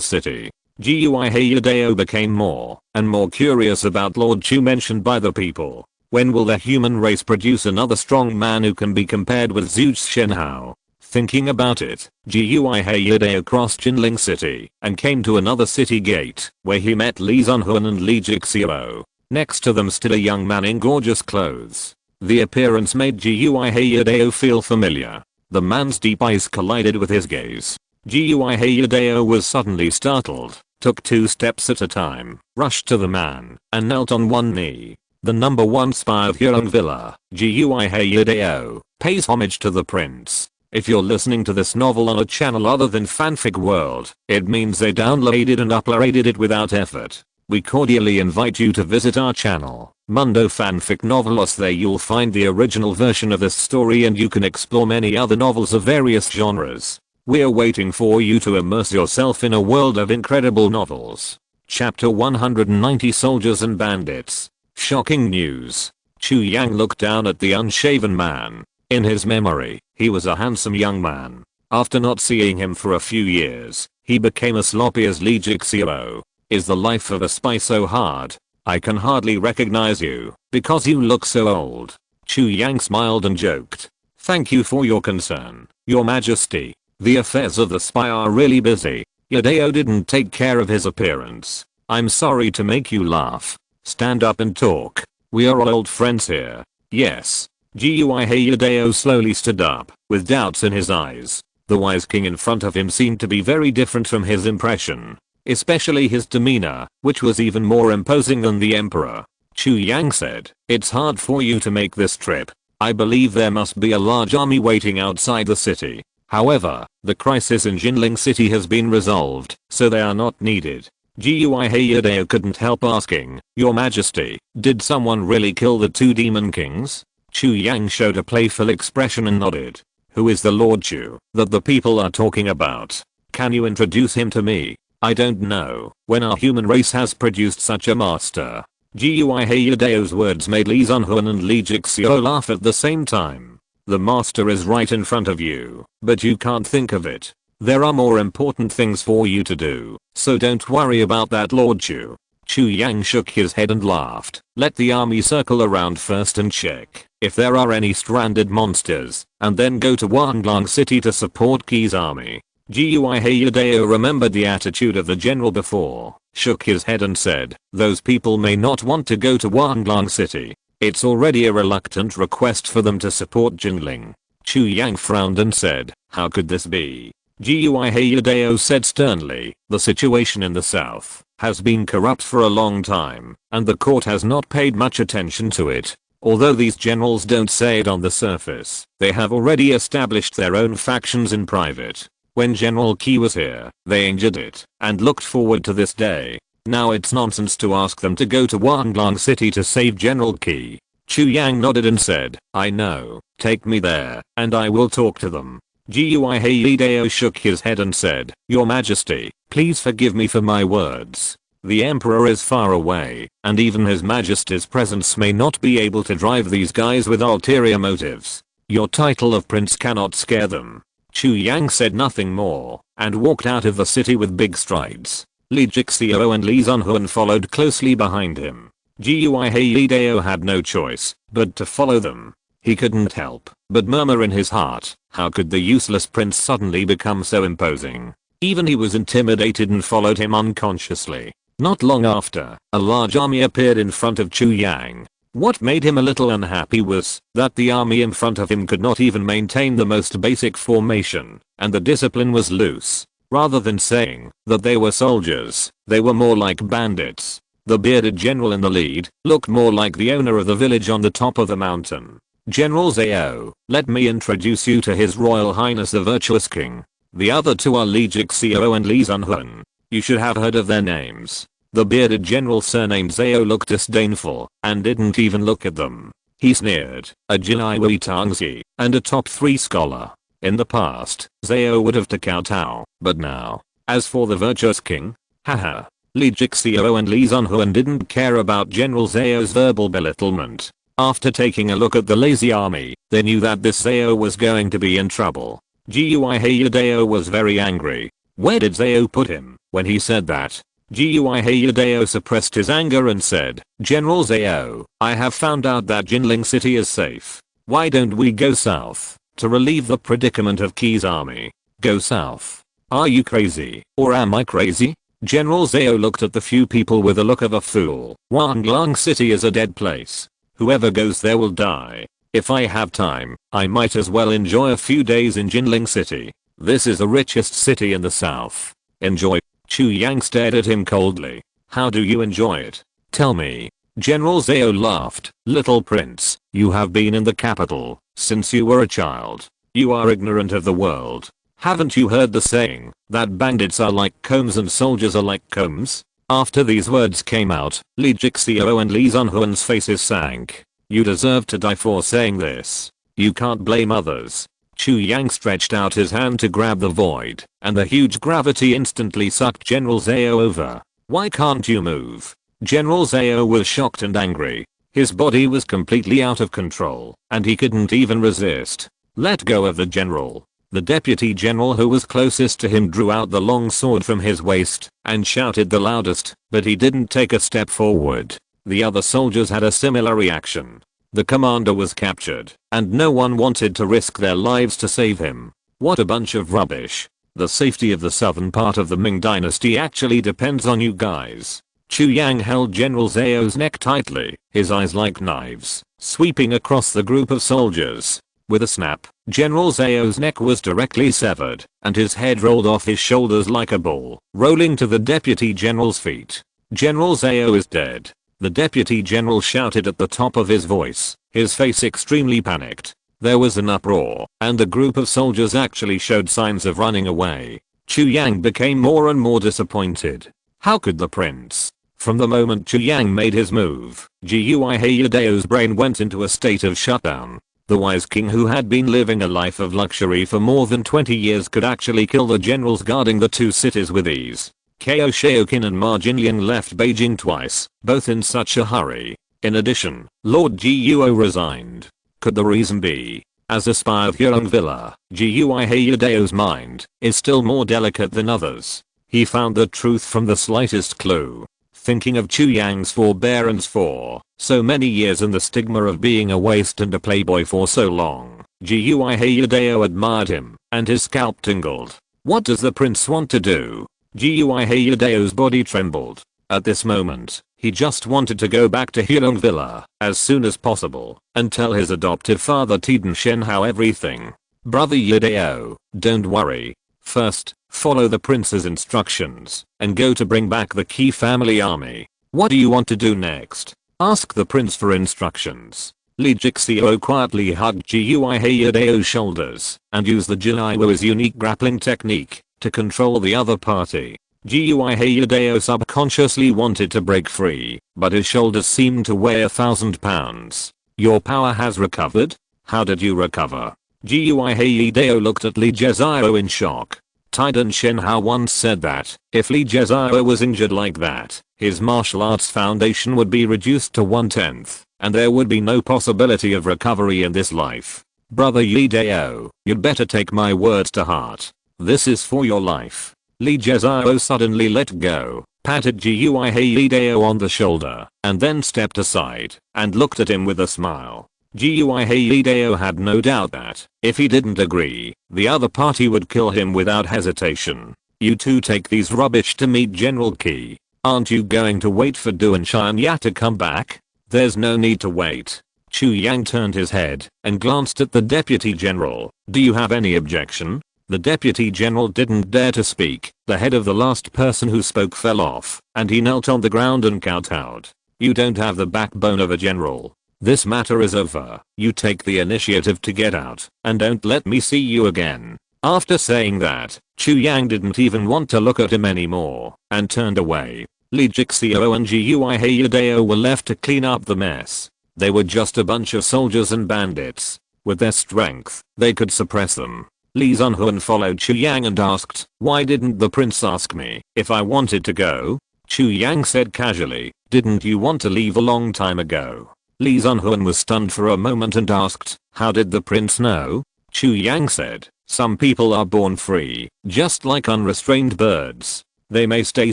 city, Gui Hideo became more and more curious about Lord Chu mentioned by the people. When will the human race produce another strong man who can be compared with Zhu Shenhao? Thinking about it, Gui Hideo crossed Jinling City and came to another city gate, where he met Li Zunhuan and Li Jixiao. Next to them stood a young man in gorgeous clothes. The appearance made Gui Hideo feel familiar. The man's deep eyes collided with his gaze. Gui Hideo was suddenly startled, took 2 steps at a time, rushed to the man, and knelt on one knee. The number 1 spy of Hyung Villa, Gui Hideo, pays homage to the prince. If you're listening to this novel on a channel other than Fanfic World, it means they downloaded and uploaded it without effort. We cordially invite you to visit our channel, Mundo Fanfic Novelos. There you'll find the original version of this story and you can explore many other novels of various genres. We're waiting for you to immerse yourself in a world of incredible novels. Chapter 190 Soldiers and Bandits. Shocking news. Chu Yang looked down at the unshaven man. In his memory, he was a handsome young man. After not seeing him for a few years, he became as sloppy as Li Jixiao. Is the life of a spy so hard? I can hardly recognize you, because you look so old. Chu Yang smiled and joked. Thank you for your concern, Your Majesty. The affairs of the spy are really busy. Hideo didn't take care of his appearance. I'm sorry to make you laugh. Stand up and talk. We are all old friends here. Yes. Gui Hideo slowly stood up, with doubts in his eyes. The wise king in front of him seemed to be very different from his impression. Especially his demeanor, which was even more imposing than the emperor. Chu Yang said, it's hard for you to make this trip. I believe there must be a large army waiting outside the city. However, the crisis in Jinling City has been resolved, so they are not needed. Gui Hideo couldn't help asking, Your Majesty, did someone really kill the 2 demon kings? Chu Yang showed a playful expression and nodded. Who is the Lord Chu that the people are talking about? Can you introduce him to me? I don't know when our human race has produced such a master. Gui Hideo's words made Li Zunhuan and Li Jixiao laugh at the same time. The master is right in front of you, but you can't think of it. There are more important things for you to do, so don't worry about that, Lord Chu. Chu Yang shook his head and laughed. Let the army circle around first and check if there are any stranded monsters, and then go to Wanglong City to support Ki's army. Gui Hayudeo remembered the attitude of the general before, shook his head and said, those people may not want to go to Wanglong City. It's already a reluctant request for them to support Jinling. Chu Yang frowned and said, how could this be? Gui Hayudeo said sternly, the situation in the south has been corrupt for a long time, and the court has not paid much attention to it. Although these generals don't say it on the surface, they have already established their own factions in private. When General Ki was here, they injured it, and looked forward to this day. Now it's nonsense to ask them to go to Wanglong City to save General Ki. Chu Yang nodded and said, I know, take me there, and I will talk to them. Gui Hayudeo shook his head and said, Your Majesty, please forgive me for my words. The Emperor is far away, and even His Majesty's presence may not be able to drive these guys with ulterior motives. Your title of prince cannot scare them. Chu Yang said nothing more, and walked out of the city with big strides. Li Jixio and Li Zunhuan followed closely behind him. Gui Hayudeo had no choice but to follow them. He couldn't help but murmur in his heart, how could the useless prince suddenly become so imposing? Even he was intimidated and followed him unconsciously. Not long after, a large army appeared in front of Chu Yang. What made him a little unhappy was that the army in front of him could not even maintain the most basic formation, and the discipline was loose. Rather than saying that they were soldiers, they were more like bandits. The bearded general in the lead looked more like the owner of the village on the top of the mountain. General Zhao, let me introduce you to His Royal Highness the Virtuous King. The other two are Li Jixio and Li Zunhuan. You should have heard of their names. The bearded general surnamed Zhao looked disdainful and didn't even look at them. He sneered, a Jinai Tangzi and a top 3 scholar. In the past, Zhao would have kowtowed, but now, as for the Virtuous King? Haha. Li Jixio and Li Zunhuan didn't care about General Zhao's verbal belittlement. After taking a look at the lazy army, they knew that this Zhao was going to be in trouble. Gui Hayudeo was very angry. Where did Zhao put him when he said that? Gui Hayudeo suppressed his anger and said, General Zhao, I have found out that Jinling City is safe. Why don't we go south to relieve the predicament of Ki's army? Go south? Are you crazy, or am I crazy? General Zhao looked at the few people with a look of a fool. Wanglong City is a dead place. Whoever goes there will die. If I have time, I might as well enjoy a few days in Jinling City. This is the richest city in the south. Enjoy. Chu Yang stared at him coldly. How do you enjoy it? Tell me. General Zhao laughed. Little prince, you have been in the capital since you were a child. You are ignorant of the world. Haven't you heard the saying that bandits are like combs and soldiers are like combs? After these words came out, Li Jixio and Li Zunhuan's faces sank. You deserve to die for saying this. You can't blame others. Chu Yang stretched out his hand to grab the void, and the huge gravity instantly sucked General Zhao over. Why can't you move? General Zhao was shocked and angry. His body was completely out of control, and he couldn't even resist. Let go of the general. The deputy general who was closest to him drew out the long sword from his waist and shouted the loudest, but he didn't take a step forward. The other soldiers had a similar reaction. The commander was captured, and no one wanted to risk their lives to save him. What a bunch of rubbish. The safety of the southern part of the Ming dynasty actually depends on you guys. Chu Yang held General Zhao's neck tightly, his eyes like knives, sweeping across the group of soldiers. With a snap, General Zhao's neck was directly severed, and his head rolled off his shoulders like a ball, rolling to the deputy general's feet. General Zhao is dead. The deputy general shouted at the top of his voice, his face extremely panicked. There was an uproar, and the group of soldiers actually showed signs of running away. Chu Yang became more and more disappointed. How could the prince? From the moment Chu Yang made his move, Gui Hayudeo's brain went into a state of shutdown. The wise king who had been living a life of luxury for more than 20 years could actually kill the generals guarding the two cities with ease. Ko Shaoqin and Ma Jinliang left Beijing twice, both in such a hurry. In addition, Lord Ji Yuo resigned. Could the reason be As a spy of Hyungvilla, Gui Hayadeo's mind is still more delicate than others. He found the truth from the slightest clue. Thinking of Chu Yang's forbearance for so many years and the stigma of being a waste and a playboy for so long, Gui Hayadeo admired him, and his scalp tingled. What does the prince want to do? Gui Hayadeo's body trembled. At this moment, he just wanted to go back to Hyungvilla as soon as possible and tell his adoptive father Tiden Shen how everything. Brother Yadeo, don't worry. First, follow the prince's instructions and go to bring back the key family army. What do you want to do next? Ask the prince for instructions. Lee Jixio quietly hugged Gui Hayadeo's shoulders and used the Jiaiwo's unique grappling technique to control the other party. Gui Hayadeo subconsciously wanted to break free, but his shoulders seemed to weigh 1,000 pounds. Your power has recovered? How did you recover? Gui Hayadeo looked at Lee Jixio in shock. Tiden Shenhao once said that if Lee Jixio was injured like that, his martial arts foundation would be reduced to 1/10, and there would be no possibility of recovery in this life. Brother Yideo, you'd better take my words to heart. This is for your life. Lee Jixio suddenly let go, patted Gui Hayadeo on the shoulder, and then stepped aside and looked at him with a smile. Gui Hayadeo had no doubt that if he didn't agree, the other party would kill him without hesitation. You two take these rubbish to meet General Qi. Aren't you going to wait for Du and Shanya to come back? There's no need to wait. Chu Yang turned his head and glanced at the deputy general. Do you have any objection? The deputy general didn't dare to speak. The head of the last person who spoke fell off, and he knelt on the ground and kowtowed. You don't have the backbone of a general. This matter is over. You take the initiative to get out, and don't let me see you again. After saying that, Chu Yang didn't even want to look at him anymore, and turned away. Lee Jixio and Gui Hayadeo were left to clean up the mess. They were just a bunch of soldiers and bandits. With their strength, they could suppress them. Lee Zunhuan followed Chu Yang and asked, why didn't the prince ask me if I wanted to go? Chu Yang said casually, didn't you want to leave a long time ago? Lee Zunhuan was stunned for a moment and asked, how did the prince know? Chu Yang said, some people are born free, just like unrestrained birds. They may stay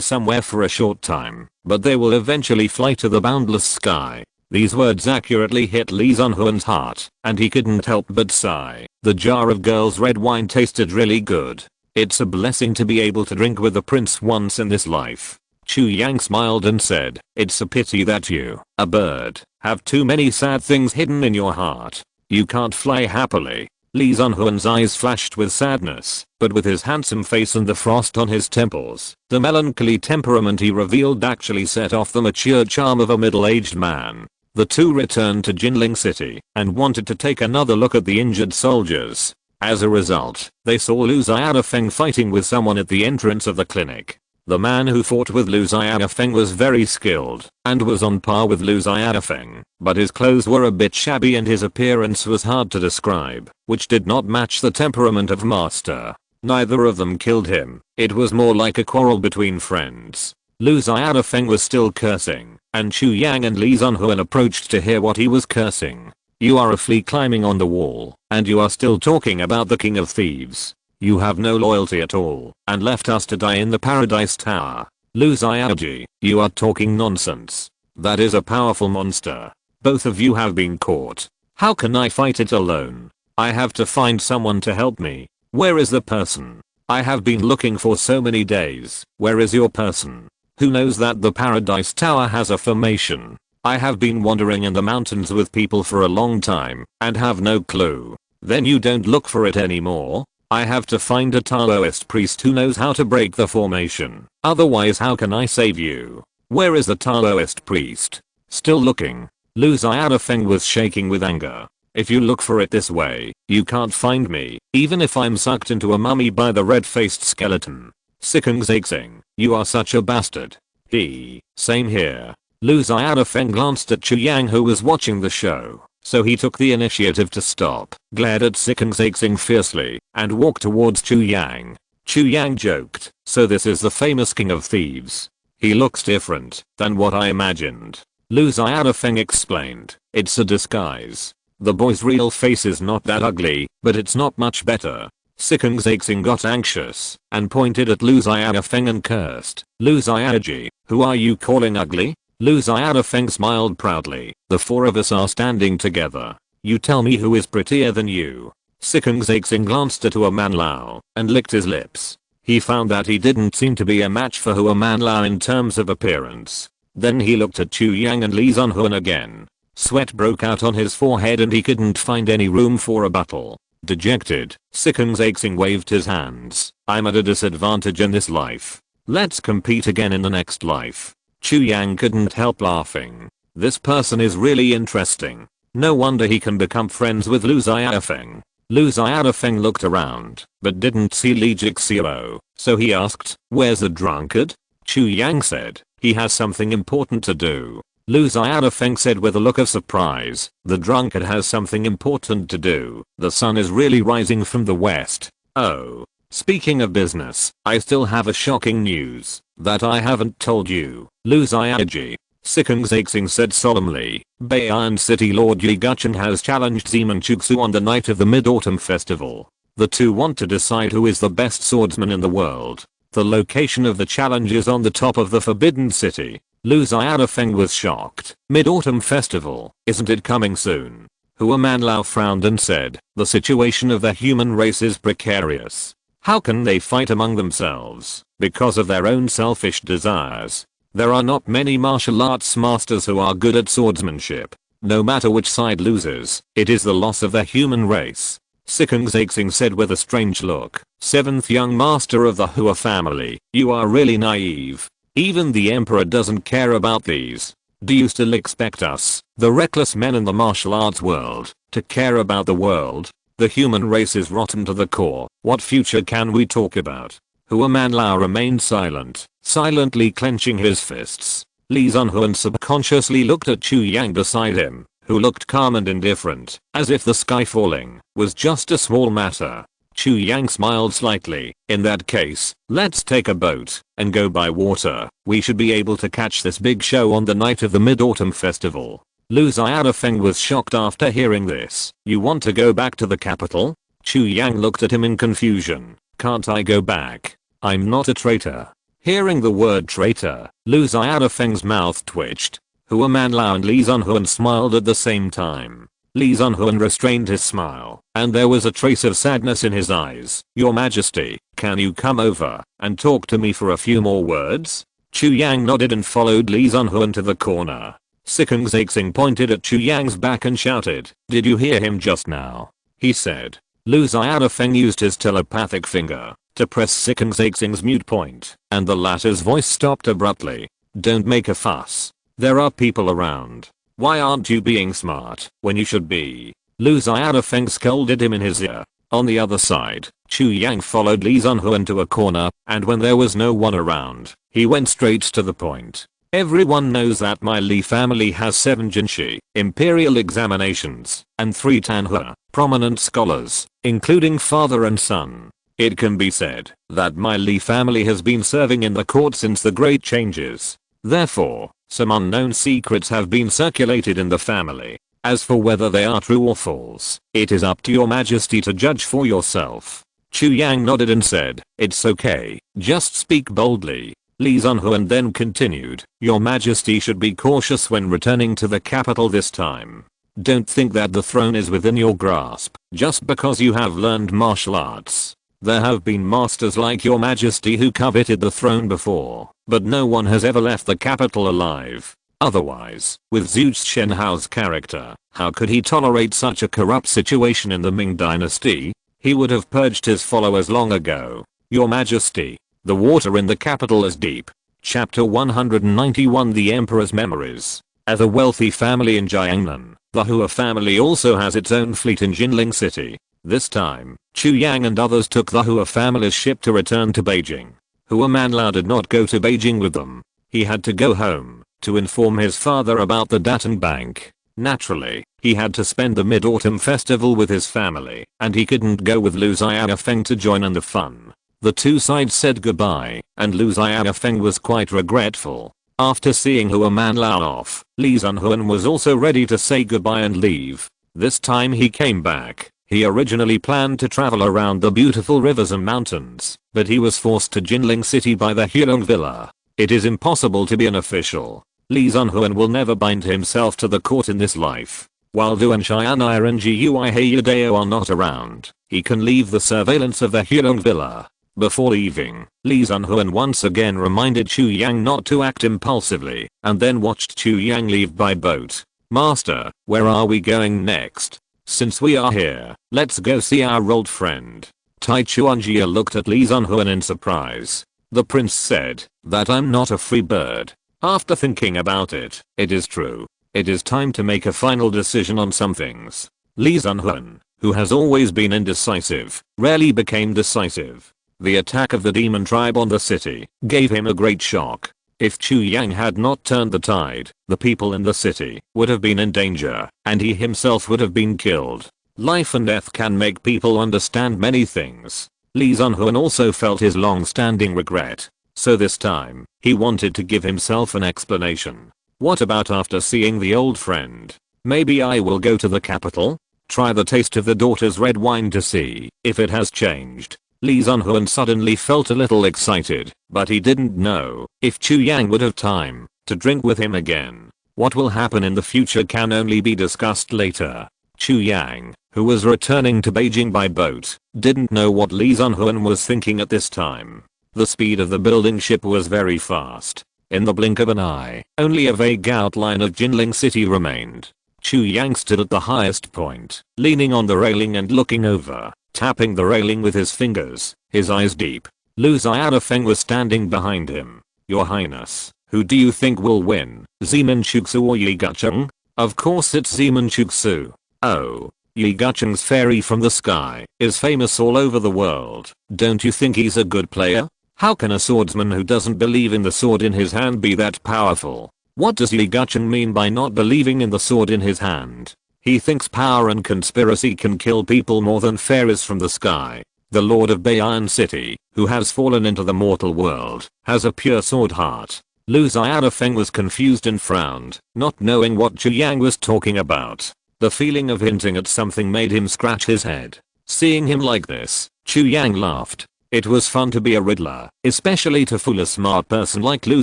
somewhere for a short time, but they will eventually fly to the boundless sky. These words accurately hit Lee Zunhuan's heart, and he couldn't help but sigh. The jar of girl's red wine tasted really good. It's a blessing to be able to drink with the prince once in this life. Chu Yang smiled and said, it's a pity that you, a bird, have too many sad things hidden in your heart. You can't fly happily. Lee Zunhuan's eyes flashed with sadness, but with his handsome face and the frost on his temples, the melancholy temperament he revealed actually set off the mature charm of a middle-aged man. The two returned to Jinling City and wanted to take another look at the injured soldiers. As a result, they saw Lu Xiaofeng fighting with someone at the entrance of the clinic. The man who fought with Lu Xiaofeng was very skilled and was on par with Lu Xiaofeng, but his clothes were a bit shabby and his appearance was hard to describe, which did not match the temperament of Master. Neither of them killed him. It was more like a quarrel between friends. Lu Xiaofeng was still cursing, and Chu Yang and Lee Zunhuan approached to hear what he was cursing. You are a flea climbing on the wall, and you are still talking about the king of thieves. You have no loyalty at all, and left us to die in the Paradise Tower. Lu Xiaoji, you are talking nonsense. That is a powerful monster. Both of you have been caught. How can I fight it alone? I have to find someone to help me. Where is the person? I have been looking for so many days. Where is your person? Who knows that the Paradise Tower has a formation? I have been wandering in the mountains with people for a long time and have no clue. Then you don't look for it anymore? I have to find a Taoist priest who knows how to break the formation. Otherwise how can I save you? Where is the Taoist priest? Still looking. Lu Xiaofeng was shaking with anger. If you look for it this way, you can't find me, even if I'm sucked into a mummy by the red-faced skeleton. Sikeng, you are such a bastard. Same here. Lu Xiaofeng glanced at Chu Yang who was watching the show, so he took the initiative to stop, glared at Sikeng fiercely, and walked towards Chu Yang. Chu Yang joked, so this is the famous king of thieves. He looks different than what I imagined. Lu Xiaofeng explained, it's a disguise. The boy's real face is not that ugly, but it's not much better. Sikung Zaixing got anxious and pointed at Lu Xiaofeng and cursed. Lu Xiaoji, who are you calling ugly? Lu Xiaofeng smiled proudly. The four of us are standing together. You tell me who is prettier than you. Sikung Zaixing glanced at Hua Manlao and licked his lips. He found that he didn't seem to be a match for Hua Manlao in terms of appearance. Then he looked at Chu Yang and Li Zunhuan again. Sweat broke out on his forehead and he couldn't find any room for rebuttal. Dejected, Sikung Zaixing waved his hands. I'm at a disadvantage in this life. Let's compete again in the next life. Chu Yang couldn't help laughing. This person is really interesting. No wonder he can become friends with Lu Xiaofeng. Lu Xiaofeng looked around, but didn't see Li Jixiao, so he asked, where's the drunkard? Chu Yang said, he has something important to do. Lu Xiaofeng said with a look of surprise, the drunkard has something important to do. The sun is really rising from the west. Oh. Speaking of business, I still have a shocking news that I haven't told you. Lu Xiaoji, Sikung Zaixing said solemnly, Bei'an City Lord Yi Gucheng has challenged Zeman Chuksu on the night of the Mid-Autumn Festival. The two want to decide who is the best swordsman in the world. The location of the challenge is on the top of the Forbidden City. Lu Xiaofeng was shocked. Mid-Autumn Festival, isn't it coming soon? Hua Manlao frowned and said, the situation of the human race is precarious. How can they fight among themselves? Because of their own selfish desires. There are not many martial arts masters who are good at swordsmanship. No matter which side loses, it is the loss of the human race. Sikung Zaixing said with a strange look, 7th young master of the Hua family, you are really naive. Even the emperor doesn't care about these. Do you still expect us, the reckless men in the martial arts world, to care about the world? The human race is rotten to the core. What future can we talk about? Hua Manlao remained silent, silently clenching his fists. Li Zunhuan subconsciously looked at Chu Yang beside him, who looked calm and indifferent, as if the sky falling was just a small matter. Chu Yang smiled slightly. In that case, let's take a boat and go by water. We should be able to catch this big show on the night of the Mid-Autumn Festival. Lu Xiaofeng was shocked after hearing this. You want to go back to the capital? Chu Yang looked at him in confusion. Can't I go back? I'm not a traitor. Hearing the word traitor, Lu Xiaofeng's mouth twitched. Hua Manlao and Li Zunhuan smiled at the same time. Li Zunhuan restrained his smile, and there was a trace of sadness in his eyes. Your Majesty, can you come over and talk to me for a few more words? Chu Yang nodded and followed Li Zunhuan to the corner. Sikung Zaixing pointed at Chu Yang's back and shouted, did you hear him just now? He said. Lu Xiaofeng used his telepathic finger to press Sikung Zaixing's mute point, and the latter's voice stopped abruptly. Don't make a fuss. There are people around. Why aren't you being smart when you should be? Lu Xiaofeng scolded him in his ear. On the other side, Chu Yang followed Li Zunhuan to a corner, and when there was no one around, he went straight to the point. Everyone knows that my Li family has 7 Jinshi, imperial examinations, and 3 Tanhua, prominent scholars, including father and son. It can be said that my Li family has been serving in the court since the Great Changes. Therefore, some unknown secrets have been circulated in the family. As for whether they are true or false, it is up to your Majesty to judge for yourself. Chu Yang nodded and said, it's okay, just speak boldly. Li Zunhuan then continued, your Majesty should be cautious when returning to the capital this time. Don't think that the throne is within your grasp just because you have learned martial arts. There have been masters like your Majesty who coveted the throne before, but no one has ever left the capital alive. Otherwise, with Zhu Shenhao's character, how could he tolerate such a corrupt situation in the Ming dynasty? He would have purged his followers long ago. Your Majesty, the water in the capital is deep. Chapter 191 The Emperor's Memories. As a wealthy family in Jiangnan, the Hua family also has its own fleet in Jinling City. This time, Chu Yang and others took the Hua family's ship to return to Beijing. Hua Manlao did not go to Beijing with them. He had to go home to inform his father about the Datang Bank. Naturally, he had to spend the Mid-Autumn Festival with his family, and he couldn't go with Lu Xiaofeng to join in the fun. The two sides said goodbye, and Lu Xiaofeng was quite regretful. After seeing Hua Manlao off, Li Zunhuan was also ready to say goodbye and leave. This time he came back. He originally planned to travel around the beautiful rivers and mountains, but he was forced to Jinling City by the Hyung Villa. It is impossible to be an official. Lee Sunhoon will never bind himself to the court in this life. While Du and Shianir and Gui Heiyudeo are not around, he can leave the surveillance of the Hyung Villa. Before leaving, Lee Sunhoon once again reminded Chu Yang not to act impulsively, and then watched Chu Yang leave by boat. Master, where are we going next? Since we are here, let's go see our old friend. Tai Chuanjia looked at Lee Sunhoon in surprise. The prince said that I'm not a free bird. After thinking about it, it is true. It is time to make a final decision on some things. Lee Sunhoon, who has always been indecisive, rarely became decisive. The attack of the demon tribe on the city gave him a great shock. If Chu Yang had not turned the tide, the people in the city would have been in danger, and he himself would have been killed. Life and death can make people understand many things. Lee Sunhoon also felt his long-standing regret. So this time, he wanted to give himself an explanation. What about after seeing the old friend? Maybe I will go to the capital? Try the taste of the daughter's red wine to see if it has changed. Lee Sunhoon suddenly felt a little excited, but he didn't know if Chu Yang would have time to drink with him again. What will happen in the future can only be discussed later. Chu Yang, who was returning to Beijing by boat, didn't know what Lee Sunhoon was thinking at this time. The speed of the building ship was very fast. In the blink of an eye, only a vague outline of Jinling City remained. Chu Yang stood at the highest point, leaning on the railing and looking over, tapping the railing with his fingers, his eyes deep. Lu Xiaofeng was standing behind him. Your Highness, who do you think will win, Zeman Chuksu or Yi Gucheng? Of course it's Zeman Chuksu. Oh, Yi Gucheng's fairy from the sky is famous all over the world. Don't you think he's a good player? How can a swordsman who doesn't believe in the sword in his hand be that powerful? What does Yi Gucheng mean by not believing in the sword in his hand? He thinks power and conspiracy can kill people more than fairies from the sky. The Lord of Bei'an City, who has fallen into the mortal world, has a pure sword heart. Lu Xiaofeng was confused and frowned, not knowing what Chu Yang was talking about. The feeling of hinting at something made him scratch his head. Seeing him like this, Chu Yang laughed. It was fun to be a riddler, especially to fool a smart person like Lu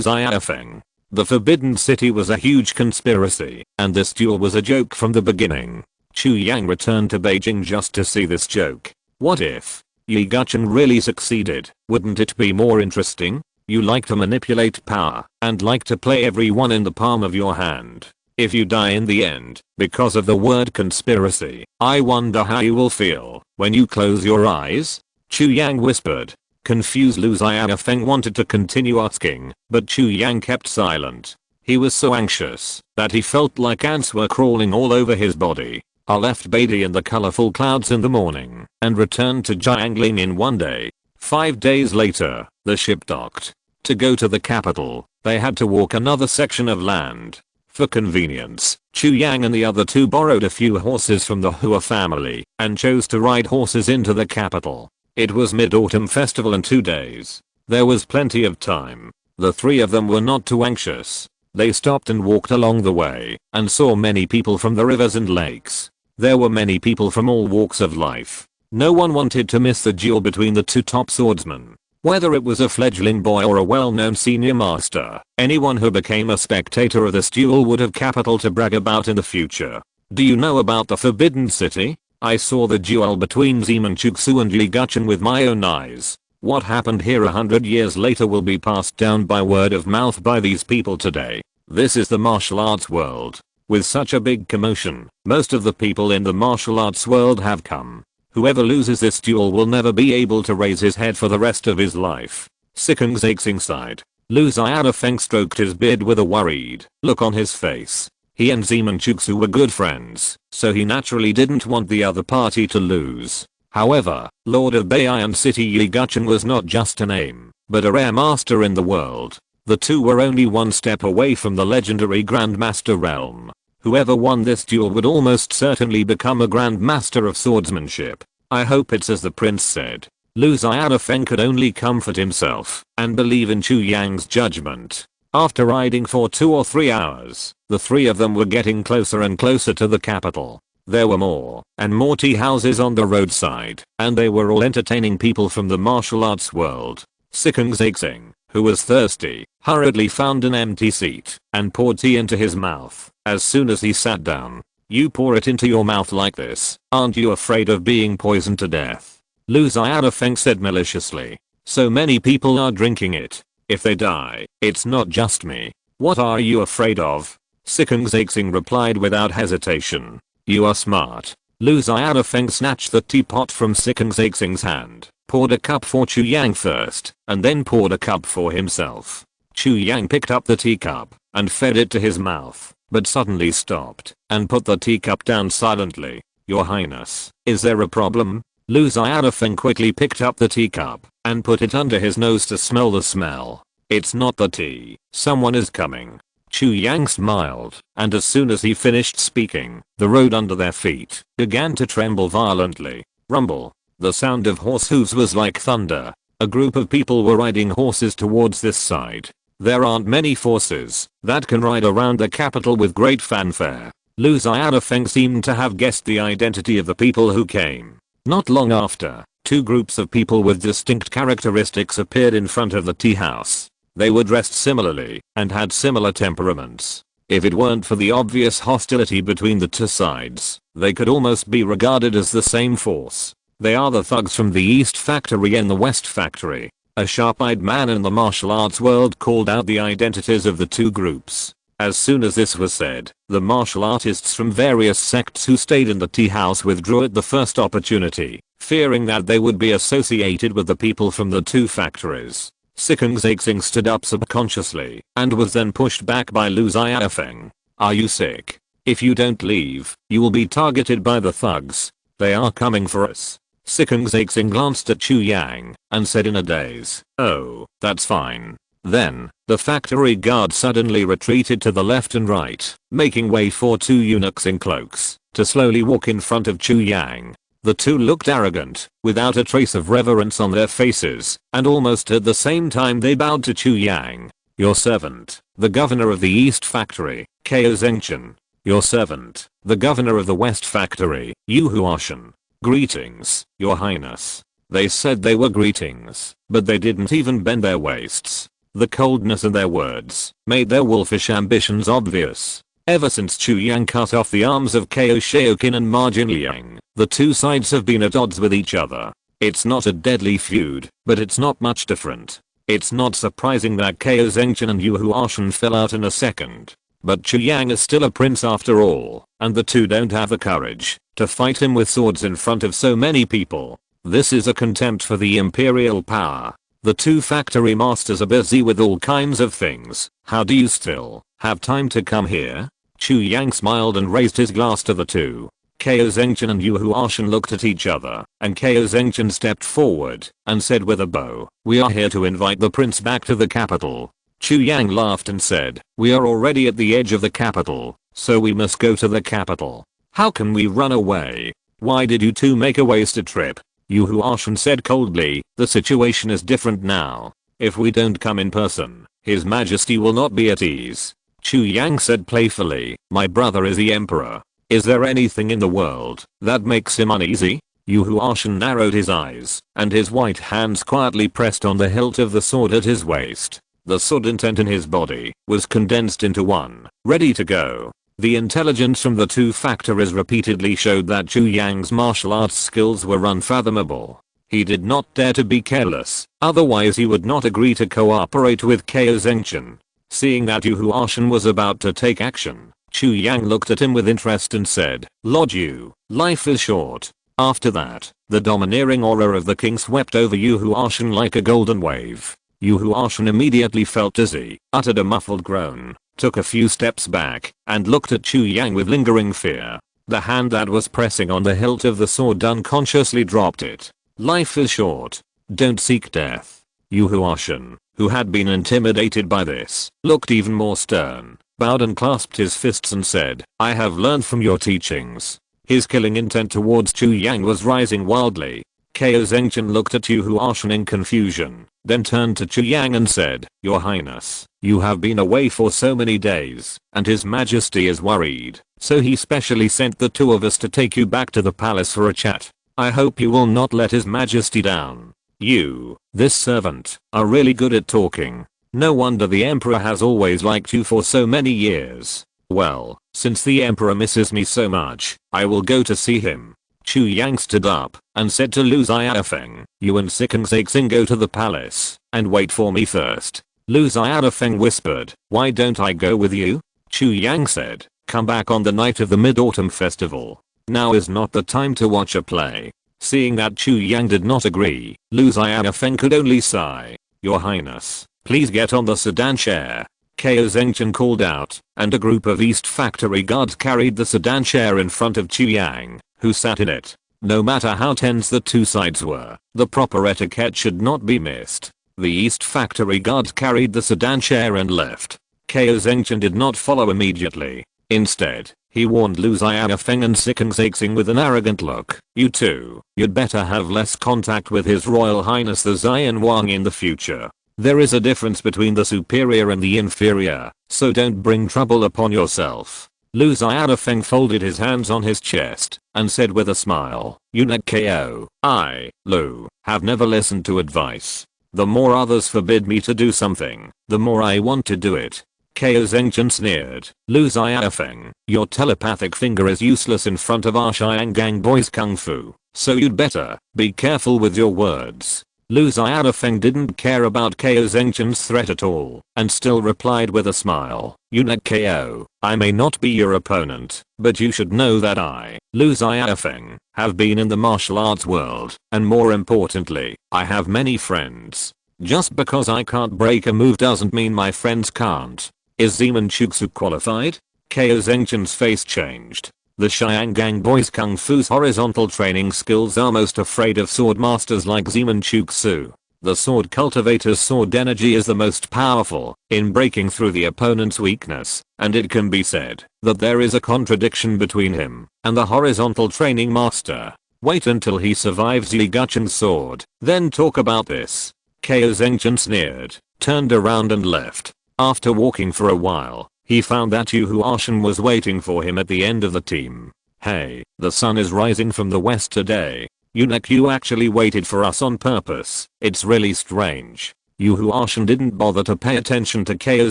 Xiaofeng. The Forbidden City was a huge conspiracy, and this duel was a joke from the beginning. Chu Yang returned to Beijing just to see this joke. What if Yi Gucheng really succeeded? Wouldn't it be more interesting? You like to manipulate power, and like to play everyone in the palm of your hand. If you die in the end, because of the word conspiracy, I wonder how you will feel when you close your eyes? Chu Yang whispered. Confused Lu Xiaofeng wanted to continue asking, but Chu Yang kept silent. He was so anxious that he felt like ants were crawling all over his body. I left Beide in the colorful clouds in the morning and returned to Jiangling in one day. 5 days later, the ship docked. To go to the capital, they had to walk another section of land. For convenience, Chu Yang and the other two borrowed a few horses from the Hua family and chose to ride horses into the capital. It was Mid-Autumn Festival in 2 days. There was plenty of time. The three of them were not too anxious. They stopped and walked along the way and saw many people from the rivers and lakes. There were many people from all walks of life. No one wanted to miss the duel between the two top swordsmen. Whether it was a fledgling boy or a well-known senior master, anyone who became a spectator of this duel would have capital to brag about in the future. Do you know about the Forbidden City? I saw the duel between Zeman Chuksu and Yi Gucheng with my own eyes. What happened here 100 years later will be passed down by word of mouth by these people today. This is the martial arts world. With such a big commotion, most of the people in the martial arts world have come. Whoever loses this duel will never be able to raise his head for the rest of his life. Sikeng Zaixing sighed. Lu Xiaofeng stroked his beard with a worried look on his face. He and Zeman Chuksu were good friends, so he naturally didn't want the other party to lose. However, Lord of Bei'an City Yi Gucheng was not just a name, but a rare master in the world. The two were only one step away from the legendary Grandmaster realm. Whoever won this duel would almost certainly become a Grandmaster of swordsmanship. I hope it's as the prince said. Lu Xiaofeng could only comfort himself and believe in Chu Yang's judgment. After riding for 2 or 3 hours, the three of them were getting closer and closer to the capital. There were more and more tea houses on the roadside, and they were all entertaining people from the martial arts world. Sukuna, who was thirsty, hurriedly found an empty seat and poured tea into his mouth. As soon as he sat down, "You pour it into your mouth like this, aren't you afraid of being poisoned to death?" Lu Xiaofeng said maliciously. "So many people are drinking it. If they die, it's not just me. What are you afraid of?" Sukuna replied without hesitation. "You are smart." Lu Xiaofeng snatched the teapot from Sukuna's hand, poured a cup for Chu Yang first, and then poured a cup for himself. Chu Yang picked up the teacup and fed it to his mouth, but suddenly stopped and put the teacup down silently. "Your Highness, is there a problem?" Lu Xiaofeng quickly picked up the teacup and put it under his nose to smell the smell. "It's not the tea. Someone is coming." Chu Yang smiled, and as soon as he finished speaking, the road under their feet began to tremble violently. Rumble. The sound of horse hooves was like thunder. A group of people were riding horses towards this side. There aren't many forces that can ride around the capital with great fanfare. Lu Xiaofeng seemed to have guessed the identity of the people who came. Not long after, two groups of people with distinct characteristics appeared in front of the tea house. They were dressed similarly and had similar temperaments. If it weren't for the obvious hostility between the two sides, they could almost be regarded as the same force. They are the thugs from the East Factory and the West Factory. A sharp-eyed man in the martial arts world called out the identities of the two groups. As soon as this was said, the martial artists from various sects who stayed in the tea house withdrew at the first opportunity, fearing that they would be associated with the people from the two factories. Sukuna stood up subconsciously and was then pushed back by Lu Xiaofeng. "Are you sick? If you don't leave, you will be targeted by the thugs. They are coming for us." Sukuna glanced at Chu Yang and said in a daze, "Oh, that's fine." Then, the factory guard suddenly retreated to the left and right, making way for two eunuchs in cloaks to slowly walk in front of Chu Yang. The two looked arrogant, without a trace of reverence on their faces, and almost at the same time they bowed to Chu Yang. "Your servant, the governor of the East Factory, Ko Zengchen. Your servant, the governor of the West Factory, Yu Huashan. Greetings, your highness." They said they were greetings, but they didn't even bend their waists. The coldness in their words made their wolfish ambitions obvious. Ever since Chu Yang cut off the arms of Ko Shaokin and Ma Jinliang, the two sides have been at odds with each other. It's not a deadly feud, but it's not much different. It's not surprising that Ko Zengchen and Yu Huashan fell out in a second. But Chu Yang is still a prince after all, and the two don't have the courage to fight him with swords in front of so many people. This is a contempt for the imperial power. The two factory masters are busy with all kinds of things. How do you still have time to come here? Chu Yang smiled and raised his glass to the two. Ko Zengchen and Yu Huashan looked at each other, and Ko Zengchen stepped forward and said with a bow, "We are here to invite the prince back to the capital." Chu Yang laughed and said, "We are already at the edge of the capital, so we must go to the capital. How can we run away? Why did you two make a wasted trip?" Yu Huashan said coldly, "The situation is different now. If we don't come in person, His Majesty will not be at ease." Chu Yang said playfully, "My brother is the emperor. Is there anything in the world that makes him uneasy?" Yu Huashan narrowed his eyes, and his white hands quietly pressed on the hilt of the sword at his waist. The sword intent in his body was condensed into one, ready to go. The intelligence from the two factories repeatedly showed that Chu Yang's martial arts skills were unfathomable. He did not dare to be careless, otherwise he would not agree to cooperate with Ko Zengchen. Seeing that Yu Huashan was about to take action, Chu Yang looked at him with interest and said, "Lord Yu, life is short." After that, the domineering aura of the king swept over Yu Huashan like a golden wave. Yu Huashan immediately felt dizzy, uttered a muffled groan, took a few steps back, and looked at Chu Yang with lingering fear. The hand that was pressing on the hilt of the sword unconsciously dropped it. "Life is short. Don't seek death." Yu Huashan, who had been intimidated by this, looked even more stern, bowed and clasped his fists and said, "I have learned from your teachings." His killing intent towards Chu Yang was rising wildly. Ko Zengchen looked at Yu Huashan in confusion, then turned to Chu Yang and said, "Your Highness, You have been away for so many days, and His Majesty is worried, so he specially sent the two of us to take you back to the palace for a chat. I hope you will not let His Majesty down. You, this servant, are really good at talking. No wonder the Emperor has always liked you for so many years. Well, since the Emperor misses me so much, I will go to see him." Chu Yang stood up and said to Lu Xiaofeng, "You and Xing go to the palace and wait for me first." Lu Xiaofeng whispered, "Why don't I go with you?" Chu Yang said, "Come back on the night of the Mid-Autumn Festival. Now is not the time to watch a play." Seeing that Chu Yang did not agree, Lu Xiaofeng could only sigh. "Your Highness, please get on the sedan chair." Kao Zhengchen called out, and a group of East Factory guards carried the sedan chair in front of Chu Yang, who sat in it. No matter how tense the two sides were, the proper etiquette should not be missed. The East Factory guards carried the sedan chair and left. Kao Zhengchen did not follow immediately. Instead, he warned Lu Xiaofeng and Xing with an arrogant look, "You two, you'd better have less contact with His Royal Highness the Xian Wang in the future. There is a difference between the superior and the inferior, so don't bring trouble upon yourself." Lu Xiaofeng folded his hands on his chest and said with a smile, "Eunuch Ko, I, Lu, have never listened to advice. The more others forbid me to do something, the more I want to do it." Kao Zhengchen sneered, "Lu Xiaofeng, your telepathic finger is useless in front of our Xiangang boys kung fu, so you'd better be careful with your words." Lu Xiaofeng didn't care about Kao Zhengchen's threat at all, and still replied with a smile, "Eunuch Ko, I may not be your opponent, but you should know that I, Lu Xiaofeng, have been in the martial arts world, and more importantly, I have many friends. Just because I can't break a move doesn't mean my friends can't. Is Zeman Chuksu qualified?" Kao Zhengchen's face changed. The Xiangang boys kung fu's horizontal training skills are most afraid of sword masters like Zeman Chuksu. The sword cultivator's sword energy is the most powerful in breaking through the opponent's weakness, and it can be said that there is a contradiction between him and the horizontal training master. Wait until he survives Yi Guchen's sword, then talk about this. Kao Zhengchen sneered, turned around and left. After walking for a while, he found that Yu Huashan was waiting for him at the end of the team. "Hey, the sun is rising from the west today. Eunuch, you actually waited for us on purpose. It's really strange." Yu Huashan didn't bother to pay attention to Kao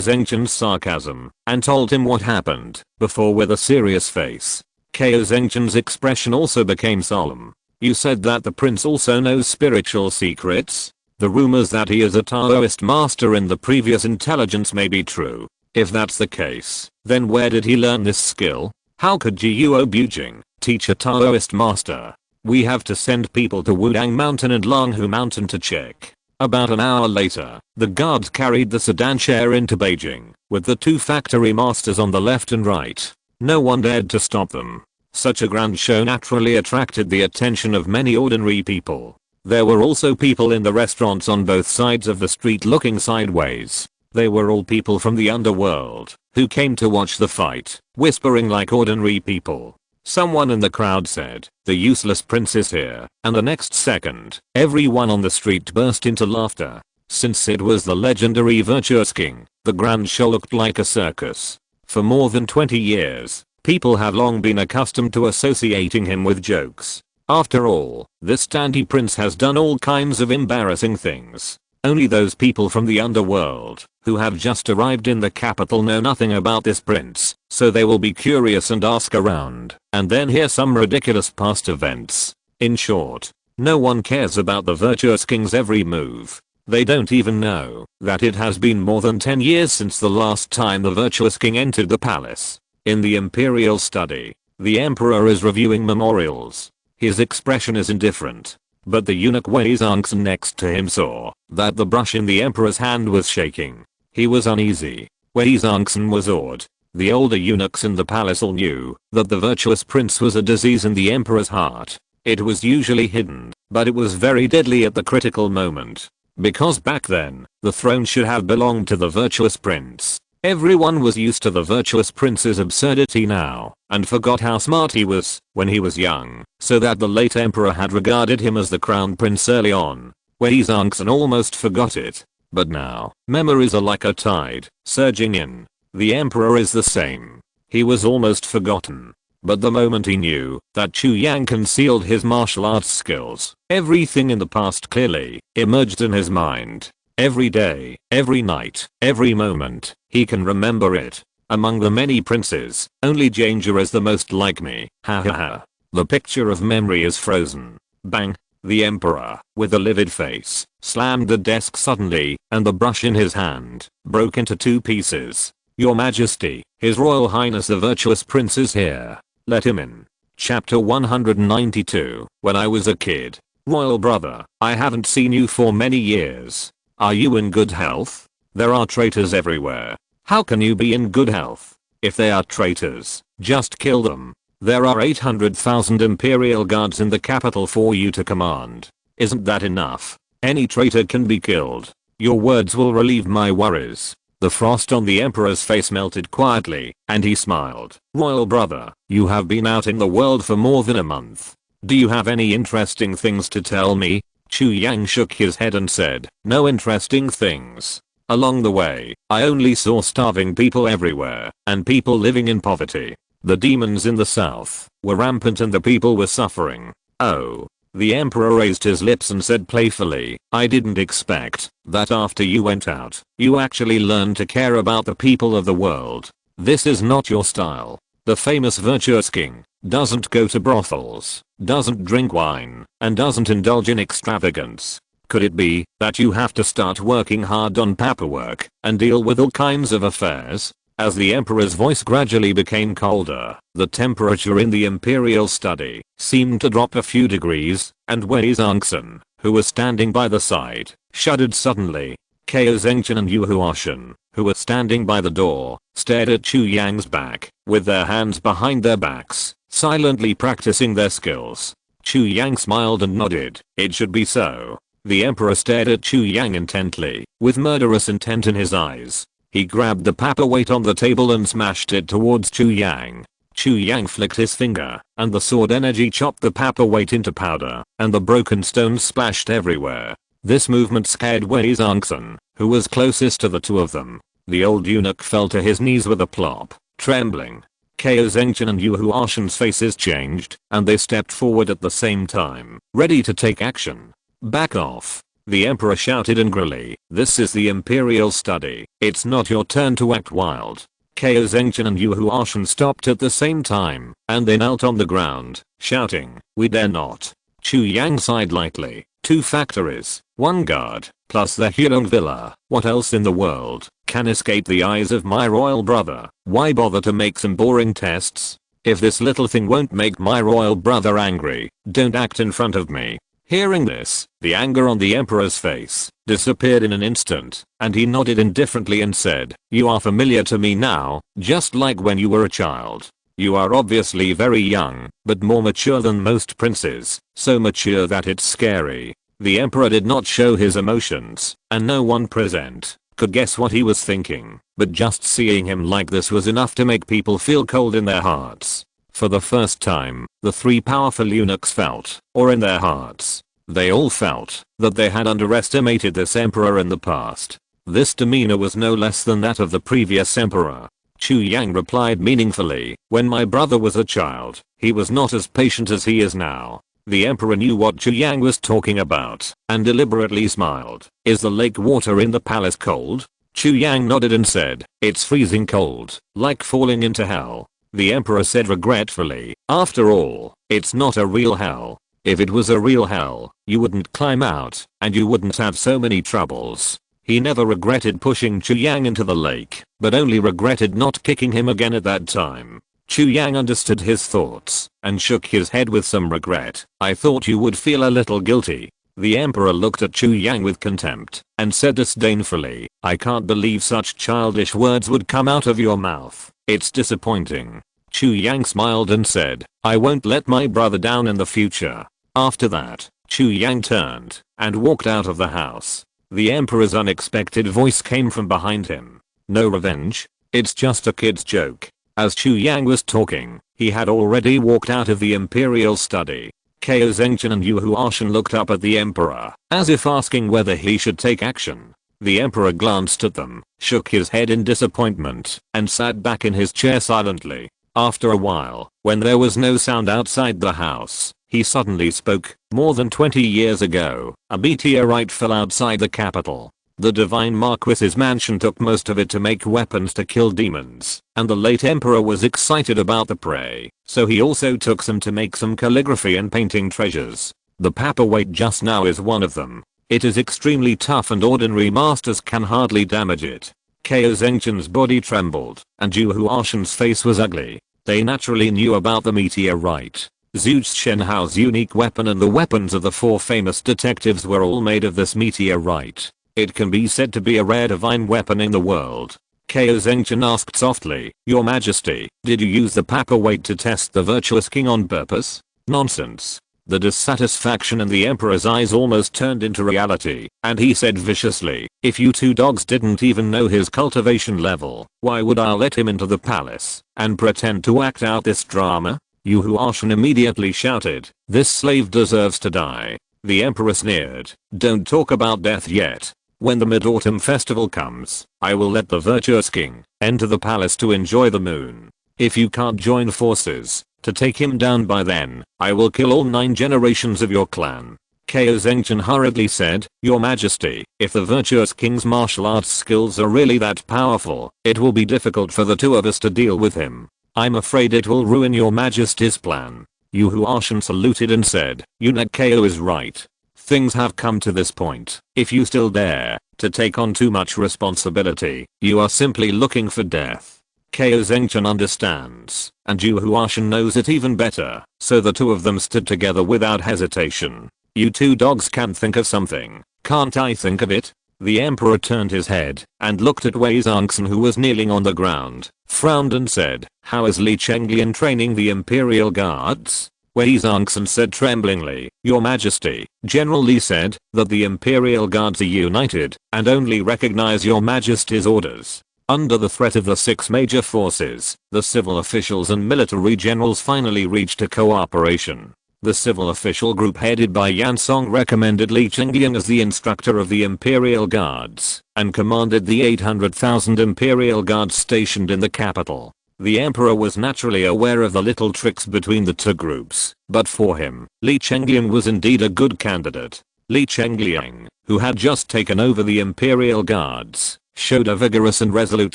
Zhengchen's sarcasm and told him what happened before with a serious face. Kao Zhengchen's expression also became solemn. "You said that the prince also knows spiritual secrets? The rumors that he is a Taoist master in the previous intelligence may be true. If that's the case, then where did he learn this skill? How could Jiuo Bujing teach a Taoist master? We have to send people to Wudang Mountain and Langhu Mountain to check." About an hour later, the guards carried the sedan chair into Beijing, with the two factory masters on the left and right. No one dared to stop them. Such a grand show naturally attracted the attention of many ordinary people. There were also people in the restaurants on both sides of the street looking sideways. They were all people from the underworld, who came to watch the fight, whispering like ordinary people. Someone in the crowd said, "The useless prince is here," and the next second, everyone on the street burst into laughter. Since it was the legendary virtuous king, the grand show looked like a circus. For more than 20 years, people have long been accustomed to associating him with jokes. After all, this dandy prince has done all kinds of embarrassing things. Only those people from the underworld who have just arrived in the capital know nothing about this prince, so they will be curious and ask around, and then hear some ridiculous past events. In short, no one cares about the virtuous king's every move. They don't even know that it has been more than 10 years since the last time the virtuous king entered the palace. In the imperial study, the emperor is reviewing memorials. His expression is indifferent. But the eunuch Wei Zongson next to him saw that the brush in the emperor's hand was shaking. He was uneasy. Wei Zongson was awed. The older eunuchs in the palace all knew that the virtuous prince was a disease in the emperor's heart. It was usually hidden, but it was very deadly at the critical moment. Because back then, the throne should have belonged to the virtuous prince. Everyone was used to the virtuous prince's absurdity now, and forgot how smart he was when he was young, so that the late emperor had regarded him as the crown prince early on. Wei Zongson almost forgot it. But now, memories are like a tide, surging in. The emperor is the same. He was almost forgotten. But the moment he knew that Chu Yang concealed his martial arts skills, everything in the past clearly emerged in his mind. Every day, every night, every moment, he can remember it. Among the many princes, only Danger is the most like me. Ha ha ha. The picture of memory is frozen. Bang. The emperor, with a livid face, slammed the desk suddenly, and the brush in his hand broke into 2 pieces. Your Majesty, His Royal Highness the Virtuous Prince is here. Let him in. Chapter 192. When I was a kid. Royal brother, I haven't seen you for many years. Are you in good health? There are traitors everywhere. How can you be in good health? If they are traitors, just kill them. There are 800,000 Imperial guards in the capital for you to command. Isn't that enough? Any traitor can be killed. Your words will relieve my worries. The frost on the emperor's face melted quietly, and he smiled. Royal brother, you have been out in the world for more than a month. Do you have any interesting things to tell me? Chu Yang shook his head and said, no interesting things. Along the way, I only saw starving people everywhere, and people living in poverty. The demons in the south were rampant and the people were suffering. Oh. The emperor raised his lips and said playfully, I didn't expect that after you went out, you actually learned to care about the people of the world. This is not your style. The famous virtuous king doesn't go to brothels, doesn't drink wine, and doesn't indulge in extravagance. Could it be that you have to start working hard on paperwork and deal with all kinds of affairs? As the emperor's voice gradually became colder, the temperature in the imperial study seemed to drop a few degrees, and Wei Zongsen, who was standing by the side, shuddered suddenly. Ko Zengchen and Yu Huashan, who were standing by the door, stared at Chu Yang's back, with their hands behind their backs, silently practicing their skills. Chu Yang smiled and nodded. It should be so. The emperor stared at Chu Yang intently, with murderous intent in his eyes. He grabbed the paperweight on the table and smashed it towards Chu Yang. Chu Yang flicked his finger, and the sword energy chopped the paperweight into powder, and the broken stones splashed everywhere. This movement scared Wei Zongsen, who was closest to the two of them. The old eunuch fell to his knees with a plop, trembling. Ko Zengchen and Yu Huashan's faces changed, and they stepped forward at the same time, ready to take action. Back off. The emperor shouted angrily, this is the imperial study, it's not your turn to act wild. Ko Zengchen and Yu Huashan stopped at the same time, and they knelt on the ground, shouting, we dare not. Chu Yang sighed lightly, 2 factories, 1 guard, plus the Hyung Villa, what else in the world can escape the eyes of my royal brother? Why bother to make some boring tests? If this little thing won't make my royal brother angry, don't act in front of me. Hearing this, the anger on the emperor's face disappeared in an instant, and he nodded indifferently and said, you are familiar to me now, just like when you were a child. You are obviously very young, but more mature than most princes, so mature that it's scary. The emperor did not show his emotions, and no one present could guess what he was thinking, but just seeing him like this was enough to make people feel cold in their hearts. For the first time, the 3 powerful eunuchs felt, or in their hearts, they all felt, that they had underestimated this emperor in the past. This demeanor was no less than that of the previous emperor. Chu Yang replied meaningfully, when my brother was a child, he was not as patient as he is now. The emperor knew what Chu Yang was talking about, and deliberately smiled. Is the lake water in the palace cold? Chu Yang nodded and said, it's freezing cold, like falling into hell. The emperor said regretfully, after all, it's not a real hell. If it was a real hell, you wouldn't climb out, and you wouldn't have so many troubles. He never regretted pushing Chu Yang into the lake, but only regretted not kicking him again at that time. Chu Yang understood his thoughts, and shook his head with some regret. I thought you would feel a little guilty. The emperor looked at Chu Yang with contempt, and said disdainfully, I can't believe such childish words would come out of your mouth. It's disappointing. Chu Yang smiled and said, I won't let my brother down in the future. After that, Chu Yang turned and walked out of the house. The emperor's unexpected voice came from behind him. No revenge? It's just a kid's joke. As Chu Yang was talking, he had already walked out of the imperial study. Ko Zengchen and Yu Huashan looked up at the emperor, as if asking whether he should take action. The emperor glanced at them, shook his head in disappointment, and sat back in his chair silently. After a while, when there was no sound outside the house, he suddenly spoke. More than 20 years ago, a meteorite fell outside the capital. The divine Marquis's mansion took most of it to make weapons to kill demons, and the late emperor was excited about the prey, so he also took some to make some calligraphy and painting treasures. The paperweight just now is one of them. It is extremely tough and ordinary masters can hardly damage it. Ko Zengchen's body trembled, and Ju Huashan's face was ugly. They naturally knew about the meteorite. Zhu Shenhao's unique weapon and the weapons of the 4 famous detectives were all made of this meteorite. It can be said to be a rare divine weapon in the world. Ko Zengchen asked softly, "Your Majesty, did you use the paperweight to test the virtuous king on purpose?" "Nonsense." The dissatisfaction in the emperor's eyes almost turned into reality, and he said viciously, "If you 2 dogs didn't even know his cultivation level, why would I let him into the palace and pretend to act out this drama?" Yu Huashan immediately shouted, "This slave deserves to die." The emperor sneered, "Don't talk about death yet. When the Mid-Autumn Festival comes, I will let the virtuous king enter the palace to enjoy the moon. If you can't join forces to take him down by then, I will kill all 9 generations of your clan." Ko Zengchen hurriedly said, "Your Majesty, if the virtuous king's martial arts skills are really that powerful, it will be difficult for the 2 of us to deal with him. I'm afraid it will ruin your Majesty's plan." Yu Huashan saluted and said, "Eunuch Ko is right. Things have come to this point. If you still dare to take on too much responsibility, you are simply looking for death." Ko Zengchen understands, and Yu Huashan knows it even better, so the 2 of them stood together without hesitation. "You 2 dogs can think of something, can't I think of it?" The emperor turned his head and looked at Wei Zongxin, who was kneeling on the ground, frowned and said, "How is Li Chenglian training the Imperial Guards?" Wei Zongxin said tremblingly, "Your Majesty, General Li said that the Imperial Guards are united and only recognize your Majesty's orders." Under the threat of the 6 major forces, the civil officials and military generals finally reached a cooperation. The civil official group headed by Yan Song recommended Li Chenglian as the instructor of the Imperial Guards and commanded the 800,000 Imperial Guards stationed in the capital. The emperor was naturally aware of the little tricks between the 2 groups, but for him, Li Chenglian was indeed a good candidate. Li Chenglian, who had just taken over the Imperial Guards, showed a vigorous and resolute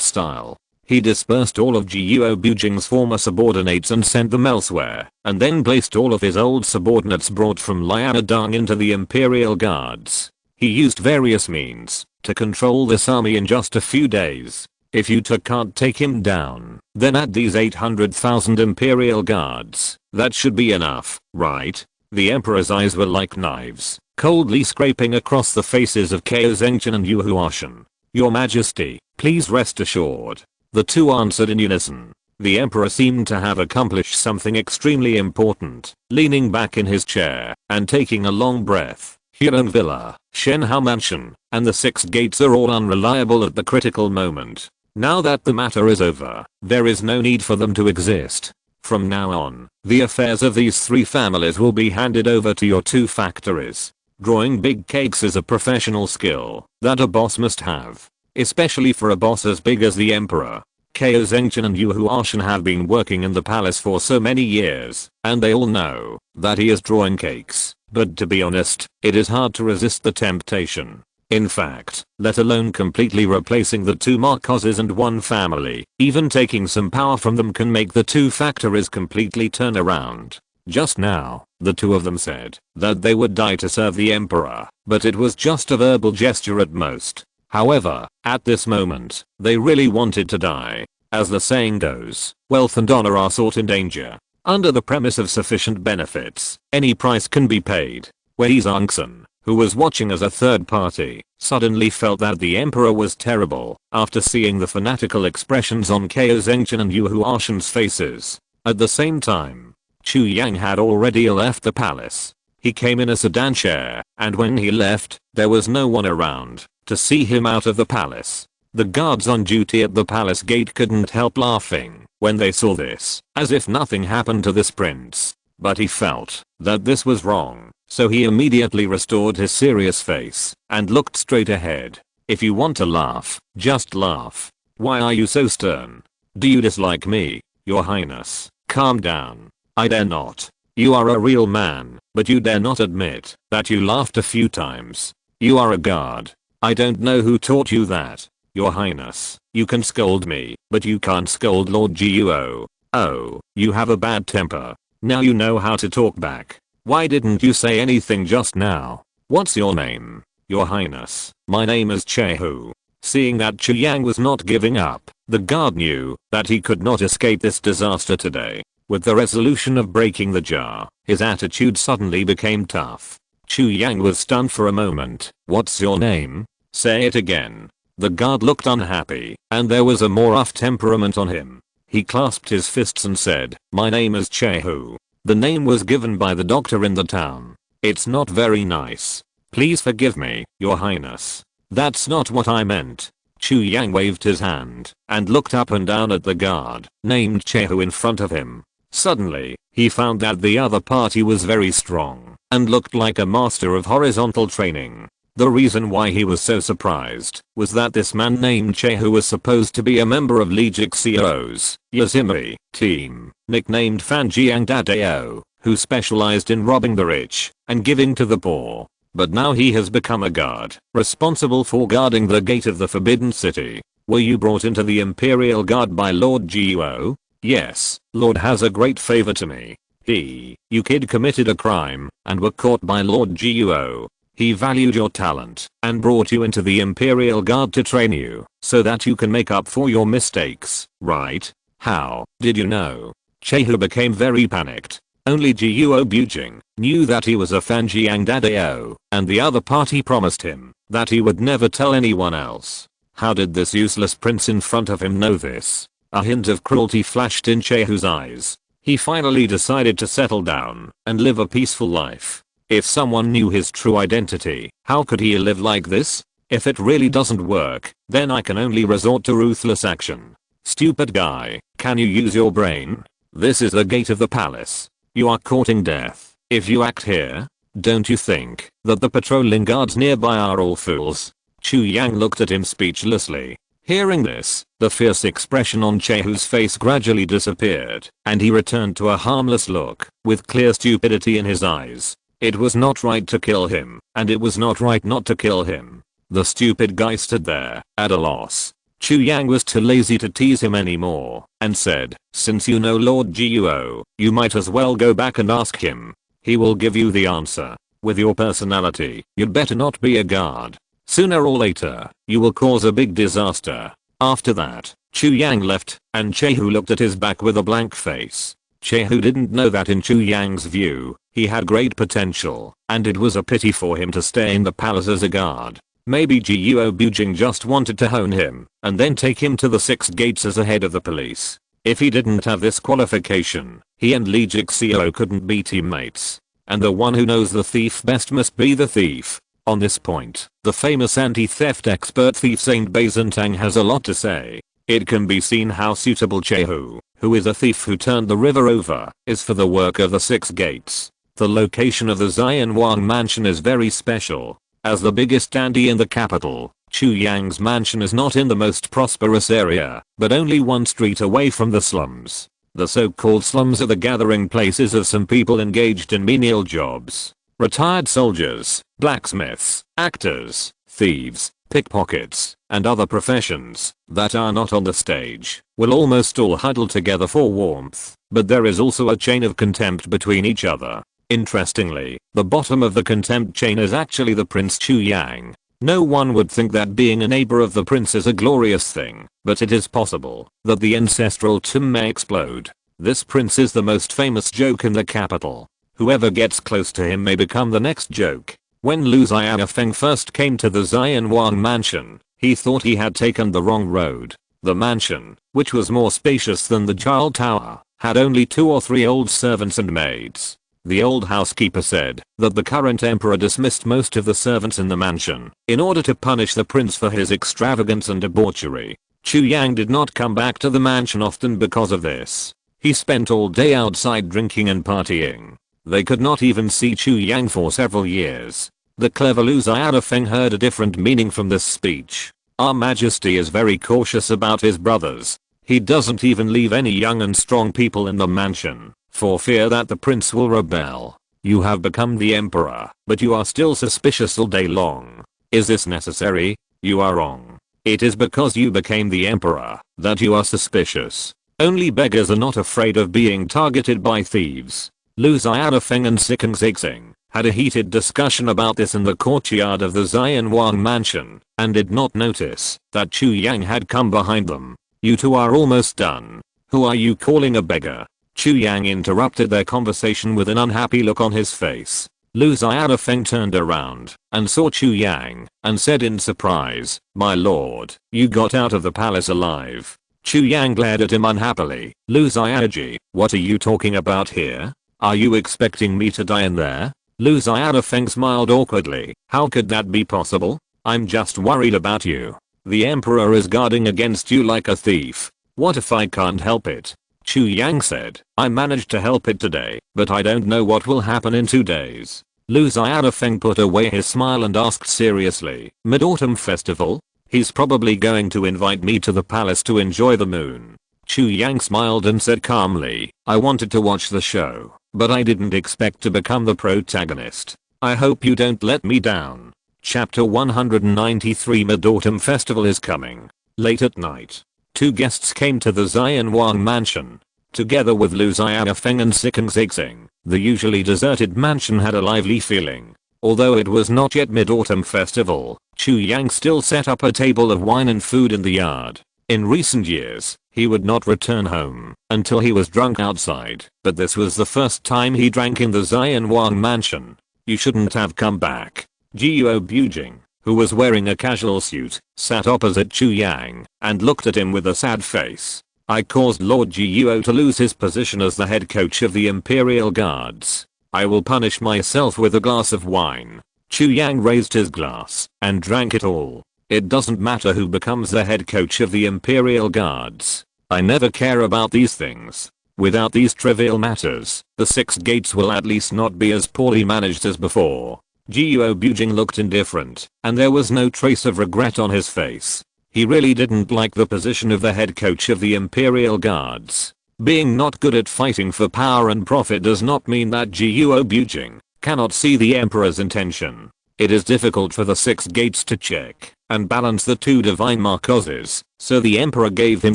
style. He dispersed all of Jiuo Bujing's former subordinates and sent them elsewhere, and then placed all of his old subordinates brought from Lianadong into the Imperial Guards. He used various means to control this army in just a few days. If you 2 can't take him down, then add these 800,000 Imperial Guards. That should be enough, right? The emperor's eyes were like knives, coldly scraping across the faces of Ko Zengchen and Yu Huashan. "Your Majesty, please rest assured." The 2 answered in unison. The emperor seemed to have accomplished something extremely important, leaning back in his chair and taking a long breath. Huron Villa, Shenhao Mansion, and the 6 gates are all unreliable at the critical moment. Now that the matter is over, there is no need for them to exist. From now on, the affairs of these 3 families will be handed over to your 2 factories. Drawing big cakes is a professional skill that a boss must have, especially for a boss as big as the emperor. Ko Zengchen and Yu Huashan have been working in the palace for so many years, and they all know that he is drawing cakes, but to be honest, it is hard to resist the temptation. In fact, let alone completely replacing the 2 Marcoses and 1 family, even taking some power from them can make the 2 factories completely turn around. Just now, the 2 of them said that they would die to serve the emperor, but it was just a verbal gesture at most. However, at this moment, they really wanted to die. As the saying goes, wealth and honor are sought in danger. Under the premise of sufficient benefits, any price can be paid. Wei Zongxin, who was watching as a third party, suddenly felt that the emperor was terrible after seeing the fanatical expressions on Ko Zengchen and Yu Huashan's faces. At the same time, Chu Yang had already left the palace. He came in a sedan chair, and when he left, there was no one around to see him out of the palace. The guards on duty at the palace gate couldn't help laughing when they saw this, as if nothing happened to this prince. But he felt that this was wrong, so he immediately restored his serious face and looked straight ahead. If you want to laugh, just laugh. Why are you so stern? Do you dislike me? Your Highness, calm down. I dare not. You are a real man, but you dare not admit that you laughed a few times. You are a guard. I don't know who taught you that. Your Highness, you can scold me, but you can't scold Lord Guo. Oh, you have a bad temper. Now you know how to talk back. Why didn't you say anything just now? What's your name? Your Highness, my name is Chehu. Seeing that Chu Yang was not giving up, the guard knew that he could not escape this disaster today. With the resolution of breaking the jar, his attitude suddenly became tough. Chu Yang was stunned for a moment. What's your name? Say it again. The guard looked unhappy, and there was a more rough temperament on him. He clasped his fists and said, my name is Chehu. The name was given by the doctor in the town. It's not very nice. Please forgive me, Your Highness. That's not what I meant. Chu Yang waved his hand and looked up and down at the guard named Chehu in front of him. Suddenly, he found that the other party was very strong and looked like a master of horizontal training. The reason why he was so surprised was that this man named Chehu was supposed to be a member of Bleach CO's Yazimi team, nicknamed Fanjiang Dadao, who specialized in robbing the rich and giving to the poor. But now he has become a guard, responsible for guarding the gate of the Forbidden City. Were you brought into the Imperial Guard by Lord Guo? Yes, Lord has a great favor to me. You kid committed a crime and were caught by Lord Guo. He valued your talent and brought you into the Imperial Guard to train you so that you can make up for your mistakes, right? How did you know? Chehu became very panicked. Only Guo Bujing knew that he was a Fanjiang Dadao, and the other party promised him that he would never tell anyone else. How did this useless prince in front of him know this? A hint of cruelty flashed in Chehu's eyes. He finally decided to settle down and live a peaceful life. If someone knew his true identity, how could he live like this? If it really doesn't work, then I can only resort to ruthless action. Stupid guy, can you use your brain? This is the gate of the palace. You are courting death if you act here. Don't you think that the patrolling guards nearby are all fools? Chu Yang looked at him speechlessly. Hearing this, the fierce expression on Chehu's face gradually disappeared, and he returned to a harmless look, with clear stupidity in his eyes. It was not right to kill him, and it was not right not to kill him. The stupid guy stood there, at a loss. Chu Yang was too lazy to tease him anymore, and said, since you know Lord Guo, you might as well go back and ask him. He will give you the answer. With your personality, you'd better not be a guard. Sooner or later, you will cause a big disaster. After that, Chu Yang left, and Chehu looked at his back with a blank face. Chehu didn't know that in Chu Yang's view, he had great potential, and it was a pity for him to stay in the palace as a guard. Maybe Guo Bujing just wanted to hone him, and then take him to the 6 gates as a head of the police. If he didn't have this qualification, he and Li Jixio couldn't be teammates. And the one who knows the thief best must be the thief. On this point, the famous anti-theft expert thief Saint Bazentang has a lot to say. It can be seen how suitable Chehu, who is a thief who turned the river over, is for the work of the 6 gates. The location of the Xianwang mansion is very special. As the biggest dandy in the capital, Chu Yang's mansion is not in the most prosperous area, but only 1 street away from the slums. The so-called slums are the gathering places of some people engaged in menial jobs. Retired soldiers, blacksmiths, actors, thieves, pickpockets, and other professions that are not on the stage will almost all huddle together for warmth, but there is also a chain of contempt between each other. Interestingly, the bottom of the contempt chain is actually the Prince Chu Yang. No one would think that being a neighbor of the prince is a glorious thing, but it is possible that the ancestral tomb may explode. This prince is the most famous joke in the capital. Whoever gets close to him may become the next joke. When Lu Xiaofeng first came to the Xianwang mansion, he thought he had taken the wrong road. The mansion, which was more spacious than the Jiao Tower, had only 2 or 3 old servants and maids. The old housekeeper said that the current emperor dismissed most of the servants in the mansion in order to punish the prince for his extravagance and debauchery. Chu Yang did not come back to the mansion often because of this. He spent all day outside drinking and partying. They could not even see Chu Yang for several years. The clever Lu Xiaofeng heard a different meaning from this speech. Our Majesty is very cautious about his brothers. He doesn't even leave any young and strong people in the mansion, for fear that the prince will rebel. You have become the emperor, but you are still suspicious all day long. Is this necessary? You are wrong. It is because you became the emperor that you are suspicious. Only beggars are not afraid of being targeted by thieves. Lu Xiaofeng and Sikeng Zixing had a heated discussion about this in the courtyard of the Xian Wang mansion and did not notice that Chu Yang had come behind them. You two are almost done. Who are you calling a beggar? Chu Yang interrupted their conversation with an unhappy look on his face. Lu Xiaofeng turned around and saw Chu Yang and said in surprise, "My lord, you got out of the palace alive." Chu Yang glared at him unhappily. Lu Xiaoji, what are you talking about here? Are you expecting me to die in there? Lu Xiaofeng smiled awkwardly. How could that be possible? I'm just worried about you. The emperor is guarding against you like a thief. What if I can't help it? Chu Yang said, I managed to help it today, but I don't know what will happen in 2 days. Lu Xiaofeng put away his smile and asked seriously, Mid-Autumn Festival? He's probably going to invite me to the palace to enjoy the moon. Chu Yang smiled and said calmly, I wanted to watch the show, but I didn't expect to become the protagonist. I hope you don't let me down. Chapter 193 Mid-Autumn Festival is coming. Late at night, 2 guests came to the Xian Wang mansion. Together with Lu Xiaofeng and Sikeng Zixing, the usually deserted mansion had a lively feeling. Although it was not yet Mid-Autumn Festival, Chu Yang still set up a table of wine and food in the yard. In recent years, he would not return home until he was drunk outside, but this was the first time he drank in the Xian Wang mansion. You shouldn't have come back. Jiuo Bujing, who was wearing a casual suit, sat opposite Chu Yang and looked at him with a sad face. I caused Lord Jiuo to lose his position as the head coach of the Imperial Guards. I will punish myself with a glass of wine. Chu Yang raised his glass and drank it all. It doesn't matter who becomes the head coach of the Imperial Guards. I never care about these things. Without these trivial matters, the 6 gates will at least not be as poorly managed as before. Jiuo Bujing looked indifferent, and there was no trace of regret on his face. He really didn't like the position of the head coach of the Imperial Guards. Being not good at fighting for power and profit does not mean that Jiuo Bujing cannot see the emperor's intention. It is difficult for the 6 gates to check and balance the 2 divine marquesas, so the emperor gave him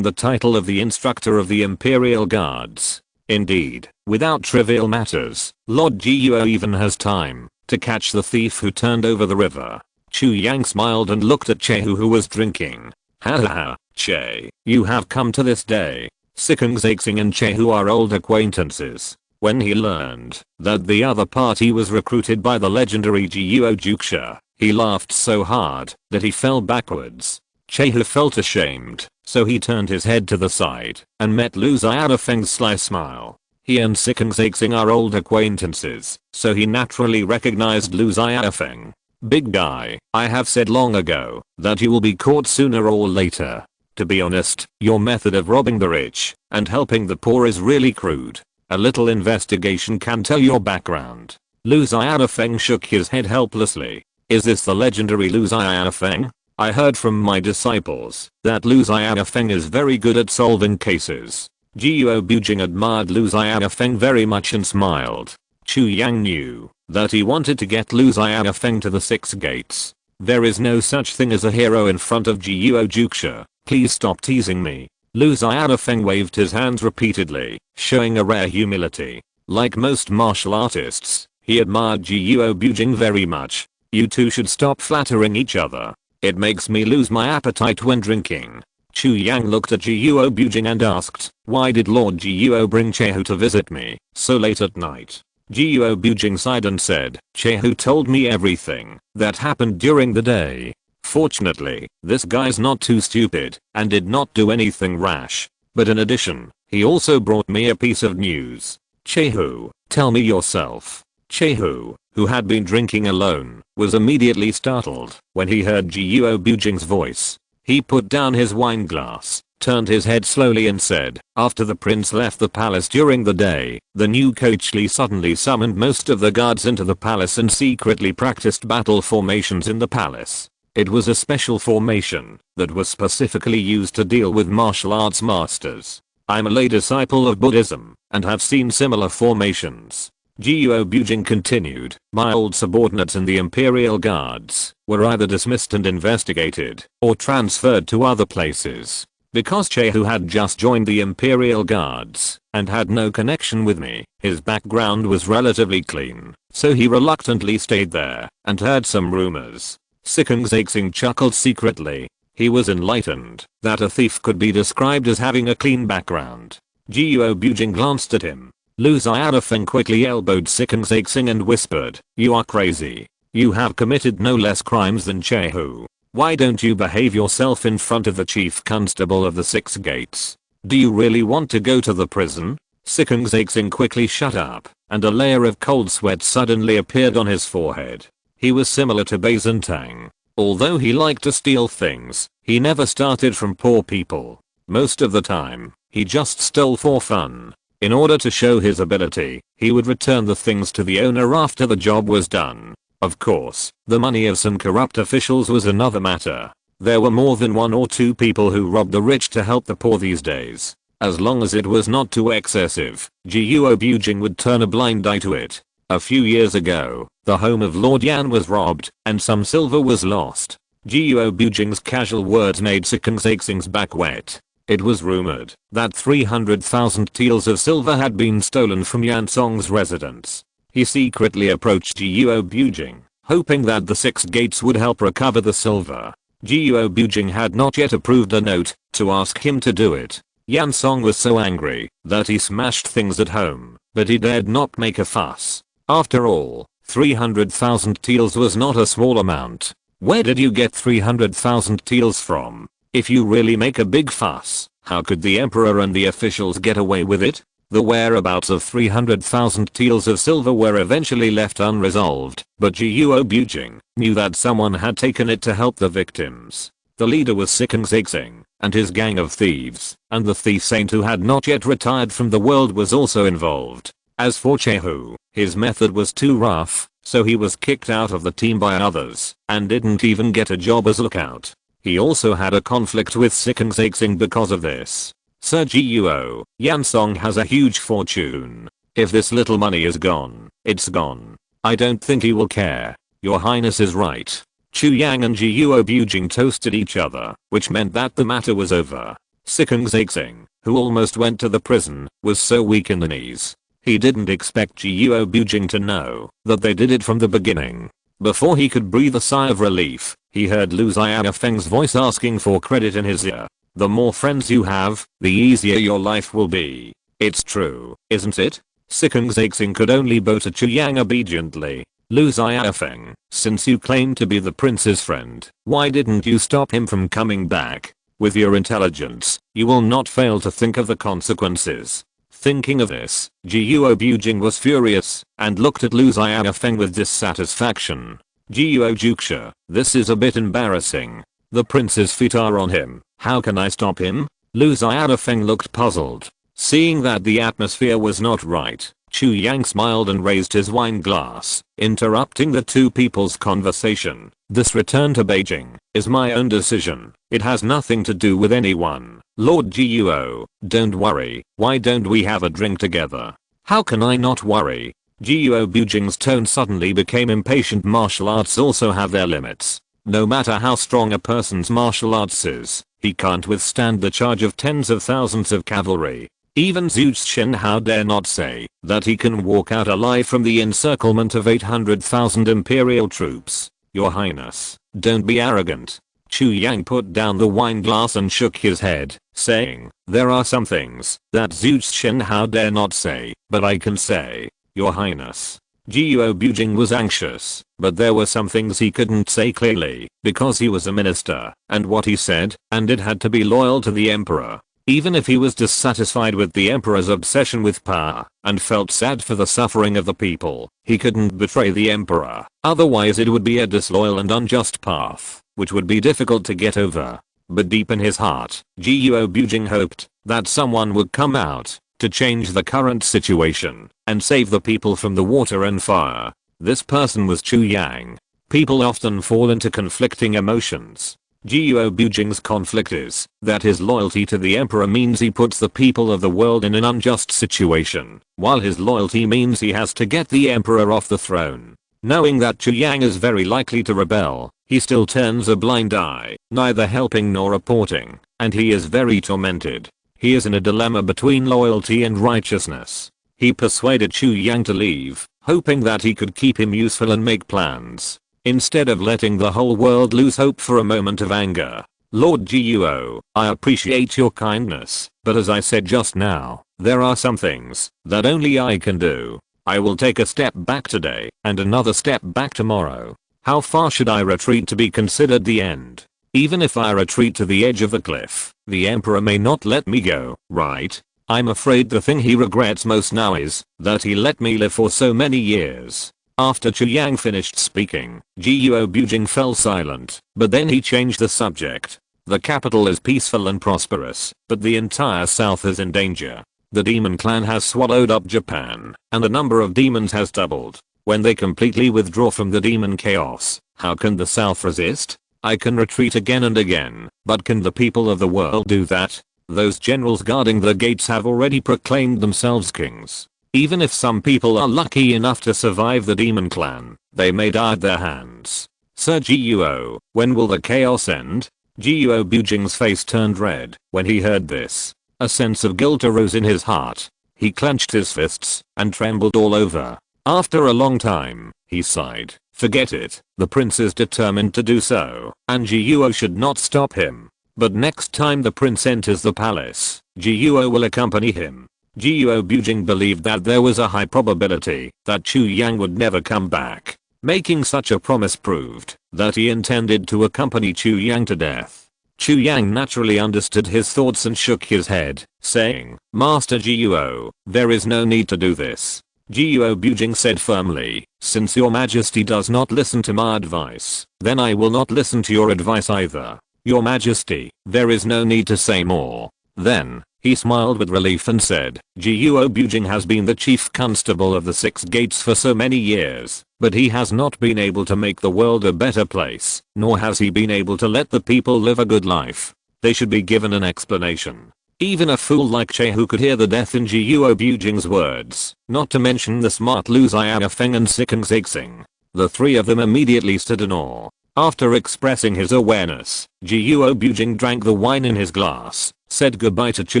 the title of the instructor of the Imperial Guards. Indeed, without trivial matters, Lord Jiuo even has time to catch the thief who turned over the river. Chu Yang smiled and looked at Chehu, who was drinking. Ha ha ha, Che, you have come to this day. Sikeng Zixing and Chehu are old acquaintances. When he learned that the other party was recruited by the legendary Jiuo Juxia, he laughed so hard that he fell backwards. Chehu felt ashamed, so he turned his head to the side and met Lu Xiaofeng's sly smile. He and Sikeng Zixing are old acquaintances, so he naturally recognized Lu Xiaofeng. Big guy, I have said long ago that you will be caught sooner or later. To be honest, your method of robbing the rich and helping the poor is really crude. A little investigation can tell your background. Lu Xiaofeng shook his head helplessly. Is this the legendary Lu Xiaofeng? I heard from my disciples that Lu Xiaofeng is very good at solving cases. Jiuo Bujing admired Lu Xiaofeng very much and smiled. Chu Yang knew that he wanted to get Lu Xiaofeng to the 6 gates. There is no such thing as a hero in front of Jiuo Juxia. Please stop teasing me. Lu Xiaofeng waved his hands repeatedly, showing a rare humility. Like most martial artists, he admired Jiuo Bujing very much. You two should stop flattering each other. It makes me lose my appetite when drinking. Chu Yang looked at Jiuo Bujing and asked, why did Lord Jiuo bring Chehu to visit me so late at night? Jiuo Bujing sighed and said, Chehu told me everything that happened during the day. Fortunately, this guy's not too stupid and did not do anything rash. But in addition, he also brought me a piece of news. Chehu, tell me yourself. Chehu, who had been drinking alone, was immediately startled when he heard Jiuo Bujing's voice. He put down his wine glass, turned his head slowly and said, after the prince left the palace during the day, the new coach Lee suddenly summoned most of the guards into the palace and secretly practiced battle formations in the palace. It was a special formation that was specifically used to deal with martial arts masters. I'm a lay disciple of Buddhism and have seen similar formations. Guo Bujing continued, my old subordinates in the Imperial Guards were either dismissed and investigated or transferred to other places. Because Chehu had just joined the Imperial Guards and had no connection with me, his background was relatively clean, so he reluctantly stayed there and heard some rumors. Sikung Zaixing chuckled secretly. He was enlightened that a thief could be described as having a clean background. Guo Bujing glanced at him. Lu Xiaofeng quickly elbowed Sikung Zaixing and whispered, you are crazy. You have committed no less crimes than Chehu. Why don't you behave yourself in front of the chief constable of the Six Gates? Do you really want to go to the prison? Sikung Zaixing quickly shut up, and a layer of cold sweat suddenly appeared on his forehead. He was similar to Bazentang. Although he liked to steal things, he never started from poor people. Most of the time, he just stole for fun. In order to show his ability, he would return the things to the owner after the job was done. Of course, the money of some corrupt officials was another matter. There were more than 1 or 2 people who robbed the rich to help the poor these days. As long as it was not too excessive, Guo Bujing would turn a blind eye to it. A few years ago, the home of Lord Yan was robbed, and some silver was lost. Guo Bujing's casual words made Sikung Zaixing's back wet. It was rumored that 300,000 taels of silver had been stolen from Yan Song's residence. He secretly approached Guo Bujing, hoping that the Six Gates would help recover the silver. Guo Bujing had not yet approved a note to ask him to do it. Yan Song was so angry that he smashed things at home, but he dared not make a fuss. After all, 300,000 taels was not a small amount. Where did you get 300,000 taels from? If you really make a big fuss, how could the emperor and the officials get away with it? The whereabouts of 300,000 taels of silver were eventually left unresolved, but Guo Bujing knew that someone had taken it to help the victims. The leader was Sikung Zaixing and his gang of thieves, and the thief saint who had not yet retired from the world was also involved. As for Chehu, his method was too rough, so he was kicked out of the team by others and didn't even get a job as lookout. He also had a conflict with Sikung Zaixing because of this. Sir Guo, Yan Song has a huge fortune. If this little money is gone, it's gone. I don't think he will care. Your Highness is right. Chu Yang and Guo Bujing toasted each other, which meant that the matter was over. Sikung Zaixing, who almost went to the prison, was so weak in the knees. He didn't expect Guo Bujing to know that they did it from the beginning. Before he could breathe a sigh of relief, he heard Lu Xiaofeng's voice asking for credit in his ear. The more friends you have, the easier your life will be. It's true, isn't it? Sikung Zaixing could only bow to Chu Yang obediently. Lu Xiaofeng, since you claim to be the prince's friend, why didn't you stop him from coming back? With your intelligence, you will not fail to think of the consequences. Thinking of this, Guo Bujing was furious and looked at Lu Xiaofeng with dissatisfaction. Guo Juxia, this is a bit embarrassing. The prince's feet are on him. How can I stop him? Lu Xiaofeng looked puzzled. Seeing that the atmosphere was not right, Chu Yang smiled and raised his wine glass, interrupting the two people's conversation. This return to Beijing is my own decision. It has nothing to do with anyone. Lord Guo, don't worry. Why don't we have a drink together? How can I not worry? Guo Bujing's tone suddenly became impatient. Martial arts also have their limits. No matter how strong a person's martial arts is, he can't withstand the charge of tens of thousands of cavalry. Even Zhu Shenhao dare not say that he can walk out alive from the encirclement of 800,000 imperial troops. Your Highness, don't be arrogant. Chu Yang put down the wine glass and shook his head, saying, there are some things that Zhu Shenhao dare not say, but I can say. Your Highness. Guo Bujing was anxious, but there were some things he couldn't say clearly because he was a minister, and what he said, and it had to be loyal to the emperor. Even if he was dissatisfied with the emperor's obsession with power and felt sad for the suffering of the people, he couldn't betray the emperor. Otherwise it would be a disloyal and unjust path, which would be difficult to get over. but deep in his heart, Guo Bujing hoped that someone would come out to change the current situation and save the people from the water and fire. This person was Chu Yang. People often fall into conflicting emotions. Guo Bujing's conflict is that his loyalty to the emperor means he puts the people of the world in an unjust situation, while his loyalty means he has to get the emperor off the throne. Knowing that Chu Yang is very likely to rebel, he still turns a blind eye, neither helping nor reporting, and he is very tormented. He is in a dilemma between loyalty and righteousness. He persuaded Chu Yang to leave, hoping that he could keep him useful and make plans, instead of letting the whole world lose hope for a moment of anger. Lord Guo, I appreciate your kindness, but as I said just now, there are some things that only I can do. I will take a step back today and another step back tomorrow. How far should I retreat to be considered the end? Even if I retreat to the edge of the cliff, the emperor may not let me go, right? I'm afraid the thing he regrets most now is that he let me live for so many years. After Chu Yang finished speaking, Guo Bujing fell silent, but then he changed the subject. The capital is peaceful and prosperous, but the entire south is in danger. The demon clan has swallowed up Japan, and the number of demons has doubled. When they completely withdraw from the demon chaos, how can the south resist? I can retreat again and again, but can the people of the world do that? Those generals guarding the gates have already proclaimed themselves kings. Even if some people are lucky enough to survive the demon clan, they may die at their hands. Sir Guo, when will the chaos end? Guo Bujing's face turned red when he heard this. A sense of guilt arose in his heart. He clenched his fists and trembled all over. After a long time, he sighed. Forget it, the prince is determined to do so, and Guo should not stop him. But next time the prince enters the palace, Guo will accompany him. Guo Bujing believed that there was a high probability that Chu Yang would never come back. Making such a promise proved that he intended to accompany Chu Yang to death. Chu Yang naturally understood his thoughts and shook his head, saying, Master Guo, there is no need to do this. Guo Bujing said firmly, since your majesty does not listen to my advice, then I will not listen to your advice either. Your majesty, there is no need to say more. Then, he smiled with relief and said, Guo Bujing has been the chief constable of the Six Gates for so many years, but he has not been able to make the world a better place, nor has he been able to let the people live a good life. They should be given an explanation. Even a fool like Chehu could hear the death in Guo Bujing's words, not to mention the smart Lu Xiaofeng and Sikeng Zixing. The three of them immediately stood in awe. After expressing his awareness, Guo Bujing drank the wine in his glass, said goodbye to Chu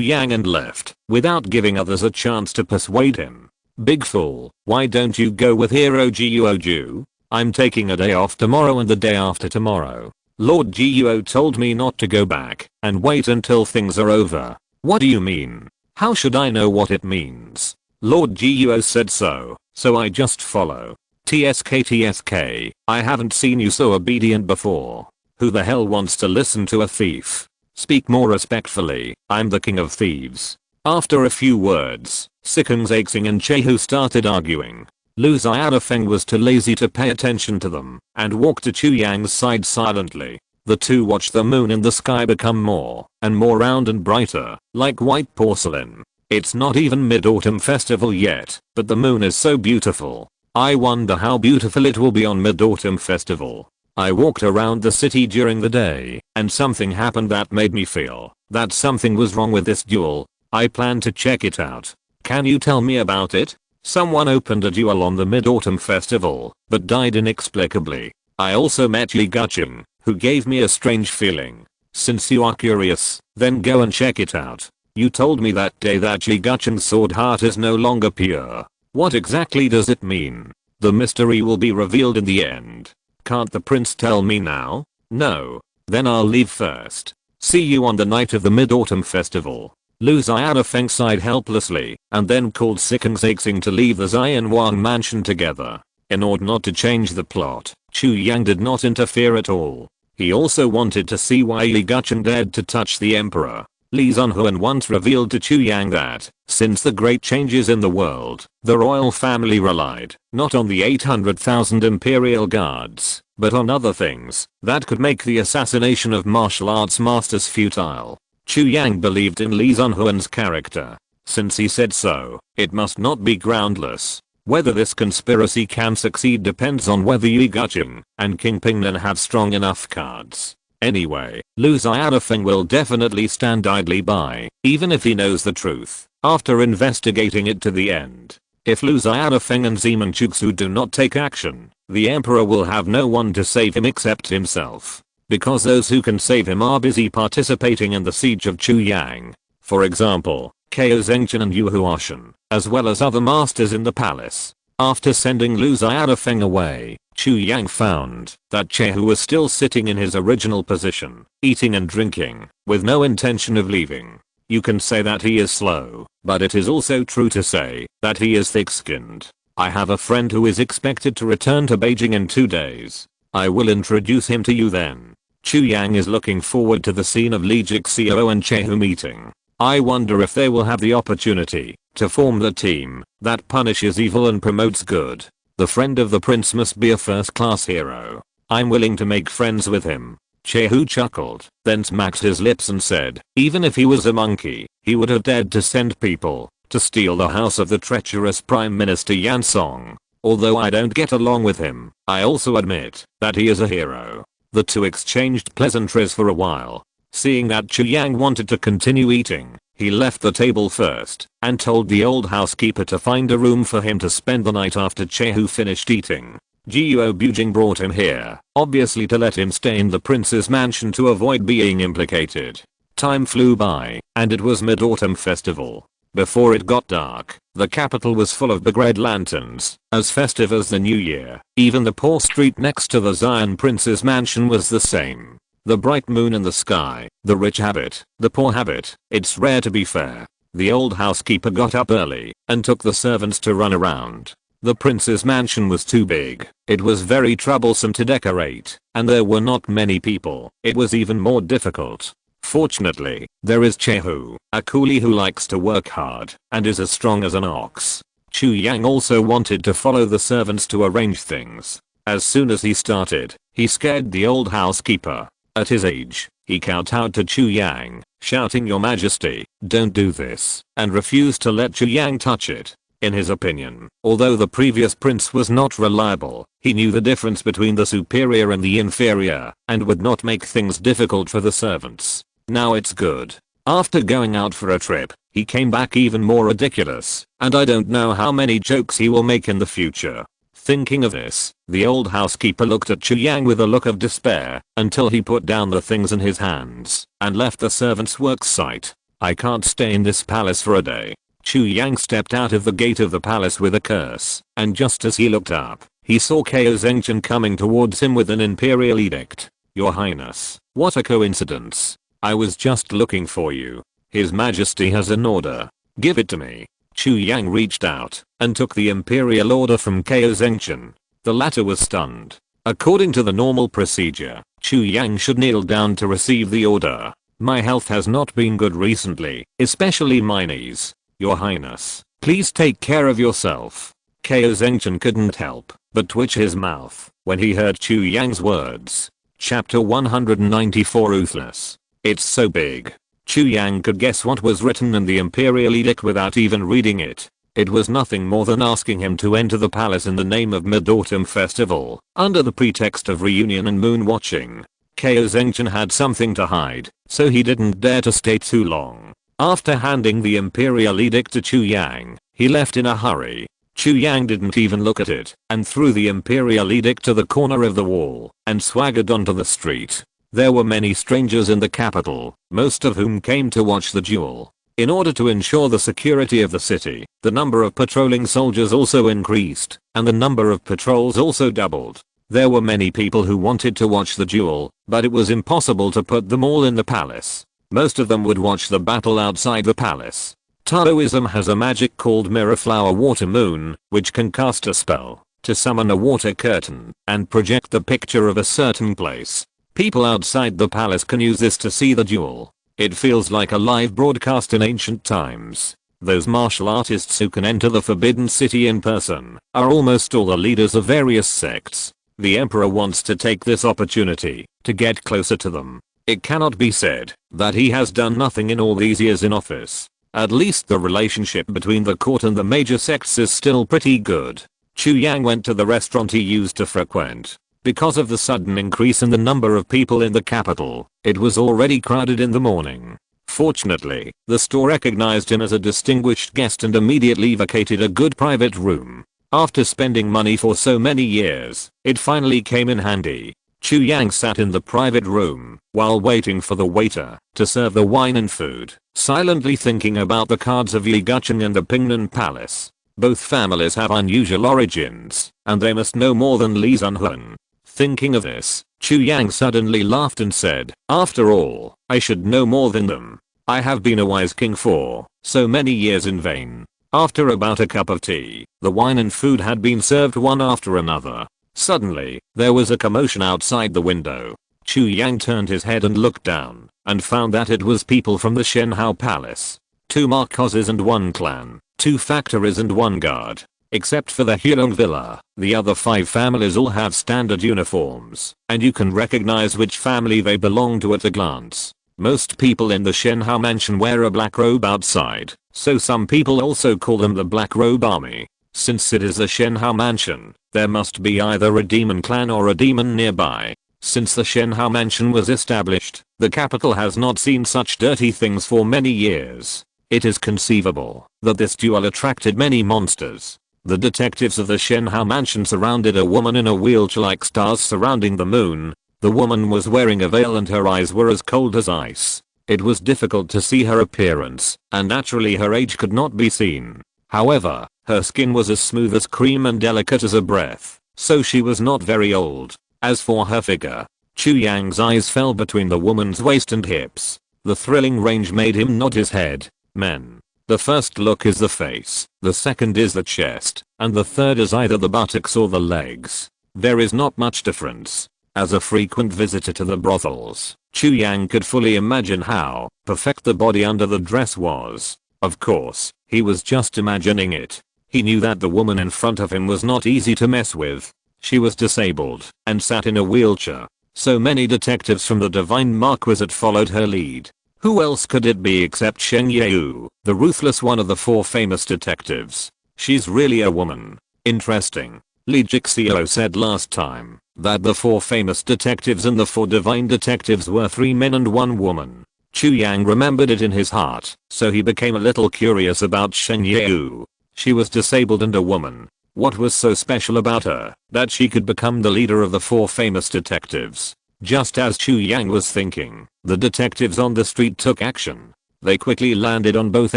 Yang and left, without giving others a chance to persuade him. Big fool, why don't you go with hero Guo Ju? I'm taking a day off tomorrow and the day after tomorrow. Lord Guo told me not to go back and wait until things are over. What do you mean? How should I know what it means? Lord Guo said so I just follow. TSK, I haven't seen you so obedient before. Who the hell wants to listen to a thief? Speak more respectfully, I'm the king of thieves. After a few words, Sikeng Zixing and Chehu started arguing. Lu Xiaofeng was too lazy to pay attention to them and walked to Chu Yang's side silently. The two watched the moon in the sky become more and more round and brighter, like white porcelain. It's not even Mid-Autumn Festival yet, but the moon is so beautiful. I wonder how beautiful it will be on Mid-Autumn Festival. I walked around the city during the day, and something happened that made me feel that something was wrong with this duel. I plan to check it out. Can you tell me about it? Someone opened a duel on the Mid-Autumn Festival, but died inexplicably. I also met Li Gucheng, who gave me a strange feeling. Since you are curious, then go and check it out. You told me that day that Li Gucheng's sword heart is no longer pure. What exactly does it mean? The mystery will be revealed in the end. Can't the prince tell me now? No. Then I'll leave first. See you on the night of the Mid-Autumn Festival. Lu Xiaofeng sighed helplessly and then called Sikeng Zixing to leave the Xianwang mansion together. In order not to change the plot, Chu Yang did not interfere at all. He also wanted to see why Li Gucheng dared to touch the emperor. Lee Sunhoon once revealed to Chu Yang that, since the great changes in the world, the royal family relied, not on the 800,000 imperial guards, but on other things, that could make the assassination of martial arts masters futile. Chu Yang believed in Lee Sunhoon's character. Since he said so, it must not be groundless. Whether this conspiracy can succeed depends on whether Yi Guqing and King Pingnan have strong enough cards. Anyway, Lu Xiaodafeng will definitely stand idly by, even if he knows the truth, after investigating it to the end. If Lu Xiaodafeng and Zeman Chuksu do not take action, the emperor will have no one to save him except himself. Because those who can save him are busy participating in the siege of Chu Yang. For example, Kao Zhengchen and Yu Huashan, as well as other masters in the palace. After sending Lu Xiaodafeng away, Chu Yang found that Chehu was still sitting in his original position, eating and drinking, with no intention of leaving. You can say that he is slow, but it is also true to say that he is thick-skinned. I have a friend who is expected to return to Beijing in 2 days. I will introduce him to you then. Chu Yang is looking forward to the scene of Li Jixio and Chehu meeting. I wonder if they will have the opportunity to form the team that punishes evil and promotes good. The friend of the prince must be a first-class hero. I'm willing to make friends with him. Chehu chuckled, then smacked his lips and said, even if he was a monkey, he would have dared to send people to steal the house of the treacherous Prime Minister Yan Song. Although I don't get along with him, I also admit that he is a hero. The two exchanged pleasantries for a while. Seeing that Chu Yang wanted to continue eating, he left the table first and told the old housekeeper to find a room for him to spend the night after Chehu finished eating. Jiuo Bujing brought him here, obviously to let him stay in the prince's mansion to avoid being implicated. Time flew by, and it was Mid-Autumn Festival. Before it got dark, the capital was full of big red lanterns, as festive as the New Year. Even the poor street next to the Zion Prince's mansion was the same. The bright moon in the sky, the rich habit, the poor habit, it's rare to be fair. The old housekeeper got up early and took the servants to run around. The prince's mansion was too big, it was very troublesome to decorate, and there were not many people. It was even more difficult. Fortunately, there is Chehu, a coolie who likes to work hard and is as strong as an ox. Chu Yang also wanted to follow the servants to arrange things. As soon as he started, he scared the old housekeeper. At his age, he kowtowed to Chu Yang, shouting, "Your Majesty, don't do this," and refused to let Chu Yang touch it. In his opinion, although the previous prince was not reliable, he knew the difference between the superior and the inferior, and would not make things difficult for the servants. Now it's good. After going out for a trip, he came back even more ridiculous, and I don't know how many jokes he will make in the future. Thinking of this, the old housekeeper looked at Chu Yang with a look of despair, until he put down the things in his hands, and left the servants' work site. I can't stay in this palace for a day. Chu Yang stepped out of the gate of the palace with a curse, and just as he looked up, he saw Kao Zhengchen coming towards him with an imperial edict. Your Highness, what a coincidence. I was just looking for you. His Majesty has an order. Give it to me. Chu Yang reached out and took the imperial order from Kao Zhengchen. The latter was stunned. According to the normal procedure, Chu Yang should kneel down to receive the order. My health has not been good recently, especially my knees. Your Highness, please take care of yourself. Kao Zhengchen couldn't help but twitch his mouth when he heard Chu Yang's words. Chapter 194 Ruthless. It's so big. Chu Yang could guess what was written in the imperial edict without even reading it. It was nothing more than asking him to enter the palace in the name of Mid-Autumn Festival, under the pretext of reunion and moon watching. Kao Zhengchen had something to hide, so he didn't dare to stay too long. After handing the imperial edict to Chu Yang, he left in a hurry. Chu Yang didn't even look at it, and threw the imperial edict to the corner of the wall, and swaggered onto the street. There were many strangers in the capital, most of whom came to watch the duel. In order to ensure the security of the city, the number of patrolling soldiers also increased, and the number of patrols also doubled. There were many people who wanted to watch the duel, but it was impossible to put them all in the palace. Most of them would watch the battle outside the palace. Taoism has a magic called Mirror Flower Water Moon, which can cast a spell to summon a water curtain and project the picture of a certain place. People outside the palace can use this to see the duel. It feels like a live broadcast in ancient times. Those martial artists who can enter the Forbidden City in person are almost all the leaders of various sects. The Emperor wants to take this opportunity to get closer to them. It cannot be said that he has done nothing in all these years in office. At least the relationship between the court and the major sects is still pretty good. Chu Yang went to the restaurant he used to frequent. Because of the sudden increase in the number of people in the capital, it was already crowded in the morning. Fortunately, the store recognized him as a distinguished guest and immediately vacated a good private room. After spending money for so many years, it finally came in handy. Chu Yang sat in the private room while waiting for the waiter to serve the wine and food, silently thinking about the cards of Yigucheng and the Pingnan Palace. Both families have unusual origins, and they must know more than Li Zunhun. Thinking of this, Chu Yang suddenly laughed and said, "After all, I should know more than them. I have been a wise king for so many years in vain." After about a cup of tea, the wine and food had been served one after another. Suddenly, there was a commotion outside the window. Chu Yang turned his head and looked down, and found that it was people from the Shenhao Palace. 2 marquesas and 1 clan, 2 factories and 1 guard. Except for the Huilong Villa, the other 5 families all have standard uniforms, and you can recognize which family they belong to at a glance. Most people in the Shenhao mansion wear a black robe outside, so some people also call them the Black Robe Army. Since it is a Shenhao mansion, there must be either a demon clan or a demon nearby. Since the Shenhao mansion was established, the capital has not seen such dirty things for many years. It is conceivable that this duel attracted many monsters. The detectives of the Shenhao mansion surrounded a woman in a wheelchair like stars surrounding the moon. The woman was wearing a veil and her eyes were as cold as ice. It was difficult to see her appearance, and naturally her age could not be seen. However, her skin was as smooth as cream and delicate as a breath, so she was not very old. As for her figure, Chu Yang's eyes fell between the woman's waist and hips. The thrilling range made him nod his head. Men. The first look is the face, the second is the chest, and the third is either the buttocks or the legs. There is not much difference. As a frequent visitor to the brothels, Chu Yang could fully imagine how perfect the body under the dress was. Of course, he was just imagining it. He knew that the woman in front of him was not easy to mess with. She was disabled and sat in a wheelchair. So many detectives from the Divine Marquisate followed her lead. Who else could it be except Shen Yue, the ruthless one of the 4 famous detectives? She's really a woman. Interesting. Li Jixio said last time that the 4 famous detectives and the 4 divine detectives were 3 men and 1 woman. Chu Yang remembered it in his heart, so he became a little curious about Shen Yue. She was disabled and a woman. What was so special about her that she could become the leader of the 4 famous detectives? Just as Chu Yang was thinking, the detectives on the street took action. They quickly landed on both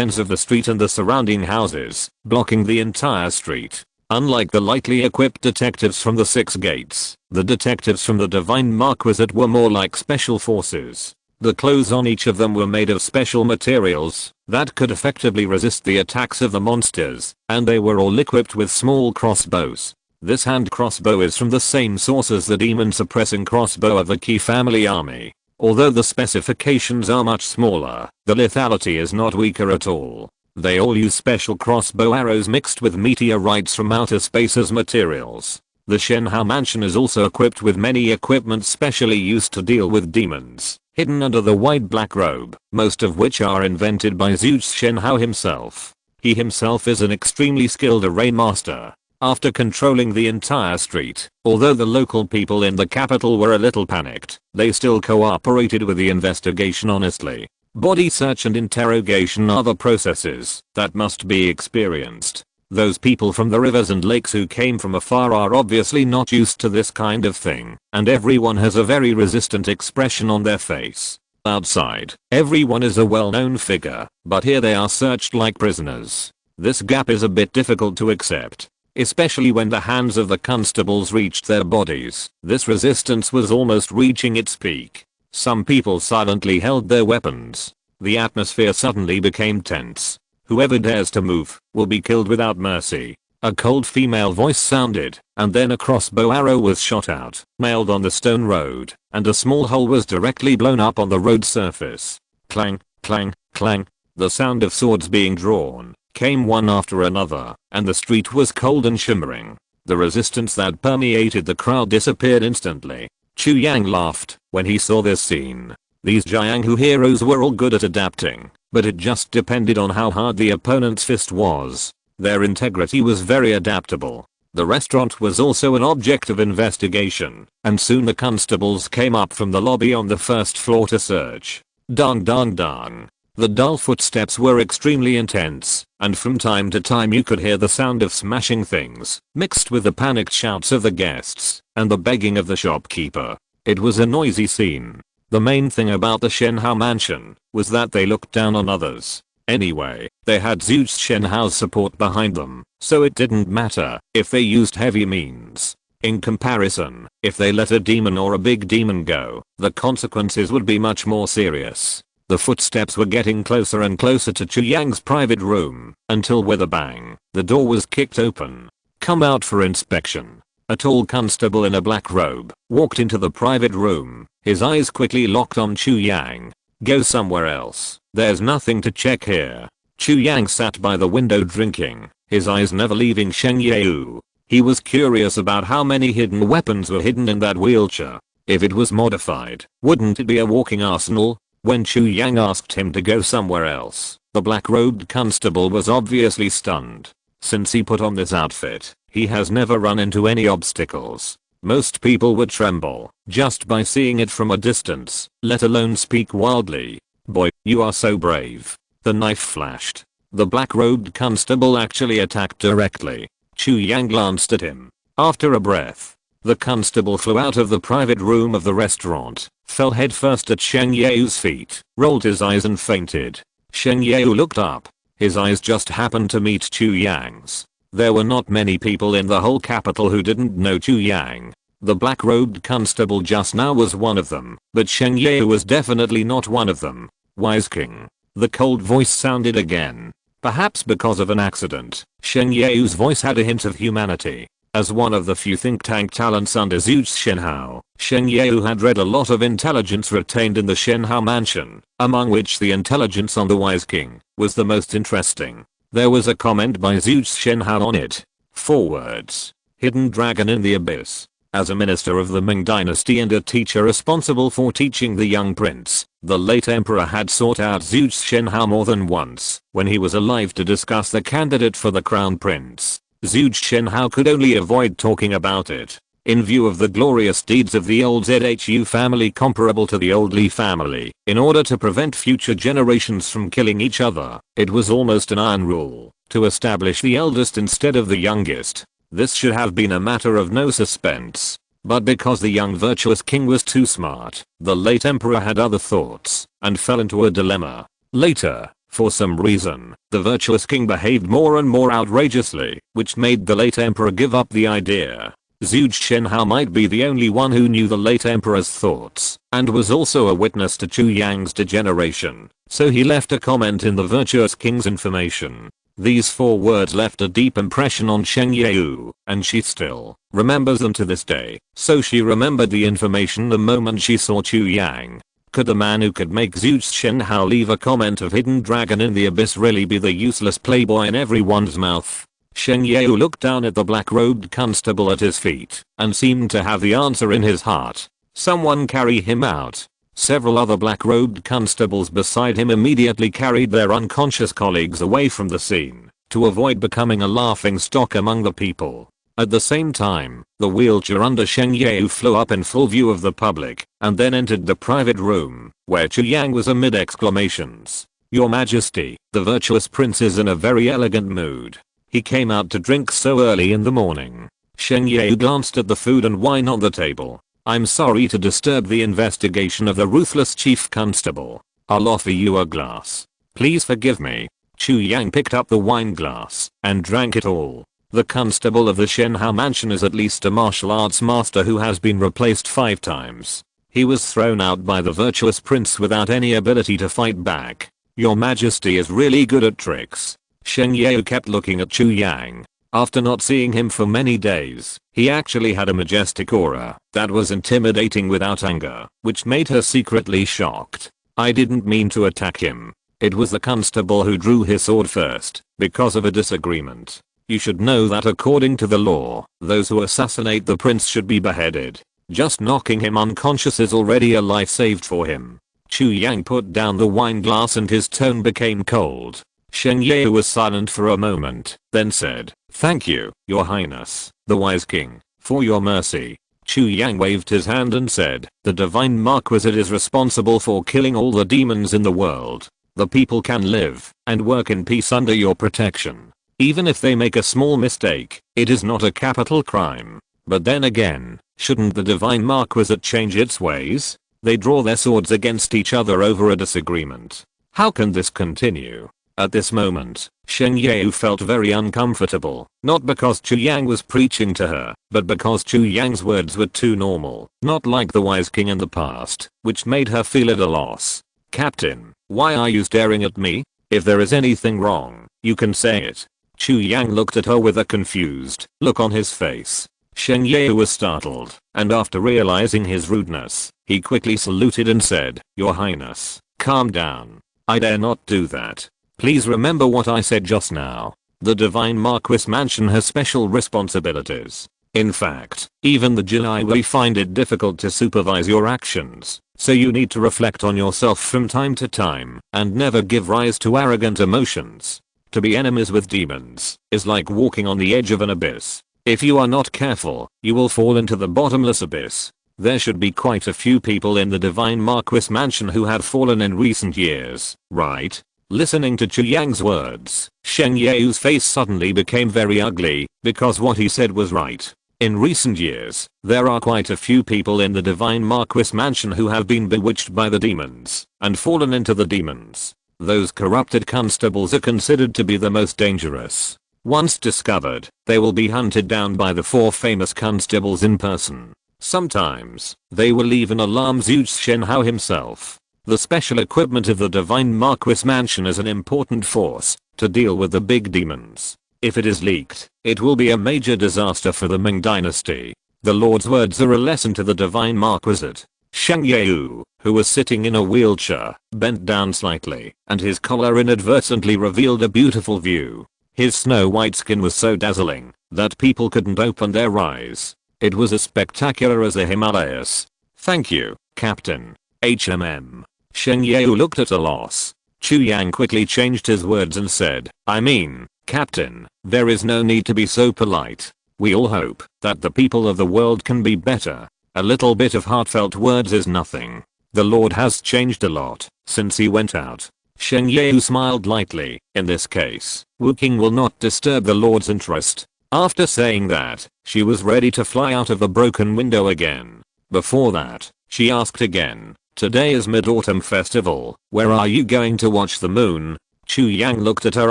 ends of the street and the surrounding houses, blocking the entire street. Unlike the lightly equipped detectives from the 6 gates, the detectives from the Divine Marquisate were more like special forces. The clothes on each of them were made of special materials that could effectively resist the attacks of the monsters, and they were all equipped with small crossbows. This hand crossbow is from the same source as the demon suppressing crossbow of the Qi family army. Although the specifications are much smaller, the lethality is not weaker at all. They all use special crossbow arrows mixed with meteorites from outer space as materials. The Shenhao mansion is also equipped with many equipment specially used to deal with demons, hidden under the white black robe, most of which are invented by Zeus Shenhao himself. He himself is an extremely skilled array master. After controlling the entire street, although the local people in the capital were a little panicked, they still cooperated with the investigation honestly. Body search and interrogation are the processes that must be experienced. Those people from the rivers and lakes who came from afar are obviously not used to this kind of thing, and everyone has a very resistant expression on their face. Outside, everyone is a well-known figure, but here they are searched like prisoners. This gap is a bit difficult to accept, especially when the hands of the constables reached their bodies. This resistance was almost reaching its peak. Some people silently held their weapons. The atmosphere suddenly became tense. Whoever dares to move will be killed without mercy. A cold female voice sounded, and then a crossbow arrow was shot out, nailed on the stone road, and a small hole was directly blown up on the road surface. Clang, clang, clang. The sound of swords being drawn came one after another, and the street was cold and shimmering. The resistance that permeated the crowd disappeared instantly. Chu Yang laughed when he saw this scene. These Jianghu heroes were all good at adapting, but it just depended on how hard the opponent's fist was. Their integrity was very adaptable. The restaurant was also an object of investigation, and soon the constables came up from the lobby on the first floor to search. Dong dong dong. The dull footsteps were extremely intense, and from time to time you could hear the sound of smashing things, mixed with the panicked shouts of the guests, and the begging of the shopkeeper. It was a noisy scene. The main thing about the Shenhao mansion was that they looked down on others. Anyway, they had Zhuge Shenhao's support behind them, so it didn't matter if they used heavy means. In comparison, if they let a demon or a big demon go, the consequences would be much more serious. The footsteps were getting closer and closer to Chu Yang's private room, until with a bang, the door was kicked open. Come out for inspection. A tall constable in a black robe walked into the private room. His eyes quickly locked on Chu Yang. Go somewhere else. There's nothing to check here. Chu Yang sat by the window drinking, his eyes never leaving Sheng Yeu. He was curious about how many hidden weapons were hidden in that wheelchair. If it was modified, wouldn't it be a walking arsenal? When Chu Yang asked him to go somewhere else, the black-robed constable was obviously stunned. Since he put on this outfit, he has never run into any obstacles. Most people would tremble just by seeing it from a distance, let alone speak wildly. Boy, you are so brave. The knife flashed. The black-robed constable actually attacked directly. Chu Yang glanced at him. After a breath, the constable flew out of the private room of the restaurant, fell headfirst at Sheng Yeu's feet, rolled his eyes and fainted. Sheng Yeu looked up. His eyes just happened to meet Chu Yang's. There were not many people in the whole capital who didn't know Chu Yang. The black-robed constable just now was one of them, but Sheng Yeu was definitely not one of them. Wise King. The cold voice sounded again. Perhaps because of an accident, Sheng Yeu's voice had a hint of humanity. As one of the few think tank talents under Zhuge Shenhao, Sheng Yeu had read a lot of intelligence retained in the Shenhao mansion, among which the intelligence on the Wise King was the most interesting. There was a comment by Zhuge Shenhao on it. 4 words. Hidden dragon in the abyss. As a minister of the Ming dynasty and a teacher responsible for teaching the young prince, the late emperor had sought out Zhuge Shenhao more than once when he was alive to discuss the candidate for the crown prince. Zhuge Shenhao could only avoid talking about it. In view of the glorious deeds of the old Zhu family comparable to the old Li family, in order to prevent future generations from killing each other, it was almost an iron rule to establish the eldest instead of the youngest. This should have been a matter of no suspense. But because the young virtuous king was too smart, the late emperor had other thoughts and fell into a dilemma. Later, for some reason, the virtuous king behaved more and more outrageously, which made the late emperor give up the idea. Zhuge Shenhao might be the only one who knew the late emperor's thoughts, and was also a witness to Chu Yang's degeneration, so he left a comment in the virtuous king's information. These 4 words left a deep impression on Sheng Yeu, and she still remembers them to this day. So she remembered the information the moment she saw Chu Yang. Could the man who could make Zhuge Shenhao leave a comment of hidden dragon in the abyss really be the useless playboy in everyone's mouth? Sheng Yeu looked down at the black-robed constable at his feet and seemed to have the answer in his heart. Someone carry him out. Several other black-robed constables beside him immediately carried their unconscious colleagues away from the scene to avoid becoming a laughing stock among the people. At the same time, the wheelchair under Sheng Yeu flew up in full view of the public and then entered the private room where Chu Yang was amid exclamations. Your Majesty, the virtuous prince is in a very elegant mood. He came out to drink so early in the morning. Sheng Yeu glanced at the food and wine on the table. I'm sorry to disturb the investigation of the ruthless chief constable. I'll offer you a glass. Please forgive me. Chu Yang picked up the wine glass and drank it all. The constable of the Shenhao mansion is at least a martial arts master who has been replaced 5 times. He was thrown out by the virtuous prince without any ability to fight back. Your Majesty is really good at tricks. Sheng Yeu kept looking at Chu Yang. After not seeing him for many days, he actually had a majestic aura that was intimidating without anger, which made her secretly shocked. I didn't mean to attack him. It was the constable who drew his sword first, because of a disagreement. You should know that according to the law, those who assassinate the prince should be beheaded. Just knocking him unconscious is already a life saved for him. Chu Yang put down the wine glass and his tone became cold. Shengyue was silent for a moment, then said, "Thank you, your highness, the wise king, for your mercy." Chu Yang waved his hand and said, "The divine marquisate is responsible for killing all the demons in the world. The people can live and work in peace under your protection. Even if they make a small mistake, it is not a capital crime. But then again, shouldn't the divine marquisate change its ways? They draw their swords against each other over a disagreement. How can this continue?" At this moment, Shengyue felt very uncomfortable, not because Chu Yang was preaching to her, but because Chu Yang's words were too normal, not like the wise king in the past, which made her feel at a loss. "Captain, why are you staring at me? If there is anything wrong, you can say it." Chu Yang looked at her with a confused look on his face. Shengyue was startled, and after realizing his rudeness, he quickly saluted and said, "Your highness, calm down. I dare not do that. Please remember what I said just now. The Divine Marquis Mansion has special responsibilities. In fact, even the Jinai will find it difficult to supervise your actions, so you need to reflect on yourself from time to time and never give rise to arrogant emotions. To be enemies with demons is like walking on the edge of an abyss. If you are not careful, you will fall into the bottomless abyss. There should be quite a few people in the Divine Marquis Mansion who have fallen in recent years, right?" Listening to Chu Yang's words, Shengyu's face suddenly became very ugly, because what he said was right. In recent years, there are quite a few people in the Divine Marquis Mansion who have been bewitched by the demons and fallen into the demons. Those corrupted constables are considered to be the most dangerous. Once discovered, they will be hunted down by the 4 famous constables in person. Sometimes, they will even alarm Zhu Shenhao himself. The special equipment of the Divine Marquis Mansion is an important force to deal with the big demons. If it is leaked, it will be a major disaster for the Ming Dynasty. The Lord's words are a lesson to the Divine Marquisate. Shengyue, who was sitting in a wheelchair, bent down slightly, and his collar inadvertently revealed a beautiful view. His snow-white skin was so dazzling that people couldn't open their eyes. It was as spectacular as the Himalayas. "Thank you, Captain. HMM." Shengyue looked at a loss. Chu Yang quickly changed his words and said, "I mean, Captain, there is no need to be so polite. We all hope that the people of the world can be better. A little bit of heartfelt words is nothing. The Lord has changed a lot since he went out." Shengyue smiled lightly. In this case, Wu King will not disturb the Lord's interest. After saying that, she was ready to fly out of the broken window again. Before that, she asked again, "Today is Mid-Autumn Festival, where are you going to watch the moon?" Chu Yang looked at her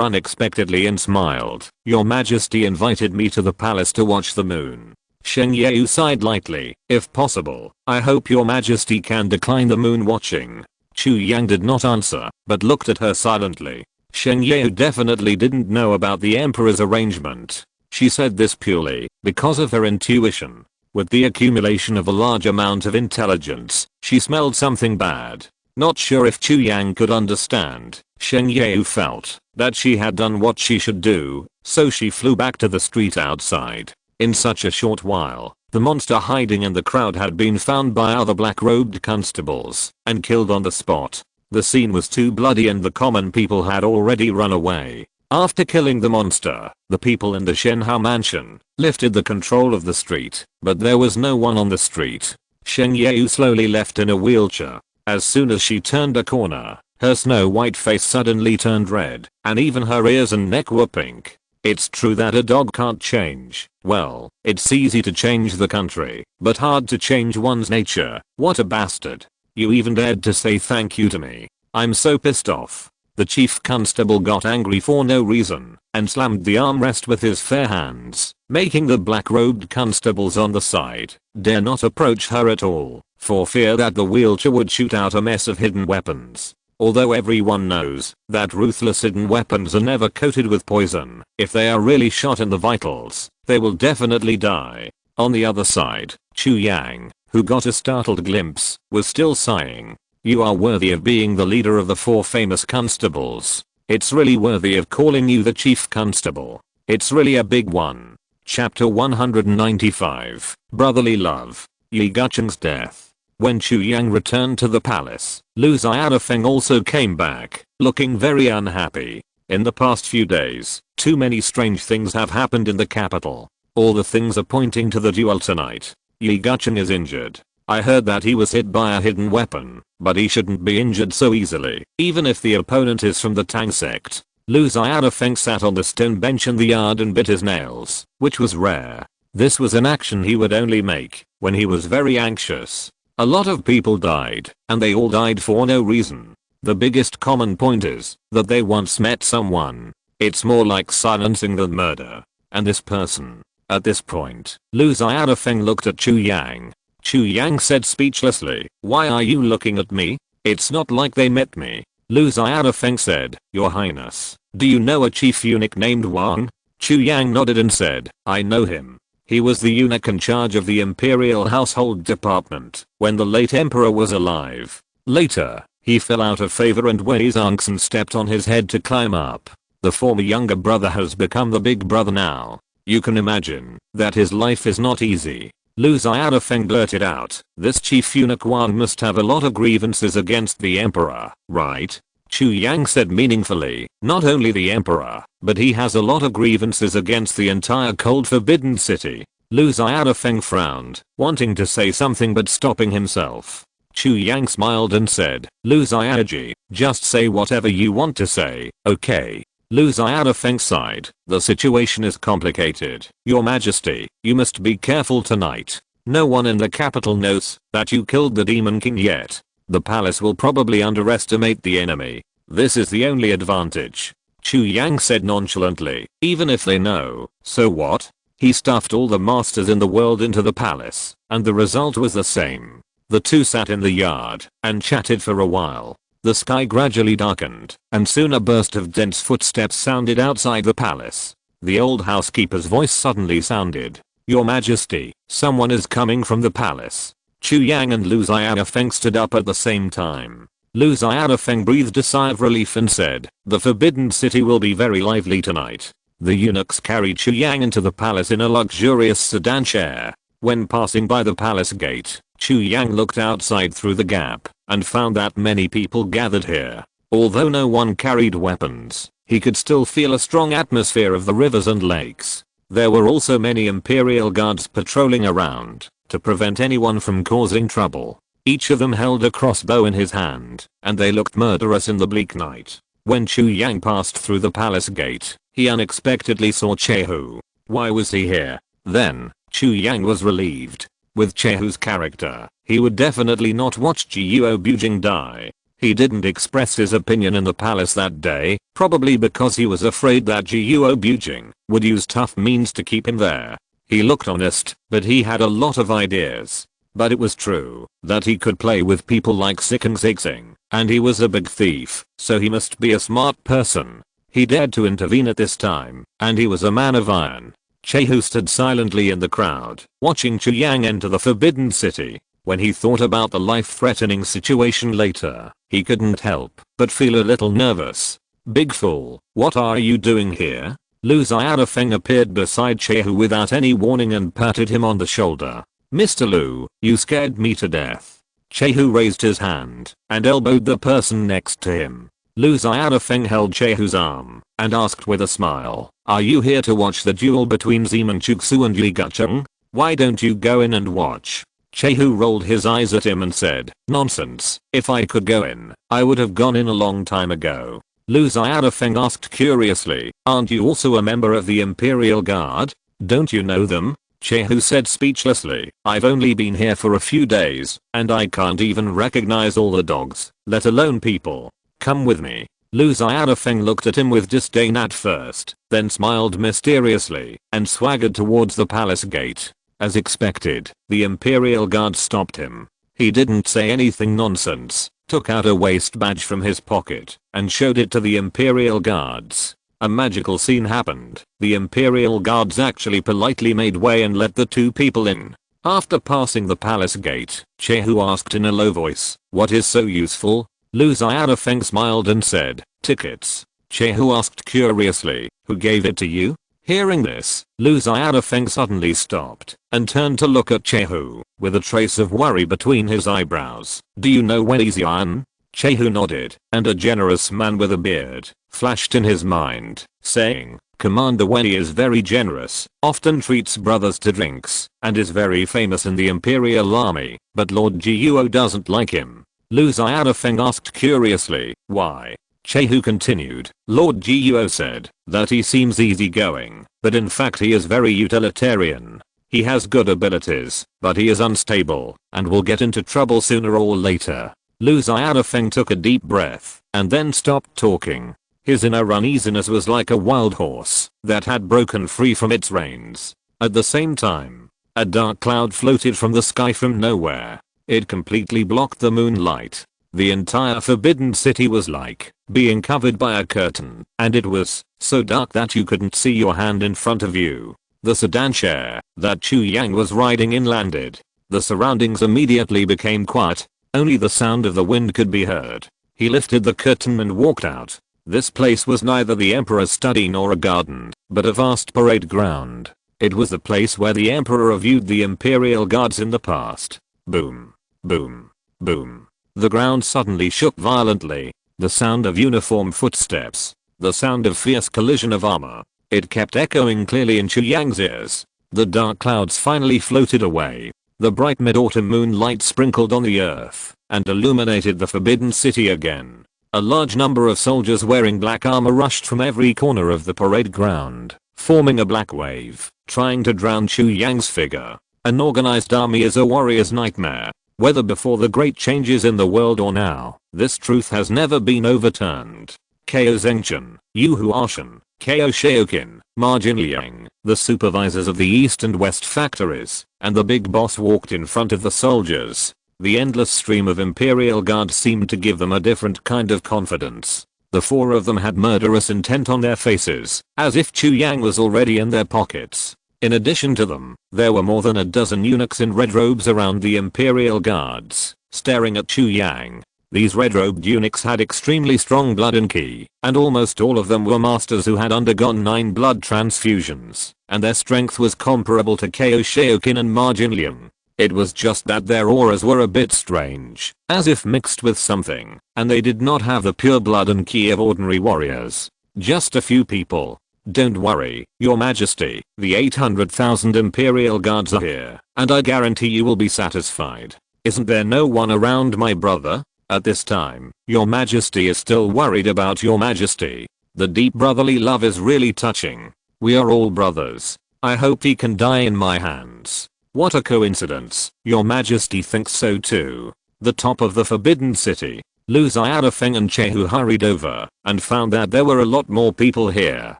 unexpectedly and smiled. "Your Majesty invited me to the palace to watch the moon." Shengyue sighed lightly. "If possible, I hope your Majesty can decline the moon watching." Chu Yang did not answer, but looked at her silently. Shengyue definitely didn't know about the Emperor's arrangement. She said this purely because of her intuition. With the accumulation of a large amount of intelligence, she smelled something bad. Not sure if Chu Yang could understand, Shengyue felt that she had done what she should do, so she flew back to the street outside. In such a short while, the monster hiding in the crowd had been found by other black-robed constables and killed on the spot. The scene was too bloody and the common people had already run away. After killing the monster, the people in the Shenhao mansion lifted the control of the street, but there was no one on the street. Shengyue slowly left in a wheelchair. As soon as she turned a corner, her snow-white face suddenly turned red, and even her ears and neck were pink. It's true that a dog can't change. Well, it's easy to change the country, but hard to change one's nature. What a bastard. You even dared to say thank you to me. I'm so pissed off. The chief constable got angry for no reason and slammed the armrest with his fair hands, making the black-robed constables on the side dare not approach her at all, for fear that the wheelchair would shoot out a mess of hidden weapons. Although everyone knows that ruthless hidden weapons are never coated with poison, if they are really shot in the vitals, they will definitely die. On the other side, Chu Yang, who got a startled glimpse, was still sighing. You are worthy of being the leader of the 4 famous constables. It's really worthy of calling you the chief constable. It's really a big one. Chapter 195. Brotherly Love. Yi Gucheng's death. When Chu Yang returned to the palace, Lu Xiaofeng also came back, looking very unhappy. In the past few days, too many strange things have happened in the capital. All the things are pointing to the duel tonight. Yi Gucheng is injured. I heard that he was hit by a hidden weapon, but he shouldn't be injured so easily, even if the opponent is from the Tang sect. Lu Xiaofeng sat on the stone bench in the yard and bit his nails, which was rare. This was an action he would only make when he was very anxious. A lot of people died, and they all died for no reason. The biggest common point is that they once met someone. It's more like silencing than murder. And this person. At this point, Lu Xiaofeng looked at Chu Yang. Chu Yang said speechlessly, "Why are you looking at me? It's not like they met me." Lu Xiaofeng said, "Your Highness, do you know a chief eunuch named Wang?" Chu Yang nodded and said, "I know him. He was the eunuch in charge of the Imperial Household Department when the late Emperor was alive. Later, he fell out of favor and Wei Zongson stepped on his head to climb up. The former younger brother has become the big brother now. You can imagine that his life is not easy." Lu Xiaofeng blurted out, "This chief eunuch Wang must have a lot of grievances against the emperor, right?" Chu Yang said meaningfully, "Not only the emperor, but he has a lot of grievances against the entire cold forbidden city." Lu Xiaofeng frowned, wanting to say something but stopping himself. Chu Yang smiled and said, "Lu Xiaoji, just say whatever you want to say, okay?" Lu Xiaofeng sighed, "The situation is complicated. Your Majesty, you must be careful tonight. No one in the capital knows that you killed the Demon King yet. The palace will probably underestimate the enemy. This is the only advantage." Chu Yang said nonchalantly, "Even if they know, so what?" He stuffed all the masters in the world into the palace, and the result was the same. The two sat in the yard and chatted for a while. The sky gradually darkened, and soon a burst of dense footsteps sounded outside the palace. The old housekeeper's voice suddenly sounded. "Your Majesty, someone is coming from the palace." Chu Yang and Lu Xiaofeng stood up at the same time. Lu Xiaofeng breathed a sigh of relief and said, "The Forbidden City will be very lively tonight." The eunuchs carried Chu Yang into the palace in a luxurious sedan chair. When passing by the palace gate, Chu Yang looked outside through the gap and found that many people gathered here. Although no one carried weapons, he could still feel a strong atmosphere of the rivers and lakes. There were also many Imperial guards patrolling around to prevent anyone from causing trouble. Each of them held a crossbow in his hand, and they looked murderous in the bleak night. When Chu Yang passed through the palace gate, he unexpectedly saw Chehu. Why was he here? Then, Chu Yang was relieved. With Chehu's character, he would definitely not watch Jujutsu die. He didn't express his opinion in the palace that day, probably because he was afraid that Jujutsu would use tough means to keep him there. He looked honest, but he had a lot of ideas. But it was true that he could play with people like Zixing, and he was a big thief, so he must be a smart person. He dared to intervene at this time, and he was a man of iron. Chehu stood silently in the crowd, watching Chu Yang enter the Forbidden City. When he thought about the life-threatening situation later, he couldn't help but feel a little nervous. "Big fool, what are you doing here?" Lu Xiaofeng appeared beside Chehu without any warning and patted him on the shoulder. "Mr. Lu, you scared me to death." Chehu raised his hand and elbowed the person next to him. Lu Xiaofeng held Chehu's arm and asked with a smile, "Are you here to watch the duel between Zeman Chuksu and Yi Gucheng? Why don't you go in and watch?" Chehu rolled his eyes at him and said, "Nonsense, if I could go in, I would have gone in a long time ago." Lu Xiaofeng asked curiously, "Aren't you also a member of the Imperial Guard? Don't you know them?" Chehu said speechlessly, "I've only been here for a few days, and I can't even recognize all the dogs, let alone people. Come with me." Lu Xiaofeng looked at him with disdain at first, then smiled mysteriously and swaggered towards the palace gate. As expected, the Imperial Guard stopped him. He didn't say anything nonsense, took out a waist badge from his pocket and showed it to the Imperial Guards. A magical scene happened. The Imperial Guards actually politely made way and let the two people in. After passing the palace gate, Chehu asked in a low voice, "What is so useful?" Lu Xiaofeng smiled and said, "Tickets." Chehu asked curiously, "Who gave it to you?" Hearing this, Lu Xiaofeng suddenly stopped and turned to look at Chehu with a trace of worry between his eyebrows. "Do you know Wei Xian?" Chehu nodded, and a generous man with a beard flashed in his mind, saying, "Commander Wei is very generous, often treats brothers to drinks, and is very famous in the Imperial Army, but Lord Guo doesn't like him." Lu Xiaofeng asked curiously, "Why?" Chehu continued, "Lord Guo said that he seems easygoing, but in fact he is very utilitarian. He has good abilities, but he is unstable, and will get into trouble sooner or later." Lu Xiaofeng took a deep breath, and then stopped talking. His inner uneasiness was like a wild horse that had broken free from its reins. At the same time, a dark cloud floated from the sky from nowhere. It completely blocked the moonlight. The entire Forbidden City was like being covered by a curtain, and it was so dark that you couldn't see your hand in front of you. The sedan chair that Chu Yang was riding in landed. The surroundings immediately became quiet. Only the sound of the wind could be heard. He lifted the curtain and walked out. This place was neither the Emperor's study nor a garden, but a vast parade ground. It was the place where the Emperor viewed the Imperial Guards in the past. Boom. Boom. Boom. The ground suddenly shook violently. The sound of uniform footsteps. The sound of fierce collision of armor. It kept echoing clearly in Chu Yang's ears. The dark clouds finally floated away. The bright mid-autumn moonlight sprinkled on the earth and illuminated the Forbidden City again. A large number of soldiers wearing black armor rushed from every corner of the parade ground, forming a black wave, trying to drown Chu Yang's figure. An organized army is a warrior's nightmare. Whether before the great changes in the world or now, this truth has never been overturned. Ko Zengchen, Yu Huashan, Ko Shaokin, Ma Jinliang, the supervisors of the East and West factories, and the big boss walked in front of the soldiers. The endless stream of Imperial Guards seemed to give them a different kind of confidence. The four of them had murderous intent on their faces, as if Chu Yang was already in their pockets. In addition to them, there were more than a dozen eunuchs in red robes around the Imperial Guards, staring at Chu Yang. These red-robed eunuchs had extremely strong blood and ki, and almost all of them were masters who had undergone 9 blood transfusions, and their strength was comparable to Ko Shaokin and Ma Jinliang. It was just that their auras were a bit strange, as if mixed with something, and they did not have the pure blood and ki of ordinary warriors. Just a few people. Don't worry, Your Majesty, the 800,000 Imperial Guards are here, and I guarantee you will be satisfied. Isn't there no one around, my brother? At this time, Your Majesty is still worried about Your Majesty. The deep brotherly love is really touching. We are all brothers. I hope he can die in my hands. What a coincidence. Your Majesty thinks so too. The top of the Forbidden City. Lu Xiaofeng and Chehu hurried over and found that there were a lot more people here.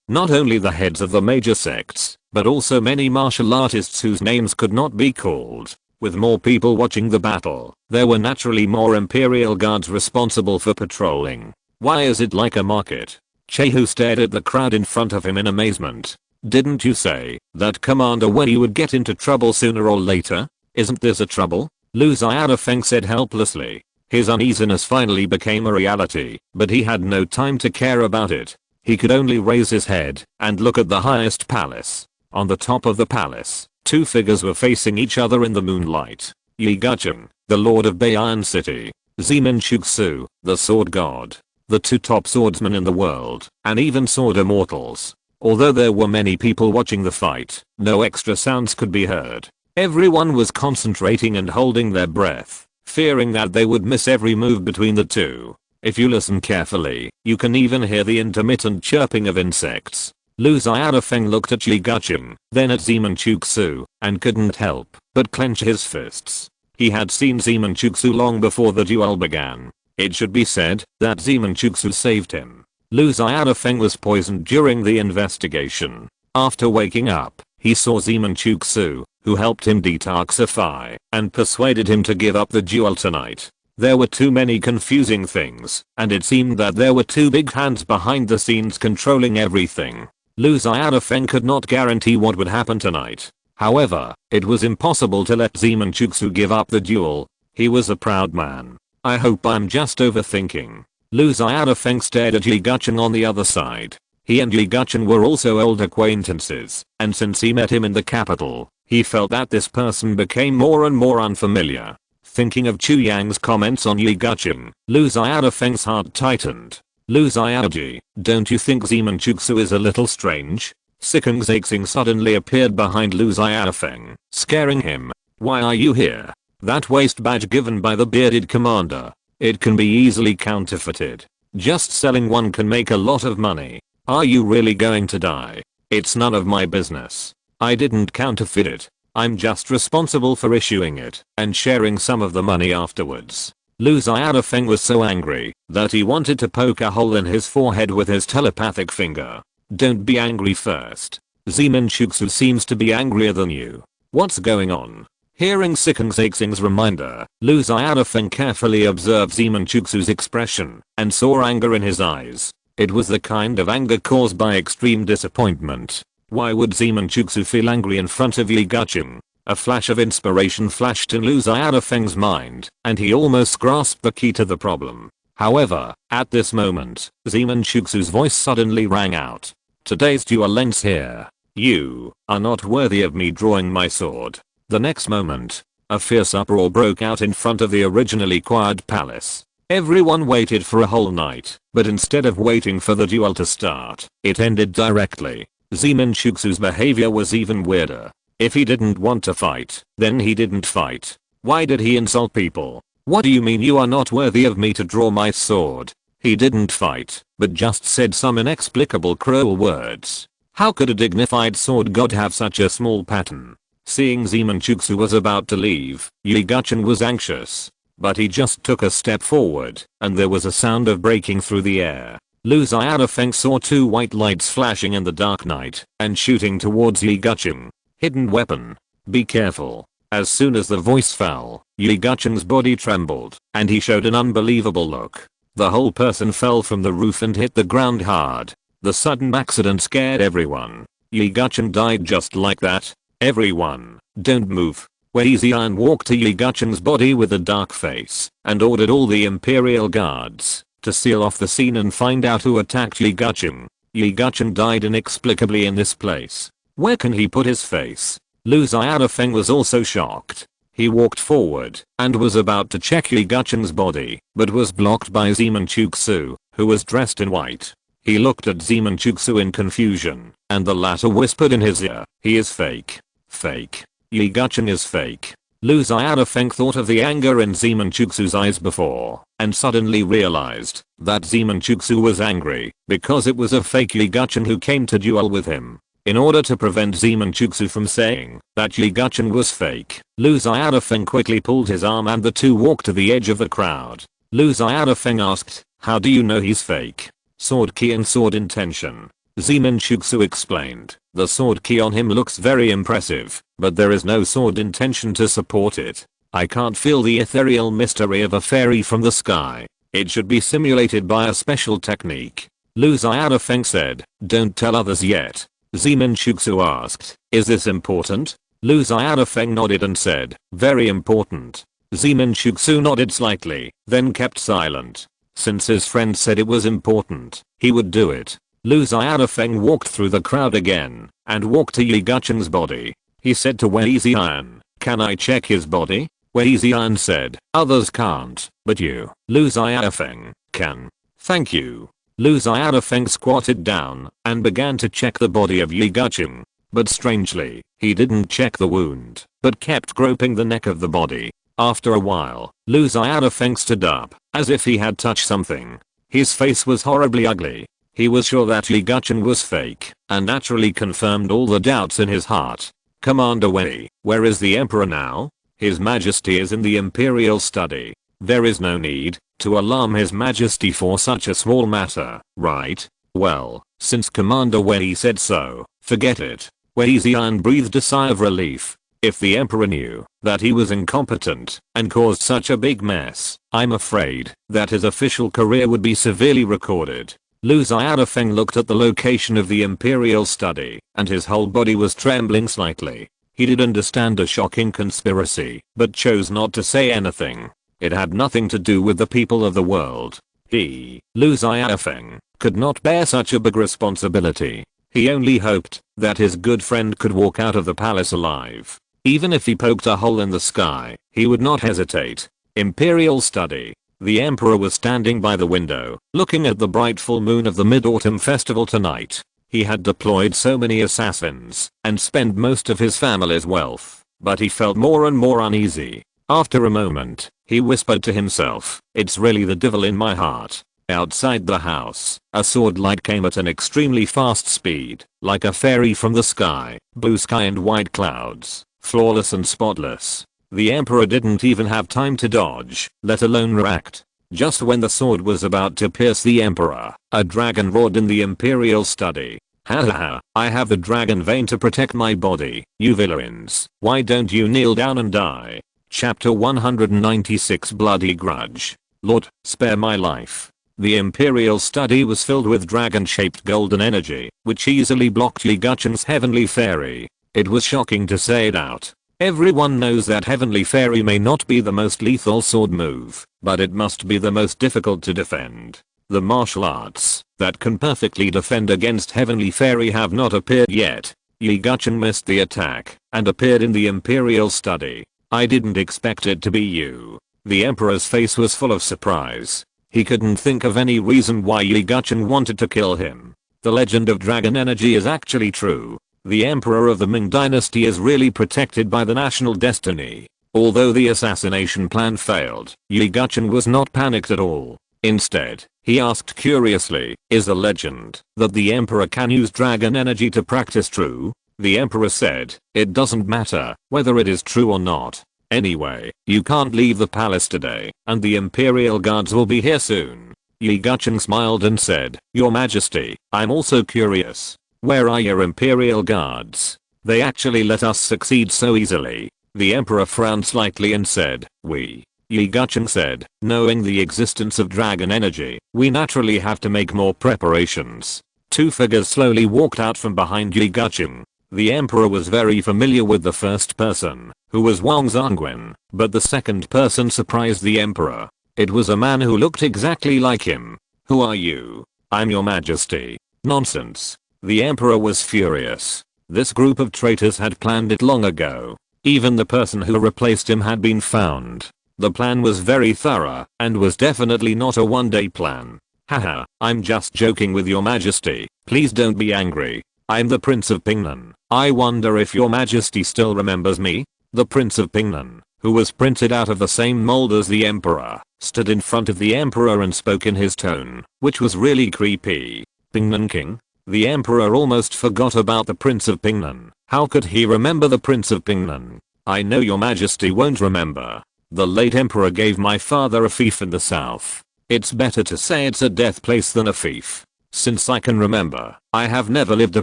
Not only the heads of the major sects, but also many martial artists whose names could not be called. With more people watching the battle, there were naturally more Imperial Guards responsible for patrolling. Why is it like a market? Chehu stared at the crowd in front of him in amazement. Didn't you say that Commander Wei would get into trouble sooner or later? Isn't this a trouble? Lu Xiaofeng said helplessly. His uneasiness finally became a reality, but he had no time to care about it. He could only raise his head and look at the highest palace. On the top of the palace, 2 figures were facing each other in the moonlight. Yi Gucheng, the lord of Bei'an City. Zemin Chuksu, the sword god. The 2 top swordsmen in the world, and even sword immortals. Although there were many people watching the fight, no extra sounds could be heard. Everyone was concentrating and holding their breath, fearing that they would miss every move between the 2. If you listen carefully, you can even hear the intermittent chirping of insects. Lu Xiaofeng looked at Yi Gucheng, then at Zemin Chuksu, and couldn't help but clench his fists. He had seen Zemin Chuksu long before the duel began. It should be said that Zemin Chuksu saved him. Lu Xiaofeng was poisoned during the investigation. After waking up, he saw Zemin Chuksu, who helped him detoxify and persuaded him to give up the duel tonight. There were too many confusing things, and it seemed that there were 2 big hands behind the scenes controlling everything. Lu Xiaofeng could not guarantee what would happen tonight. However, it was impossible to let Zenjutsu give up the duel. He was a proud man. I hope I'm just overthinking. Lu Xiaofeng stared at Yi Gucheng on the other side. He and Yi Gucheng were also old acquaintances, and since he met him in the capital, he felt that this person became more and more unfamiliar. Thinking of Chu Yang's comments on Yi Gucheng, Lu Xiaofeng's heart tightened. Lu Xiaoji, don't you think Zenjutsu is a little strange? Sikeng Zixing suddenly appeared behind Lu Xiaofeng, scaring him. Why are you here? That waist badge given by the bearded commander. It can be easily counterfeited. Just selling one can make a lot of money. Are you really going to die? It's none of my business. I didn't counterfeit it. I'm just responsible for issuing it and sharing some of the money afterwards. Lu Xiaofeng was so angry that he wanted to poke a hole in his forehead with his telepathic finger. Don't be angry first. Zenjutsu seems to be angrier than you. What's going on? Hearing Sikeng Zixing's reminder, Lu Xiaofeng carefully observed Zenjutsu's expression and saw anger in his eyes. It was the kind of anger caused by extreme disappointment. Why would Zenjutsu feel angry in front of Yi Gucheng? A flash of inspiration flashed in Lu Xiaofeng's mind, and he almost grasped the key to the problem. However, at this moment, Zenjutsu's voice suddenly rang out. Today's duel ends here. You are not worthy of me drawing my sword. The next moment, a fierce uproar broke out in front of the originally quiet palace. Everyone waited for a whole night, but instead of waiting for the duel to start, it ended directly. Zenjutsu's behavior was even weirder. If he didn't want to fight, then he didn't fight. Why did he insult people? What do you mean you are not worthy of me to draw my sword? He didn't fight, but just said some inexplicable cruel words. How could a dignified sword god have such a small pattern? Seeing Zenjutsu was about to leave, Yi Gucheng was anxious. But he just took a step forward, and there was a sound of breaking through the air. Lu Xiaofeng saw two white lights flashing in the dark night and shooting towards Yi Gucheng. Hidden weapon. Be careful. As soon as the voice fell, Yi Gucheng's body trembled, and he showed an unbelievable look. The whole person fell from the roof and hit the ground hard. The sudden accident scared everyone. Yi Gucheng died just like that. Everyone, don't move. Wei Ziyan walked to Yi Gucheng's body with a dark face and ordered all the Imperial guards to seal off the scene and find out who attacked Yi Gucheng. Yi Gucheng died inexplicably in this place. Where can he put his face? Lu Xiaofeng was also shocked. He walked forward and was about to check Yi Gucheng's body, but was blocked by Zenjutsu, who was dressed in white. He looked at Zenjutsu in confusion, and the latter whispered in his ear, he is fake. Fake. Yi Gucheng is fake. Lu Xiaofeng thought of the anger in Zenjutsu's eyes before, and suddenly realized that Zenjutsu was angry because it was a fake Yi Gucheng who came to duel with him. In order to prevent Zenjutsu from saying that Yi Gucheng was fake, Lu Xiaofeng quickly pulled his arm and the two walked to the edge of the crowd. Lu Xiaofeng asked, how do you know he's fake? Sword key and sword intention. Zenjutsu explained, the sword key on him looks very impressive, but there is no sword intention to support it. I can't feel the ethereal mystery of a fairy from the sky. It should be simulated by a special technique. Lu Xiaofeng said, don't tell others yet. Zenjutsu asked, is this important? Lu Xiaofeng nodded and said, very important. Zenjutsu nodded slightly, then kept silent. Since his friend said it was important, he would do it. Lu Xiaofeng walked through the crowd again and walked to Yi Gucheng's body. He said to Wei Ziyan, can I check his body? Wei Ziyan said, others can't, but you, Lu Xiaofeng, can. Thank you. Lu Xiaofeng squatted down and began to check the body of Yi Gucheng. But strangely, he didn't check the wound, but kept groping the neck of the body. After a while, Lu Xiaofeng stood up, as if he had touched something. His face was horribly ugly. He was sure that Yi Gucheng was fake, and naturally confirmed all the doubts in his heart. Commander Wei, where is the Emperor now? His Majesty is in the Imperial study. There is no need to alarm His Majesty for such a small matter, right? Well, since Commander Wei said so, forget it. Wei Ziyan breathed a sigh of relief. If the Emperor knew that he was incompetent and caused such a big mess, I'm afraid that his official career would be severely recorded. Lu Xiaofeng looked at the location of the Imperial study, and his whole body was trembling slightly. He did understand a shocking conspiracy, but chose not to say anything. It had nothing to do with the people of the world. He, Lu Xiaofeng, could not bear such a big responsibility. He only hoped that his good friend could walk out of the palace alive. Even if he poked a hole in the sky, he would not hesitate. Imperial study. The emperor was standing by the window, looking at the bright full moon of the Mid-Autumn Festival tonight. He had deployed so many assassins and spent most of his family's wealth, but he felt more and more uneasy. After a moment, he whispered to himself, "It's really the devil in my heart." Outside the house, a sword light came at an extremely fast speed, like a fairy from the sky, blue sky and white clouds, flawless and spotless. The emperor didn't even have time to dodge, let alone react. Just when the sword was about to pierce the emperor, a dragon roared in the imperial study. "Ha ha ha, I have the dragon vein to protect my body, you villains. Why don't you kneel down and die?" Chapter 196 Bloody Grudge. Lord, spare my life. The imperial study was filled with dragon-shaped golden energy, which easily blocked Yiguchen's heavenly fairy. It was shocking to say it out. Everyone knows that heavenly fairy may not be the most lethal sword move, but it must be the most difficult to defend. The martial arts that can perfectly defend against heavenly fairy have not appeared yet. Yiguchen missed the attack and appeared in the imperial study. "I didn't expect it to be you." The emperor's face was full of surprise. He couldn't think of any reason why Yiguchen wanted to kill him. The legend of dragon energy is actually true. The emperor of the Ming dynasty is really protected by the national destiny. Although the assassination plan failed, Yiguchen was not panicked at all. Instead, he asked curiously, "Is the legend that the emperor can use dragon energy to practice true?" The emperor said, "It doesn't matter whether it is true or not. Anyway, you can't leave the palace today, and the imperial guards will be here soon." Yiguchen smiled and said, "Your Majesty, I'm also curious. Where are your imperial guards? They actually let us succeed so easily." The emperor frowned slightly and said, "We." Yiguchen said, "Knowing the existence of dragon energy, we naturally have to make more preparations." Two figures slowly walked out from behind Yiguchen. The emperor was very familiar with the first person, who was Wang Zhongwen, but the second person surprised the emperor. It was a man who looked exactly like him. "Who are you?" "I'm your Majesty." "Nonsense." The emperor was furious. This group of traitors had planned it long ago. Even the person who replaced him had been found. The plan was very thorough and was definitely not a one-day plan. "Haha, I'm just joking with your Majesty. Please don't be angry. I'm the Prince of Pingnan. I wonder if your Majesty still remembers me?" The Prince of Pingnan, who was printed out of the same mold as the emperor, stood in front of the emperor and spoke in his tone, which was really creepy. "Pingnan King?" The emperor almost forgot about the Prince of Pingnan. How could he remember the Prince of Pingnan? "I know your Majesty won't remember. The late emperor gave my father a fief in the south. It's better to say it's a death place than a fief. Since I can remember, I have never lived a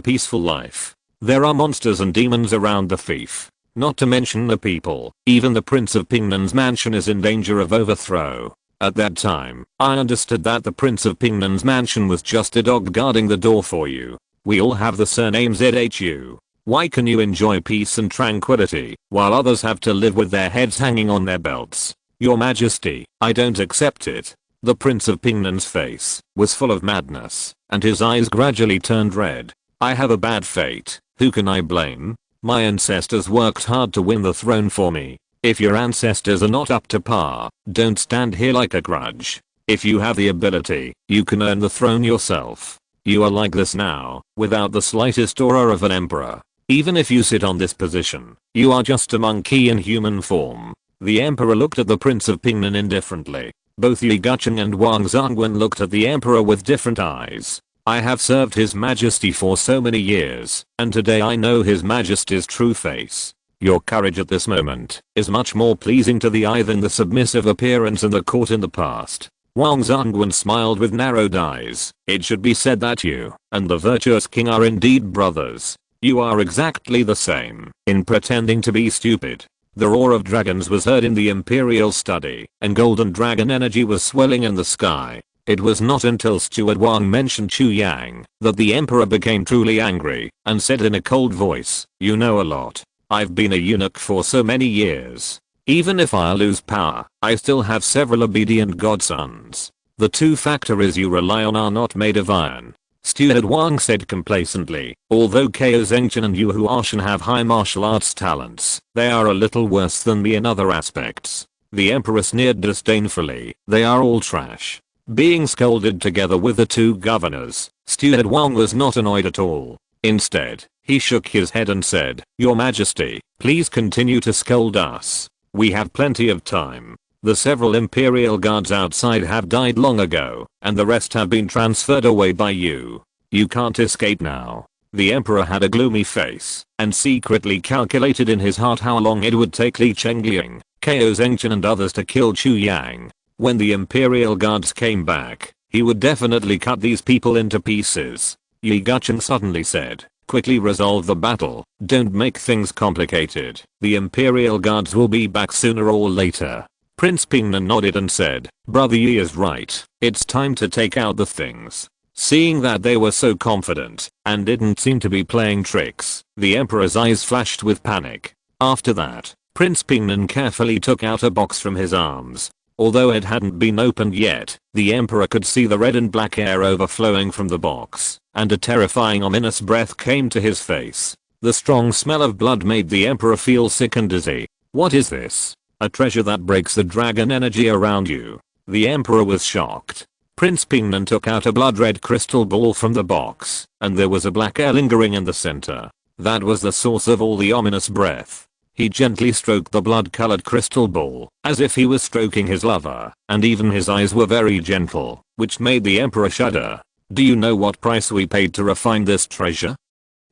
peaceful life. There are monsters and demons around the fief. Not to mention the people. Even the Prince of Pingnan's mansion is in danger of overthrow." At that time, I understood that the Prince of Pingnan's mansion was just a dog guarding the door for you. We all have the surname ZHU. Why can you enjoy peace and tranquility, while others have to live with their heads hanging on their belts? "Your Majesty, I don't accept it." The Prince of Pingnan's face was full of madness, and his eyes gradually turned red. "I have a bad fate. Who can I blame? My ancestors worked hard to win the throne for me. If your ancestors are not up to par, don't stand here like a grudge. If you have the ability, you can earn the throne yourself. You are like this now, without the slightest aura of an emperor. Even if you sit on this position, you are just a monkey in human form." The emperor looked at the Prince of Pingnan indifferently. Both Yiguchen and Wang Zhongwen looked at the emperor with different eyes. "I have served his majesty for so many years, and today I know his majesty's true face. Your courage at this moment is much more pleasing to the eye than the submissive appearance in the court in the past." Wang Zhongwen smiled with narrowed eyes. "It should be said that you and the virtuous king are indeed brothers. You are exactly the same in pretending to be stupid." The roar of dragons was heard in the imperial study, and golden dragon energy was swelling in the sky. It was not until Steward Wang mentioned Chu Yang that the emperor became truly angry and said in a cold voice, "You know a lot." I've been a eunuch for so many years. Even if I lose power, I still have several obedient godsons. The two factories you rely on are not made of iron. Steward Wang said complacently. Although Ko Zengchen and Yu Huashan have high martial arts talents, they are a little worse than me in other aspects. The emperor sneered disdainfully. They are all trash. Being scolded together with the two governors, Steward Wang was not annoyed at all. Instead, he shook his head and said, "Your Majesty, please continue to scold us. We have plenty of time. The several imperial guards outside have died long ago, and the rest have been transferred away by you. You can't escape now." The emperor had a gloomy face, and secretly calculated in his heart how long it would take Li Chengliang, Ko Zengchen and others to kill Chu Yang. When the imperial guards came back, he would definitely cut these people into pieces. Yi Gucheng suddenly said, "Quickly resolve the battle, don't make things complicated. The imperial guards will be back sooner or later." Prince Pingnan nodded and said, "Brother Yi is right, it's time to take out the things." Seeing that they were so confident, and didn't seem to be playing tricks, the emperor's eyes flashed with panic. After that, Prince Pingnan carefully took out a box from his arms. Although it hadn't been opened yet, the emperor could see the red and black air overflowing from the box, and a terrifying ominous breath came to his face. The strong smell of blood made the emperor feel sick and dizzy. "What is this? A treasure that breaks the dragon energy around you." The emperor was shocked. Prince Pingnan took out a blood-red crystal ball from the box, and there was a black air lingering in the center. That was the source of all the ominous breath. He gently stroked the blood-colored crystal ball, as if he was stroking his lover, and even his eyes were very gentle, which made the emperor shudder. "Do you know what price we paid to refine this treasure?"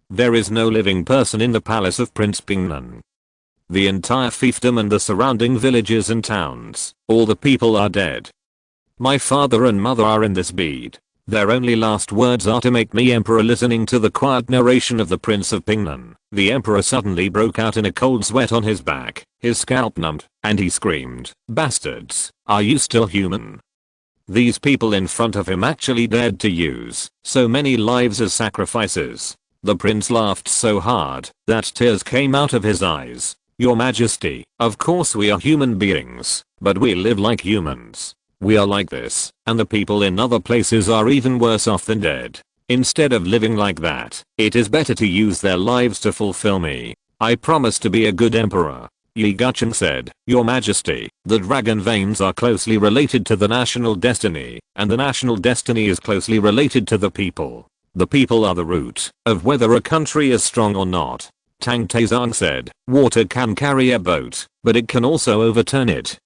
There is no living person in the palace of Prince Pingnan. The entire fiefdom and the surrounding villages and towns, all the people are dead. My father and mother are in this bead. Their only last words are to make me emperor. Listening to the quiet narration of the Prince of Pingnan, the emperor suddenly broke out in a cold sweat on his back, his scalp numbed, and he screamed, "Bastards, are you still human?" These people in front of him actually dared to use so many lives as sacrifices. The prince laughed so hard that tears came out of his eyes. "Your Majesty, of course we are human beings, but we live like humans. We are like this, and the people in other places are even worse off than dead. Instead of living like that, it is better to use their lives to fulfill me. I promise to be a good emperor." Yi Gucheng said, "Your Majesty, the dragon veins are closely related to the national destiny, and the national destiny is closely related to the people. The people are the root of whether a country is strong or not." Tang Taizong said, "Water can carry a boat, but it can also overturn it.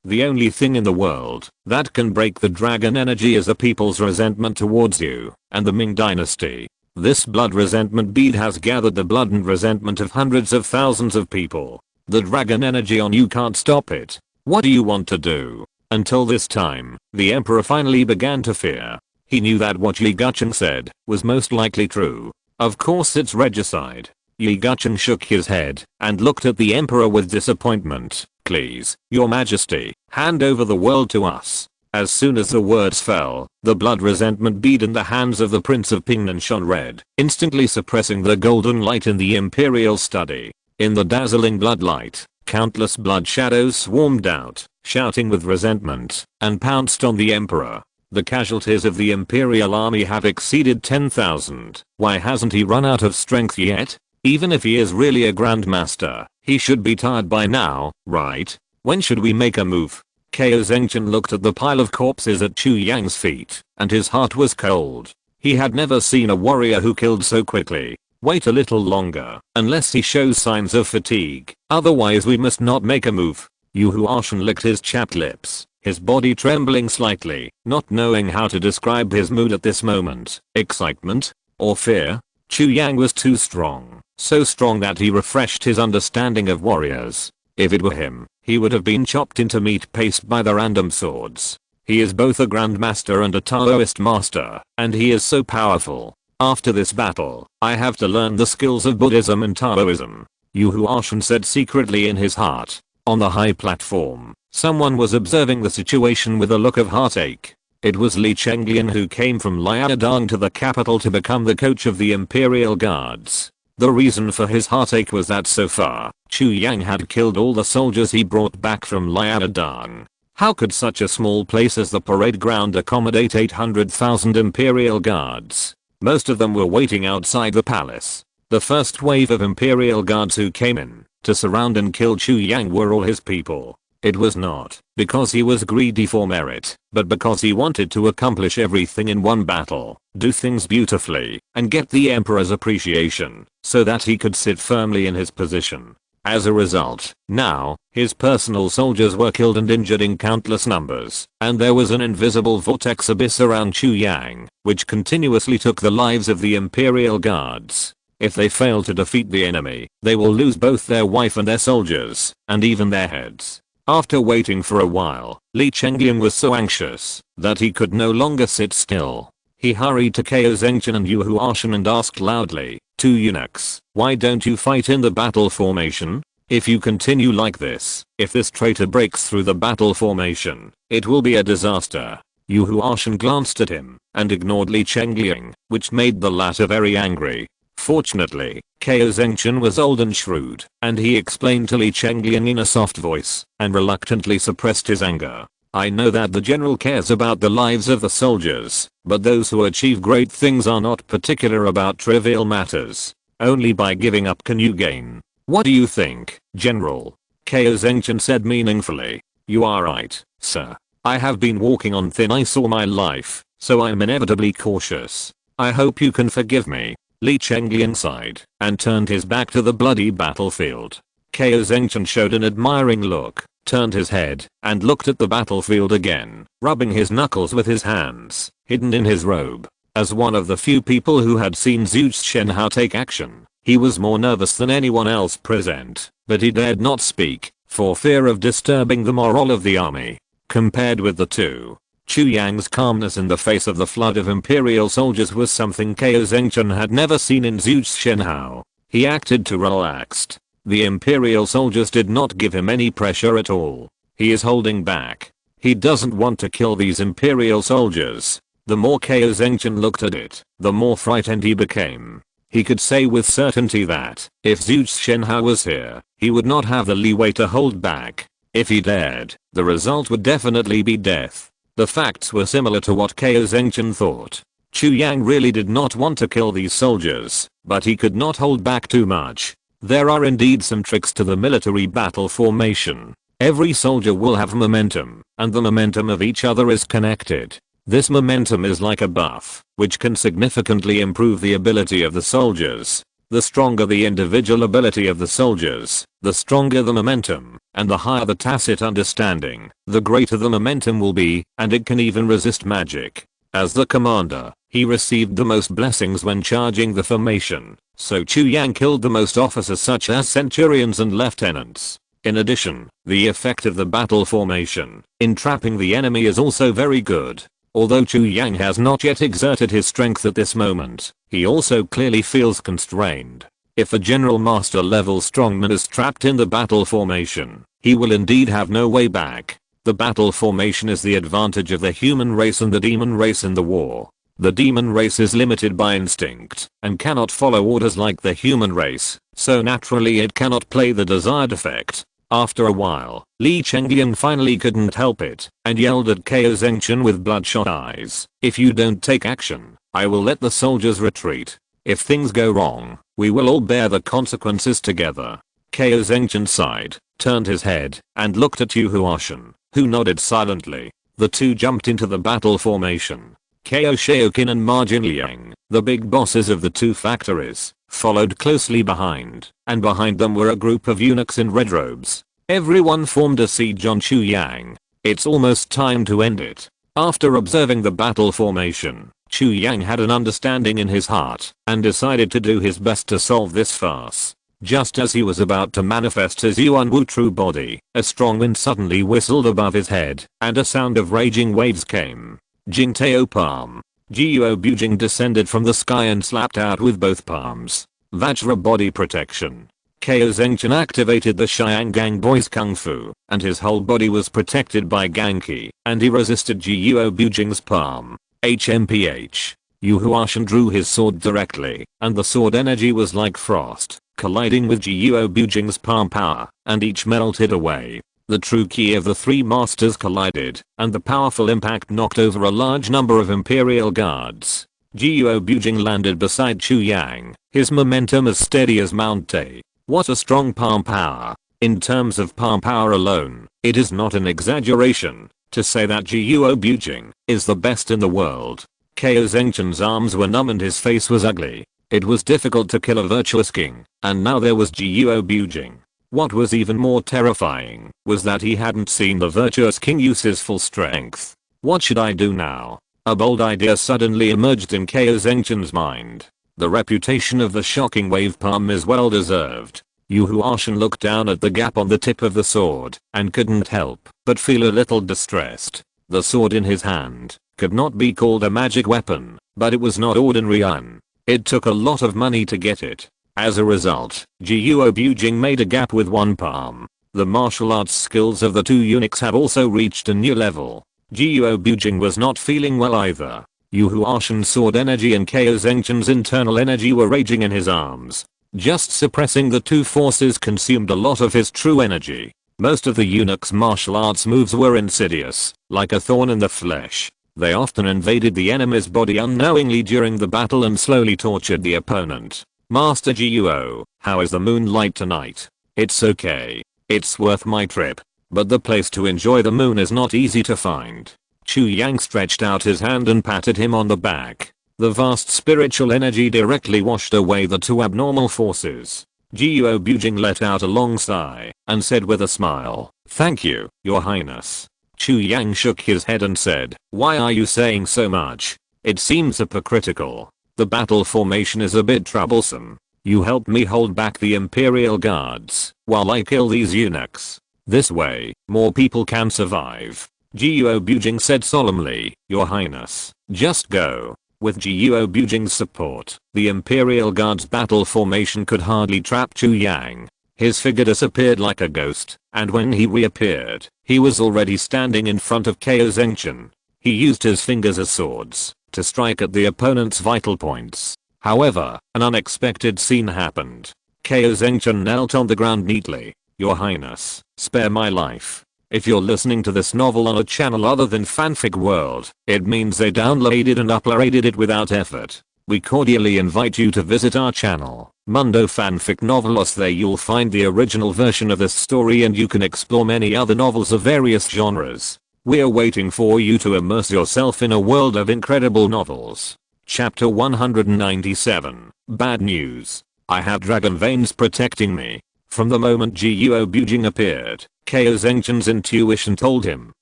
The only thing in the world that can break the dragon energy is a people's resentment towards you and the Ming dynasty. This blood resentment bead has gathered the blood and resentment of hundreds of thousands of people. The dragon energy on you can't stop it. What do you want to do?" Until this time, the emperor finally began to fear. He knew that what Yi Gucheng said was most likely true. Of course it's regicide. Yi Gucheng shook his head and looked at the emperor with disappointment. "Please, Your Majesty, hand over the world to us." As soon as the words fell, the blood resentment bead in the hands of the Prince of Pingnan shone red, instantly suppressing the golden light in the imperial study. In the dazzling blood light, countless blood shadows swarmed out, shouting with resentment, and pounced on the emperor. "The casualties of the imperial army have exceeded 10,000. Why hasn't he run out of strength yet? Even if he is really a grandmaster, he should be tired by now, right? When should we make a move?" Ko Zengchen looked at the pile of corpses at Chu Yang's feet, and his heart was cold. He had never seen a warrior who killed so quickly. "Wait a little longer, unless he shows signs of fatigue, otherwise we must not make a move." Yu Huashan licked his chapped lips, his body trembling slightly, not knowing how to describe his mood at this moment. Excitement? Or fear? Chu Yang was too strong. So strong that he refreshed his understanding of warriors. If it were him, he would have been chopped into meat paste by the random swords. He is both a grandmaster and a Taoist master, and he is so powerful. After this battle, I have to learn the skills of Buddhism and Taoism. Yu Huashan said secretly in his heart. On the high platform, someone was observing the situation with a look of heartache. It was Li Chenglian who came from Liaodong to the capital to become the coach of the Imperial Guards. The reason for his heartache was that so far, Chu Yang had killed all the soldiers he brought back from Liaodong. How could such a small place as the parade ground accommodate 800,000 Imperial guards? Most of them were waiting outside the palace. The first wave of Imperial guards who came in to surround and kill Chu Yang were all his people. It was not because he was greedy for merit, but because he wanted to accomplish everything in one battle, do things beautifully, and get the Emperor's appreciation, so that he could sit firmly in his position. As a result, now, his personal soldiers were killed and injured in countless numbers, and there was an invisible vortex abyss around Chu Yang, which continuously took the lives of the Imperial guards. If they fail to defeat the enemy, they will lose both their wife and their soldiers, and even their heads. After waiting for a while, Li Chenglian was so anxious that he could no longer sit still. He hurried to Kao Zhengchen and Yu Huashan and asked loudly, "Two eunuchs, why don't you fight in the battle formation? If you continue like this, if this traitor breaks through the battle formation, it will be a disaster." Yu Huashan glanced at him and ignored Li Chenglian, which made the latter very angry. Fortunately, Kao Zhengchen was old and shrewd, and he explained to Li Chenglian in a soft voice, and reluctantly suppressed his anger. "I know that the general cares about the lives of the soldiers, but those who achieve great things are not particular about trivial matters. Only by giving up can you gain. What do you think, General?" Kao Zhengchen said meaningfully. "You are right, sir. I have been walking on thin ice all my life, so I'm inevitably cautious. I hope you can forgive me." Li Chenglian sighed and turned his back to the bloody battlefield. Kao Zhengchen showed an admiring look, turned his head, and looked at the battlefield again, rubbing his knuckles with his hands, hidden in his robe. As one of the few people who had seen Zhu Shenhao take action, he was more nervous than anyone else present, but he dared not speak, for fear of disturbing the morale of the army. Compared with the two, Chu Yang's calmness in the face of the flood of Imperial soldiers was something Kao Zhengchen had never seen in Zhu Shenhao. He acted too relaxed. The Imperial soldiers did not give him any pressure at all. He is holding back. He doesn't want to kill these Imperial soldiers. The more Kao Zhengchen looked at it, the more frightened he became. He could say with certainty that, if Zhu Shenhao was here, he would not have the leeway to hold back. If he dared, the result would definitely be death. The facts were similar to what Kao Zhengchen thought. Chu Yang really did not want to kill these soldiers, but he could not hold back too much. There are indeed some tricks to the military battle formation. Every soldier will have momentum, and the momentum of each other is connected. This momentum is like a buff, which can significantly improve the ability of the soldiers. The stronger the individual ability of the soldiers, the stronger the momentum, and the higher the tacit understanding, the greater the momentum will be, and it can even resist magic. As the commander, he received the most blessings when charging the formation, so Chu Yang killed the most officers such as centurions and lieutenants. In addition, the effect of the battle formation in trapping the enemy is also very good. Although Chu Yang has not yet exerted his strength at this moment, he also clearly feels constrained. If a general master level strongman is trapped in the battle formation, he will indeed have no way back. The battle formation is the advantage of the human race and the demon race in the war. The demon race is limited by instinct and cannot follow orders like the human race, so naturally it cannot play the desired effect. After a while, Li Chenglian finally couldn't help it and yelled at Kao Zhengchen with bloodshot eyes, "If you don't take action, I will let the soldiers retreat. If things go wrong, we will all bear the consequences together." Kao Zhengchen sighed, turned his head, and looked at Yu Huashan, who nodded silently. The two jumped into the battle formation. Kao Shaokin and Ma Jinliang, the big bosses of the two factories, followed closely behind, and behind them were a group of eunuchs in red robes. Everyone formed a siege on Chu Yang. It's almost time to end it. After observing the battle formation, Chu Yang had an understanding in his heart and decided to do his best to solve this farce. Just as he was about to manifest his Yuan Wu true body, a strong wind suddenly whistled above his head, and a sound of raging waves came. Jingteo palm. Jiuo Bujing descended from the sky and slapped out with both palms. Vajra body protection. Kao Zhengchen activated the Xiangang boy's kung fu, and his whole body was protected by Ganki, and he resisted Jiuo Bujing's palm. HMPH. Yu Huashan drew his sword directly, and the sword energy was like frost, colliding with Jiuo Bujing's palm power, and each melted away. The true ki of the three masters collided, and the powerful impact knocked over a large number of Imperial guards. Jiuo Bujing landed beside Chu Yang, his momentum as steady as Mount Tae. What a strong palm power. In terms of palm power alone, it is not an exaggeration to say that Jiuo Bujing is the best in the world. Ko Zengchen's arms were numb and his face was ugly. It was difficult to kill a virtuous king, and now there was Jiuo Bujing. What was even more terrifying was that he hadn't seen the virtuous king use his full strength. What should I do now? A bold idea suddenly emerged in Ko Zengchen's mind. The reputation of the shocking wave palm is well deserved. Yu Huashan looked down at the gap on the tip of the sword and couldn't help but feel a little distressed. The sword in his hand could not be called a magic weapon, but it was not ordinary iron. It took a lot of money to get it. As a result, Jiuo Bujing made a gap with one palm. The martial arts skills of the two eunuchs have also reached a new level. Jiuo Bujing was not feeling well either. Yu Huashan's sword energy and Ko Zengchen's internal energy were raging in his arms. Just suppressing the two forces consumed a lot of his true energy. Most of the eunuch's martial arts moves were insidious, like a thorn in the flesh. They often invaded the enemy's body unknowingly during the battle and slowly tortured the opponent. Master Jiuo, how is the moonlight tonight? It's okay. It's worth my trip. But the place to enjoy the moon is not easy to find. Chu Yang stretched out his hand and patted him on the back. The vast spiritual energy directly washed away the two abnormal forces. Jiuo Bujing let out a long sigh and said with a smile, "Thank you, your highness." Chu Yang shook his head and said, "Why are you saying so much? It seems hypocritical. The battle formation is a bit troublesome. You help me hold back the Imperial guards while I kill these eunuchs. This way, more people can survive." Jiuo Bujing said solemnly, "Your highness, just go." With Jiuo Bujing's support, the Imperial Guard's battle formation could hardly trap Chu Yang. His figure disappeared like a ghost, and when he reappeared, he was already standing in front of Ko Zengchen. He used his fingers as swords to strike at the opponent's vital points. However, an unexpected scene happened. Ko Zengchen knelt on the ground neatly. "Your highness, spare my life. If you're listening to this novel on a channel other than Fanfic World, it means they downloaded and uploaded it without effort. We cordially invite you to visit our channel, Mundo Fanfic Novelos. There you'll find the original version of this story and you can explore many other novels of various genres. We're waiting for you to immerse yourself in a world of incredible novels." Chapter 197. Bad news. I have dragon veins protecting me. From the moment Jiuo Bujing appeared, Ko Zengchen's intuition told him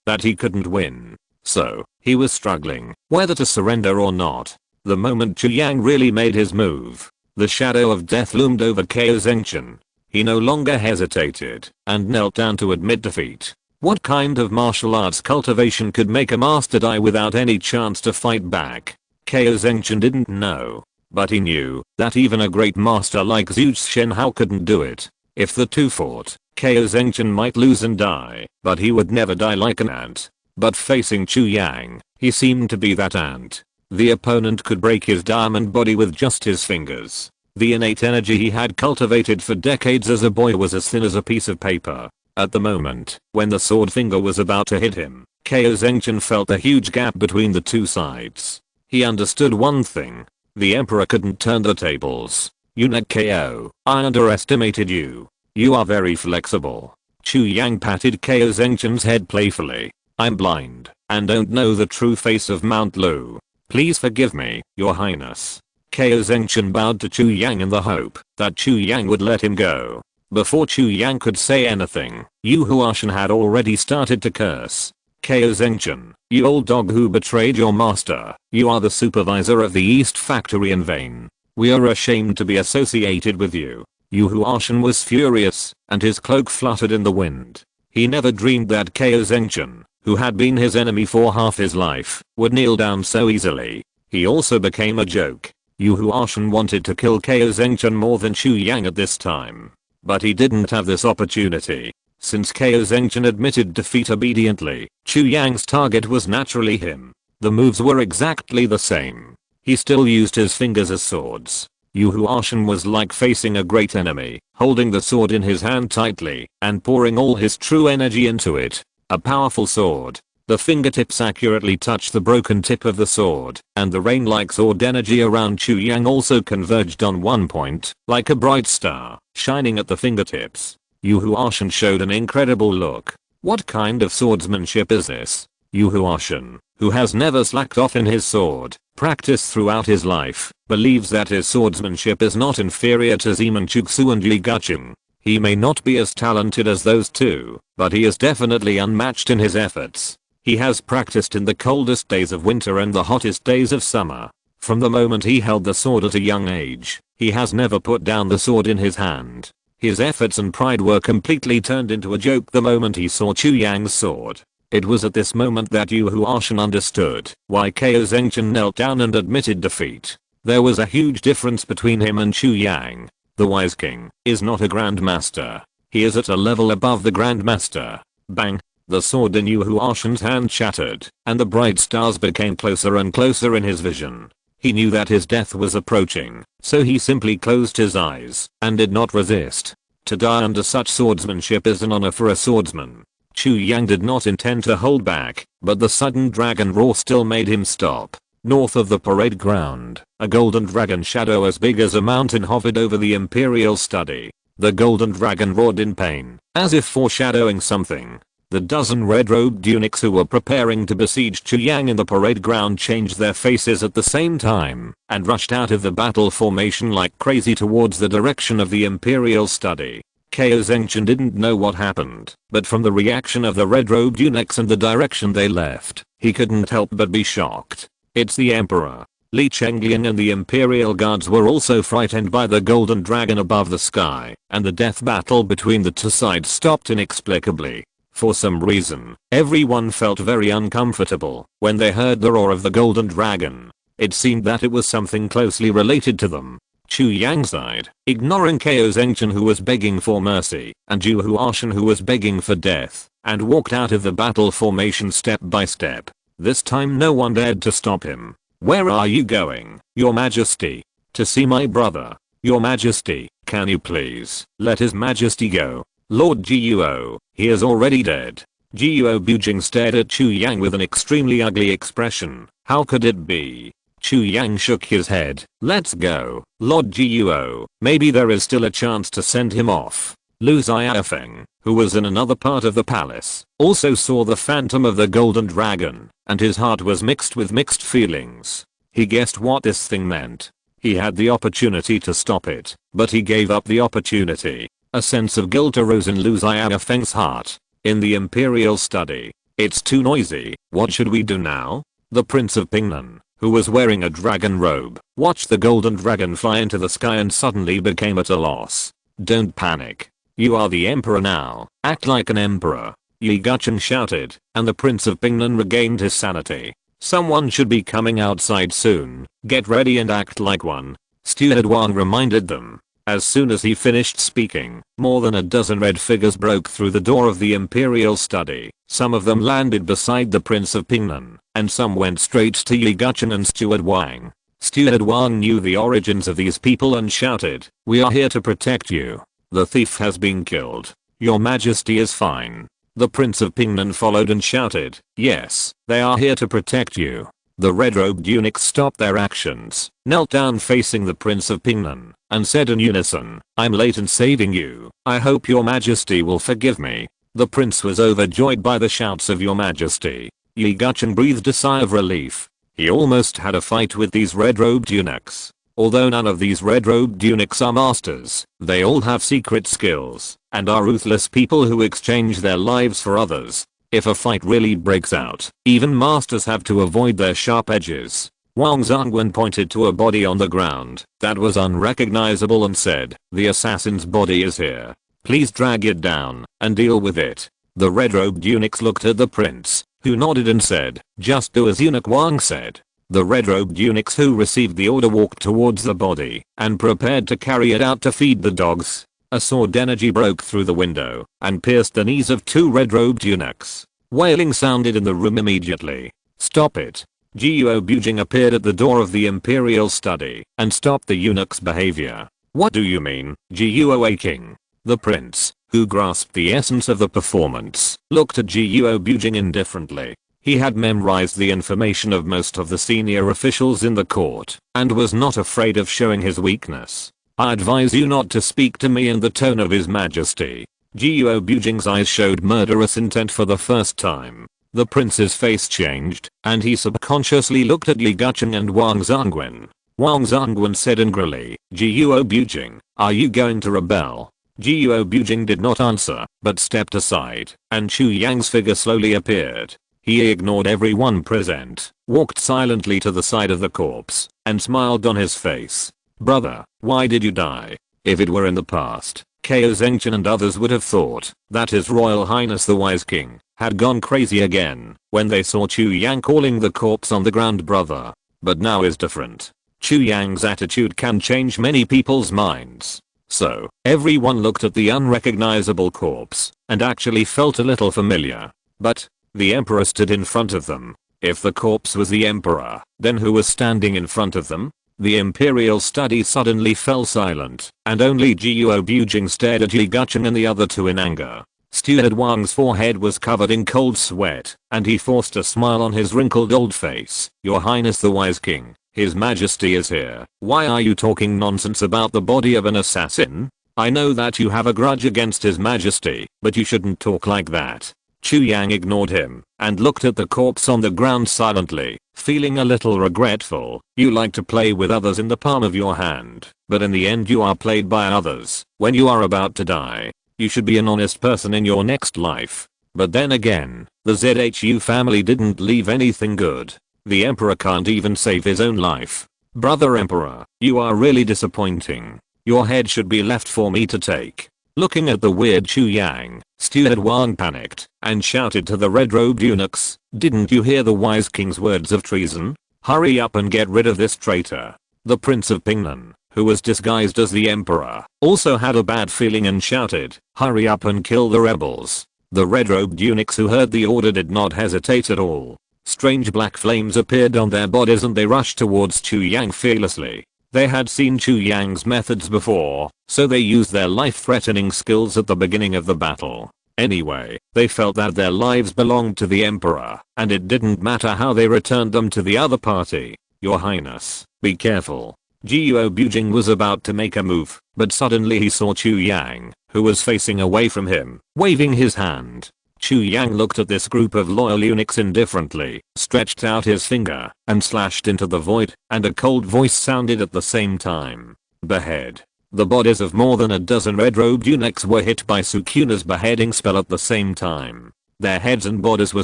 that he couldn't win. So, he was struggling whether to surrender or not. The moment Chu Yang really made his move, the shadow of death loomed over Ko Zengchen. He no longer hesitated and knelt down to admit defeat. What kind of martial arts cultivation could make a master die without any chance to fight back? Ko Zengchen didn't know, but he knew that even a great master like Zhu Shenhao couldn't do it. If the two fought, Ko Zengchen might lose and die, but he would never die like an ant. But facing Chu Yang, he seemed to be that ant. The opponent could break his diamond body with just his fingers. The innate energy he had cultivated for decades as a boy was as thin as a piece of paper. At the moment, when the sword finger was about to hit him, Ko Zengchen felt a huge gap between the two sides. He understood one thing. The Emperor couldn't turn the tables. "Eunuch KO, I underestimated you. You are very flexible." Chu Yang patted Ko Zengchen's head playfully. "I'm blind and don't know the true face of Mount Lu. Please forgive me, your highness." Ko Zengchen bowed to Chu Yang in the hope that Chu Yang would let him go. Before Chu Yang could say anything, Yu Huashan had already started to curse. "Ko Zengchen, you old dog who betrayed your master, you are the supervisor of the East Factory in vain. We are ashamed to be associated with you." Yu Huashan was furious, and his cloak fluttered in the wind. He never dreamed that Ko Zengchen, who had been his enemy for half his life, would kneel down so easily. He also became a joke. Yu Huashan wanted to kill Ko Zengchen more than Chu Yang at this time. But he didn't have this opportunity. Since Ko Zengchen admitted defeat obediently, Chu Yang's target was naturally him. The moves were exactly the same. He still used his fingers as swords. Yu Huashan was like facing a great enemy, holding the sword in his hand tightly and pouring all his true energy into it. A powerful sword. The fingertips accurately touched the broken tip of the sword, and the rain-like sword energy around Chu Yang also converged on one point, like a bright star, shining at the fingertips. Yu Huashan showed an incredible look. What kind of swordsmanship is this? Yu Huashan, who has never slacked off in his sword practice throughout his life, believes that his swordsmanship is not inferior to Zemanchuksu and Yigaching. He may not be as talented as those two, but he is definitely unmatched in his efforts. He has practiced in the coldest days of winter and the hottest days of summer. From the moment he held the sword at a young age, he has never put down the sword in his hand. His efforts and pride were completely turned into a joke the moment he saw Chu Yang's sword. It was at this moment that Yu Huashan understood why Ko Zengchen knelt down and admitted defeat. There was a huge difference between him and Chu Yang. The Wise King is not a Grandmaster. He is at a level above the Grandmaster. Bang! The sword in Yu Huashan's hand shattered, and the bright stars became closer and closer in his vision. He knew that his death was approaching, so he simply closed his eyes and did not resist. To die under such swordsmanship is an honor for a swordsman. Chu Yang did not intend to hold back, but the sudden dragon roar still made him stop. North of the parade ground, a golden dragon shadow as big as a mountain hovered over the Imperial study. The golden dragon roared in pain, as if foreshadowing something. The dozen red-robed eunuchs who were preparing to besiege Chu Yang in the parade ground changed their faces at the same time and rushed out of the battle formation like crazy towards the direction of the Imperial study. Ko Zengchen didn't know what happened, but from the reaction of the red-robed eunuchs and the direction they left, he couldn't help but be shocked. It's the Emperor. Li Chenglian and the Imperial Guards were also frightened by the golden dragon above the sky, and the death battle between the two sides stopped inexplicably. For some reason, everyone felt very uncomfortable when they heard the roar of the golden dragon. It seemed that it was something closely related to them. Chu Yang sighed, ignoring Ko Zengchen who was begging for mercy, and Yu Huashan who was begging for death, and walked out of the battle formation step by step. This time no one dared to stop him. Where are you going, Your Majesty? To see my brother. Your Majesty, can you please let His Majesty go? Lord Guo, he is already dead. Guo Bujing stared at Chu Yang with an extremely ugly expression. How could it be? Chu Yang shook his head. Let's go, Lord Guo. Maybe there is still a chance to send him off. Lu Xiaofeng, who was in another part of the palace, also saw the phantom of the golden dragon, and his heart was mixed with mixed feelings. He guessed what this thing meant. He had the opportunity to stop it, but he gave up the opportunity. A sense of guilt arose in Lu Xiaofeng's heart. In the Imperial study, it's too noisy. What should we do now? The Prince of Pingnan, who was wearing a dragon robe, watched the golden dragon fly into the sky and suddenly became at a loss. Don't panic. You are the Emperor now. Act like an emperor. Yi Gucheng shouted, and the Prince of Pingnan regained his sanity. Someone should be coming outside soon. Get ready and act like one. Steward Wang reminded them. As soon as he finished speaking, more than a dozen red figures broke through the door of the Imperial study. Some of them landed beside the Prince of Pingnan, and some went straight to Yi Gucheng and Steward Wang. Steward Wang knew the origins of these people and shouted, "We are here to protect you. The thief has been killed. Your Majesty is fine." The Prince of Pingnan followed and shouted, "Yes, they are here to protect you." The red-robed eunuchs stopped their actions, knelt down facing the Prince of Pingnan, and said in unison, "I'm late in saving you. I hope your Majesty will forgive me." The prince was overjoyed by the shouts of Your Majesty. Yi Gucheng breathed a sigh of relief. He almost had a fight with these red-robed eunuchs. Although none of these red-robed eunuchs are masters, they all have secret skills, and are ruthless people who exchange their lives for others. If a fight really breaks out, even masters have to avoid their sharp edges. Wang Zhongwen pointed to a body on the ground that was unrecognizable and said, "The assassin's body is here. Please drag it down and deal with it." The red-robed eunuchs looked at the prince, who nodded and said, "Just do as Eunuch Wang said." The red-robed eunuchs who received the order walked towards the body and prepared to carry it out to feed the dogs. A sword energy broke through the window and pierced the knees of two red-robed eunuchs. Wailing sounded in the room immediately. "Stop it. Guo Bujing appeared at the door of the Imperial study and stopped the eunuch's behavior. What do you mean, Guo King? The prince, who grasped the essence of the performance, looked at Guo Bujing indifferently. He had memorized the information of most of the senior officials in the court and was not afraid of showing his weakness. I advise you not to speak to me in the tone of His Majesty. Guo Bujing's eyes showed murderous intent for the first time. The prince's face changed, and he subconsciously looked at Yi Gucheng and Wang Zhongwen. Wang Zhongwen said angrily, Guo Bujing, are you going to rebel? Guo Bujing did not answer, but stepped aside, and Chu Yang's figure slowly appeared. He ignored everyone present, walked silently to the side of the corpse, and smiled on his face. Brother, why did you die? If it were in the past, Ko Zengchen and others would have thought that His Royal Highness the Wise King had gone crazy again when they saw Chu Yang calling the corpse on the ground brother. But now is different. Chu Yang's attitude can change many people's minds. So, everyone looked at the unrecognizable corpse and actually felt a little familiar. But, the emperor stood in front of them. If the corpse was the emperor, then who was standing in front of them? The Imperial study suddenly fell silent, and only Guo Bujing stared at Yi Gucheng and the other two in anger. Steward Wang's forehead was covered in cold sweat, and he forced a smile on his wrinkled old face. Your Highness the Wise King, His Majesty is here. Why are you talking nonsense about the body of an assassin? I know that you have a grudge against His Majesty, but you shouldn't talk like that. Chu Yang ignored him and looked at the corpse on the ground silently, feeling a little regretful. You like to play with others in the palm of your hand, but in the end you are played by others. When you are about to die, you should be an honest person in your next life. But then again, the ZHU family didn't leave anything good. The emperor can't even save his own life. Brother Emperor, you are really disappointing. Your head should be left for me to take. Looking at the weird Chu Yang, Steward Wang panicked and shouted to the red-robed eunuchs, didn't you hear the wise king's words of treason? Hurry up and get rid of this traitor. The Prince of Pingnan, who was disguised as the emperor, also had a bad feeling and shouted, hurry up and kill the rebels. The red-robed eunuchs who heard the order did not hesitate at all. Strange black flames appeared on their bodies and they rushed towards Chu Yang fearlessly. They had seen Chu Yang's methods before, so they used their life-threatening skills at the beginning of the battle. Anyway, they felt that their lives belonged to the emperor, and it didn't matter how they returned them to the other party. Your Highness, be careful. Guo Bujing was about to make a move, but suddenly he saw Chu Yang, who was facing away from him, waving his hand. Chu Yang looked at this group of loyal eunuchs indifferently, stretched out his finger, and slashed into the void, and a cold voice sounded at the same time. Behead. The bodies of more than a dozen red-robed eunuchs were hit by Sukuna's beheading spell at the same time. Their heads and bodies were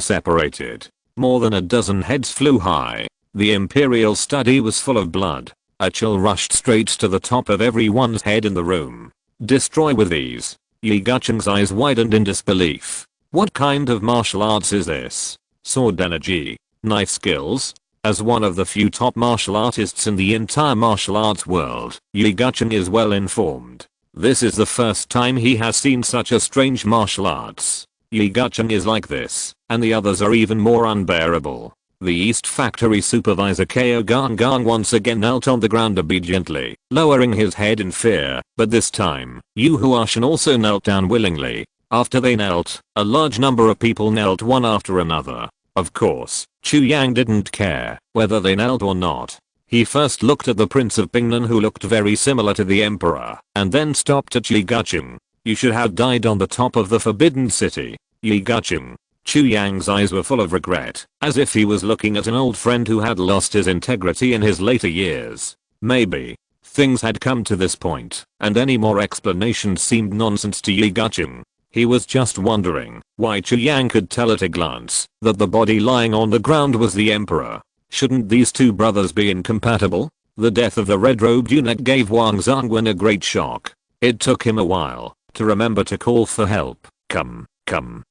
separated. More than a dozen heads flew high. The Imperial study was full of blood. A chill rushed straight to the top of everyone's head in the room. Destroy with ease. Yi Gucheng's eyes widened in disbelief. What kind of martial arts is this? Sword energy? Knife skills? As one of the few top martial artists in the entire martial arts world, Yi Gucheng is well informed. This is the first time he has seen such a strange martial arts. Yi Gucheng is like this, and the others are even more unbearable. The East Factory supervisor Ko Gang once again knelt on the ground obediently, lowering his head in fear, but this time, Yu Huashan also knelt down willingly. After they knelt, a large number of people knelt one after another. Of course, Chu Yang didn't care whether they knelt or not. He first looked at the Prince of Pingnan who looked very similar to the Emperor, and then stopped at Yi Gucheng. You should have died on the top of the Forbidden City. Yi Gucheng. Chu Yang's eyes were full of regret, as if he was looking at an old friend who had lost his integrity in his later years. Maybe things had come to this point, and any more explanations seemed nonsense to Yi Gucheng. He was just wondering why Chu Yang could tell at a glance that the body lying on the ground was the emperor. Shouldn't these two brothers be incompatible? The death of the red-robed eunuch gave Wang Zhongwen a great shock. It took him a while to remember to call for help. Come,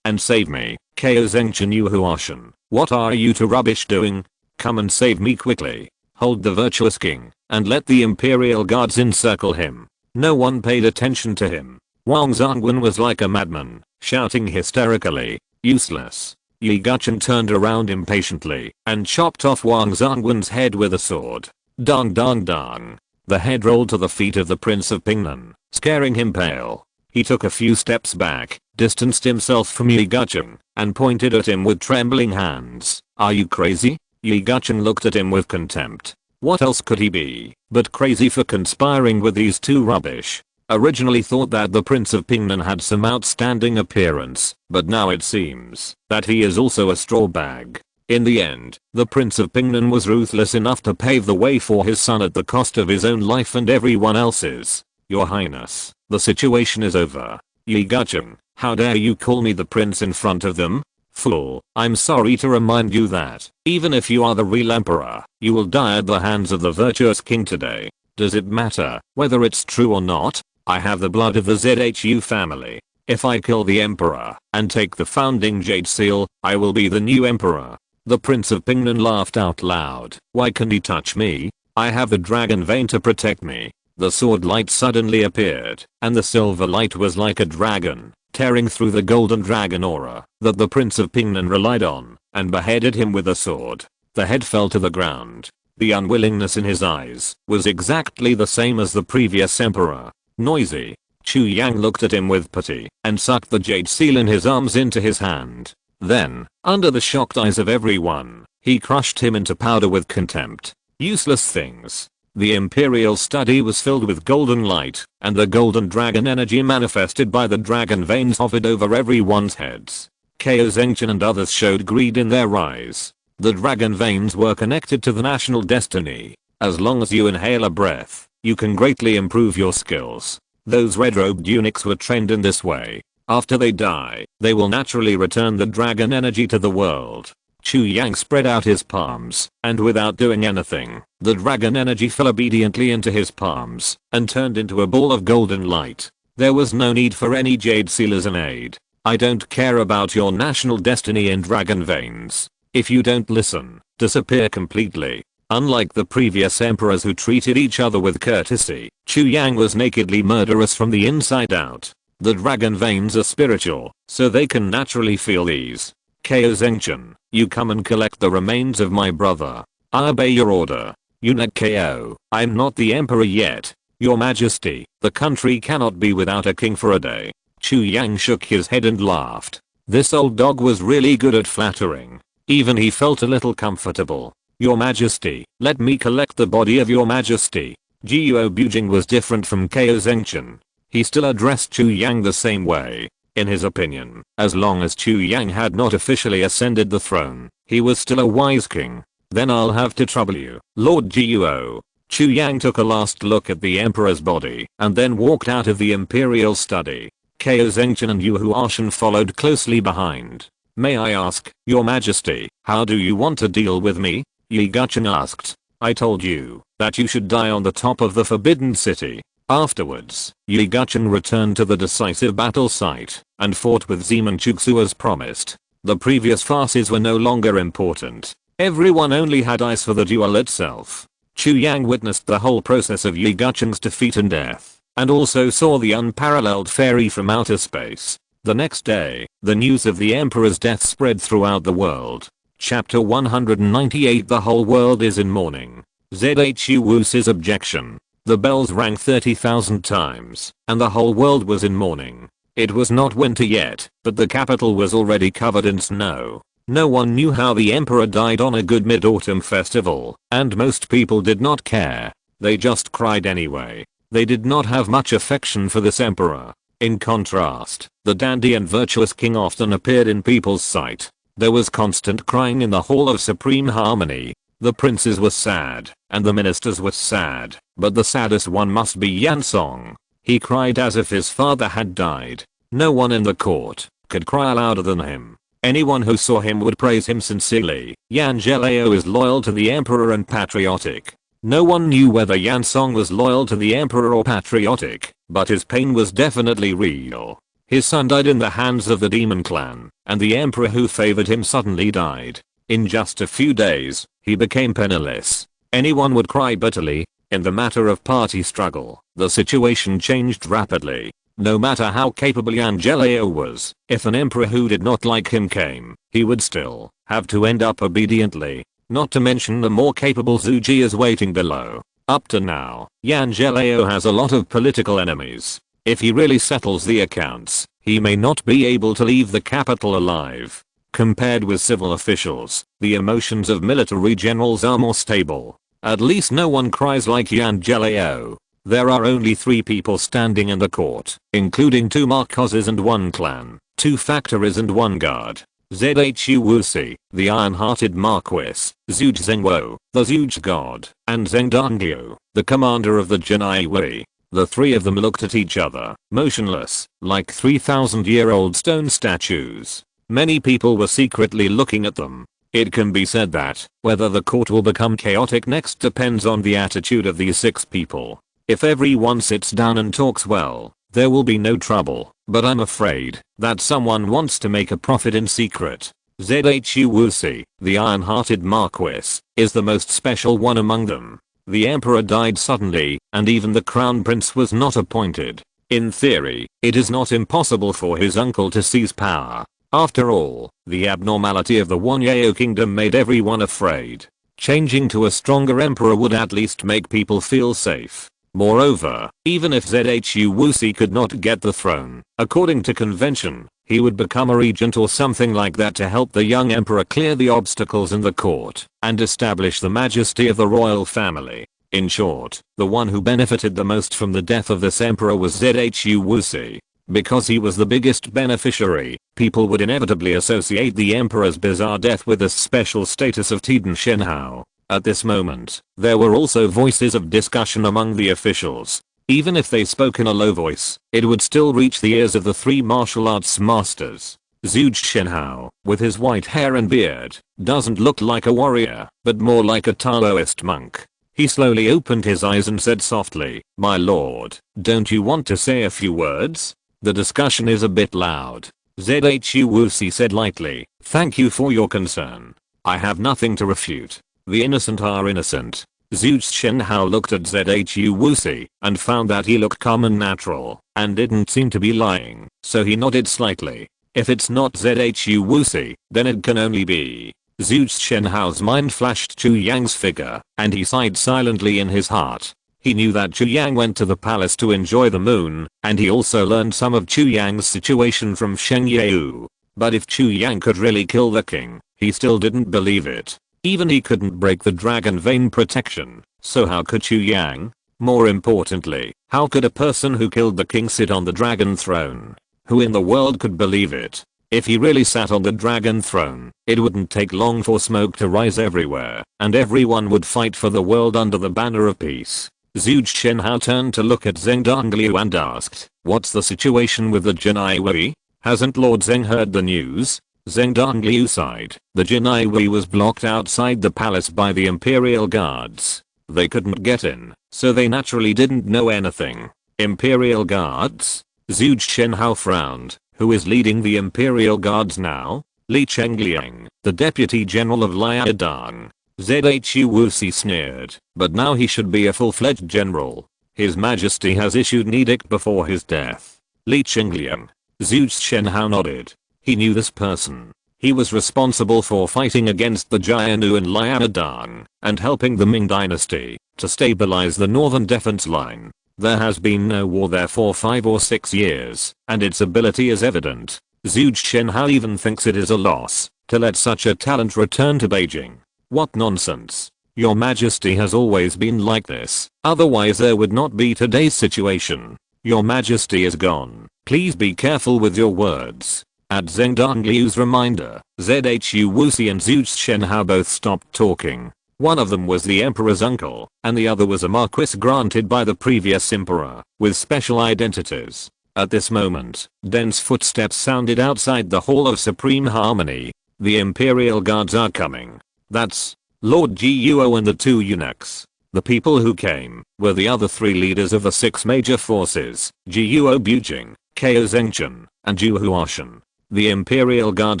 and save me. Ko Zengchen Yu Huashan, what are you two rubbish doing? Come and save me quickly. Hold the virtuous king, and let the Imperial guards encircle him. No one paid attention to him. Wang Zhongwen was like a madman, shouting hysterically, useless. Yi Gucheng turned around impatiently and chopped off Wang Zhangwen's head with a sword. Dong dong dong. The head rolled to the feet of the Prince of Pingnan, scaring him pale. He took a few steps back, distanced himself from Yi Gucheng, and pointed at him with trembling hands. Are you crazy? Yi Gucheng looked at him with contempt. What else could he be but crazy for conspiring with these two rubbish? Originally thought that the Prince of Pingnan had some outstanding appearance, but now it seems that he is also a straw bag. In the end, the Prince of Pingnan was ruthless enough to pave the way for his son at the cost of his own life and everyone else's. Your Highness, the situation is over. Yi Gucheng, how dare you call me the prince in front of them? Fool, I'm sorry to remind you that, even if you are the real emperor, you will die at the hands of the virtuous king today. Does it matter whether it's true or not? I have the blood of the ZHU family. If I kill the emperor and take the founding jade seal, I will be the new emperor. The Prince of Pingnan laughed out loud. Why can't he touch me? I have the dragon vein to protect me. The sword light suddenly appeared, and the silver light was like a dragon, tearing through the golden dragon aura that the Prince of Pingnan relied on, and beheaded him with a sword. The head fell to the ground. The unwillingness in his eyes was exactly the same as the previous emperor. Noisy. Chu Yang looked at him with pity and sucked the jade seal in his arms into his hand. Then, under the shocked eyes of everyone, he crushed him into powder with contempt. Useless things. The Imperial study was filled with golden light, and the golden dragon energy manifested by the dragon veins hovered over everyone's heads. Kao Zengchen and others showed greed in their eyes. The dragon veins were connected to the national destiny. As long as you inhale a breath, you can greatly improve your skills. Those red-robed eunuchs were trained in this way. After they die, they will naturally return the dragon energy to the world. Chu Yang spread out his palms, and without doing anything, the dragon energy fell obediently into his palms, and turned into a ball of golden light. There was no need for any jade seal as an aid. I don't care about your national destiny in dragon veins. If you don't listen, disappear completely. Unlike the previous emperors who treated each other with courtesy, Chu Yang was nakedly murderous from the inside out. The dragon veins are spiritual, so they can naturally feel these. Kao Zengchen, you come and collect the remains of my brother. I obey your order. Eunuch Ko, I'm not the emperor yet. Your Majesty, the country cannot be without a king for a day. Chu Yang shook his head and laughed. This old dog was really good at flattering. Even he felt a little comfortable. Your Majesty, let me collect the body of your Majesty. Guo Bujing was different from Kao Zengchen. He still addressed Chu Yang the same way. In his opinion, as long as Chu Yang had not officially ascended the throne, he was still a wise king. Then I'll have to trouble you, Lord Guo. Chu Yang took a last look at the emperor's body and then walked out of the imperial study. Kao Zengchen and Yu Huashan followed closely behind. May I ask, your Majesty, how do you want to deal with me? Yi Gucheng asked. I told you that you should die on the top of the Forbidden City. Afterwards, Yi Gucheng returned to the decisive battle site and fought with Zeman Chuksu as promised. The previous farces were no longer important. Everyone only had eyes for the duel itself. Chu Yang witnessed the whole process of Yi Gucheng's defeat and death, and also saw the unparalleled fairy from outer space. The next day, the news of the Emperor's death spread throughout the world. Chapter 198. The whole world is in mourning. ZHU Wu's objection. The bells rang 30,000 times, and the whole world was in mourning. It was not winter yet, but the capital was already covered in snow. No one knew how the emperor died on a good mid-autumn festival, and most people did not care. They just cried anyway. They did not have much affection for this emperor. In contrast, the dandy and virtuous king often appeared in people's sight. There was constant crying in the Hall of Supreme Harmony. The princes were sad, and the ministers were sad, but the saddest one must be Yan Song. He cried as if his father had died. No one in the court could cry louder than him. Anyone who saw him would praise him sincerely. Yan Zhelao is loyal to the emperor and patriotic. No one knew whether Yan Song was loyal to the emperor or patriotic, but his pain was definitely real. His son died in the hands of the demon clan, and the emperor who favored him suddenly died. In just a few days, he became penniless. Anyone would cry bitterly. In the matter of party struggle, the situation changed rapidly. No matter how capable Yang Gelao was, if an emperor who did not like him came, he would still have to end up obediently. Not to mention the more capable Zuji is waiting below. Up to now, Yang Gelao has a lot of political enemies. If he really settles the accounts, he may not be able to leave the capital alive. Compared with civil officials, the emotions of military generals are more stable. At least no one cries like Yang Gelao. There are only 3 people standing in the court, including 2 Marcoses and 1 clan, 2 factories and 1 guard. Zhu Wuxi, the iron-hearted Marquis, Zhuge Zhengwo, the Zhuge God, and Zheng Dongliu, the commander of the Jinai Wei. The 3 of them looked at each other, motionless, like 3,000-year-old stone statues. Many people were secretly looking at them. It can be said that whether the court will become chaotic next depends on the attitude of these 6 people. If everyone sits down and talks well, there will be no trouble, but I'm afraid that someone wants to make a profit in secret. Zhu Wuxi, the iron-hearted Marquis, is the most special one among them. The emperor died suddenly, and even the crown prince was not appointed. In theory, it is not impossible for his uncle to seize power. After all, the abnormality of the Wanyeo kingdom made everyone afraid. Changing to a stronger emperor would at least make people feel safe. Moreover, even if Zhu Wuxi could not get the throne, according to convention, he would become a regent or something like that to help the young emperor clear the obstacles in the court and establish the majesty of the royal family. In short, the one who benefited the most from the death of this emperor was Zhu Wuxi. Because he was the biggest beneficiary, people would inevitably associate the emperor's bizarre death with the special status of Tiden Shenhao. At this moment, there were also voices of discussion among the officials. Even if they spoke in a low voice, it would still reach the ears of the 3 martial arts masters. Zhuge Shenhao, with his white hair and beard, doesn't look like a warrior, but more like a Taoist monk. He slowly opened his eyes and said softly, "My lord, don't you want to say a few words? The discussion is a bit loud." Zhu Wuxi said lightly, "Thank you for your concern. I have nothing to refute. The innocent are innocent." Zhuge Shenhao looked at Zhu Wuxi and found that he looked calm and natural and didn't seem to be lying, so he nodded slightly. If it's not Zhu Wuxi, then it can only be. Zhuge Shenhao's mind flashed Chu Yang's figure, and he sighed silently in his heart. He knew that Chu Yang went to the palace to enjoy the moon, and he also learned some of Chu Yang's situation from Sheng Yeu. But if Chu Yang could really kill the king, he still didn't believe it. Even he couldn't break the dragon vein protection, so how could Chu Yang? More importantly, how could a person who killed the king sit on the dragon throne? Who in the world could believe it? If he really sat on the dragon throne, it wouldn't take long for smoke to rise everywhere, and everyone would fight for the world under the banner of peace. Zhuge Shenhao turned to look at Zheng Dongliu and asked, "What's the situation with the Jinai Wei? Hasn't Lord Zheng heard the news?" Zheng Dongliu sighed. The Jinai Wei was blocked outside the palace by the Imperial Guards. They couldn't get in, so they naturally didn't know anything. Imperial Guards? Zhuge Shenhao frowned. Who is leading the Imperial Guards now? Li Chengliang, the Deputy General of Liaodong. Zhu Wuxi sneered, but now he should be a full-fledged general. His Majesty has issued an edict before his death. Li Chengliang. Zhuge Shenhao nodded. He knew this person. He was responsible for fighting against the Jianu in Liaodong and helping the Ming dynasty to stabilize the northern defense line. There has been no war there for 5 or 6 years, and its ability is evident. Zhuge Shenhao even thinks it is a loss to let such a talent return to Beijing. What nonsense. Your Majesty has always been like this, otherwise there would not be today's situation. Your Majesty is gone. Please be careful with your words. At Zheng Dongliu's reminder, Zhu Wuxi and Zhuge Shenhao both stopped talking. One of them was the emperor's uncle, and the other was a marquis granted by the previous emperor, with special identities. At this moment, dense footsteps sounded outside the Hall of Supreme Harmony. The Imperial Guards are coming. That's Lord Guo and the 2 eunuchs. The people who came were the other 3 leaders of the 6 major forces, Guo Bujing, Kao Zhengchen, and Zhu Huashan. The Imperial Guard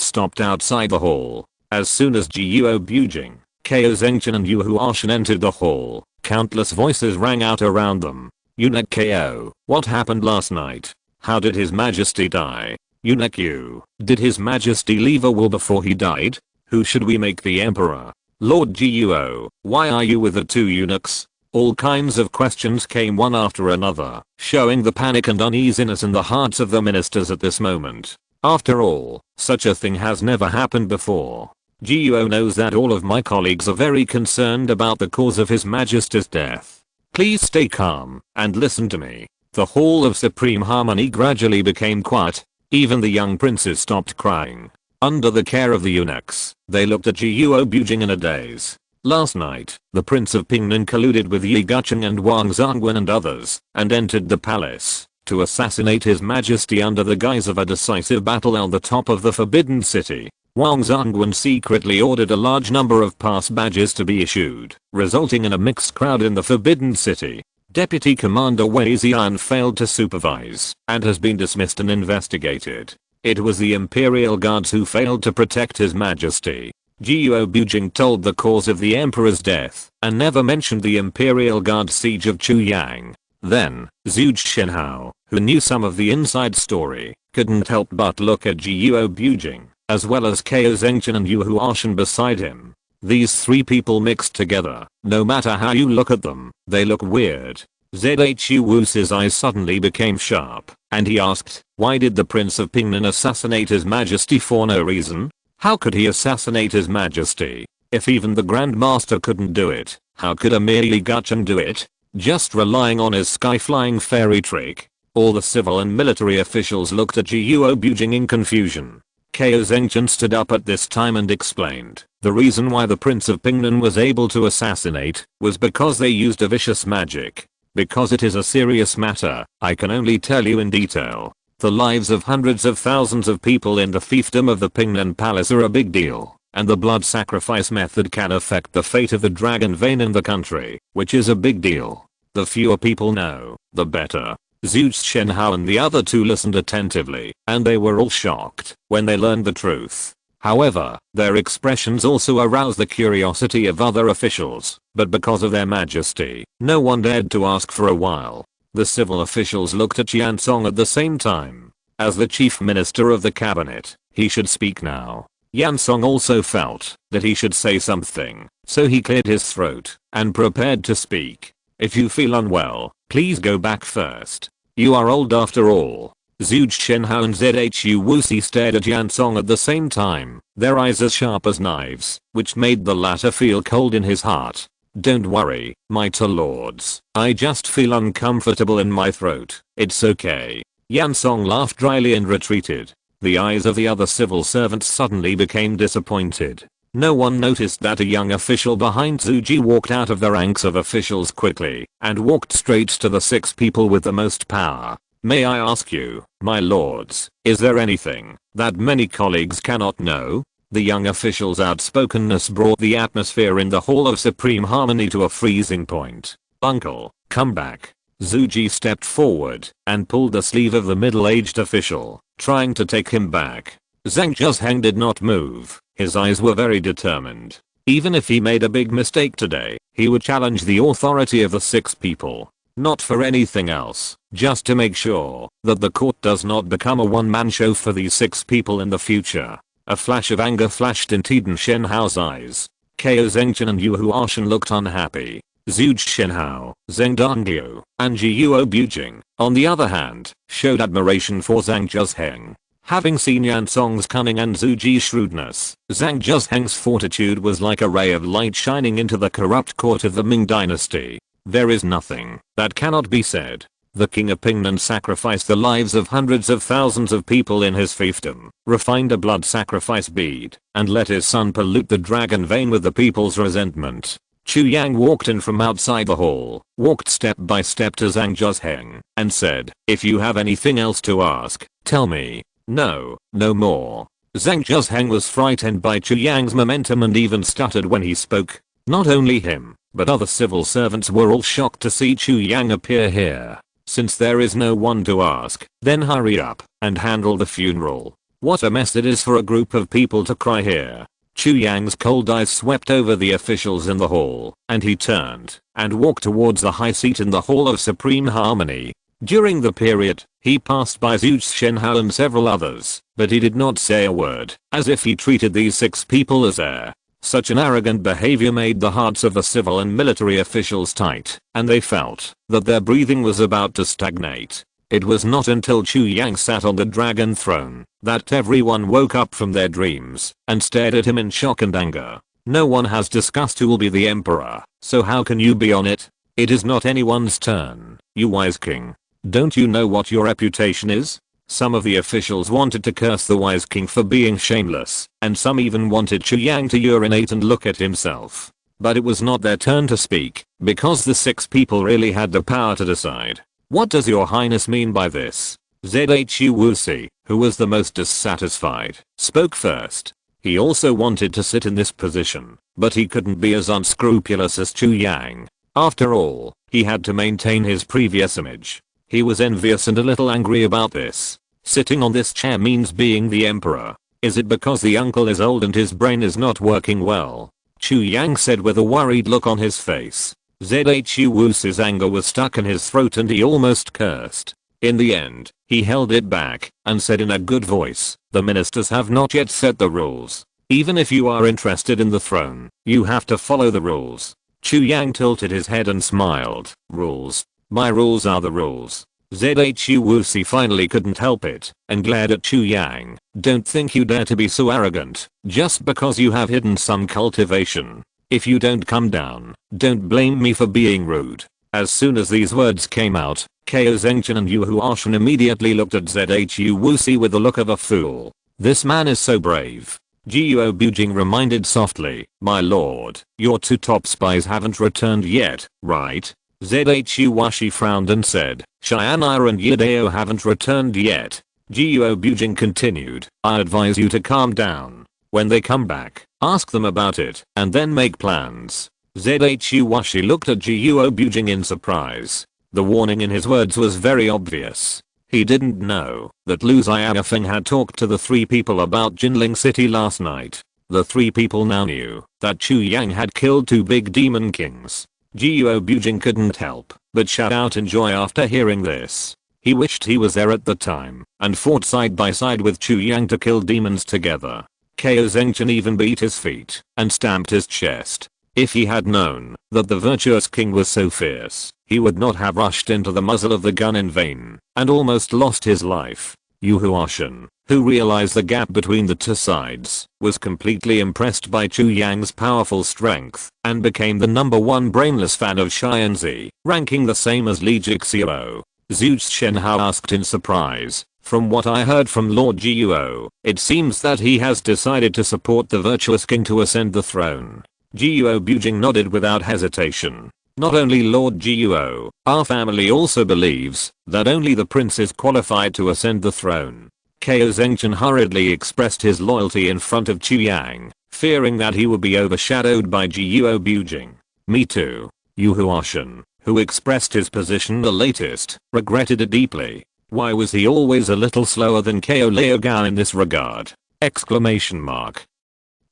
stopped outside the hall. As soon as Guo Bujing, Kao Zhengchen and Zhu Huashan entered the hall, countless voices rang out around them. "Eunuch Ko, what happened last night? How did his majesty die? Eunuch you. Did his majesty leave a will before he died? Who should we make the emperor? Lord Guo, why are you with the two eunuchs? All kinds of questions came one after another, showing the panic and uneasiness in the hearts of the ministers at this moment. After all, such a thing has never happened before. Guo knows that all of my colleagues are very concerned about the cause of his majesty's death. Please stay calm and listen to me. The Hall of Supreme Harmony gradually became quiet. Even the young princes stopped crying. Under the care of the eunuchs, they looked at Guo Bujing in a daze. Last night, the Prince of Pingnan colluded with Yi Gucheng and Wang Zhongwen and others, and entered the palace to assassinate his majesty under the guise of a decisive battle on the top of the Forbidden City. Wang Zhongwen secretly ordered a large number of pass badges to be issued, resulting in a mixed crowd in the Forbidden City. Deputy Commander Wei Ziyan failed to supervise and has been dismissed and investigated. It was the Imperial Guards who failed to protect his majesty. Guo Bujing told the cause of the emperor's death and never mentioned the Imperial Guard siege of Chu Yang. Then, Zhu Shenhao, who knew some of the inside story, couldn't help but look at Guo Bujing, as well as Kao Zhengchen and Yu Huashan beside him. These three people mixed together, no matter how you look at them, they look weird. Zhu Wu's eyes suddenly became sharp, and he asked, why did the Prince of Pingnan assassinate his majesty for no reason? How could he assassinate his majesty? If even the Grand Master couldn't do it, how could a mere Yi Gucheng do it? Just relying on his sky-flying fairy trick? All the civil and military officials looked at Guo Bujing in confusion. Kao Zhengchen stood up at this time and explained, the reason why the Prince of Pingnan was able to assassinate was because they used a vicious magic. Because it is a serious matter, I can only tell you in detail. The lives of hundreds of thousands of people in the fiefdom of the Pingnan Palace are a big deal, and the blood sacrifice method can affect the fate of the dragon vein in the country, which is a big deal. The fewer people know, the better. Zhu Shenhao and the other two listened attentively, and they were all shocked when they learned the truth. However, their expressions also aroused the curiosity of other officials, but because of their majesty, no one dared to ask for a while. The civil officials looked at Yan Song at the same time. As the chief minister of the cabinet, he should speak now. Yan Song also felt that he should say something, so he cleared his throat and prepared to speak. If you feel unwell, please go back first. You are old after all. Zhu Shenhao and Zhu Wusi stared at Yan Song at the same time, their eyes as sharp as knives, which made the latter feel cold in his heart. Don't worry, mighty lords. I just feel uncomfortable in my throat. It's okay. Yan Song laughed dryly and retreated. The eyes of the other civil servants suddenly became disappointed. No one noticed that a young official behind Zhu walked out of the ranks of officials quickly and walked straight to the 6 people with the most power. May I ask you, my lords, is there anything that many colleagues cannot know? The young official's outspokenness brought the atmosphere in the Hall of Supreme Harmony to a freezing point. Uncle, come back. Zhu stepped forward and pulled the sleeve of the middle-aged official, trying to take him back. Zhang Zhuzheng did not move. His eyes were very determined. Even if he made a big mistake today, he would challenge the authority of the 6 people. Not for anything else, just to make sure that the court does not become a one-man show for these 6 people in the future. A flash of anger flashed in Tiden Shenhao's eyes. Kao Zhengchen and Yu Huashan looked unhappy. Zhu Shenhao, Zheng Dongyu, and Guo Bujing, on the other hand, showed admiration for Zhang Zhuzheng. Having seen Yan Song's cunning and Zhu's shrewdness, Zhang Zhuzheng's fortitude was like a ray of light shining into the corrupt court of the Ming dynasty. There is nothing that cannot be said. The king of Pingnan sacrificed the lives of hundreds of thousands of people in his fiefdom, refined a blood sacrifice bead, and let his son pollute the dragon vein with the people's resentment. Chu Yang walked in from outside the hall, walked step by step to Zhang Zhuzheng, and said, if you have anything else to ask, tell me. No, no more. Zhang Zhuzheng was frightened by Chu Yang's momentum and even stuttered when he spoke. Not only him, but other civil servants were all shocked to see Chu Yang appear here. Since there is no one to ask, then hurry up and handle the funeral. What a mess it is for a group of people to cry here. Chu Yang's cold eyes swept over the officials in the hall, and he turned and walked towards the high seat in the Hall of Supreme Harmony. During the period, He passed by Zhu Shenhao and several others, but he did not say a word, as if he treated these 6 people as heir. Such an arrogant behavior made the hearts of the civil and military officials tight, and they felt that their breathing was about to stagnate. It was not until Chu Yang sat on the dragon throne that everyone woke up from their dreams and stared at him in shock and anger. No one has discussed who will be the emperor, so how can you be on it? It is not anyone's turn, you wise king. Don't you know what your reputation is? Some of the officials wanted to curse the wise king for being shameless, and some even wanted Chu Yang to urinate and look at himself. But it was not their turn to speak, because the 6 people really had the power to decide. What does your highness mean by this? Zhu Wuxi, who was the most dissatisfied, spoke first. He also wanted to sit in this position, but he couldn't be as unscrupulous as Chu Yang. After all, he had to maintain his previous image. He was envious and a little angry about this. Sitting on this chair means being the emperor. Is it because the uncle is old and his brain is not working well? Chu Yang said with a worried look on his face. Zhu Wuxi's anger was stuck in his throat and he almost cursed. In the end, he held it back and said in a good voice, the ministers have not yet set the rules. Even if you are interested in the throne, you have to follow the rules. Chu Yang tilted his head and smiled. Rules? My rules are the rules. Zhu Wuxi finally couldn't help it and glared at Chu Yang. Don't think you dare to be so arrogant, just because you have hidden some cultivation. If you don't come down, don't blame me for being rude. As soon as these words came out, Kao Zengchen and Yu Huashan immediately looked at Zhu Wuxi with the look of a fool. This man is so brave. Jiuo Bujing reminded softly, my lord, your 2 top spies haven't returned yet, right? Zhu Wuxi frowned and said, Xian'er and Yidao haven't returned yet. Jiuo Bujing continued, I advise you to calm down. When they come back, ask them about it, and then make plans. Zhu Wuxi looked at Jiuo Bujing in surprise. The warning in his words was very obvious. He didn't know that Lu Xiaofeng had talked to the 3 people about Jinling City last night. The 3 people now knew that Chu Yang had killed 2 big demon kings. Jiuo Bujing couldn't help but shout out in joy after hearing this. He wished he was there at the time and fought side by side with Chu Yang to kill demons together. Kao Zengchen even beat his feet and stamped his chest. If he had known that the virtuous king was so fierce, he would not have rushed into the muzzle of the gun in vain and almost lost his life. Yu Huashan, who realized the gap between the 2 sides, was completely impressed by Chu Yang's powerful strength and became the #1 brainless fan of Xianzi, ranking the same as Li Jixio. Zhu Shenhao asked in surprise, from what I heard from Lord Jiuo, it seems that he has decided to support the virtuous king to ascend the throne. Jiuo Bujing nodded without hesitation. Not only Lord Jiuo, our family also believes that only the prince is qualified to ascend the throne. Kao Zengchen hurriedly expressed his loyalty in front of Chu Yang, fearing that he would be overshadowed by Jiuo Bujing. Me too. Yu Huashan, who expressed his position the latest, regretted it deeply. Why was he always a little slower than Kao Leogao in this regard? Exclamation mark.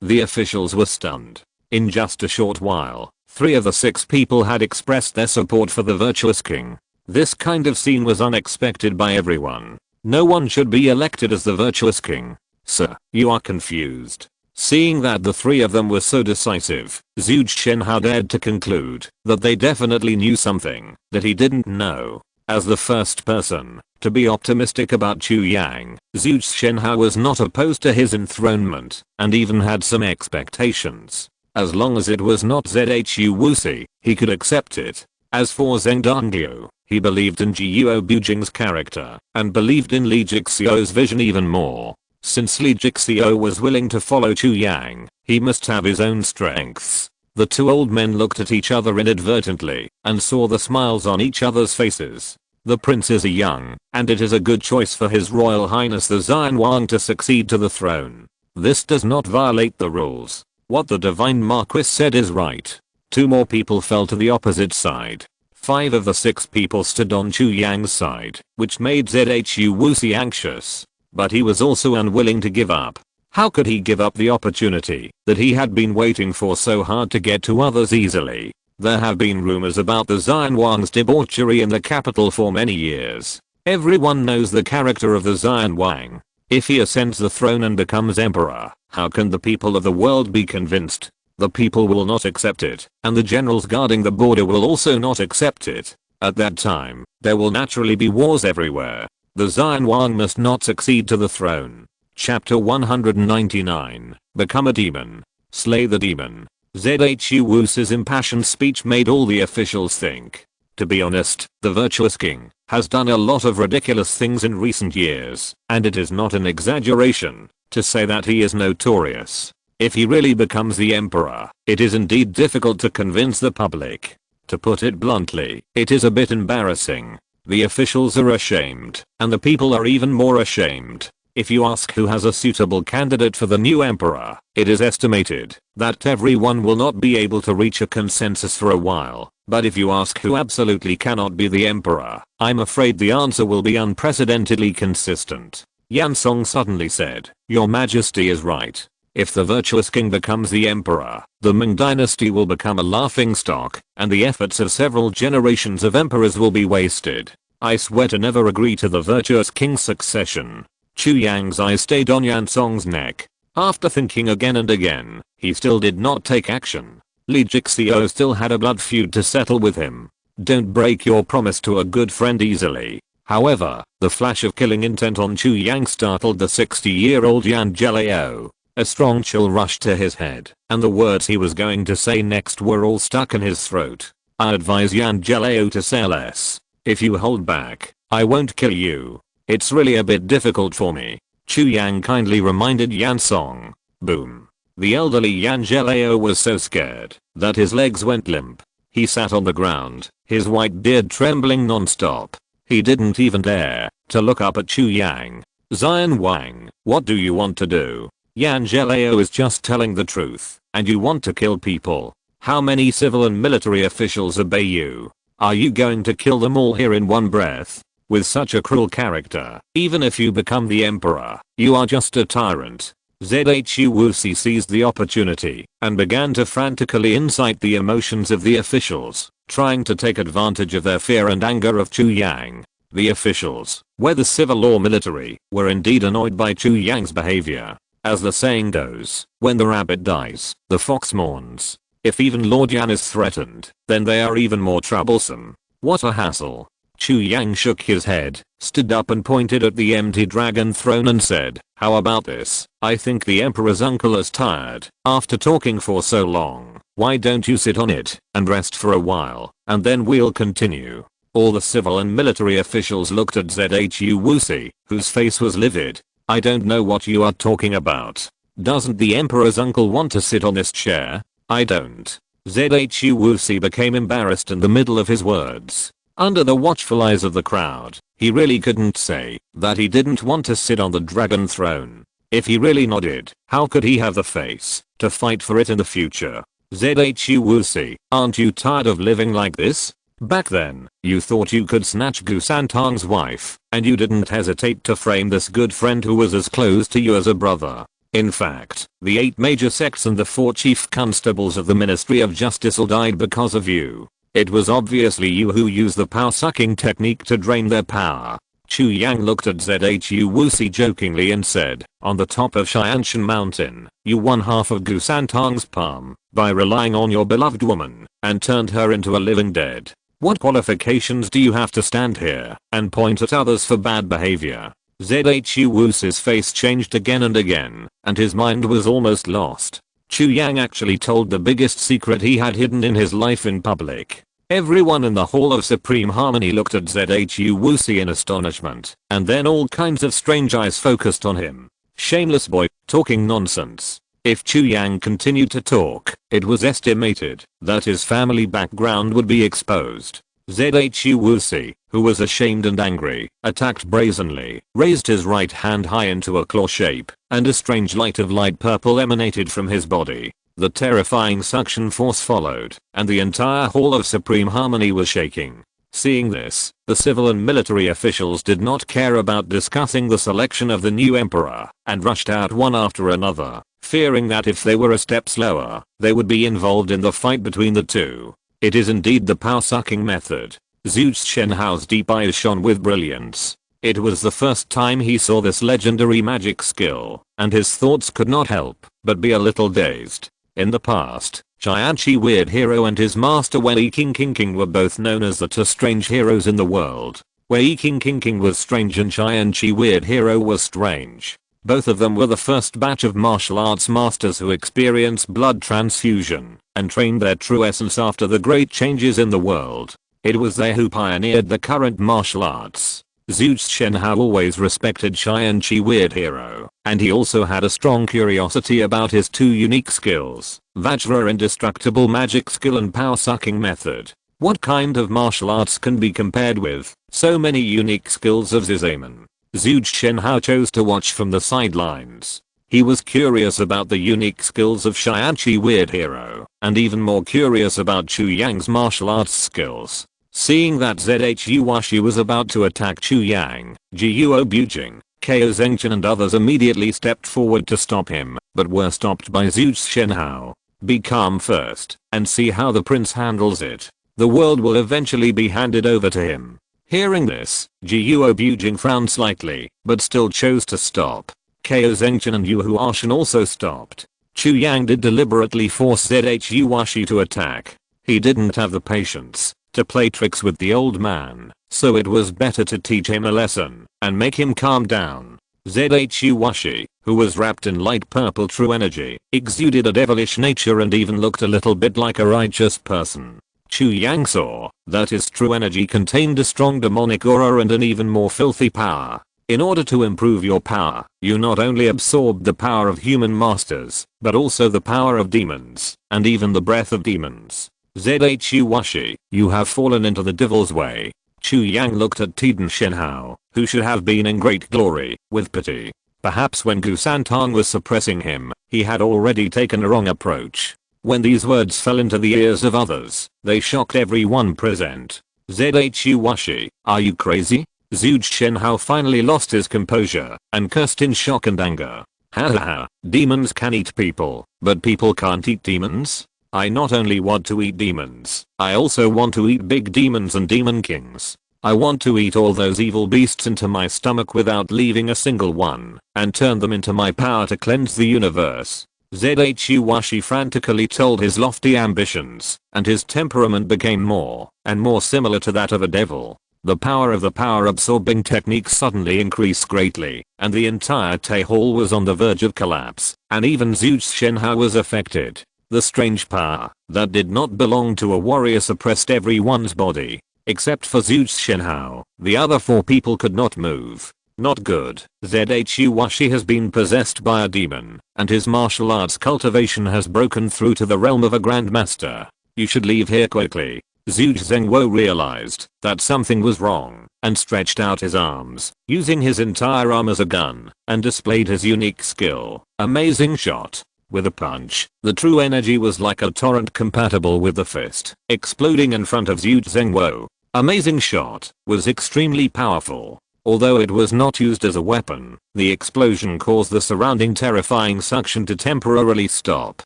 The officials were stunned. In just a short while, 3 of the 6 people had expressed their support for the virtuous king. This kind of scene was unexpected by everyone. No one should be elected as the virtuous king. Sir, you are confused. Seeing that the 3 of them were so decisive, Zhu Shenhao dared to conclude that they definitely knew something that he didn't know. As the first person to be optimistic about Chu Yang, Zhu Shenhao was not opposed to his enthronement and even had some expectations. As long as it was not Zhu Wuxi, he could accept it. As for Zheng Dongyu, he believed in Jiuo Bujing's character and believed in Li Jixio's vision even more. Since Li Jixio was willing to follow Chu Yang, he must have his own strengths. The 2 old men looked at each other inadvertently and saw the smiles on each other's faces. The prince is a young, and it is a good choice for His Royal Highness the Xian Wang to succeed to the throne. This does not violate the rules. What the Divine Marquis said is right. 2 more people fell to the opposite side. 5 of the 6 people stood on Chu Yang's side, which made Zhu Wuxi anxious. But he was also unwilling to give up. How could he give up the opportunity that he had been waiting for so hard to get to others easily? There have been rumors about the Xian Wang's debauchery in the capital for many years. Everyone knows the character of the Zion Wang. If he ascends the throne and becomes emperor, how can the people of the world be convinced? The people will not accept it, and the generals guarding the border will also not accept it. At that time, there will naturally be wars everywhere. The Zion Wang must not succeed to the throne. Chapter 199. Become a demon. Slay the demon. Zhu Wu's impassioned speech made all the officials think. To be honest, the virtuous king has done a lot of ridiculous things in recent years, and it is not an exaggeration to say that he is notorious. If he really becomes the emperor, it is indeed difficult to convince the public. To put it bluntly, it is a bit embarrassing. The officials are ashamed, and the people are even more ashamed. If you ask who has a suitable candidate for the new emperor, it is estimated that everyone will not be able to reach a consensus for a while. But if you ask who absolutely cannot be the emperor, I'm afraid the answer will be unprecedentedly consistent. Yan Song suddenly said, "Your Majesty is right. If the virtuous king becomes the emperor, the Ming dynasty will become a laughingstock, and the efforts of several generations of emperors will be wasted. I swear to never agree to the virtuous king's succession." Chu Yang's eyes stayed on Yan Song's neck. After thinking again and again, he still did not take action. Li Jixio still had a blood feud to settle with him. Don't break your promise to a good friend easily. However, the flash of killing intent on Chu Yang startled the 60-year-old Yan Gelao. A strong chill rushed to his head, and the words he was going to say next were all stuck in his throat. I advise Yan Gelao to say less. If you hold back, I won't kill you. It's really a bit difficult for me. Chu Yang kindly reminded Yan Song. Boom. The elderly Yan Gelao was so scared that his legs went limp. He sat on the ground, his white beard trembling non-stop. He didn't even dare to look up at Chu Yang. Zion Wang, what do you want to do? Yan Gelao is just telling the truth, and you want to kill people. How many civil and military officials obey you? Are you going to kill them all here in one breath? With such a cruel character, even if you become the emperor, you are just a tyrant. Zhu Wu seized the opportunity and began to frantically incite the emotions of the officials, trying to take advantage of their fear and anger of Chu Yang. The officials, whether civil or military, were indeed annoyed by Chu Yang's behavior. As the saying goes, when the rabbit dies, the fox mourns. If even Lord Yan is threatened, then they are even more troublesome. What a hassle. Chu Yang shook his head, stood up and pointed at the empty dragon throne and said, "How about this? I think the emperor's uncle is tired. After talking for so long, why don't you sit on it and rest for a while, and then we'll continue." All the civil and military officials looked at Zhu Wu, whose face was livid. "I don't know what you are talking about. Doesn't the emperor's uncle want to sit on this chair?" "I don't." Zhu Wu became embarrassed in the middle of his words. Under the watchful eyes of the crowd, he really couldn't say that he didn't want to sit on the dragon throne. If he really nodded, how could he have the face to fight for it in the future? Zhu Wu, aren't you tired of living like this? Back then, you thought you could snatch Gu Santang's wife, and you didn't hesitate to frame this good friend who was as close to you as a brother. In fact, the 8 major sects and the 4 chief constables of the Ministry of Justice all died because of you. It was obviously you who used the power-sucking technique to drain their power. Chu Yang looked at Zhu Wu jokingly and said, "On the top of Xianshan Mountain, you won half of Gu Santang's palm by relying on your beloved woman and turned her into a living dead. What qualifications do you have to stand here and point at others for bad behavior?" Zhu Wu's face changed again and again, and his mind was almost lost. Chu Yang actually told the biggest secret he had hidden in his life in public. Everyone in the Hall of Supreme Harmony looked at Zhu Wu in astonishment, and then all kinds of strange eyes focused on him. Shameless boy, talking nonsense. If Chu Yang continued to talk, it was estimated that his family background would be exposed. Zhu Wu, who was ashamed and angry, attacked brazenly, raised his right hand high into a claw shape, and a strange light of light purple emanated from his body. The terrifying suction force followed, and the entire Hall of Supreme Harmony was shaking. Seeing this, the civil and military officials did not care about discussing the selection of the new emperor, and rushed out one after another, fearing that if they were a step slower, they would be involved in the fight between the two. It is indeed the power-sucking method. Zhuge Shenhao's deep eyes shone with brilliance. It was the first time he saw this legendary magic skill, and his thoughts could not help but be a little dazed. In the past, Chi Weird Hero and his master Wei King were both known as the two strange heroes in the world. Wei King was strange and Chi Weird Hero was strange. Both of them were the first batch of martial arts masters who experienced blood transfusion and trained their true essence after the great changes in the world. It was they who pioneered the current martial arts. Zhuge Shenhao always respected Chi Weird Hero, and he also had a strong curiosity about his two unique skills, Vajra indestructible magic skill and power sucking method. What kind of martial arts can be compared with so many unique skills of Zizaman? Zhuge Shenhao chose to watch from the sidelines. He was curious about the unique skills of Chi Weird Hero, and even more curious about Chu Yang's martial arts skills. Seeing that Zhu Washi was about to attack Chu Yang, Jiuo Bujing, Ko Zengchen and others immediately stepped forward to stop him, but were stopped by Zhuge Shenhao. Be calm first, and see how the prince handles it. The world will eventually be handed over to him. Hearing this, Jiuo Bujing frowned slightly, but still chose to stop. Ko Zengchen and Yu Huashan also stopped. Chu Yang did deliberately force Zhu Washi to attack. He didn't have the patience to play tricks with the old man, so it was better to teach him a lesson and make him calm down. Zhu Washi, who was wrapped in light purple true energy, exuded a devilish nature and even looked a little bit like a righteous person. Chu Yang saw that his true energy contained a strong demonic aura and an even more filthy power. In order to improve your power, you not only absorbed the power of human masters, but also the power of demons, and even the breath of demons. Zhu Washi, you have fallen into the devil's way. Chu Yang looked at Tiden Shenhao, who should have been in great glory, with pity. Perhaps when Gu Santang was suppressing him, he had already taken a wrong approach. When these words fell into the ears of others, they shocked everyone present. Zhu Washi, are you crazy? Zhuge Shenhao finally lost his composure and cursed in shock and anger. Ha, demons can eat people, but people can't eat demons? I not only want to eat demons, I also want to eat big demons and demon kings. I want to eat all those evil beasts into my stomach without leaving a single one, and turn them into my power to cleanse the universe. Zhu Washi frantically told his lofty ambitions, and his temperament became more and more similar to that of a devil. The power of the power-absorbing technique suddenly increased greatly, and the entire Tay Hall was on the verge of collapse, and even Zhuge Shenhao was affected. The strange power that did not belong to a warrior suppressed everyone's body, except for Zhuge Shenhao. The other four people could not move. Not good. Zhu Washi has been possessed by a demon, and his martial arts cultivation has broken through to the realm of a grandmaster. You should leave here quickly. Zhuge Zhengwo realized that something was wrong, and stretched out his arms, using his entire arm as a gun, and displayed his unique skill. Amazing shot. With a punch, the true energy was like a torrent compatible with the fist, exploding in front of Zhuge Zhengwo. Amazing shot was extremely powerful. Although it was not used as a weapon, the explosion caused the surrounding terrifying suction to temporarily stop.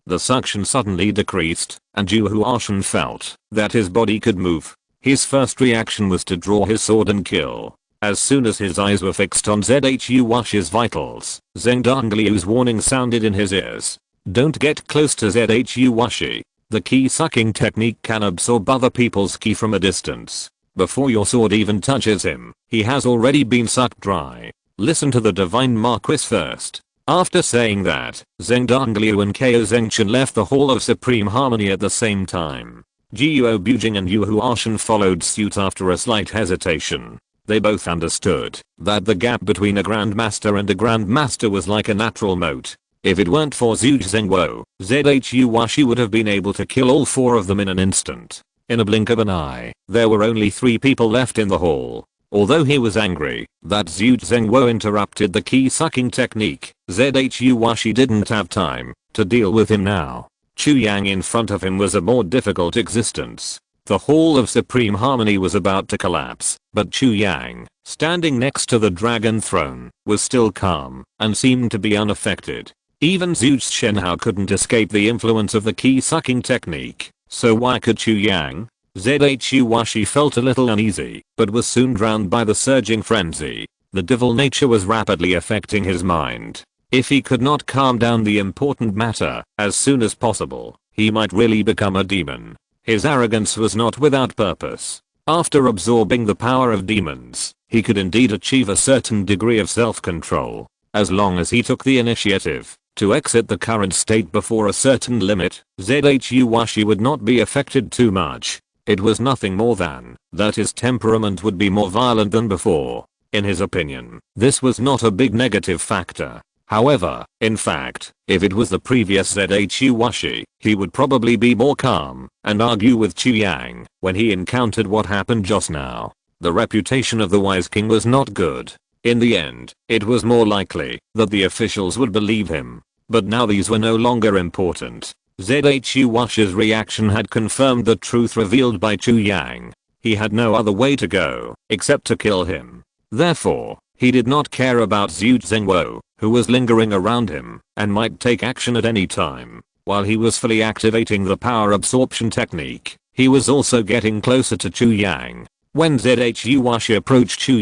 The suction suddenly decreased, and Yu Huashan felt that his body could move. His first reaction was to draw his sword and kill. As soon as his eyes were fixed on Zhu Washi's vitals, Zheng Dongliu's warning sounded in his ears. Don't get close to Zhu Washi. The ki sucking technique can absorb other people's ki from a distance. Before your sword even touches him, he has already been sucked dry. Listen to the divine Marquis first. After saying that, Zheng Dongliu and Ko Zengchen left the Hall of Supreme Harmony at the same time. Jiuo Bujing and Yu Huashan followed suit after a slight hesitation. They both understood that the gap between a grandmaster and a grandmaster was like a natural moat. If it weren't for Zhuge Zhengwo, Zhu Washi would have been able to kill all four of them in an instant. In a blink of an eye, there were only 3 people left in the hall. Although he was angry that Zhuge Zhengwo interrupted the ki sucking technique, Zhu Washi didn't have time to deal with him now. Chu Yang in front of him was a more difficult existence. The Hall of Supreme Harmony was about to collapse, but Chu Yang, standing next to the dragon throne, was still calm and seemed to be unaffected. Even Zhuge Shenhao couldn't escape the influence of the ki sucking technique, so why could Chu Yang? Zhu Washi felt a little uneasy, but was soon drowned by the surging frenzy. The devil nature was rapidly affecting his mind. If he could not calm down the important matter as soon as possible, he might really become a demon. His arrogance was not without purpose. After absorbing the power of demons, he could indeed achieve a certain degree of self-control. As long as he took the initiative to exit the current state before a certain limit, Zhu Washi would not be affected too much. It was nothing more than that his temperament would be more violent than before. In his opinion, this was not a big negative factor. However, in fact, if it was the previous Zhu Washi, he would probably be more calm and argue with Chu Yang when he encountered what happened just now. The reputation of the wise king was not good. In the end, it was more likely that the officials would believe him. But now these were no longer important. Zhu Washi's reaction had confirmed the truth revealed by Chu Yang. He had no other way to go except to kill him. Therefore, he did not care about Zhu Zhengwo, who was lingering around him and might take action at any time. While he was fully activating the power absorption technique, he was also getting closer to Chu Yang. When Zhu Washi approached Chu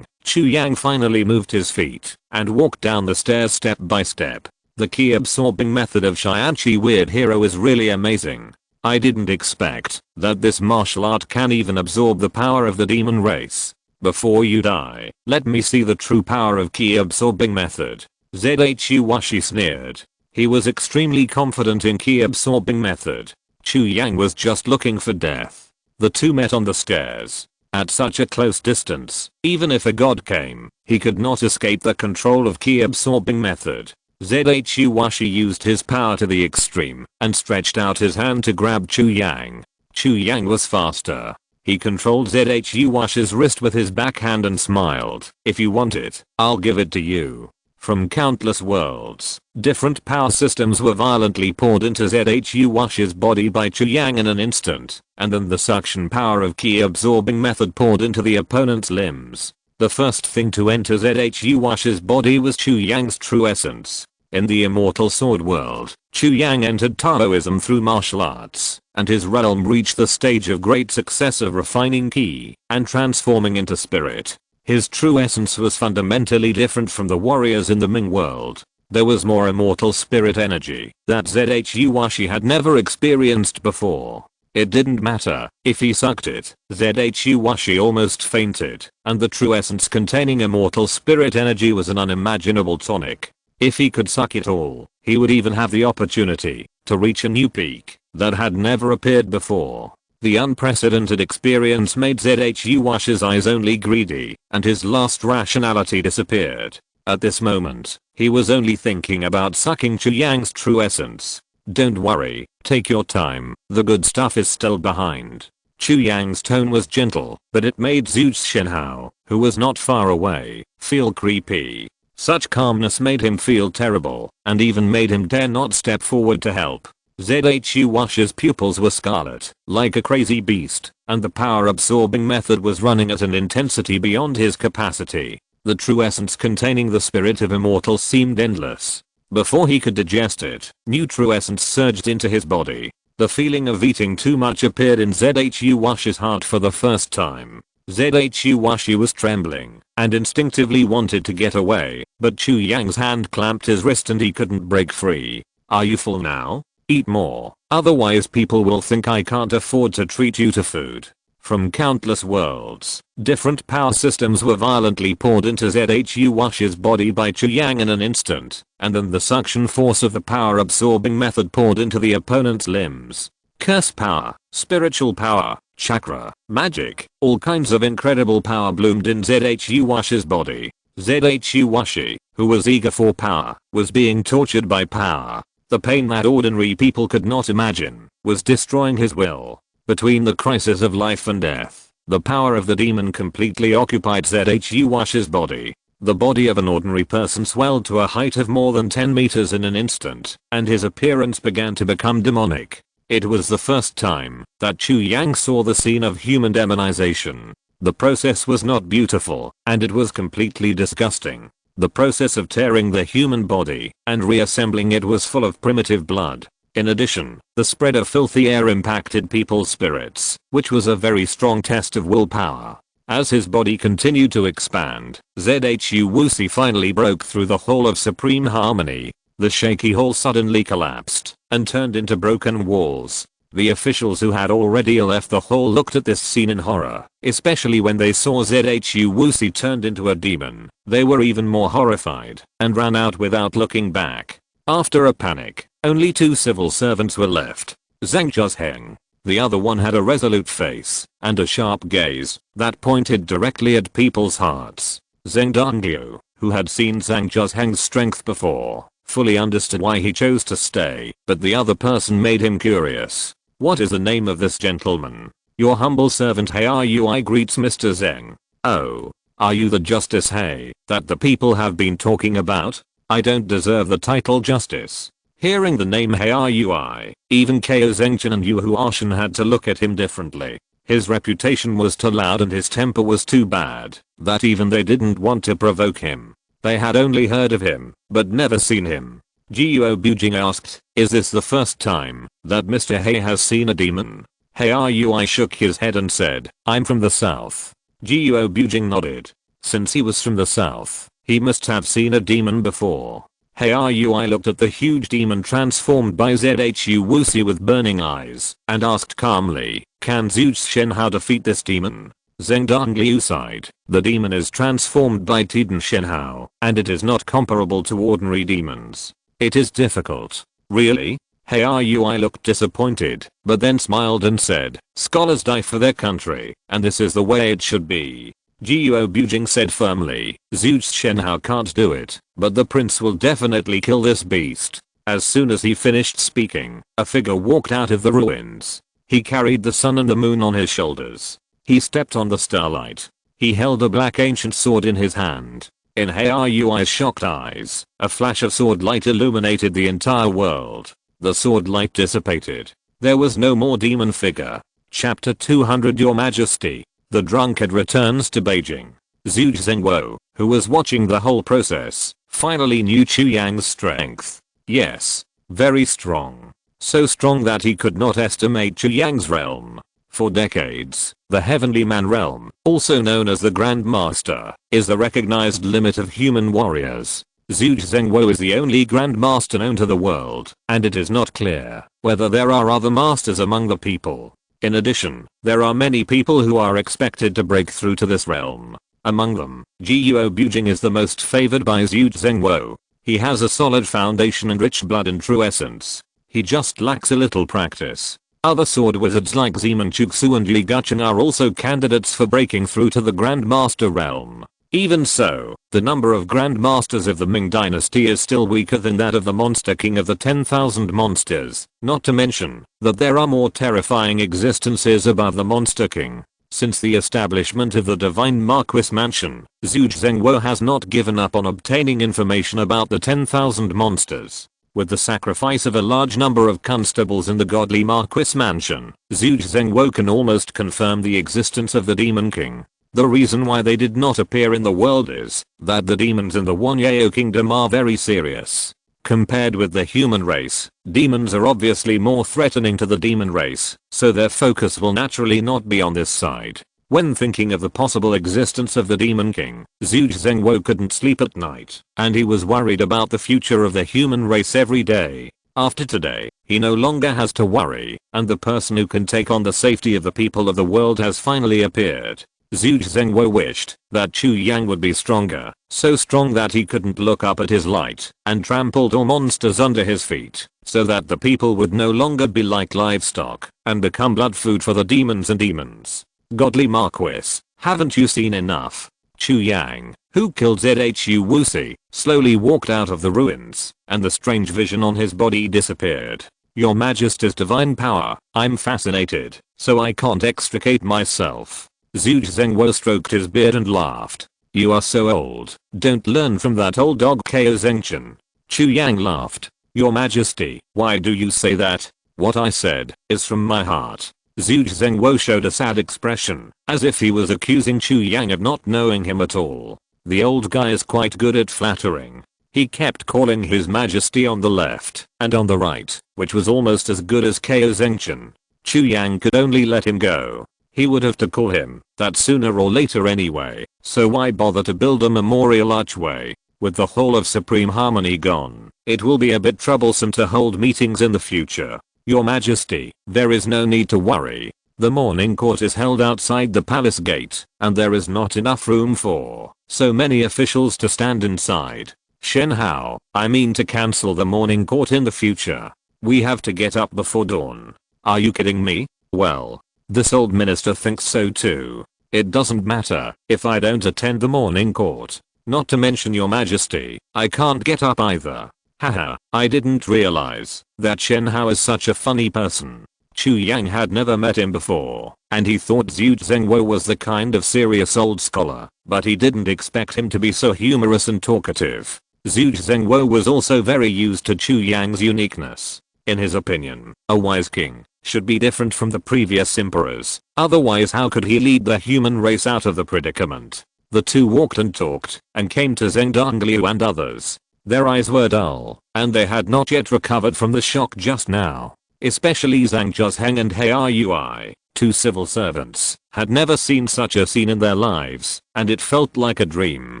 Yang finally moved his feet and walked down the stairs step by step. The ki absorbing method of Shianchi Weird Hero is really amazing. I didn't expect that this martial art can even absorb the power of the demon race. Before you die, let me see the true power of ki absorbing method. Zhu Washi sneered. He was extremely confident in ki absorbing method. Chu Yang was just looking for death. The two met on the stairs. At such a close distance, even if a god came, he could not escape the control of ki absorbing method. Zhu Washi used his power to the extreme and stretched out his hand to grab Chu Yang. Chu Yang was faster. He controlled Zhu Washi's wrist with his backhand and smiled. If you want it, I'll give it to you. From countless worlds, different power systems were violently poured into Zhu Washi's body by Chu Yang in an instant, and then the suction power of ki absorbing method poured into the opponent's limbs. The first thing to enter Zhu Washi's body was Chu Yang's true essence. In the immortal sword world, Chu Yang entered Taoism through martial arts, and his realm reached the stage of great success of refining ki and transforming into spirit. His true essence was fundamentally different from the warriors in the Ming world. There was more immortal spirit energy that Zhu Washi had never experienced before. It didn't matter if he sucked it. Zhu Washi almost fainted, and the true essence containing immortal spirit energy was an unimaginable tonic. If he could suck it all, he would even have the opportunity to reach a new peak that had never appeared before. The unprecedented experience made Zhu Washi's eyes only greedy, and his lost rationality disappeared. At this moment, he was only thinking about sucking Chu Yang's true essence. Don't worry, take your time, the good stuff is still behind. Chu Yang's tone was gentle, but it made Zhu Shenhao, who was not far away, feel creepy. Such calmness made him feel terrible, and even made him dare not step forward to help. Zhu Washi's pupils were scarlet, like a crazy beast, and the power absorbing method was running at an intensity beyond his capacity. The true essence containing the spirit of immortals seemed endless. Before he could digest it, new true essence surged into his body. The feeling of eating too much appeared in Zhu Washi's heart for the first time. Zhu Washi was trembling and instinctively wanted to get away, but Chu Yang's hand clamped his wrist and he couldn't break free. Are you full now? Eat more, otherwise people will think I can't afford to treat you to food. From countless worlds, different power systems were violently poured into Zhu Washi's body by Chu Yang in an instant, and then the suction force of the power absorbing method poured into the opponent's limbs. Curse power, spiritual power, chakra, magic, all kinds of incredible power bloomed in Zhu Washi's body. Zhu Washi, who was eager for power, was being tortured by power. The pain that ordinary people could not imagine was destroying his will. Between the crisis of life and death, the power of the demon completely occupied Zhu Washi's body. The body of an ordinary person swelled to a height of more than 10 meters in an instant, and his appearance began to become demonic. It was the first time that Chu Yang saw the scene of human demonization. The process was not beautiful, and it was completely disgusting. The process of tearing the human body and reassembling it was full of primitive blood. In addition, the spread of filthy air impacted people's spirits, which was a very strong test of willpower. As his body continued to expand, Zhu Wuxi finally broke through the Hall of Supreme Harmony. The shaky hall suddenly collapsed and turned into broken walls. The officials who had already left the hall looked at this scene in horror, especially when they saw Zhu Wuxi turned into a demon. They were even more horrified and ran out without looking back. After a panic, only 2 civil servants were left. Zhang Zheng. The other one had a resolute face and a sharp gaze that pointed directly at people's hearts. Zheng Donglyu, who had seen Zhang Zheng's strength before, fully understood why he chose to stay, but the other person made him curious. What is the name of this gentleman? Your humble servant Heir greets Mr. Zheng. Oh, are you the Justice Hei that the people have been talking about? I don't deserve the title Justice. Hearing the name Heir, even Ko Zengchen and Yu Huashan had to look at him differently. His reputation was too loud and his temper was too bad that even they didn't want to provoke him. They had only heard of him, but never seen him. Jiuo Bujing asked, is this the first time that Mr. Hei has seen a demon? Heir shook his head and said, I'm from the south. Jiuo Bujing nodded. Since he was from the south, he must have seen a demon before. Heir looked at the huge demon transformed by Zhu Wuxi with burning eyes and asked calmly, can Zhu Shenhao defeat this demon? Zheng Donglyu sighed. The demon is transformed by Tiden Shenhao, and it is not comparable to ordinary demons. It is difficult. Really? Heir looked disappointed, but then smiled and said, scholars die for their country, and this is the way it should be. Jiuo Bujing said firmly, Zhu Shenhao can't do it, but the prince will definitely kill this beast. As soon as he finished speaking, a figure walked out of the ruins. He carried the sun and the moon on his shoulders. He stepped on the starlight. He held a black ancient sword in his hand. In Hei's shocked eyes, a flash of sword light illuminated the entire world. The sword light dissipated. There was no more demon figure. Chapter 200 Your Majesty. The drunkard returns to Beijing. Zhu Zhengwo, who was watching the whole process, finally knew Chu Yang's strength. Yes, very strong. So strong that he could not estimate Chu Yang's realm. For decades, the Heavenly Man realm, also known as the Grand Master, is the recognized limit of human warriors. Zhu Zhengwo is the only Grand Master known to the world, and it is not clear whether there are other masters among the people. In addition, there are many people who are expected to break through to this realm. Among them, Jiuo Bujing is the most favored by Zhu Zhengwo. He has a solid foundation and rich blood and true essence. He just lacks a little practice. Other sword wizards like Zeman Chuksu and Li Guchen are also candidates for breaking through to the Grand Master realm. Even so, the number of Grand Masters of the Ming Dynasty is still weaker than that of the Monster King of the 10,000 monsters, not to mention that there are more terrifying existences above the Monster King. Since the establishment of the Divine Marquis Mansion, Zhu Zhengwo has not given up on obtaining information about the 10,000 monsters. With the sacrifice of a large number of constables in the godly Marquis Mansion, Zhu Zhengwo can almost confirm the existence of the Demon King. The reason why they did not appear in the world is that the demons in the Wanyao Kingdom are very serious. Compared with the human race, demons are obviously more threatening to the demon race, so their focus will naturally not be on this side. When thinking of the possible existence of the Demon King, Zhu Zhengwo couldn't sleep at night, and he was worried about the future of the human race every day. After today, he no longer has to worry, and the person who can take on the safety of the people of the world has finally appeared. Zhu Zhengwo wished that Chu Yang would be stronger, so strong that he couldn't look up at his light and trampled all monsters under his feet, so that the people would no longer be like livestock and become blood food for the demons and demons. Godly Marquis, haven't you seen enough? Chu Yang, who killed Zhu Wuxi, slowly walked out of the ruins, and the strange vision on his body disappeared. Your Majesty's divine power, I'm fascinated, so I can't extricate myself. Zhu Zhengwo stroked his beard and laughed. You are so old, don't learn from that old dog Ko Zengchen. Chu Yang laughed. Your Majesty, why do you say that? What I said is from my heart. Zhu Zhengwo showed a sad expression, as if he was accusing Chu Yang of not knowing him at all. The old guy is quite good at flattering. He kept calling his majesty on the left and on the right, which was almost as good as Ko Zengchen. Chu Yang could only let him go. He would have to call him that sooner or later anyway, so why bother to build a memorial archway? With the whole of Supreme Harmony gone, it will be a bit troublesome to hold meetings in the future. Your Majesty, there is no need to worry. The morning court is held outside the palace gate, and there is not enough room for so many officials to stand inside. Shen Hao, I mean to cancel the morning court in the future. We have to get up before dawn. Are you kidding me? Well, this old minister thinks so too. It doesn't matter if I don't attend the morning court. Not to mention your majesty, I can't get up either. Haha, I didn't realize that Shen Hao is such a funny person. Chu Yang had never met him before, and he thought Zhu Zhengwo was the kind of serious old scholar, but he didn't expect him to be so humorous and talkative. Zhu Zhengwo was also very used to Chu Yang's uniqueness. In his opinion, a wise king should be different from the previous emperors, otherwise how could he lead the human race out of the predicament? The two walked and talked, and came to Zheng Dongliu and others. Their eyes were dull, and they had not yet recovered from the shock just now. Especially Zhang Zhuzheng and Heir, two civil servants, had never seen such a scene in their lives, and it felt like a dream.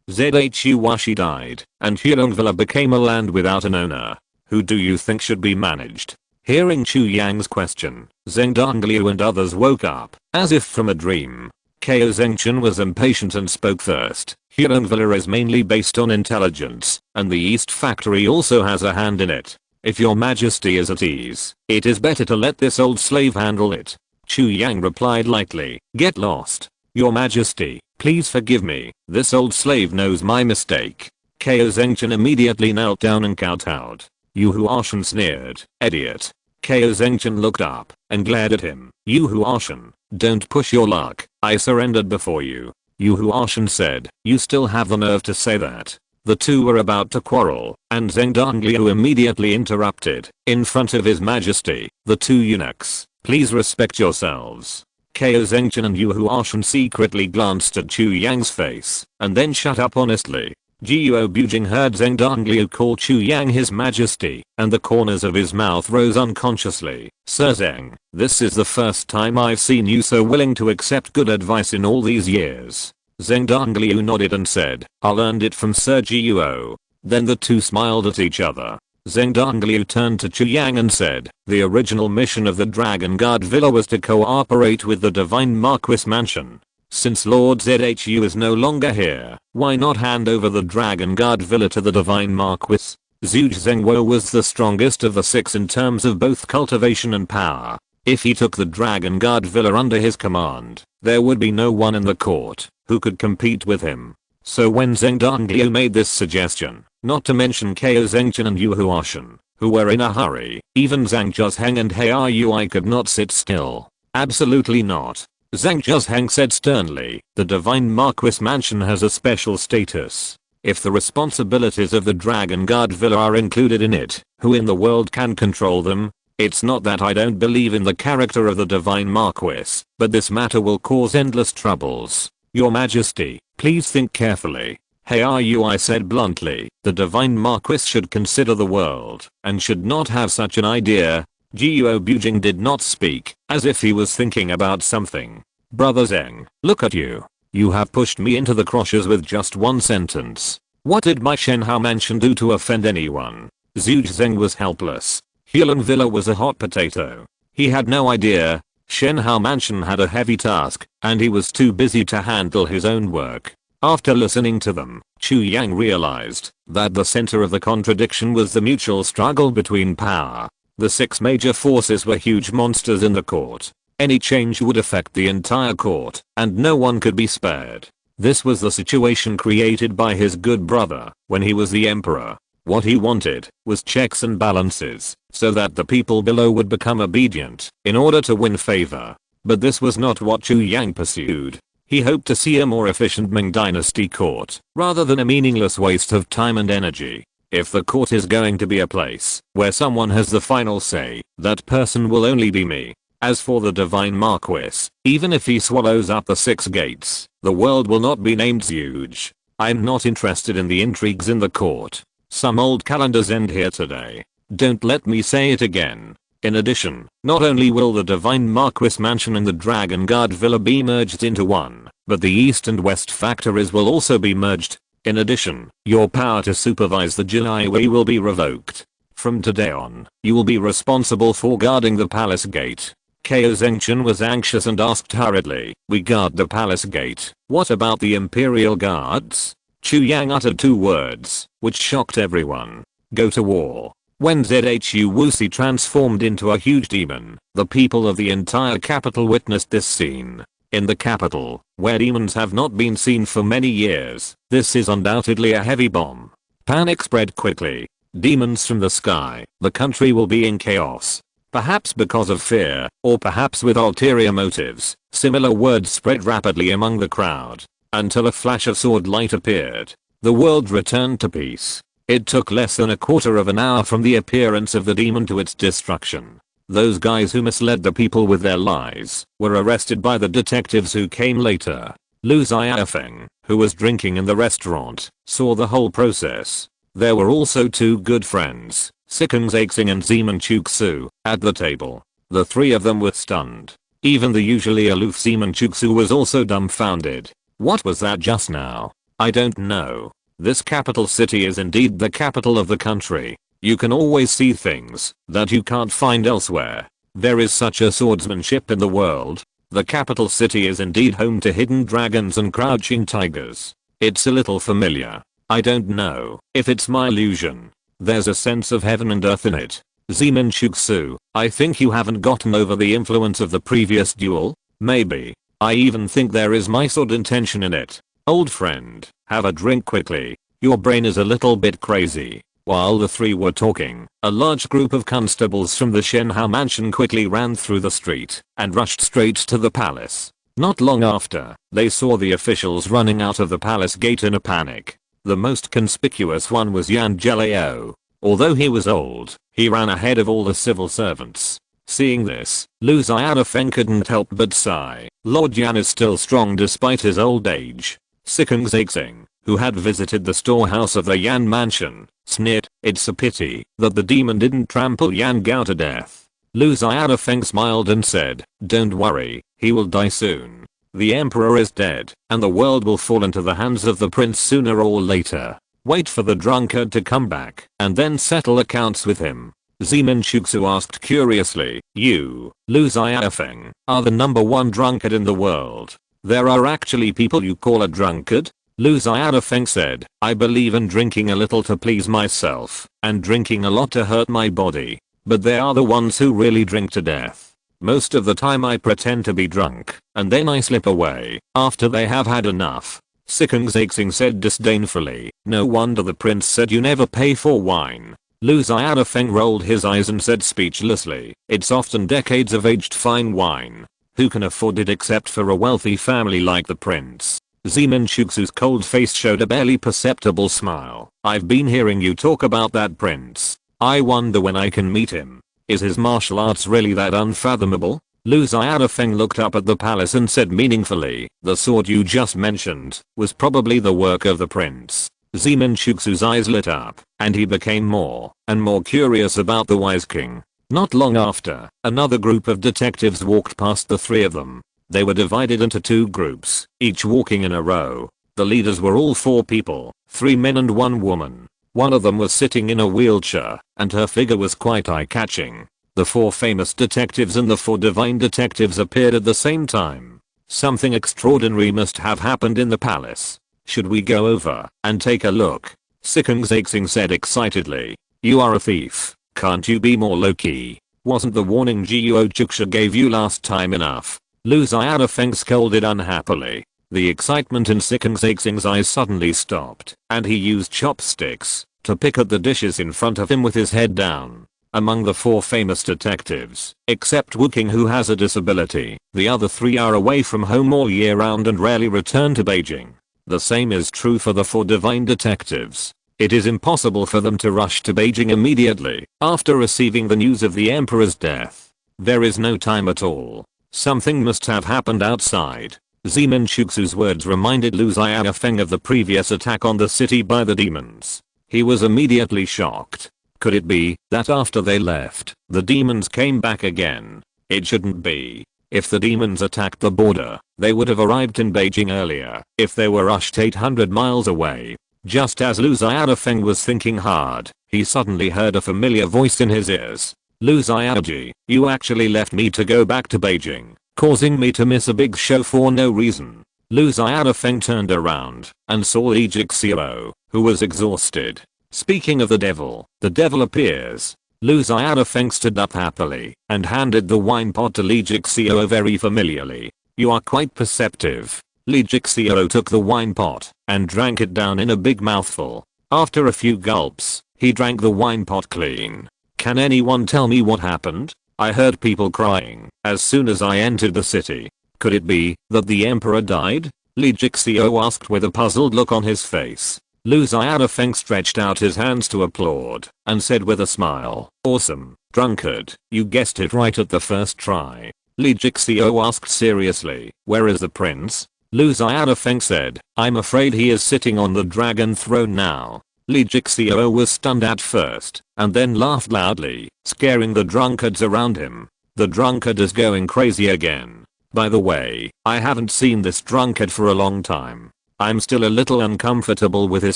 Zhu Washi died, and Heilongvilla became a land without an owner. Who do you think should be managed? Hearing Chu Yang's question, Zheng Dongliu and others woke up, as if from a dream. Ko Zengchen was impatient and spoke first. Heilongvilla is mainly based on intelligence, and the East Factory also has a hand in it. If your majesty is at ease, it is better to let this old slave handle it. Chu Yang replied lightly, get lost. Your majesty, please forgive me, this old slave knows my mistake. Ko Zengchen immediately knelt down and kowtowed. Yu Huashan sneered, idiot. Ko Zengchen looked up and glared at him. Yu Huashan, don't push your luck, I surrendered before you. Yu Huashan said, you still have the nerve to say that. The two were about to quarrel, and Zheng Dongliu immediately interrupted. In front of his majesty, the two eunuchs, please respect yourselves. Ko Zengchen and Yu Huashan secretly glanced at Chu Yang's face, and then shut up honestly. Jiuo Bujing heard Zheng Dongliu call Chu Yang his majesty, and the corners of his mouth rose unconsciously. Sir Zheng, this is the first time I've seen you so willing to accept good advice in all these years. Zheng Dongliu nodded and said, I learned it from Sir Jiuo. Then the two smiled at each other. Zheng Dongliu turned to Chu Yang and said, the original mission of the Dragon Guard Villa was to cooperate with the Divine Marquis Mansion. Since Lord Zhu is no longer here, why not hand over the Dragon Guard Villa to the Divine Marquis? Zhu Zhengwo was the strongest of the six in terms of both cultivation and power. If he took the Dragon Guard Villa under his command, there would be no one in the court who could compete with him. So when Zheng Dongliu made this suggestion, not to mention Ko Zengchen and Yu Huashan, who were in a hurry, even Zhang Zhuzheng and Heir could not sit still. Absolutely not. Zhang Zhuzheng said sternly, the Divine Marquis Mansion has a special status. If the responsibilities of the Dragon Guard Villa are included in it, who in the world can control them? It's not that I don't believe in the character of the Divine Marquis, but this matter will cause endless troubles. Your Majesty, please think carefully. Heir said bluntly, the Divine Marquis should consider the world, and should not have such an idea. Jiuo Bujing did not speak, as if he was thinking about something. Brother Zheng, look at you. You have pushed me into the crosses with just one sentence. What did my Shenhao mansion do to offend anyone? Zhu Zheng was helpless. Heilongvilla was a hot potato. He had no idea. Shenhao mansion had a heavy task, and he was too busy to handle his own work. After listening to them, Chu Yang realized that the center of the contradiction was the mutual struggle between power. The six major forces were huge monsters in the court. Any change would affect the entire court, and no one could be spared. This was the situation created by his good brother when he was the emperor. What he wanted was checks and balances, so that the people below would become obedient in order to win favor. But this was not what Chu Yang pursued. He hoped to see a more efficient Ming Dynasty court, rather than a meaningless waste of time and energy. If the court is going to be a place where someone has the final say, that person will only be me. As for the Divine Marquis, even if he swallows up the 6 gates, the world will not be named huge. I'm not interested in the intrigues in the court. Some old calendars end here today. Don't let me say it again. In addition, not only will the Divine Marquis Mansion and the Dragon Guard Villa be merged into one, but the East and West factories will also be merged. In addition, your power to supervise the Jinaiwa will be revoked. From today on, you will be responsible for guarding the palace gate. Ko Zengchen was anxious and asked hurriedly, we guard the palace gate, what about the Imperial Guards? Chu Yang uttered 2 words, which shocked everyone. Go to war. When Zhu Wuxi transformed into a huge demon, the people of the entire capital witnessed this scene. In the capital, where demons have not been seen for many years, this is undoubtedly a heavy bomb. Panic spread quickly. Demons from the sky, the country will be in chaos. Perhaps because of fear, or perhaps with ulterior motives, similar words spread rapidly among the crowd, until a flash of sword light appeared. The world returned to peace. It took less than a quarter of an hour from the appearance of the demon to its destruction. Those guys who misled the people with their lies were arrested by the detectives who came later. Lu Xiaofeng, who was drinking in the restaurant, saw the whole process. There were also 2 good friends, Sikeng Zexing and Zeman Chuksu, at the table. The 3 of them were stunned. Even the usually aloof Zeman Chuksu was also dumbfounded. What was that just now? I don't know. This capital city is indeed the capital of the country. You can always see things that you can't find elsewhere. There is such a swordsmanship in the world. The capital city is indeed home to hidden dragons and crouching tigers. It's a little familiar. I don't know if it's my illusion. There's a sense of heaven and earth in it. Zeman Chuksu, I think you haven't gotten over the influence of the previous duel. Maybe. I even think there is my sword intention in it. Old friend, have a drink quickly. Your brain is a little bit crazy. While the 3 were talking, a large group of constables from the Shenhao mansion quickly ran through the street and rushed straight to the palace. Not long after, they saw the officials running out of the palace gate in a panic. The most conspicuous one was Yan Zhelao. Although he was old, he ran ahead of all the civil servants. Seeing this, Lu Xiaofeng couldn't help but sigh. Lord Yan is still strong despite his old age. Sikeng Zexing, who had visited the storehouse of the Yan mansion, sneered, it's a pity that the demon didn't trample Yan Gao to death. Lu Xiaofeng smiled and said, don't worry, he will die soon. The emperor is dead, and the world will fall into the hands of the prince sooner or later. Wait for the drunkard to come back, and then settle accounts with him. Zeman Chuksu asked curiously, you, Lu Xiaofeng, are the #1 drunkard in the world. There are actually people you call a drunkard? Lu Xiaofeng said, I believe in drinking a little to please myself, and drinking a lot to hurt my body. But they are the ones who really drink to death. Most of the time I pretend to be drunk, and then I slip away, after they have had enough. Sikeng Zexing said disdainfully, no wonder the prince said you never pay for wine. Lu Xiaofeng rolled his eyes and said speechlessly, it's often decades of aged fine wine. Who can afford it except for a wealthy family like the prince? Zeman Chuksu's cold face showed a barely perceptible smile. I've been hearing you talk about that prince. I wonder when I can meet him. Is his martial arts really that unfathomable? Lu Xiaofeng looked up at the palace and said meaningfully, the sword you just mentioned was probably the work of the prince. Zeman Chuksu's eyes lit up, and he became more and more curious about the wise king. Not long after, another group of detectives walked past the 3 of them. They were divided into 2 groups, each walking in a row. The leaders were all 4 people, 3 men and 1 woman. One of them was sitting in a wheelchair, and her figure was quite eye-catching. The 4 famous detectives and the 4 divine detectives appeared at the same time. Something extraordinary must have happened in the palace. Should we go over and take a look? Sikeng Zexing said excitedly. You are a thief. Can't you be more low-key? Wasn't the warning Guo Chuxia gave you last time enough? Lu Xiaofeng scolded unhappily. The excitement in Sikeng Zexing's eyes suddenly stopped, and he used chopsticks to pick at the dishes in front of him with his head down. Among the 4 famous detectives, except Wuking who has a disability, the other 3 are away from home all year round and rarely return to Beijing. The same is true for the 4 divine detectives. It is impossible for them to rush to Beijing immediately after receiving the news of the emperor's death. There is no time at all. Something must have happened outside. Zeman Chuksu's words reminded Lu Xiaofeng of the previous attack on the city by the demons. He was immediately shocked. Could it be that after they left, the demons came back again? It shouldn't be. If the demons attacked the border, they would have arrived in Beijing earlier if they were rushed 800 miles away. Just as Lu Xiaofeng was thinking hard, he suddenly heard a familiar voice in his ears. Lu Xiaoji, you actually left me to go back to Beijing, causing me to miss a big show for no reason. Lu Xiaofeng turned around and saw Li Jixiao, who was exhausted. Speaking of the devil appears. Lu Xiaofeng stood up happily and handed the wine pot to Li Jixiao very familiarly. You are quite perceptive. Li Jixiao took the wine pot and drank it down in a big mouthful. After a few gulps, he drank the wine pot clean. Can anyone tell me what happened? I heard people crying as soon as I entered the city. Could it be that the emperor died? Li Jixiao asked with a puzzled look on his face. Lu Xiaofeng stretched out his hands to applaud and said with a smile, awesome, drunkard, you guessed it right at the first try. Li Jixiao asked seriously, where is the prince? Lu Xiaofeng said, I'm afraid he is sitting on the dragon throne now. Li Jixiao was stunned at first and then laughed loudly, scaring the drunkards around him. The drunkard is going crazy again. By the way, I haven't seen this drunkard for a long time. I'm still a little uncomfortable with his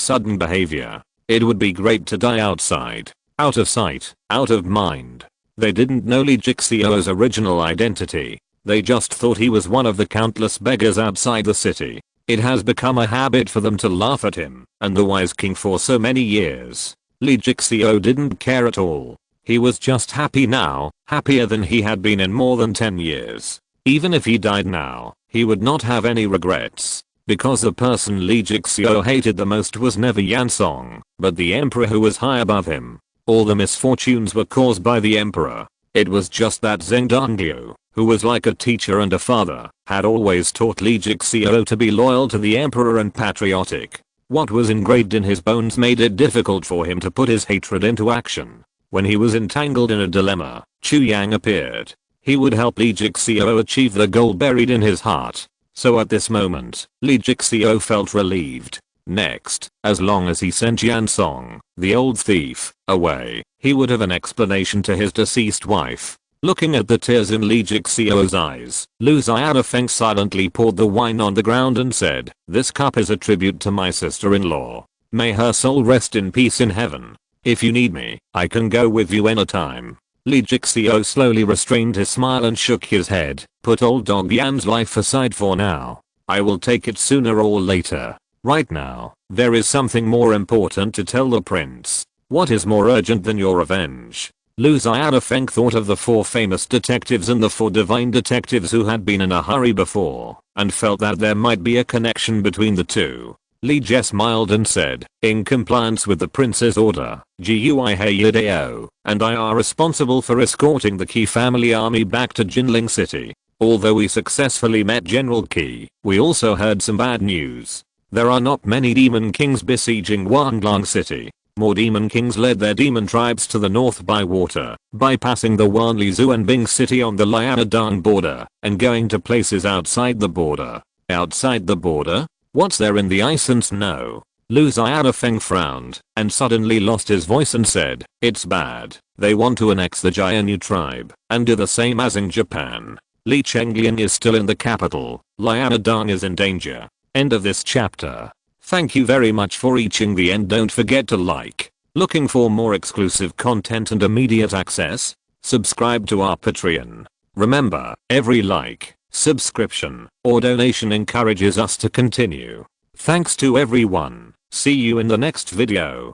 sudden behavior. It would be great to die outside. Out of sight, out of mind. They didn't know Li Jixiao's original identity. They just thought he was one of the countless beggars outside the city. It has become a habit for them to laugh at him and the wise king for so many years. Li Jixiao didn't care at all. He was just happy now, happier than he had been in more than 10 years. Even if he died now, he would not have any regrets. Because the person Li Jixiao hated the most was never Yansong, but the emperor who was high above him. All the misfortunes were caused by the emperor. It was just that Zheng Dongliu, who was like a teacher and a father, had always taught Li Jixiao to be loyal to the emperor and patriotic. What was engraved in his bones made it difficult for him to put his hatred into action. When he was entangled in a dilemma, Chu Yang appeared. He would help Li Jixiao achieve the goal buried in his heart. So at this moment, Li Jixiao felt relieved. Next, as long as he sent Yansong, the old thief, away, he would have an explanation to his deceased wife. Looking at the tears in Li Jixiao's eyes, Lu Xiaofeng silently poured the wine on the ground and said, this cup is a tribute to my sister-in-law. May her soul rest in peace in heaven. If you need me, I can go with you anytime. Li Jixiao slowly restrained his smile and shook his head. Put old dog Yan's life aside for now. I will take it sooner or later. Right now, there is something more important to tell the prince. What is more urgent than your revenge? Lu Xiaofeng thought of the 4 famous detectives and the 4 divine detectives who had been in a hurry before, and felt that there might be a connection between the two. Li Jie smiled and said, in compliance with the prince's order, Gui Heidao and I are responsible for escorting the Qi family army back to Jinling City. Although we successfully met General Qi, we also heard some bad news. There are not many demon kings besieging Wanglong City. More demon kings led their demon tribes to the north by water, bypassing the Wanlizhou and Bing City on the Lianadong border, and going to places outside the border. Outside the border? What's there in the ice and snow? Lu Xiaofeng frowned and suddenly lost his voice and said, it's bad. They want to annex the Jianyu tribe and do the same as in Japan. Li Chenglian is still in the capital. Lianadong is in danger. End of this chapter. Thank you very much for reaching the end. Don't forget to like. Looking for more exclusive content and immediate access? Subscribe to our Patreon. Remember, every like, subscription, or donation encourages us to continue. Thanks to everyone. See you in the next video.